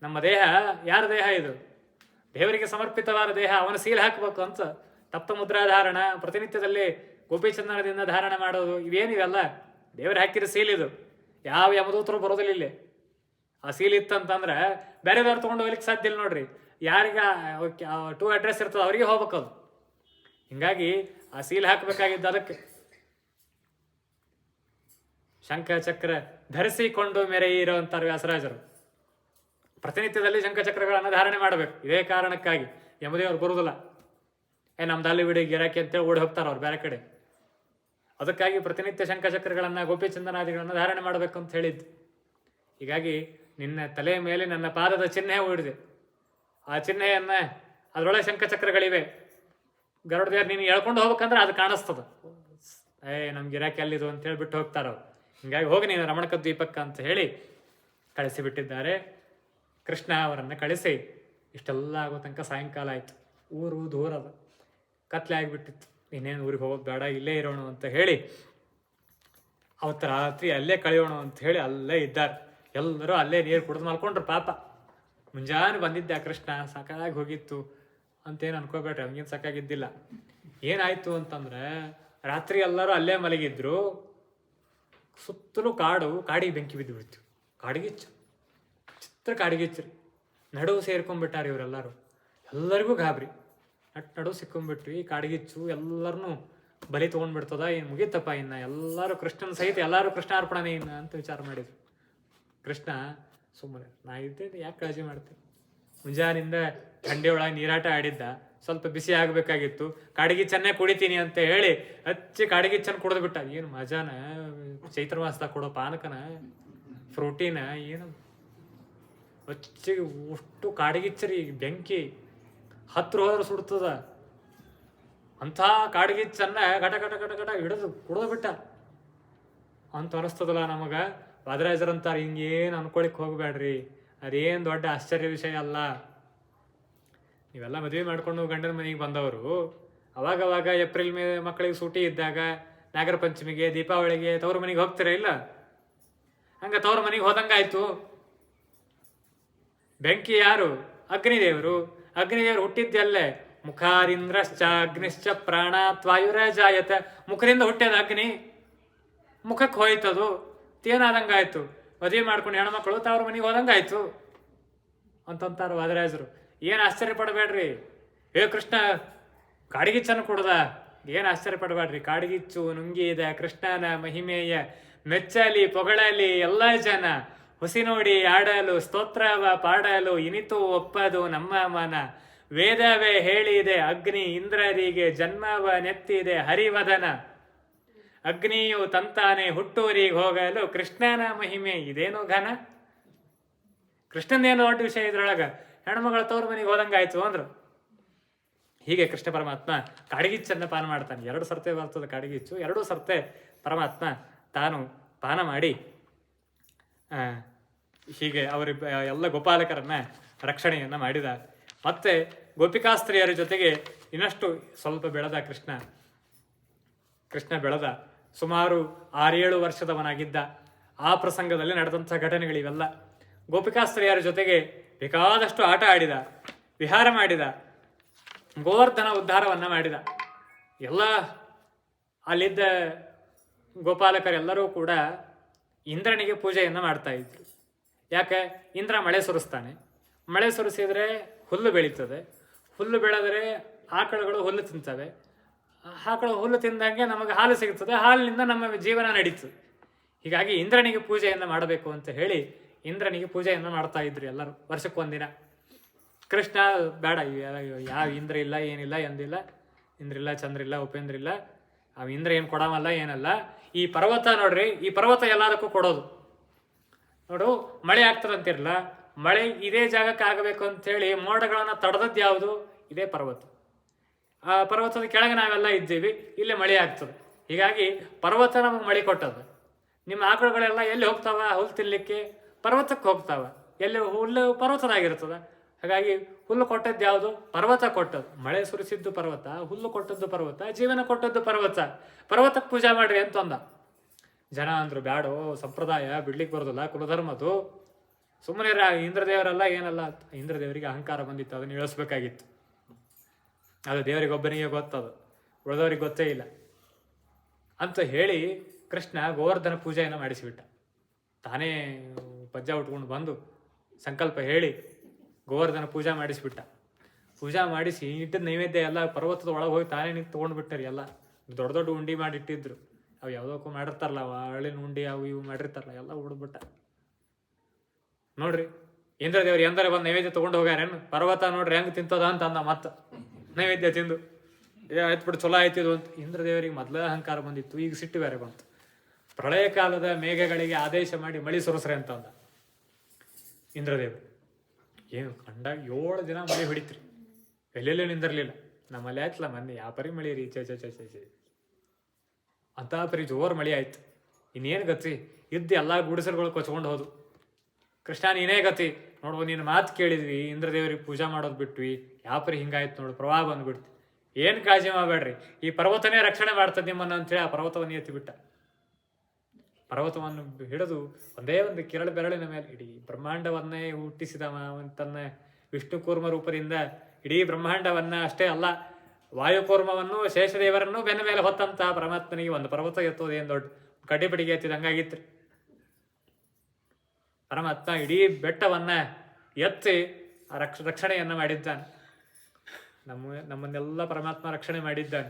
ನಮ್ಮ ದೇಹ. ಯಾರ ದೇಹ ಇದು? ದೇವರಿಗೆ ಸಮರ್ಪಿತವಾದ ದೇಹ. ಅವನ ಸೀಲ್ ಹಾಕಬೇಕು ಅಂತ ತಪ್ತ ಮುದ್ರಾಧಾರಣ, ಪ್ರತಿನಿತ್ಯದಲ್ಲಿ ಗೋಪಿಚಂದನದಿಂದ ಧಾರಣ ಮಾಡೋದು, ಇವೇನಿವೆಲ್ಲ ದೇವರು ಹಾಕಿದ ಸೀಲ್. ಇದು ಯಾವ ಯಮದೂತರು ಬರೋದಿಲ್ಲ ಇಲ್ಲಿ. ಆ ಸೀಲ್ ಇತ್ತಂತಂದ್ರೆ ಬೇರೆದವ್ರು ತೊಗೊಂಡು ಹೋಗ್ಲಿಕ್ಕೆ ಸಾಧ್ಯ ಇಲ್ಲ ನೋಡ್ರಿ. ಯಾರಿಗೆ ಟು ಅಡ್ರೆಸ್ ಇರ್ತದೆ ಅವರಿಗೆ ಹೋಗ್ಬೇಕದು. ಹಿಂಗಾಗಿ ಆ ಸೀಲ್ ಹಾಕಬೇಕಾಗಿದ್ದು ಅದಕ್ಕೆ. ಶಂಖ ಚಕ್ರ ಧರಿಸಿಕೊಂಡು ಮೆರೆಯಿರೋ ಅಂತಾರೆ ವ್ಯಾಸರಾಜರು. ಪ್ರತಿನಿತ್ಯದಲ್ಲಿ ಶಂಖಚಕ್ರಗಳನ್ನು ಧಾರಣೆ ಮಾಡಬೇಕು. ಇದೇ ಕಾರಣಕ್ಕಾಗಿ ಯಮದೇವರು ಬರುವುದಿಲ್ಲ. ನಮ್ದು ಅಲ್ಲಿ ಬಿಡಿ ಗಿರಾಕಿ ಅಂತೇಳಿ ಓಡಿ ಹೋಗ್ತಾರೆ ಅವ್ರು ಬೇರೆ ಕಡೆ. ಅದಕ್ಕಾಗಿ ಪ್ರತಿನಿತ್ಯ ಶಂಖಚಕ್ರಗಳನ್ನು, ಗೋಪಿಚಂದನಾದಿಗಳನ್ನು ಧಾರಣೆ ಮಾಡಬೇಕು ಅಂತ ಹೇಳಿದ್ದು. ಹೀಗಾಗಿ ನಿನ್ನ ತಲೆಯ ಮೇಲೆ ನನ್ನ ಪಾದದ ಚಿಹ್ನೆ ಹೂಡಿದೆ. ಆ ಚಿಹ್ನೆಯನ್ನ ಅದರೊಳಗೆ ಶಂಖಚಕ್ರಗಳಿವೆ. ಗರುಡದೇವ್ರು ನೀನು ಎಳ್ಕೊಂಡು ಹೋಗ್ಬೇಕಂದ್ರೆ ಅದು ಕಾಣಿಸ್ತದ. ನಮ್ ಗಿರಾಕಿ ಅಲ್ಲಿದು ಅಂತ ಹೇಳಿ ಬಿಟ್ಟು ಹೋಗ್ತಾರ ಅವ್ರು. ಹಿಂಗಾಗಿ ಹೋಗಿ ನೀನು ರಮಣಕ ದ್ವೀಪಕ್ಕ ಅಂತ ಹೇಳಿ ಕಳಿಸಿಬಿಟ್ಟಿದ್ದಾರೆ. ಕೃಷ್ಣ ಅವರನ್ನು ಕಳಿಸಿ ಇಷ್ಟೆಲ್ಲ ಆಗೋ ತನಕ ಸಾಯಂಕಾಲ ಆಯಿತು. ಊರು ದೂರದ ಕತ್ಲೆ ಆಗಿಬಿಟ್ಟಿತ್ತು. ಇನ್ನೇನು ಊರಿಗೆ ಹೋಗೋದು ಬೇಡ, ಇಲ್ಲೇ ಇರೋಣ ಅಂತ ಹೇಳಿ ಅವತ್ತು ರಾತ್ರಿ ಅಲ್ಲೇ ಕಳೆಯೋಣ ಅಂತ ಹೇಳಿ ಅಲ್ಲೇ ಇದ್ದಾರೆ. ಎಲ್ಲರೂ ಅಲ್ಲೇ ನೀರು ಕುಡಿದು ಮಲ್ಕೊಂಡ್ರು. ಪಾಪ ಮುಂಜಾನೆ ಬಂದಿದ್ದೆ ಕೃಷ್ಣ, ಸಾಕಾಗಿ ಹೋಗಿತ್ತು ಅಂತೇನು ಅನ್ಕೋಬೇಡ್ರಿ, ಹಂಗೇನು ಸಾಕಾಗಿದ್ದಿಲ್ಲ. ಏನಾಯ್ತು ಅಂತಂದ್ರೆ ರಾತ್ರಿ ಎಲ್ಲರೂ ಅಲ್ಲೇ ಮಲಗಿದ್ರು. ಸುತ್ತಲೂ ಕಾಡಿಗೆ ಬೆಂಕಿ ಬಿದ್ದು ಬಿಡ್ತು. ಕಾಡಿಗಿಚ್ಚು, ಚಿತ್ರ ಕಾಡಿಗಿಚ್ಚ್ರಿ. ನಡುವು ಸೇರ್ಕೊಂಡ್ಬಿಟ್ಟಾರೆ ಇವರೆಲ್ಲರೂ. ಎಲ್ಲರಿಗೂ ಗಾಬರಿ. ನಡುವು ಸಿಕ್ಕೊಂಡ್ಬಿಟ್ರಿ. ಕಾಡಿಗಿಚ್ಚು ಎಲ್ಲರನ್ನೂ ಬಲಿ ತೊಗೊಂಡ್ಬಿಡ್ತದ. ಏನು ಮುಗೀತಪ್ಪ ಇನ್ನು ಎಲ್ಲರೂ ಕೃಷ್ಣನ ಸಹಿತ ಎಲ್ಲರೂ ಕೃಷ್ಣಾರ್ಪಣನೇ ಇನ್ನು ಅಂತ ವಿಚಾರ ಮಾಡಿದ್ರು. ಕೃಷ್ಣ ಸುಮ್ಮನೆ ನಾ ಇದ್ದೇನೆ, ಯಾಕೆ ಕಾಳಜಿ ಮಾಡ್ತೀನಿ. ಮುಂಜಾನಿಂದ ಥಂಡಿ ಒಳಗೆ ನೀರಾಟ ಆಡಿದ್ದ, ಸ್ವಲ್ಪ ಬಿಸಿ ಆಗಬೇಕಾಗಿತ್ತು. ಕಾಡಿಗೆ ಚೆನ್ನಾಗಿ ಕುಡಿತೀನಿ ಅಂತ ಹೇಳಿ ಹಚ್ಚಿ ಕಾಡಿಗೆ ಚೆನ್ನ ಕುಡಿದು ಬಿಟ್ಟ. ಏನು ಮಜಾನ, ಚೈತ್ರ ಮಾಸದಾಗ ಕೊಡೋ ಪಾನಕನ, ಫ್ರೂಟಿನ, ಏನು ಹಚ್ಚಿಗೆ ಅಷ್ಟು ಕಾಡಿಗಿಚ್ಚರಿ. ಬೆಂಕಿ ಹತ್ರ ಹೋದ್ರೆ ಸುಡ್ತದ ಅಂಥ ಕಾಡಿಗಿಚ್ಚನ್ನ ಘಟ ಘಟ ಘಟ ಘಟ ಹಿಡಿದು ಕುಡಿದು ಬಿಟ್ಟ ಅಂತ ಅನಿಸ್ತದಲ್ಲ ನಮಗೆ. ವಾದರಾಜರಂತಾರೆ ಹಿಂಗೇನು ಅನ್ಕೊಳಿಕ್ ಹೋಗ್ಬೇಡ್ರಿ, ಅದೇನು ದೊಡ್ಡ ಆಶ್ಚರ್ಯ ವಿಷಯ ಅಲ್ಲ. ನೀವೆಲ್ಲ ಮದುವೆ ಮಾಡ್ಕೊಂಡು ಗಂಡನ ಮನೆಗೆ ಬಂದವರು ಅವಾಗವಾಗ ಏಪ್ರಿಲ್ ಮಕ್ಕಳಿಗೆ ಸೂಟಿ ಇದ್ದಾಗ, ನಾಗರ ಪಂಚಮಿಗೆ, ದೀಪಾವಳಿಗೆ ತವ್ರ ಮನೆಗೆ ಹೋಗ್ತೀರ ಇಲ್ಲ? ಹಂಗ ತವ್ರ ಮನೆಗೆ ಹೋದಂಗಾಯ್ತು. ಬೆಂಕಿ ಯಾರು? ಅಗ್ನಿದೇವರು. ಅಗ್ನಿದೇವರು ಹುಟ್ಟಿದ್ದಲ್ಲೇ. ಮುಖಾರಿಂದ್ರಶ್ಚ ಅಗ್ನಿಶ್ಚ ಪ್ರಾಣಾತ್ ವಾಯುರಾಜಾಯತ. ಮುಖದಿಂದ ಹುಟ್ಟ್ಯದ ಅಗ್ನಿ, ಮುಖಕ್ಕೆ ಹೋಯ್ತದು. ಏನಾದಂಗಾಯ್ತು? ಮದುವೆ ಮಾಡ್ಕೊಂಡು ಹೆಣ್ಮಕ್ಳು ತವ್ರ ಮನೆಗೆ ಹೋದಂಗಾಯ್ತು ಅಂತಂತಾರ ವಾದರಾಜರು. ಏನು ಆಶ್ಚರ್ಯ ಪಡಬೇಡ್ರಿ. ಕೃಷ್ಣ ಕಾಡಿಗಿಚ್ಚನ್ನು ಕೊಡದ, ಏನು ಆಶ್ಚರ್ಯ ಪಡಬೇಡ್ರಿ. ಕಾಡಿಗಿಚ್ಚು ನುಂಗಿ ಇದೆ ಕೃಷ್ಣನ ಮಹಿಮೆಯ ಮೆಚ್ಚಲಿ ಪೊಗಳಲಿ ಎಲ್ಲ ಜನ. ಹುಸಿ ನೋಡಿ ಆಡಲು ಸ್ತೋತ್ರವ ಪಾಡಲು ಇನಿತು ಒಪ್ಪದು ನಮ್ಮ ಮನ. ವೇದವೇ ಹೇಳಿದೆ ಅಗ್ನಿ ಇಂದ್ರರಿಗೆ ಜನ್ಮವ ನೆತ್ತಿದೆ ಹರಿವದನ. ಅಗ್ನಿಯು ತಂತಾನೆ ಹುಟ್ಟೂರಿಗೆ ಹೋಗಲು ಕೃಷ್ಣನ ಮಹಿಮೆ ಇದೇನು ಘನ. ಕೃಷ್ಣನೇನು ದೊಡ್ಡ ವಿಷಯ ಇದ್ರೊಳಗ. ಹೆಣ್ಮಗಳ ತವ್ರ ಮನೆಗೆ ಹೋದಂಗಾಯ್ತು ಅಂದ್ರು. ಹೀಗೆ ಕೃಷ್ಣ ಪರಮಾತ್ಮ ಕಾಡಿಗಿಚ್ಚನ್ನು ಪಾನ ಮಾಡ್ತಾನೆ. 2 ಸರ್ತೆ ಬರ್ತದೆ ಕಾಡಿಗಿಚ್ಚು. 2 ಸರ್ತೆ ಪರಮಾತ್ಮ ತಾನು ಪಾನ ಮಾಡಿ ಹೀಗೆ ಅವರಿಬ್ಬ ಎಲ್ಲ ಗೋಪಾಲಕರನ್ನ ರಕ್ಷಣೆಯನ್ನ ಮಾಡಿದ. ಮತ್ತೆ ಗೋಪಿಕಾಸ್ತ್ರೀಯರ ಜೊತೆಗೆ ಇನ್ನಷ್ಟು ಸ್ವಲ್ಪ ಬೆಳೆದ ಕೃಷ್ಣ ಬೆಳೆದ. ಸುಮಾರು 6-7 ವರ್ಷದವನಾಗಿದ್ದ. ಆ ಪ್ರಸಂಗದಲ್ಲಿ ನಡೆದಂಥ ಘಟನೆಗಳಿವೆಲ್ಲ. ಗೋಪಿಕಾಸ್ತ್ರೀಯರ ಜೊತೆಗೆ ಬೇಕಾದಷ್ಟು ಆಟ ಆಡಿದ, ವಿಹಾರ ಮಾಡಿದ, ಗೋವರ್ಧನ ಉದ್ಧಾರವನ್ನ ಮಾಡಿದ. ಎಲ್ಲ ಅಲ್ಲಿದ್ದ ಗೋಪಾಲಕರೆಲ್ಲರೂ ಕೂಡ ಇಂದ್ರನಿಗೆ ಪೂಜೆಯನ್ನು ಮಾಡ್ತಾ ಇದ್ರು. ಯಾಕೆ? ಇಂದ್ರ ಮಳೆ ಸುರಿಸ್ತಾನೆ. ಮಳೆ ಸುರಿಸಿದ್ರೆ ಹುಲ್ಲು ಬೆಳೀತದೆ. ಹುಲ್ಲು ಬೆಳೆದರೆ ಆಕಳುಗಳು ಹುಲ್ಲು ತಿಂತವೆ. ಆಕಳು ಹುಲ್ಲು ತಿಂದಂಗೆ ನಮಗೆ ಹಾಲು ಸಿಗ್ತದೆ. ಹಾಲಿನಿಂದ ನಮ್ಮ ಜೀವನ ನಡೀತದೆ. ಹೀಗಾಗಿ ಇಂದ್ರನಿಗೆ ಪೂಜೆಯನ್ನು ಮಾಡಬೇಕು ಅಂತ ಹೇಳಿ ಇಂದ್ರನಿಗೆ ಪೂಜೆಯನ್ನು ಮಾಡ್ತಾ ಇದ್ರು ಎಲ್ಲರೂ ವರ್ಷಕ್ಕೊಂದಿನ. ಕೃಷ್ಣ ಬೇಡ, ಯಾವ ಇಂದ್ರ ಇಲ್ಲ, ಏನಿಲ್ಲ, ಎಂದಿಲ್ಲ. ಇಂದ್ರಿಲ್ಲ, ಚಂದ್ರಿಲ್ಲ, ಉಪೇಂದ್ರ ಇಲ್ಲ. ಅವ ಇಂದ್ರ ಏನು ಕೊಡವಲ್ಲ, ಏನಲ್ಲ. ಈ ಪರ್ವತ ನೋಡ್ರಿ, ಈ ಪರ್ವತ ಎಲ್ಲದಕ್ಕೂ ಕೊಡೋದು. ನೋಡು, ಮಳೆ ಆಗ್ತದಂತಿರಲ್ಲ, ಮಳೆ ಇದೇ ಜಾಗಕ್ಕೆ ಆಗಬೇಕು ಅಂತೇಳಿ ಮೋಡಗಳನ್ನು ತಡೆದದ್ದು ಯಾವುದು? ಇದೇ ಪರ್ವತ. ಆ ಪರ್ವತದ ಕೆಳಗೆ ನಾವೆಲ್ಲ ಇದ್ದೀವಿ, ಇಲ್ಲೇ ಮಳೆ ಆಗ್ತದೆ. ಹೀಗಾಗಿ ಪರ್ವತ ನಮಗೆ ಮಳೆ ಕೊಟ್ಟದು. ನಿಮ್ಮ ಆಕಳುಗಳೆಲ್ಲ ಎಲ್ಲಿ ಹೋಗ್ತಾವ ಹುಲ್ ತಿನ್ಲಿಕ್ಕೆ? ಪರ್ವತಕ್ಕೆ ಹೋಗ್ತಾವ. ಎಲ್ಲಿ ಹುಲ್ಲು ಪರ್ವತದಾಗಿರ್ತದೆ. ಹಾಗಾಗಿ ಹುಲ್ಲು ಕೊಟ್ಟದ್ದು ಯಾವುದು? ಪರ್ವತ ಕೊಟ್ಟದ್ದು. ಮಳೆ ಸುರಿಸಿದ್ದು ಪರ್ವತ, ಹುಲ್ಲು ಕೊಟ್ಟದ್ದು ಪರ್ವತ, ಜೀವನ ಕೊಟ್ಟದ್ದು ಪರ್ವತ. ಪರ್ವತಕ್ಕೆ ಪೂಜೆ ಮಾಡ್ರಿ ಅಂತಂದ. ಜನ ಅಂದ್ರು ಬ್ಯಾಡೋ, ಸಂಪ್ರದಾಯ ಬಿಡ್ಲಿಕ್ಕೆ ಬರೋದಿಲ್ಲ, ಕುಲಧರ್ಮದು. ಸುಮ್ಮನೆ ಇಂದ್ರದೇವರಲ್ಲ ಏನಲ್ಲ. ಇಂದ್ರದೇವರಿಗೆ ಅಹಂಕಾರ ಬಂದಿತ್ತು, ಅದನ್ನು ಇಳಿಸ್ಬೇಕಾಗಿತ್ತು. ಅದು ದೇವರಿಗೆ ಒಬ್ಬನಿಗೆ ಗೊತ್ತದು, ಉಳಿದವ್ರಿಗೆ ಗೊತ್ತೇ ಇಲ್ಲ ಅಂತ ಹೇಳಿ ಕೃಷ್ಣ ಗೋವರ್ಧನ ಪೂಜೆಯನ್ನು ಮಾಡಿಸಿಬಿಟ್ಟ. ತಾನೇ ಪಜ್ಜ ಉಟ್ಕೊಂಡು ಬಂದು ಸಂಕಲ್ಪ ಹೇಳಿ ಗೋವರ್ಧನ ಪೂಜಾ ಮಾಡಿಸಿಬಿಟ್ಟ. ಪೂಜಾ ಮಾಡಿಸಿ ಇಟ್ಟಿದ್ದ ನೈವೇದ್ಯ ಎಲ್ಲ ಪರ್ವತದ ಒಳಗೆ ಹೋಗಿ ತಾನೇ ನಿಂತು ತೊಗೊಂಡ್ಬಿಟ್ಟಾರೆ. ಎಲ್ಲ ದೊಡ್ಡ ದೊಡ್ಡ ಉಂಡಿ ಮಾಡಿಟ್ಟಿದ್ರು. ಅವು ಯಾವುದಕ್ಕೂ ಮಾಡಿರ್ತಾರಲ್ಲ, ಅವು ಹಳ್ಳಿನ ಉಂಡಿ ಅವು ಇವು ಮಾಡಿರ್ತಾರಲ್ಲ, ಎಲ್ಲ ಉಡ್ಬಿಟ್ಟ. ನೋಡ್ರಿ, ಇಂದ್ರದೇವ್ರು ಎಂದರೆ ಬಂದು ನೈವೇದ್ಯ ತೊಗೊಂಡು ಹೋಗ್ಯಾರೇನು? ಪರ್ವತ ನೋಡ್ರಿ ಹೆಂಗೆ ತಿಂತದ ಅಂತ ಅಂದ. ಮತ್ತ ನೈವೇದ್ಯ ತಿಂದು ಆಯ್ತುಬಿಟ್ಟು ಚಲೋ ಆಯ್ತಿದು ಅಂತ. ಇಂದ್ರದೇವರಿಗೆ ಮೊದಲೇ ಅಹಂಕಾರ ಬಂದಿತ್ತು, ಈಗ ಸಿಟ್ಟು ಬೇರೆ ಬಂತು. ಪ್ರಳಯ ಕಾಲದ ಮೇಘಗಳಿಗೆ ಆದೇಶ ಮಾಡಿ ಮಳಿ ಸುರಸ್ರೆ ಅಂತ ಅಂದ ಇಂದ್ರದೇವರು. ಏನು ಕಂಡಾಗ 7 ದಿನ ಮಳೆ ಹೊಡಿತ್ರಿ, ಎಲ್ಲೆಲ್ಲೂ ನಿಂದಿರ್ಲಿಲ್ಲ. ನಮ್ಮಲ್ಲಿ ಆಯ್ತಲ್ಲ ಮೊನ್ನೆ ಯಾವ ಪರಿ ಮಳಿ ರೀ, ಚೆ ಚೆ ಚೆ ಚೆ ಚೆ ಅಂತ ಪರಿ ಜೋರು ಮಳೆ ಆಯ್ತು. ಇನ್ನೇನು ಗತಿ? ಇದ್ದು ಎಲ್ಲ ಗುಡಿಸಲ್ಗಳು ಕೊಚ್ಕೊಂಡು ಹೋದು. ಕೃಷ್ಣ ನೀನೇ ಗತಿ ನೋಡ್ಬೋದು, ನೀನು ಮಾತು ಕೇಳಿದ್ವಿ, ಇಂದ್ರದೇವರಿಗೆ ಪೂಜಾ ಮಾಡೋದು ಬಿಟ್ವಿ, ಯಾವ ಪರಿ ಹಿಂಗಾಯ್ತು ನೋಡು, ಪ್ರವಾಹ ಬಂದ್ಬಿಡ್ತು. ಏನು ಕಾಳಜಿ ಮಾಡಬೇಡ್ರಿ, ಈ ಪರ್ವತನೇ ರಕ್ಷಣೆ ಮಾಡ್ತದೆ ನಿಮ್ಮನ್ನು ಅಂತೇಳಿ ಆ ಪರ್ವತವನ್ನು ಎತ್ತಿ ಬಿಟ್ಟ. ಪರ್ವತವನ್ನು ಹಿಡಿದು ಒಂದೇ ಒಂದು ಬೆರಳಿನ ಮೇಲೆ ಇಡೀ ಬ್ರಹ್ಮಾಂಡವನ್ನೇ ಹುಟ್ಟಿಸಿದವ ತನ್ನ ವಿಷ್ಣು ಕೂರ್ಮ ರೂಪದಿಂದ ಇಡೀ ಬ್ರಹ್ಮಾಂಡವನ್ನ ಅಷ್ಟೇ ಅಲ್ಲ, ವಾಯುಕೂರ್ಮವನ್ನು ಶೇಷದೇವರನ್ನು ಬೆನ್ನ ಮೇಲೆ ಹೊತ್ತಂತಹ ಪರಮಾತ್ಮನಿಗೆ ಒಂದು ಪರ್ವತ ಎತ್ತೋದು ಏನು ದೊಡ್ಡ ಕಡ್ಡಿಪಿಡಿಗೆ ಎತ್ತಿದ ಹಂಗಾಗಿತ್ರಿ. ಪರಮಾತ್ಮ ಇಡೀ ಬೆಟ್ಟವನ್ನ ಎತ್ತಿ ರಕ್ಷಣೆಯನ್ನ ಮಾಡಿದ್ದಾನೆ. ನಮ್ಮನ್ನೆಲ್ಲ ಪರಮಾತ್ಮ ರಕ್ಷಣೆ ಮಾಡಿದ್ದಾನೆ.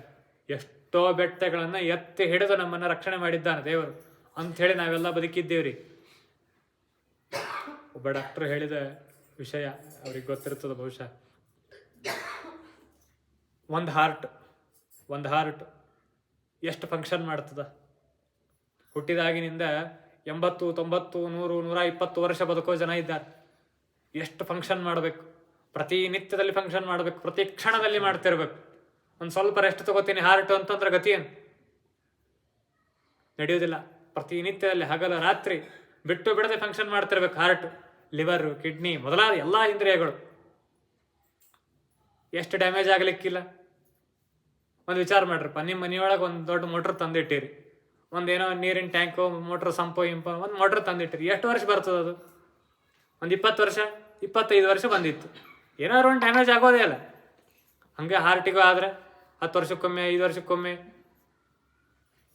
ಎಷ್ಟೋ ಬೆಟ್ಟಗಳನ್ನ ಎತ್ತಿ ಹಿಡಿದು ನಮ್ಮನ್ನ ರಕ್ಷಣೆ ಮಾಡಿದ್ದಾನೆ ದೇವರು ಅಂಥೇಳಿ ನಾವೆಲ್ಲ ಬದುಕಿದ್ದೇವ್ರಿ. ಒಬ್ಬ ಡಾಕ್ಟರ್ ಹೇಳಿದ ವಿಷಯ ಅವ್ರಿಗೆ ಗೊತ್ತಿರ್ತದ ಬಹುಶಃ. ಒಂದು ಹಾರ್ಟ್ ಎಷ್ಟು ಫಂಕ್ಷನ್ ಮಾಡ್ತದ? ಹುಟ್ಟಿದಾಗಿನಿಂದ 80, 90, 100, 120 ವರ್ಷ ಬದುಕೋ ಜನ ಇದ್ದಾರೆ. ಎಷ್ಟು ಫಂಕ್ಷನ್ ಮಾಡಬೇಕು, ಪ್ರತಿನಿತ್ಯದಲ್ಲಿ ಫಂಕ್ಷನ್ ಮಾಡಬೇಕು, ಪ್ರತಿ ಕ್ಷಣದಲ್ಲಿ ಮಾಡ್ತಿರ್ಬೇಕು. ಒಂದು ಸ್ವಲ್ಪ ರೆಸ್ಟ್ ತಗೋತೀನಿ ಹಾರ್ಟ್ ಅಂತಂದ್ರೆ ಗತಿ ಏನು? ನಡೆಯೋದಿಲ್ಲ. ಪ್ರತಿನಿತ್ಯದಲ್ಲಿ ಹಗಲ ರಾತ್ರಿ ಬಿಟ್ಟು ಬಿಡದೆ ಫಂಕ್ಷನ್ ಮಾಡ್ತಿರ್ಬೇಕು. ಹಾರ್ಟ್, ಲಿವರ್, ಕಿಡ್ನಿ ಮೊದಲಾದ ಎಲ್ಲ ಇಂದ್ರಿಯಗಳು ಎಷ್ಟು ಡ್ಯಾಮೇಜ್ ಆಗಲಿಕ್ಕಿಲ್ಲ. ಒಂದು ವಿಚಾರ ಮಾಡ್ರಪ್ಪ, ನಿಮ್ಮ ಮನೆಯೊಳಗೆ ಒಂದು ದೊಡ್ಡ ಮೋಟ್ರ್ ತಂದಿಟ್ಟಿರಿ, ಒಂದೇನೋ ನೀರಿನ ಟ್ಯಾಂಕು, ಮೋಟ್ರ್ ಸಂಪೋ ಒಂದು ಮೋಟ್ರ್ ತಂದಿಟ್ಟಿರಿ, ಎಷ್ಟು ವರ್ಷ ಬರ್ತದೆ ಅದು? ಒಂದು 20 ವರ್ಷ, 25 ವರ್ಷ ಬಂದಿತ್ತು. ಏನಾದ್ರು ಒಂದು ಡ್ಯಾಮೇಜ್ ಆಗೋದೇ ಅಲ್ಲ. ಹಂಗೆ ಹಾರ್ಟಿಗೂ ಆದರೆ 10 ವರ್ಷಕ್ಕೊಮ್ಮೆ, 5 ವರ್ಷಕ್ಕೊಮ್ಮೆ,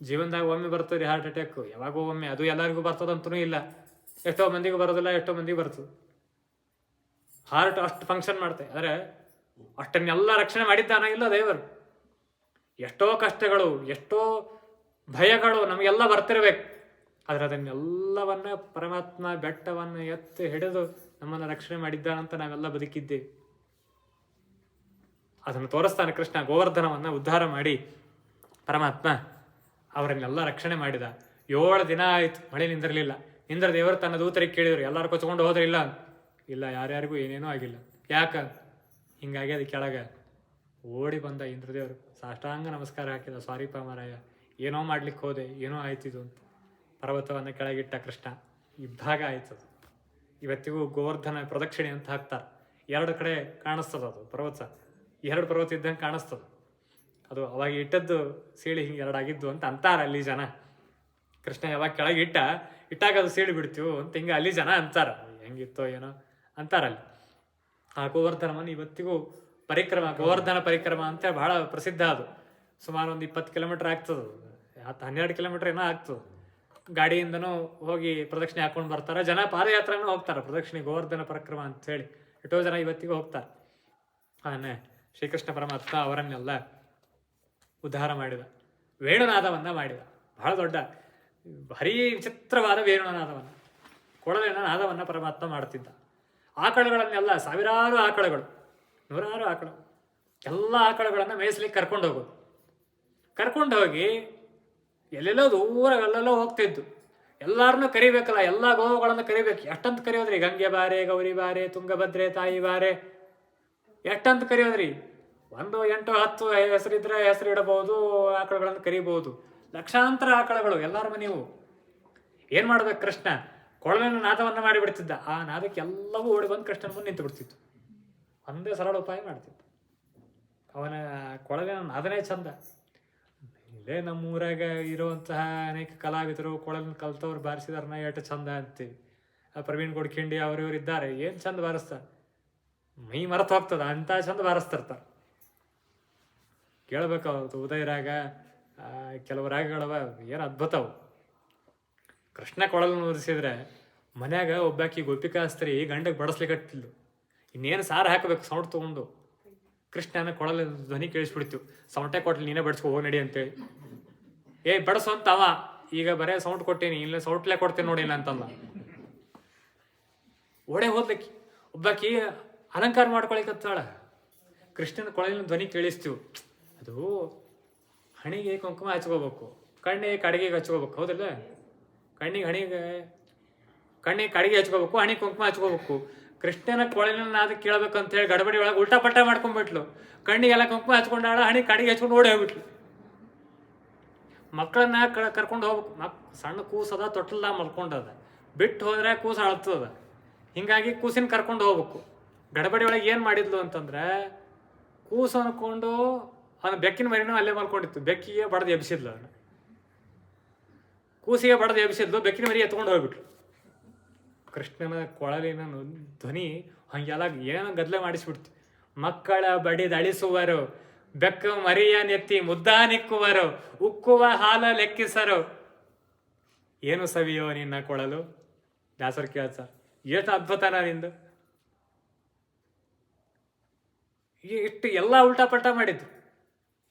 ಜೀವನದಾಗ ಒಮ್ಮೆ ಬರ್ತದೆ ರೀ ಹಾರ್ಟ್ ಅಟ್ಯಾಕ್, ಯಾವಾಗೋ ಒಮ್ಮೆ. ಅದು ಎಲ್ಲರಿಗೂ ಬರ್ತದಂತೂ ಇಲ್ಲ, ಎಷ್ಟೋ ಮಂದಿಗೂ ಬರೋದಿಲ್ಲ, ಎಷ್ಟೋ ಮಂದಿಗೆ ಬರ್ತದೆ. ಹಾರ್ಟ್ ಅಷ್ಟು ಫಂಕ್ಷನ್ ಮಾಡ್ತೇವೆ. ಆದರೆ ಅಷ್ಟನ್ನೆಲ್ಲ ರಕ್ಷಣೆ ಮಾಡಿದ್ದಾನ ಇಲ್ಲ ದೇವರು? ಎಷ್ಟೋ ಕಷ್ಟಗಳು, ಎಷ್ಟೋ ಭಯಗಳು ನಮಗೆಲ್ಲ ಬರ್ತಿರ್ಬೇಕು. ಆದರೆ ಅದನ್ನೆಲ್ಲವನ್ನ ಪರಮಾತ್ಮ ಬೆಟ್ಟವನ್ನು ಎತ್ತಿ ಹಿಡಿದು ನಮ್ಮನ್ನು ರಕ್ಷಣೆ ಮಾಡಿದ್ದಾನಂತ ನಾವೆಲ್ಲ ಬದುಕಿದ್ದೇವೆ. ಅದನ್ನು ತೋರಿಸ್ತಾನೆ ಕೃಷ್ಣ. ಗೋವರ್ಧನವನ್ನು ಉದ್ಧಾರ ಮಾಡಿ ಪರಮಾತ್ಮ ಅವರನ್ನೆಲ್ಲ ರಕ್ಷಣೆ ಮಾಡಿದ. 7 ದಿನ ಆಯ್ತು, ಮಳೆ ನಿಂದಿರಲಿಲ್ಲ. ಇಂದ್ರದೇವರು ತನ್ನ ದೂತರಿಗೆ ಕೇಳಿದ್ರು, ಎಲ್ಲರೂ ಕೊಚ್ಕೊಂಡು ಹೋದ್ರಿಲ್ಲ? ಇಲ್ಲ, ಯಾರ್ಯಾರಿಗೂ ಏನೇನೂ ಆಗಿಲ್ಲ. ಯಾಕ ಹಿಂಗಾಗಿ ಅದು ಕೆಳಗೆ ಓಡಿ ಬಂದ ಇಂದ್ರದೇವರು, ಸಾಷ್ಟಾಂಗ ನಮಸ್ಕಾರ ಹಾಕಿದ. ಸಾರಿಪ್ಪ ಮಾರಾಯ, ಏನೋ ಮಾಡ್ಲಿಕ್ಕೆ ಹೋದೆ, ಏನೋ ಆಯ್ತಿದು ಅಂತ ಪರ್ವತವನ್ನು ಕೆಳಗಿಟ್ಟ ಕೃಷ್ಣ. ಇದ್ದಾಗ ಆಯ್ತದು. ಇವತ್ತಿಗೂ ಗೋವರ್ಧನ ಪ್ರದಕ್ಷಿಣೆ ಅಂತ ಹಾಕ್ತಾರೆ. 2 ಕಡೆ ಕಾಣಿಸ್ತದ ಅದು ಪರ್ವತ, 2 ಪರ್ವತ ಇದ್ದಂಗೆ ಕಾಣಿಸ್ತದ ಅದು. ಅವಾಗ ಇಟ್ಟದ್ದು ಸೀಳಿ ಹಿಂಗೆ 2 ಆಗಿದ್ದು ಅಂತ ಅಂತಾರ ಅಲ್ಲಿ ಜನ. ಕೃಷ್ಣ ಯಾವಾಗ ಕೆಳಗೆ ಇಟ್ಟಾಗ ಅದು ಸೀಳಿ ಬಿಡ್ತೀವಿ ಅಂತ ಹಿಂಗೆ ಅಲ್ಲಿ ಜನ ಅಂತಾರ. ಹೆಂಗಿತ್ತೋ ಏನೋ ಅಂತಾರಲ್ಲಿ. ಆ ಗೋವರ್ಧನವನ್ನು ಇವತ್ತಿಗೂ ಗೋವರ್ಧನ ಪರಿಕ್ರಮ ಅಂತ ಬಹಳ ಪ್ರಸಿದ್ಧ. ಅದು ಸುಮಾರು ಒಂದು 20 ಕಿಲೋಮೀಟರ್ ಆಗ್ತದೆ, 12 ಕಿಲೋಮೀಟರ್ ಏನೋ ಆಗ್ತದೆ. ಗಾಡಿಯಿಂದನೂ ಹೋಗಿ ಪ್ರದಕ್ಷಿಣೆ ಹಾಕೊಂಡು ಬರ್ತಾರೆ ಜನ. ಪಾದಯಾತ್ರೆನೂ ಹೋಗ್ತಾರೆ ಪ್ರದಕ್ಷಿಣೆ, ಗೋವರ್ಧನ ಪರಿಕ್ರಮ ಅಂತ ಹೇಳಿ ಎಷ್ಟೋ ಜನ ಇವತ್ತಿಗೂ ಹೋಗ್ತಾರೆ. ಆನೆ ಶ್ರೀಕೃಷ್ಣ ಪರಮಾತ್ಮ ಅವರನ್ನೆಲ್ಲ ಉದ್ಧಾರ ಮಾಡಿದ. ವೇಣುನಾದವನ್ನು ಮಾಡಿದ. ಬಹಳ ದೊಡ್ಡ ಭಾರೀ ವಿಚಿತ್ರವಾದ ವೇಣುನಾದವನ್ನು, ಕೊಳಲಿನ ನಾದವನ್ನು ಪರಮಾತ್ಮ ಮಾಡ್ತಿದ್ದ. ಆಕಳುಗಳನ್ನೆಲ್ಲ, ಸಾವಿರಾರು ಆಕಳುಗಳು, 100 ಆಕಳು, ಎಲ್ಲ ಆಕಳುಗಳನ್ನು ಮೇಯಿಸ್ಲಿಕ್ಕೆ ಕರ್ಕೊಂಡು ಹೋಗಿ ಎಲ್ಲೆಲ್ಲೋ ದೂರ ಎಲ್ಲೆಲ್ಲೋ ಹೋಗ್ತಿದ್ದು. ಎಲ್ಲಾರನ್ನೂ ಕರಿಬೇಕಲ್ಲ, ಎಲ್ಲ ಗೋವುಗಳನ್ನು ಕರಿಬೇಕು. ಎಷ್ಟಂತ ಕರೆಯೋದ್ರಿ? ಗಂಗೆ ಬಾರೆ, ಗೌರಿ ಬಾರೆ, ತುಂಗಭದ್ರೆ ತಾಯಿ ಬಾರೆ, ಎಷ್ಟಂತ ಕರೆಯೋದ್ರಿ? 1, 8, 10 ಹೆಸರಿದ್ರೆ ಹೆಸರು ಇಡಬಹುದು, ಆಕಳುಗಳನ್ನು ಕರಿಬಹುದು. ಲಕ್ಷಾಂತರ ಆಕಳುಗಳು ಎಲ್ಲಾರ ಮನೆಯವು. ಏನ್ ಮಾಡ್ಬೇಕು ಕೃಷ್ಣ? ಕೊಳಲಿನ ನಾದವನ್ನು ಮಾಡಿಬಿಡ್ತಿದ್ದ. ಆ ನಾದಕ್ಕೆ ಎಲ್ಲವೂ ಓಡಿ ಬಂದು ಕೃಷ್ಣನ ಮುಂದೆ ನಿಂತು ಬಿಡ್ತಿತ್ತು. ಒಂದೇ ಸರಳ ಉಪಾಯ ಮಾಡ್ತಿತ್ತು. ಅವನ ಕೊಳಲಿನ ನಾದನೇ ಚಂದ. ಇಲ್ಲೇ ನಮ್ಮೂರಾಗ ಇರುವಂತಹ ಅನೇಕ ಕಲಾವಿದರು ಕೊಳಲಿನ ಕಲ್ತವ್ರು ಬಾರಿಸಿದಾರನ್ನ ಎಷ್ಟು ಚಂದ ಅಂತೀವಿ. ಪ್ರವೀಣ್ ಗೋಡ್ಖಿಂಡಿ ಇವ್ರು ಇದ್ದಾರೆ, ಏನು ಚಂದ ಬಾರಿಸ್ತಾರೆ, ಮೈ ಮರೆತು ಹೋಗ್ತದ ಅಂತ ಚಂದ ಬಾರಿಸ್ತಿರ್ತಾರೆ. ಕೇಳ್ಬೇಕು ಅವ್ರದ್ದು ಉದಯ ರಾಗ, ಕೆಲವು ರಾಗಗಳವ ಏನು ಅದ್ಭುತವು. ಕೃಷ್ಣ ಕೊಳಲು ನುಡಿಸಿದ್ರೆ ಮನ್ಯಾಗ ಒಬ್ಬಾಕಿ ಗೋಪಿಕಾಸ್ತ್ರಿ ಗಂಡಗೆ ಬಡಿಸ್ಲಿಕ್ಕತ್ತಿದ್ಲು. ಇನ್ನೇನು ಸಾರು ಹಾಕಬೇಕು ಸೌಂಡ್ ತೊಗೊಂಡು. ಕೃಷ್ಣನ ಕೊಳಲು ಧ್ವನಿ ಕೇಳಿಸ್ಬಿಡ್ತು. ಸೌಂಟೆ ಕೊಟ್ಲಿ ನೀನೇ ಬಡಿಸ್ಕೊ ಹೋಗಿ ನಡಿ ಅಂತೇಳಿ. ಬಡಿಸು ಅಂತ ಅವ. ಈಗ ಬರೇ ಸೌಂಡ್ ಕೊಟ್ಟೇನಿ, ಇಲ್ಲ ಸೌಂಟ್ಲೆ ಕೊಡ್ತೇನೆ ನೋಡಿ ಅಂತಲ್ಲ. ಓಡೆ ಹೋದ್ಲಕ್ಕಿ. ಒಬ್ಬಾಕಿ ಅಲಂಕಾರ ಮಾಡ್ಕೊಳಿಕತ್ತಾಳ. ಕೃಷ್ಣನ ಕೊಳಲಿನ ಧ್ವನಿ ಕೇಳಿಸ್ತೀವಿ. ಅದು ಹಣಿಗೆ ಕುಂಕುಮ ಹಚ್ಕೋಬೇಕು, ಕಣ್ಣಿಗೆ ಕಡೆಗೆ ಹಚ್ಕೋಬೇಕು, ಹೌದಲ್ಲ? ಕಣ್ಣಿಗೆ ಕಡೆಗೆ ಹಚ್ಕೋಬೇಕು, ಹಣಿಗೆ ಕುಂಕುಮ ಹಚ್ಕೋಬೇಕು. ಕೃಷ್ಣನ ಕೊಳಲಿನ ಅದು ಕೇಳಬೇಕು ಅಂತೇಳಿ ಗಡಬಡಿ ಒಳಗೆ ಉಲ್ಟಾ ಪಲ್ಟಾ ಮಾಡ್ಕೊಂಡ್ಬಿಟ್ಲು. ಕಣ್ಣಿಗೆಲ್ಲ ಕುಂಕುಮ ಹಚ್ಕೊಂಡಾಳ, ಹಣಿಗೆ ಕಡೆಗೆ ಹಚ್ಕೊಂಡು ಓಡಿ ಹೋಗ್ಬಿಟ್ಲು. ಮಕ್ಕಳನ್ನ ಕರ್ಕೊಂಡು ಹೋಗ್ಬೇಕು. ಸಣ್ಣ ಕೂಸದ ತೊಟ್ಟಲ್ದಾಗ ಮಲ್ಕೊಂಡದ, ಬಿಟ್ಟು ಹೋದ್ರೆ ಕೂಸು ಅಳ್ತದ. ಹಿಂಗಾಗಿ ಕೂಸಿನ ಕರ್ಕೊಂಡು ಹೋಗ್ಬೇಕು. ಗಡಬಡಿ ಒಳಗೆ ಏನು ಮಾಡಿದ್ಲು ಅಂತಂದ್ರೆ, ಕೂಸು ಅನ್ಕೊಂಡು ಅವನ ಬೆಕ್ಕಿನ ಮರಿನೂ ಅಲ್ಲೇ ಮಲ್ಕೊಂಡಿತ್ತು. ಬೆಕ್ಕಿಗೆ ಬಡ್ದು ಎಬ್ಸಿದ್ಲು, ಅವನು ಕೂಸಿಗೆ ಬಡ್ದು ಎಬ್ಸಿದ್ಲು, ಬೆಕ್ಕಿನ ಮರಿ ಎತ್ಕೊಂಡು ಹೋಗ್ಬಿಟ್ಲು. ಕೃಷ್ಣನ ಕೊಳಲಿನ ಧ್ವನಿ ಹಂಗೆಲ್ಲ ಏನು ಗದ್ದಲೆ ಮಾಡಿಸ್ಬಿಡ್ತು. ಮಕ್ಕಳ ಬಡಿದಳಿಸುವರು, ಬೆಕ್ಕ ಮರಿಯ ನೆತ್ತಿ ಮುದ್ದಾನಿಕ್ಕುವರು, ಉಕ್ಕುವ ಹಾಲ ಲೆಕ್ಕಿಸರು. ಏನು ಸವಿಯೋ ನಿನ್ನ ಕೊಳಲು, ದಾಸರು ಕೇಳ್ಸ. ಎಷ್ಟು ಅದ್ಭುತನ ನಿಂದು. ಇಷ್ಟು ಎಲ್ಲ ಉಲ್ಟಾ ಪಲ್ಟಾ ಮಾಡಿದ್ದು.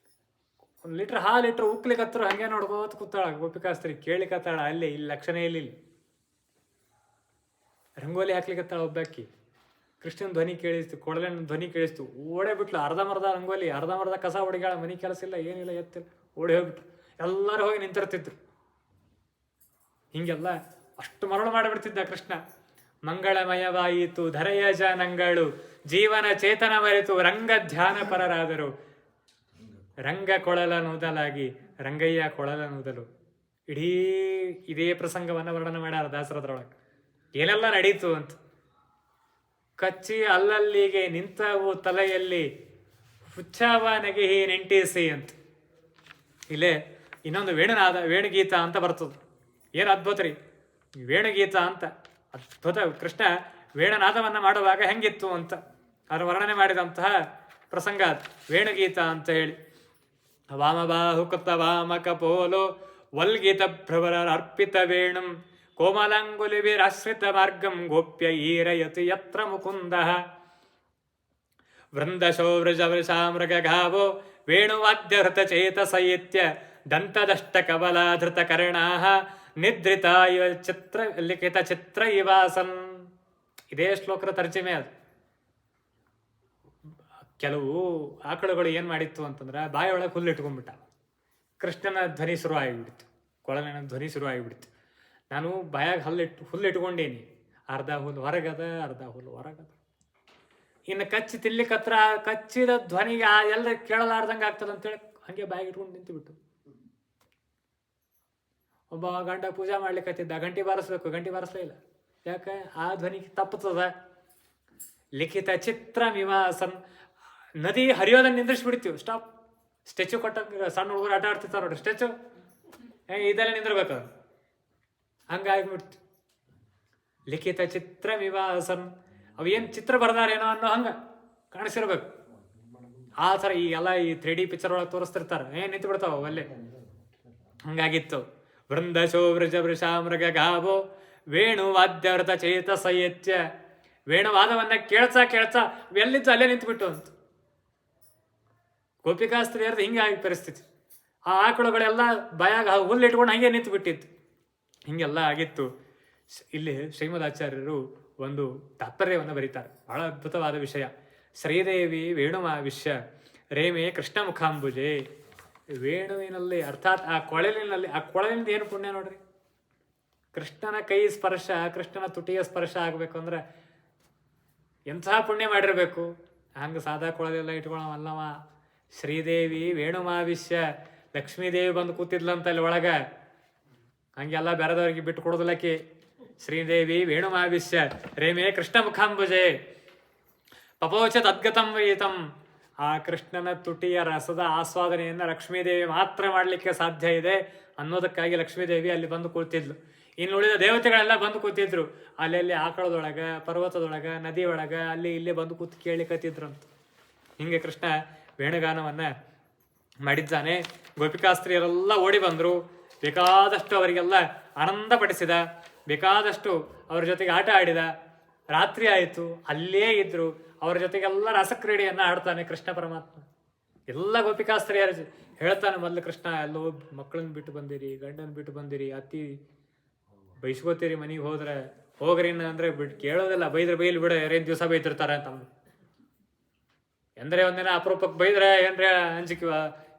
1 ಲೀಟ್ರ್ ಹಾಲು ಇಟ್ರು ಉಕ್ಲಿಕತ್ತರು ಹಂಗೆ ನೋಡ್ಕೋತ ಕೂತಾಳ ಗೋಪಿಕಾಸ್ತ್ರಿ. ಕೇಳಿಕತ್ತಾಳ, ಅಲ್ಲಿ ಇಲ್ಲಿ ಲಕ್ಷಣ ಇಲ್ಲಿ ರಂಗೋಲಿ ಹಾಕ್ಲಿಕತ್ತಾಳ ಒಬ್ಬಾಕಿ. ಕೃಷ್ಣನ ಧ್ವನಿ ಕೇಳಿಸ್ತು, ಕೊಳಲಿನ ಧ್ವನಿ ಕೇಳಿಸ್ತು. ಓಡೇ ಬಿಟ್ಲು. ಅರ್ಧಂಬರ್ಧ ರಂಗೋಲಿ, ಅರ್ಧಂಬರ್ಧ ಕಸ ಹೊಡಿಗಾಳ. ಮನೆ ಕೆಲಸ ಇಲ್ಲ, ಏನಿಲ್ಲ, ಎತ್ತಿಲ್ಲ, ಓಡಿ ಹೋಗ್ಬಿಟ್ರು. ಎಲ್ಲರೂ ಹೋಗಿ ನಿಂತಿರ್ತಿದ್ರು. ಹಿಂಗೆಲ್ಲ ಅಷ್ಟು ಮರಳು ಮಾಡಿಬಿಡ್ತಿದ್ದ ಕೃಷ್ಣ. ಮಂಗಳಮಯವಾಯಿತು ಧರೆಯ ಜನಗಳು, ಜೀವನ ಚೇತನ ಮರೆತು ರಂಗ ಧ್ಯಾನ ಪರರಾದರು. ರಂಗ ಕೊಳಲ ನೂದಲಾಗಿ ರಂಗಯ್ಯ ಕೊಳಲ ನೂದಲು. ಇಡೀ ಇದೇ ಪ್ರಸಂಗವನ್ನು ವರ್ಣನೆ ಮಾಡ್ಯಾರ ದಾಸರದ್ರೊಳಗೆ. ಏನೆಲ್ಲ ನಡೀತು ಅಂತ. ಕಚ್ಚಿ ಅಲ್ಲಲ್ಲಿಗೆ ನಿಂತವು ತಲೆಯಲ್ಲಿ, ಹುಚ್ಚವ ನಗೆಹಿ ನೆಂಟಿಸಿ ಅಂತ. ಇಲ್ಲೇ ಇನ್ನೊಂದು ವೇಣುಗೀತ ಅಂತ ಬರ್ತದೆ. ಏನು ಅದ್ಭುತ ರೀ ವೇಣುಗೀತ ಅಂತ. ಅದ್ಭುತ. ಕೃಷ್ಣ ವೇಣುನಾದವನ್ನು ಮಾಡುವಾಗ ಹೆಂಗಿತ್ತು ಅಂತ ಅದರ ವರ್ಣನೆ ಮಾಡಿದಂತಹ ಪ್ರಸಂಗ ವೇಣುಗೀತ ಅಂತ ಹೇಳಿ. ವಾಮಬಾಹು ಕೃತ ವಾಮಕ ಪೋಲೋ ವಲ್ಗೀತ ಭ್ರವರ ಅರ್ಪಿತ ವೇಣುಂ, ಕೋಮಲಾಂಗುಲಿ ವಿರಾಶ್ರಿತ ಮಾರ್ಗಂ ಗೋಪ್ಯ ಈರಯತಿ ಯತ್ರ ಮುಕುಂದ. ವೃಂದಶೋ ವೃಜ ವೃಷಾಮೃಗ ಗಾವೋ ವೇಣುವಾದ್ಯ ಹೃತ ಚೇತಸ ಇತ್ಯ, ದಂತದಷ್ಟ ಕಬಲಾಧೃತ ಕರ್ಣಾಹ ನಿದ್ರಿತ ಇವ ಚಿತ್ರ ಲಿಖಿತ ಚಿತ್ರ ಇವಾಸನ್. ಇದೇ ಶ್ಲೋಕದ ತರ್ಜಮೆ ಅದು. ಕೆಲವು ಆಕಳುಗಳು ಏನು ಮಾಡಿತ್ತು ಅಂತಂದ್ರೆ, ಬಾಯಿಯೊಳಗೆ ಹುಲ್ಲು ಇಟ್ಕೊಂಡ್ಬಿಟ್ಟ. ಕೃಷ್ಣನ ಧ್ವನಿ ಶುರು ಆಗಿಬಿಡ್ತು, ಕೊಳಲಿನ ಧ್ವನಿ ಶುರು ಆಗಿಬಿಡ್ತು. ನಾನು ಬಾಯಾಗ ಹುಲ್ಲು ಇಟ್ಕೊಂಡೇನಿ, ಅರ್ಧ ಹುಲ್ಲು ಹೊರಗದ, ಅರ್ಧ ಹುಲ್ಲು ಹೊರಗದ. ಇನ್ನು ಕಚ್ಚಿ ತಿನ್ಲಿಕ್ಕತ್ರ ಕಚ್ಚಿದ ಧ್ವನಿಗೆ ಎಲ್ಲ ಕೇಳಲಾರ್ದಂಗೆ ಆಗ್ತದೆ ಅಂತೇಳಿ ಹಂಗೆ ಬಾಯಿಗೆ ಇಟ್ಕೊಂಡು ನಿಂತುಬಿಟ್ಟು. ಒಬ್ಬ ಗಂಡ ಪೂಜೆ ಮಾಡ್ಲಿಕ್ಕತ್ತಿದ್ದ, ಗಂಟೆ ಬಾರಿಸ್ಬೇಕು, ಗಂಟೆ ಬಾರಿಸ್ಲೇ ಇಲ್ಲ. ಯಾಕೆ? ಆ ಧ್ವನಿಗೆ ತಪ್ಪುತ್ತದ. ಲಿಖಿತ ಚಿತ್ರ ನಿವಾಸನ್. ನದಿ ಹರಿಯೋದನ್ನು ನಿಂದ್ರಿಸ್ಬಿಡ್ತೀವಿ. ಸ್ಟಾಪ್. ಸ್ಟ್ಯಾಚು ಕೊಟ್ಟಂಗೆ ಸಣ್ಣ ಹುಡುಗರು ಆಟ ಆಡ್ತಿರ್ತಾರೆ ನೋಡ್ರಿ, ಸ್ಟ್ಯಾಚು ಇದೆಲ್ಲ ನಿಂದಿರ್ಬೇಕು. ಹಂಗಾಗಿಬಿಡ್ತು. ಲಿಖಿತ ಚಿತ್ರ ವಿವಾಸನ್. ಅವು ಏನು ಚಿತ್ರ ಬರ್ದಾರೇನೋ ಅನ್ನೋ ಹಂಗೆ ಕಾಣಿಸಿರ್ಬೇಕು. ಆ ಥರ ಈಗೆಲ್ಲ ಈ 3D ಪಿಕ್ಚರ್ ಒಳಗೆ ತೋರಿಸ್ತಿರ್ತಾರೆ, ನಿಂತು ಬಿಡ್ತಾವ ಅಲ್ಲೇ. ಹಂಗಾಗಿತ್ತು. ವೃಂದಶೋ ವೃಜ ವೃಷಾಮೃಗ ಗಾವೋ ವೇಣುವಾದ್ಯವೃತ ಚೇತಸ ಯತ್ಯ. ವೇಣುವಾದವನ್ನ ಕೇಳ್ತಾ ಎಲ್ಲಿದ್ದು ಅಲ್ಲೇ ನಿಂತುಬಿಟ್ಟು ಅಂತ. ಗೋಪಿಕಾಸ್ತ್ರೀಯರ್ದು ಹಿಂಗಾಗಿ ಪರಿಸ್ಥಿತಿ. ಆ ಆಕಳುಗಳೆಲ್ಲ ಬಾಯಾಗ ಹುಲ್ಲು ಇಟ್ಕೊಂಡು ಹಂಗೆ ನಿಂತು ಬಿಟ್ಟಿತ್ತು. ಹಿಂಗೆಲ್ಲ ಆಗಿತ್ತು. ಇಲ್ಲಿ ಶ್ರೀಮದಾಚಾರ್ಯರು ಒಂದು ತಾತ್ಪರ್ಯವನ್ನು ಬರೀತಾರೆ, ಬಹಳ ಅದ್ಭುತವಾದ ವಿಷಯ. ಶ್ರೀದೇವಿ ವೇಣುಮಾವಿಶ್ಯ ರೇಮೆ ಕೃಷ್ಣ ಮುಖಾಂಬುಜೆ. ವೇಣುವಿನಲ್ಲಿ ಅರ್ಥಾತ್ ಆ ಕೊಳಲಿನಲ್ಲಿ, ಆ ಕೊಳಲಿಂದ ಏನು ಪುಣ್ಯ ನೋಡ್ರಿ. ಕೃಷ್ಣನ ಕೈ ಸ್ಪರ್ಶ, ಕೃಷ್ಣನ ತುಟಿಯ ಸ್ಪರ್ಶ ಆಗ್ಬೇಕು ಅಂದ್ರೆ ಎಂತಹ ಪುಣ್ಯ ಮಾಡಿರ್ಬೇಕು. ಹಂಗೆ ಸಾದಾ ಕೊಳಲೆಲ್ಲ ಇಟ್ಕೊಳವಲ್ಲವ. ಶ್ರೀದೇವಿ ವೇಣುಮಾವಿಶ್ಯ, ಲಕ್ಷ್ಮೀದೇವಿ ಬಂದು ಕೂತಿದ್ಲಂತ ಅಲ್ಲಿ ಒಳಗ. ಹಂಗೆಲ್ಲ ಬೇರೆದವ್ರಿಗೆ ಬಿಟ್ಟು ಕೊಡೋದಿಲ್ಲಕಿ. ಶ್ರೀದೇವಿ ವೇಣುಮಾವಿಶ್ಯ ರೇಮೇ ಕೃಷ್ಣ ಮುಖಾಂಬುಜೆ ಪಪೋಚ ತದ್ಗತಂ ವಯಿತಂ. ಆ ಕೃಷ್ಣನ ತುಟಿಯ ರಸದ ಆಸ್ವಾದನೆಯನ್ನು ಲಕ್ಷ್ಮೀದೇವಿ ಮಾತ್ರ ಮಾಡಲಿಕ್ಕೆ ಸಾಧ್ಯ ಇದೆ ಅನ್ನೋದಕ್ಕಾಗಿ ಲಕ್ಷ್ಮೀದೇವಿ ಅಲ್ಲಿ ಬಂದು ಕೂತಿದ್ಲು. ಇನ್ನು ಉಳಿದ ದೇವತೆಗಳೆಲ್ಲ ಬಂದು ಕೂತಿದ್ರು. ಅಲ್ಲಿ ಆಕಳದೊಳಗ, ಪರ್ವತದೊಳಗ, ನದಿ ಒಳಗ, ಅಲ್ಲಿ ಇಲ್ಲೇ ಬಂದು ಕೂತು ಕೇಳಿಕತ್ತಿದ್ರಂತ. ಹಿಂಗೆ ಕೃಷ್ಣ ವೇಣುಗಾನವನ್ನ ಮಾಡಿದ್ದಾನೆ. ಗೋಪಿಕಾಸ್ತ್ರೀಯರೆಲ್ಲ ಓಡಿ ಬಂದರು. ಬೇಕಾದಷ್ಟು ಅವರಿಗೆಲ್ಲ ಆನಂದ ಪಡಿಸಿದ, ಬೇಕಾದಷ್ಟು ಅವ್ರ ಜೊತೆಗೆ ಆಟ ಆಡಿದ. ರಾತ್ರಿ ಆಯಿತು, ಅಲ್ಲೇ ಇದ್ರು. ಅವ್ರ ಜೊತೆಗೆಲ್ಲ ರಸಕ್ರೀಡೆಯನ್ನು ಆಡ್ತಾನೆ ಕೃಷ್ಣ ಪರಮಾತ್ಮ. ಎಲ್ಲ ಗೋಪಿಕಾಸ್ತ್ರೀಯರ ಹೇಳ್ತಾನೆ. ಮೊದಲು ಕೃಷ್ಣ ಎಲ್ಲೋ ಮಕ್ಕಳನ್ನ ಬಿಟ್ಟು ಬಂದಿರಿ, ಗಂಡನ ಬಿಟ್ಟು ಬಂದಿರಿ, ಅತಿ ಬೈಸ್ಕೋತೀರಿ, ಮನೆಗೆ ಹೋದ್ರೆ ಹೋಗ್ರಿ ಅಂದ್ರೆ ಬಿಟ್ಟು ಕೇಳೋದಿಲ್ಲ. ಬೈದ್ರೆ ಬೈಲಿ ಬಿಡ, ಏನ್ ದಿವಸ ಬೈತಿರ್ತಾರೆ ಅಂತ. ಎಂದ್ರೆ ಒಂದಿನ ಅಪರೂಪಕ್ಕೆ ಬೈದ್ರೆ ಏನ್ರೆ ಅಂಜಿಕೆ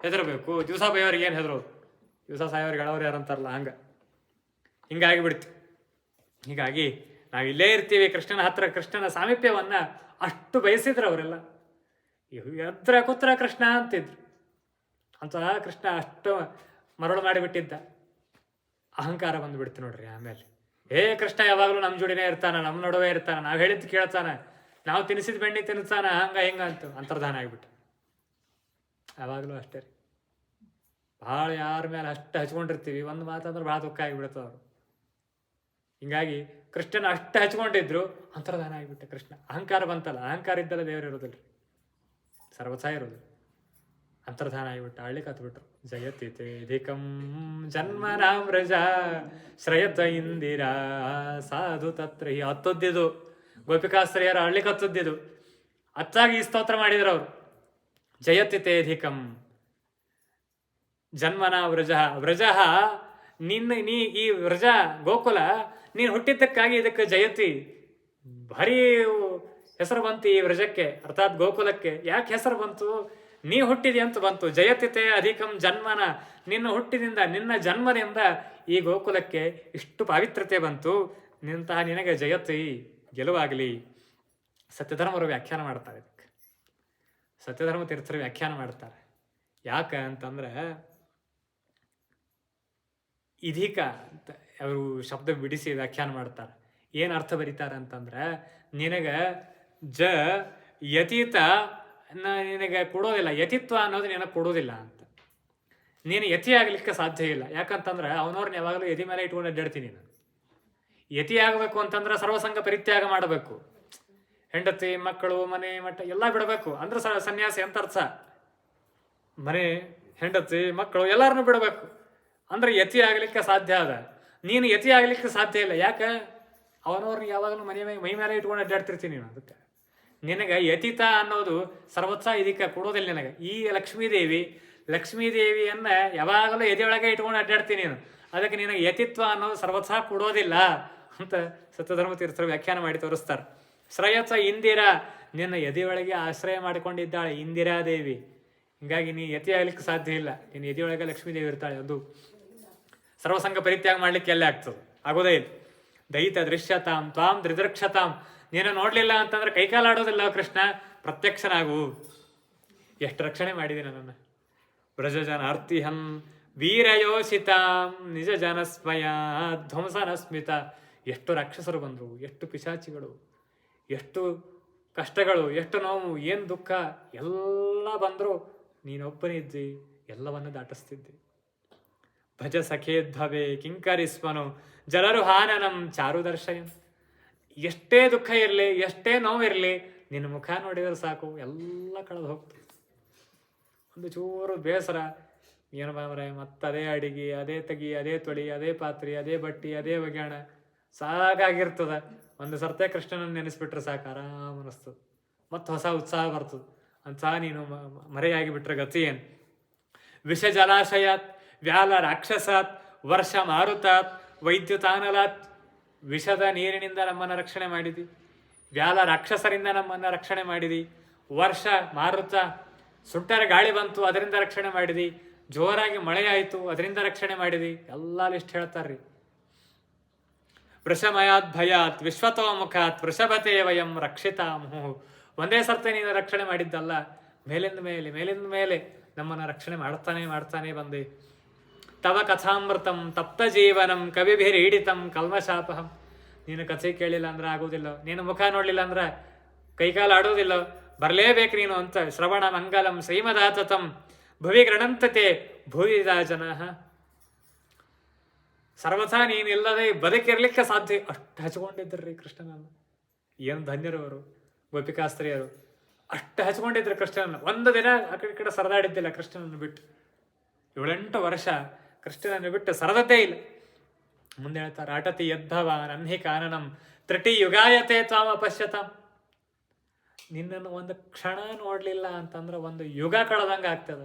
ಹೆದರ್ಬೇಕು. ದಿವಸ ಬೈಯೋರಿಗೆ ಏನು ಹೆದರು, ದಿವಸ ಸಾಯೋರಿಗೆ ಹೇಳೋರು ಯಾರಂತಾರಲ್ಲ, ಹಿಂಗಾಗಿ ಬಿಡ್ತೀವಿ. ಹೀಗಾಗಿ ನಾವು ಇಲ್ಲೇ ಇರ್ತೀವಿ ಕೃಷ್ಣನ ಹತ್ರ. ಕೃಷ್ಣನ ಸಾಮೀಪ್ಯವನ್ನ ಅಷ್ಟು ಬಯಸಿದ್ರು ಅವರೆಲ್ಲ. ಎದ್ರ ಕೂತ್ರ ಕೃಷ್ಣ ಅಂತಿದ್ರು. ಅಂತ ಕೃಷ್ಣ ಅಷ್ಟು ಮರಳು ಮಾಡಿಬಿಟ್ಟಿದ್ದ. ಅಹಂಕಾರ ಬಂದುಬಿಡ್ತು ನೋಡ್ರಿ. ಆಮೇಲೆ ಕೃಷ್ಣ ಯಾವಾಗಲೂ ನಮ್ಮ ಜೋಡಿನೇ ಇರ್ತಾನ, ನಮ್ಮ ನಡುವೆ ಇರ್ತಾನ, ನಾವು ಹೇಳಿದ್ದು ಕೇಳ್ತಾನ, ನಾವು ತಿನ್ನಿಸಿದ ಬೆಣ್ಣೆ ತಿನ್ನಿಸ್ತಾನ, ಹಿಂಗ ಅಂತ ಅಂತರ್ಧಾನ ಆಗಿಬಿಟ್ಟು. ಯಾವಾಗಲೂ ಅಷ್ಟೇ ರೀ. ಭಾಳ ಯಾರ ಮೇಲೆ ಅಷ್ಟು ಹಚ್ಕೊಂಡಿರ್ತೀವಿ, ಒಂದು ಮಾತಂದ್ರೆ ಭಾಳ ದುಃಖ ಆಗಿಬಿಡ್ತದೆ ಅವರು. ಹಿಂಗಾಗಿ ಕೃಷ್ಣನ ಅಷ್ಟು ಹಚ್ಕೊಂಡಿದ್ರು, ಅಂತರ್ಧಾನ ಆಗಿಬಿಟ್ಟೆ ಕೃಷ್ಣ. ಅಹಂಕಾರ ಬಂತಲ್ಲ, ಅಹಂಕಾರ ಇದ್ದಲ್ಲ ದೇವರು ಇರೋದಿಲ್ಲ, ಸರ್ವಥಾ ಇರೋದಿಲ್ಲ. ಅಂತರ್ಧಾನ ಆಗಿಬಿಟ್ಟು ಆಳ್ಲಿಕ್ಕೆ ಹತ್ಬಿಟ್ರು. ಜಯತಿತೆ ಧಿಕಂ ಜನ್ಮನಾಂ ವ್ರಜ ಶ್ರಯತ ಇಂದಿರಾ ಸಾಧು ತತ್ರ. ಈ ಹತ್ತೊದ್ದಿದು ಗೋಪಿಕಾಸ್ತ್ರೀಯರು ಆಳ್ಲಿಕ್ಕೆ ಹತ್ತೊದ್ದಿದು ಅಚ್ಚಾಗಿ ಈ ಸ್ತೋತ್ರ ಮಾಡಿದ್ರು ಅವರು. ಜಯತಿತೆ ಧಿಕಂ ಜನ್ಮನ ವ್ರಜ. ವ್ರಜ ನೀ ಈ ವ್ರಜ ಗೋಕುಲ ನೀನು ಹುಟ್ಟಿದ್ದಕ್ಕಾಗಿ ಇದಕ್ಕೆ ಜಯತಿ ಭಾರಿ ಹೆಸರು ಬಂತು ಈ ವ್ರಜಕ್ಕೆ, ಅರ್ಥಾತ್ ಗೋಕುಲಕ್ಕೆ. ಯಾಕೆ ಹೆಸರು ಬಂತು? ನೀ ಹುಟ್ಟಿದೆ ಅಂತ ಬಂತು. ಜಯತಿತೆ ಅಧಿಕಂ ಜನ್ಮನ, ನಿನ್ನ ಹುಟ್ಟಿನಿಂದ, ನಿನ್ನ ಜನ್ಮದಿಂದ ಈ ಗೋಕುಲಕ್ಕೆ ಇಷ್ಟು ಪಾವಿತ್ರತೆ ಬಂತು. ನಿಂತಹ ನಿನಗೆ ಜಯತಿ, ಗೆಲುವಾಗಲಿ. ಸತ್ಯಧರ್ಮರು ವ್ಯಾಖ್ಯಾನ ಮಾಡ್ತಾರೆ ಇದಕ್ಕೆ. ಸತ್ಯಧರ್ಮ ತೀರ್ಥರು ವ್ಯಾಖ್ಯಾನ ಮಾಡ್ತಾರೆ. ಯಾಕೆ ಅಂತಂದ್ರೆ ಇದೀಕ ಅಂತ ಅವರು ಶಬ್ದ ಬಿಡಿಸಿ ವ್ಯಾಖ್ಯಾನ ಮಾಡ್ತಾರೆ. ಏನು ಅರ್ಥ ಬರೀತಾರೆ ಅಂತಂದ್ರೆ, ನಿನಗ ಯತೀತ ನಿನಗೆ ಕೊಡೋದಿಲ್ಲ, ಯತಿತ್ವ ಅನ್ನೋದು ನಿನಗೆ ಕೊಡೋದಿಲ್ಲ ಅಂತ. ನೀನು ಯತಿ ಆಗ್ಲಿಕ್ಕೆ ಸಾಧ್ಯ ಇಲ್ಲ. ಯಾಕಂತಂದ್ರೆ ಅವನವ್ರನ್ನ ಯಾವಾಗಲೂ ಎದಿ ಮೇಲೆ ಇಟ್ಕೊಂಡು ಅಡ್ಡಾಡ್ತೀನಿ. ನಾನು ಯತಿ ಆಗಬೇಕು ಅಂತಂದ್ರೆ ಸರ್ವಸಂಗ ಪರಿತ್ಯಾಗ ಮಾಡಬೇಕು. ಹೆಂಡತಿ, ಮಕ್ಕಳು, ಮನೆ, ಮಠ ಎಲ್ಲ ಬಿಡಬೇಕು. ಅಂದ್ರೆ ಸನ್ಯಾಸಿ ಅಂತ ಅರ್ಥ. ಮನೆ, ಹೆಂಡತಿ, ಮಕ್ಕಳು ಎಲ್ಲರನ್ನೂ ಬಿಡಬೇಕು. ಅಂದ್ರೆ ಯತಿ ಆಗ್ಲಿಕ್ಕೆ ಸಾಧ್ಯ ಅದ. ನೀನು ಯತಿ ಆಗ್ಲಿಕ್ಕೆ ಸಾಧ್ಯ ಇಲ್ಲ. ಯಾಕೆ? ಅವನವ್ರನ್ನ ಯಾವಾಗಲೂ ಮೈ ಮೇಲೆ ಇಟ್ಕೊಂಡು ಅಡ್ಡಾಡ್ತಿರ್ತೀನಿ ನೀನು. ಅದಕ್ಕೆ ನಿನಗೆ ಯತಿತ ಅನ್ನೋದು ಸರ್ವತ್ಸ ಇದಕ್ಕೆ ಕೊಡೋದಿಲ್ಲ ನಿನಗೆ. ಈ ಲಕ್ಷ್ಮೀದೇವಿಯನ್ನ ಯಾವಾಗಲೂ ಎದೆಯೊಳಗೆ ಇಟ್ಕೊಂಡು ಅಡ್ಡಾಡ್ತೀನಿ ನೀನು. ಅದಕ್ಕೆ ನಿನಗೆ ಯತಿತ್ವ ಅನ್ನೋದು ಸರ್ವತ್ಸ ಕೊಡೋದಿಲ್ಲ ಅಂತ ಸತ್ಯಧರ್ಮ ತೀರ್ಥರು ವ್ಯಾಖ್ಯಾನ ಮಾಡಿ ತೋರಿಸ್ತಾರೆ. ಶ್ರೇಯಸ್ಸ ಇಂದಿರಾ, ನಿನ್ನ ಎದೆಯೊಳಗೆ ಆಶ್ರಯ ಮಾಡಿಕೊಂಡಿದ್ದಾಳೆ ಇಂದಿರಾದೇವಿ. ಹಿಂಗಾಗಿ ನೀ ಯತಿ ಆಗ್ಲಿಕ್ಕೆ ಸಾಧ್ಯ ಇಲ್ಲ. ನಿನ್ನ ಎದೆಯೊಳಗೆ ಲಕ್ಷ್ಮೀದೇವಿ ಇರ್ತಾಳೆ. ಅದು ಸರ್ವಸಂಗ ಪರಿತ್ಯಾಗ ಮಾಡ್ಲಿಕ್ಕೆ ಎಲ್ಲೇ ಆಗ್ತದೆ, ಆಗೋದೇ ಇಲ್ಲ. ದೈತ ದೃಶ್ಯತಾಂ ತ್ವಾಂ ತ್ರಿದೃಕ್ಷತಾಂ. ನೀನು ನೋಡ್ಲಿಲ್ಲ ಅಂತಂದ್ರೆ ಕೈಕಾಲಾಡೋದಿಲ್ಲ ಕೃಷ್ಣ, ಪ್ರತ್ಯಕ್ಷನಾಗು. ಎಷ್ಟು ರಕ್ಷಣೆ ಮಾಡಿದೆ ನನ್ನನ್ನು. ಬ್ರಜ ಜನ ಅರ್ತಿಹಂ ವೀರಯೋಷಿತಾಂ ನಿಜ ಜನಸ್ಮಯ ಧ್ವಂಸನ ಸ್ಮಿತ. ಎಷ್ಟು ರಾಕ್ಷಸರು ಬಂದರು, ಎಷ್ಟು ಪಿಶಾಚಿಗಳು, ಎಷ್ಟು ಕಷ್ಟಗಳು, ಎಷ್ಟು ನೋವು, ಏನು ದುಃಖ ಎಲ್ಲ ಬಂದರು. ನೀನೊಬ್ಬನೇ ಇದ್ದಿ, ಎಲ್ಲವನ್ನು ದಾಟಿಸ್ತಿದ್ದಿ. ಭಜ ಸಖೇದ್ಭವೆ ಕಿಂಕರಿಸ್ಮನು ಜಲರುಹಾನನಂ ಚಾರುದರ್ಶಯನ್. ಎಷ್ಟೇ ದುಃಖ ಇರಲಿ, ಎಷ್ಟೇ ನೋವಿರಲಿ, ನಿನ್ನ ಮುಖ ನೋಡಿದ್ರೆ ಸಾಕು, ಎಲ್ಲ ಕಳೆದು ಹೋಗ್ತದೆ. ಒಂದು ಚೂರು ಬೇಸರ, ಏನು ಬಾಮ್ರೆ ಮತ್ತದೇ ಅಡಿಗೆ, ಅದೇ ತಗಿ, ಅದೇ ತೊಳಿ, ಅದೇ ಪಾತ್ರೆ, ಅದೇ ಬಟ್ಟಿ, ಅದೇ ಒಗ್ಯಾಣ, ಸಾಕಾಗಿರ್ತದ. ಒಂದು ಸರ್ತೆ ಕೃಷ್ಣನನ್ನು ನೆನೆಸ್ಬಿಟ್ರೆ ಸಾಕು, ಆರಾಮ ಅನಿಸ್ತದೆ. ಮತ್ತು ಹೊಸ ಉತ್ಸಾಹ ಬರ್ತದೆ. ಅಂತ ನೀನು ಮರೆಯಾಗಿ ಬಿಟ್ರೆ ಗತಿ ಏನು? ವಿಷ ಜಲಾಶಯಾತ್ ವ್ಯಾಲ ರಾಕ್ಷಸಾತ್ ವರ್ಷ ಮಾರುತಾತ್ ವೈದ್ಯುತಾನಲಾತ್. ವಿಷದ ನೀರಿನಿಂದ ನಮ್ಮನ್ನು ರಕ್ಷಣೆ ಮಾಡಿದಿ. ವ್ಯಾಲ ರಾಕ್ಷಸರಿಂದ ನಮ್ಮನ್ನು ರಕ್ಷಣೆ ಮಾಡಿದಿ. ವರ್ಷ ಮಾರುತ, ಸುಟ್ಟರ ಗಾಳಿ ಬಂತು, ಅದರಿಂದ ರಕ್ಷಣೆ ಮಾಡಿದಿ. ಜೋರಾಗಿ ಮಳೆ ಆಯಿತು, ಅದರಿಂದ ರಕ್ಷಣೆ ಮಾಡಿದಿ. ಎಲ್ಲ ಲಿಸ್ಟ್ ಹೇಳ್ತಾರ್ರಿ. ವೃಷಮಯಾತ್ ಭಯಾತ್ ವಿಶ್ವತೋಮುಖಾತ್ ವೃಷಭತೆ ವಯಂ ರಕ್ಷಿತಾಮುಹು. ಒಂದೇ ಸರ್ತೆ ನೀನು ರಕ್ಷಣೆ ಮಾಡಿದ್ದಲ್ಲ, ಮೇಲಿಂದ ಮೇಲೆ ನಮ್ಮನ್ನು ರಕ್ಷಣೆ ಮಾಡ್ತಾನೆ ಬಂದೆ. ತವ ಕಥಾಮೃತಂ ತಪ್ತ ಜೀವನಂ ಕವಿಭಿರೀಡಿತಂ ಕಲ್ಮಶಾಪಹಂ. ನೀನು ಕಥೆ ಕೇಳಿಲ್ಲ ಅಂದ್ರೆ ಆಗೋದಿಲ್ಲ, ನೀನು ಮುಖ ನೋಡ್ಲಿಲ್ಲ ಅಂದ್ರೆ ಕೈಕಾಲು ಆಡೋದಿಲ್ಲ, ಬರಲೇಬೇಕು ನೀನು ಅಂತ. ಶ್ರವಣ ಮಂಗಲಂ ಶ್ರೀಮದಾತತಂ ಭುವಿ ಗೃಣಂತತೆ ಭೂವಿದ ಜನ. ಸರ್ವಥಾ ನೀನಿಲ್ಲದೆ ಬದುಕಿರ್ಲಿಕ್ಕೆ ಸಾಧ್ಯ. ಅಷ್ಟು ಹಚ್ಕೊಂಡಿದ್ರಿ ಕೃಷ್ಣನನ್ನು. ಏನು ಧನ್ಯರವರು ಗೋಪಿಕಾಸ್ತ್ರೀಯರು. ಅಷ್ಟು ಹಚ್ಕೊಂಡಿದ್ರು ಕೃಷ್ಣನನ್ನು. ಒಂದು ದಿನ ಆ ಕಡೆ ಈ ಕಡೆ ಸರದಾಡಿದ್ದಿಲ್ಲ ಕೃಷ್ಣನನ್ನು ಬಿಟ್ಟು. 7-8 ವರ್ಷ ಕೃಷ್ಣನನ್ನು ಬಿಟ್ಟು ಸರದದ್ದೇ ಇಲ್ಲ. ಮುಂದೆ ಹೇಳ್ತಾರೆ, ಅಟತಿ ಯದ್ಭವಾನ್ ಅನ್ಹಿ ಕಾನನಂ ತ್ರಿಟಿ ಯುಗಾಯತೆ ತ್ವಾಮ ಪಶ್ಯತಾಂ. ನಿನ್ನನ್ನು ಒಂದು ಕ್ಷಣ ನೋಡ್ಲಿಲ್ಲ ಅಂತಂದ್ರೆ ಒಂದು ಯುಗ ಕಳೆದಂಗೆ ಆಗ್ತದ.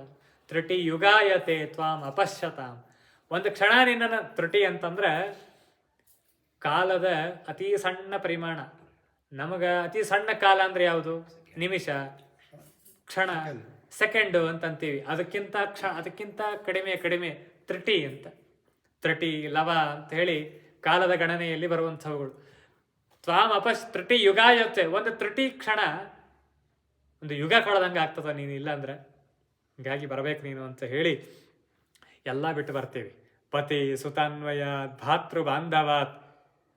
ತ್ರುಟಿ ಯುಗಾಯತೆ ತ್ವಾಂ ಅಪಶ್ಯತಾಂ. ಒಂದು ಕ್ಷಣ ನಿನ್ನನ್ನು, ತ್ರುಟಿ ಅಂತಂದ್ರೆ ಕಾಲದ ಅತಿ ಸಣ್ಣ ಪರಿಮಾಣ. ನಮಗ ಅತಿ ಸಣ್ಣ ಕಾಲ ಅಂದ್ರೆ ಯಾವುದು? ನಿಮಿಷ, ಕ್ಷಣ, ಸೆಕೆಂಡು ಅಂತಂತೀವಿ. ಅದಕ್ಕಿಂತ ಕಡಿಮೆ ತ್ರುಟಿ ಅಂತ. ತ್ರುಟಿ, ಲವ ಅಂತ ಹೇಳಿ ಕಾಲದ ಗಣನೆಯಲ್ಲಿ ಬರುವಂಥವುಗಳು. ತ್ವಾಂ ತ್ರುಟಿ ಯುಗಾಯತೆ, ಒಂದು ತ್ರುಟಿ ಕ್ಷಣ ಒಂದು ಯುಗ ಕಳೆದಂಗೆ ಆಗ್ತದ ನೀನು ಇಲ್ಲ ಅಂದ್ರೆ. ಹೀಗಾಗಿ ಬರಬೇಕು ನೀನು ಅಂತ ಹೇಳಿ ಎಲ್ಲ ಬಿಟ್ಟು ಬರ್ತೀವಿ. ಪತಿ ಸುತಾನ್ವಯ ಭಾತೃ ಬಾಂಧವಾತ್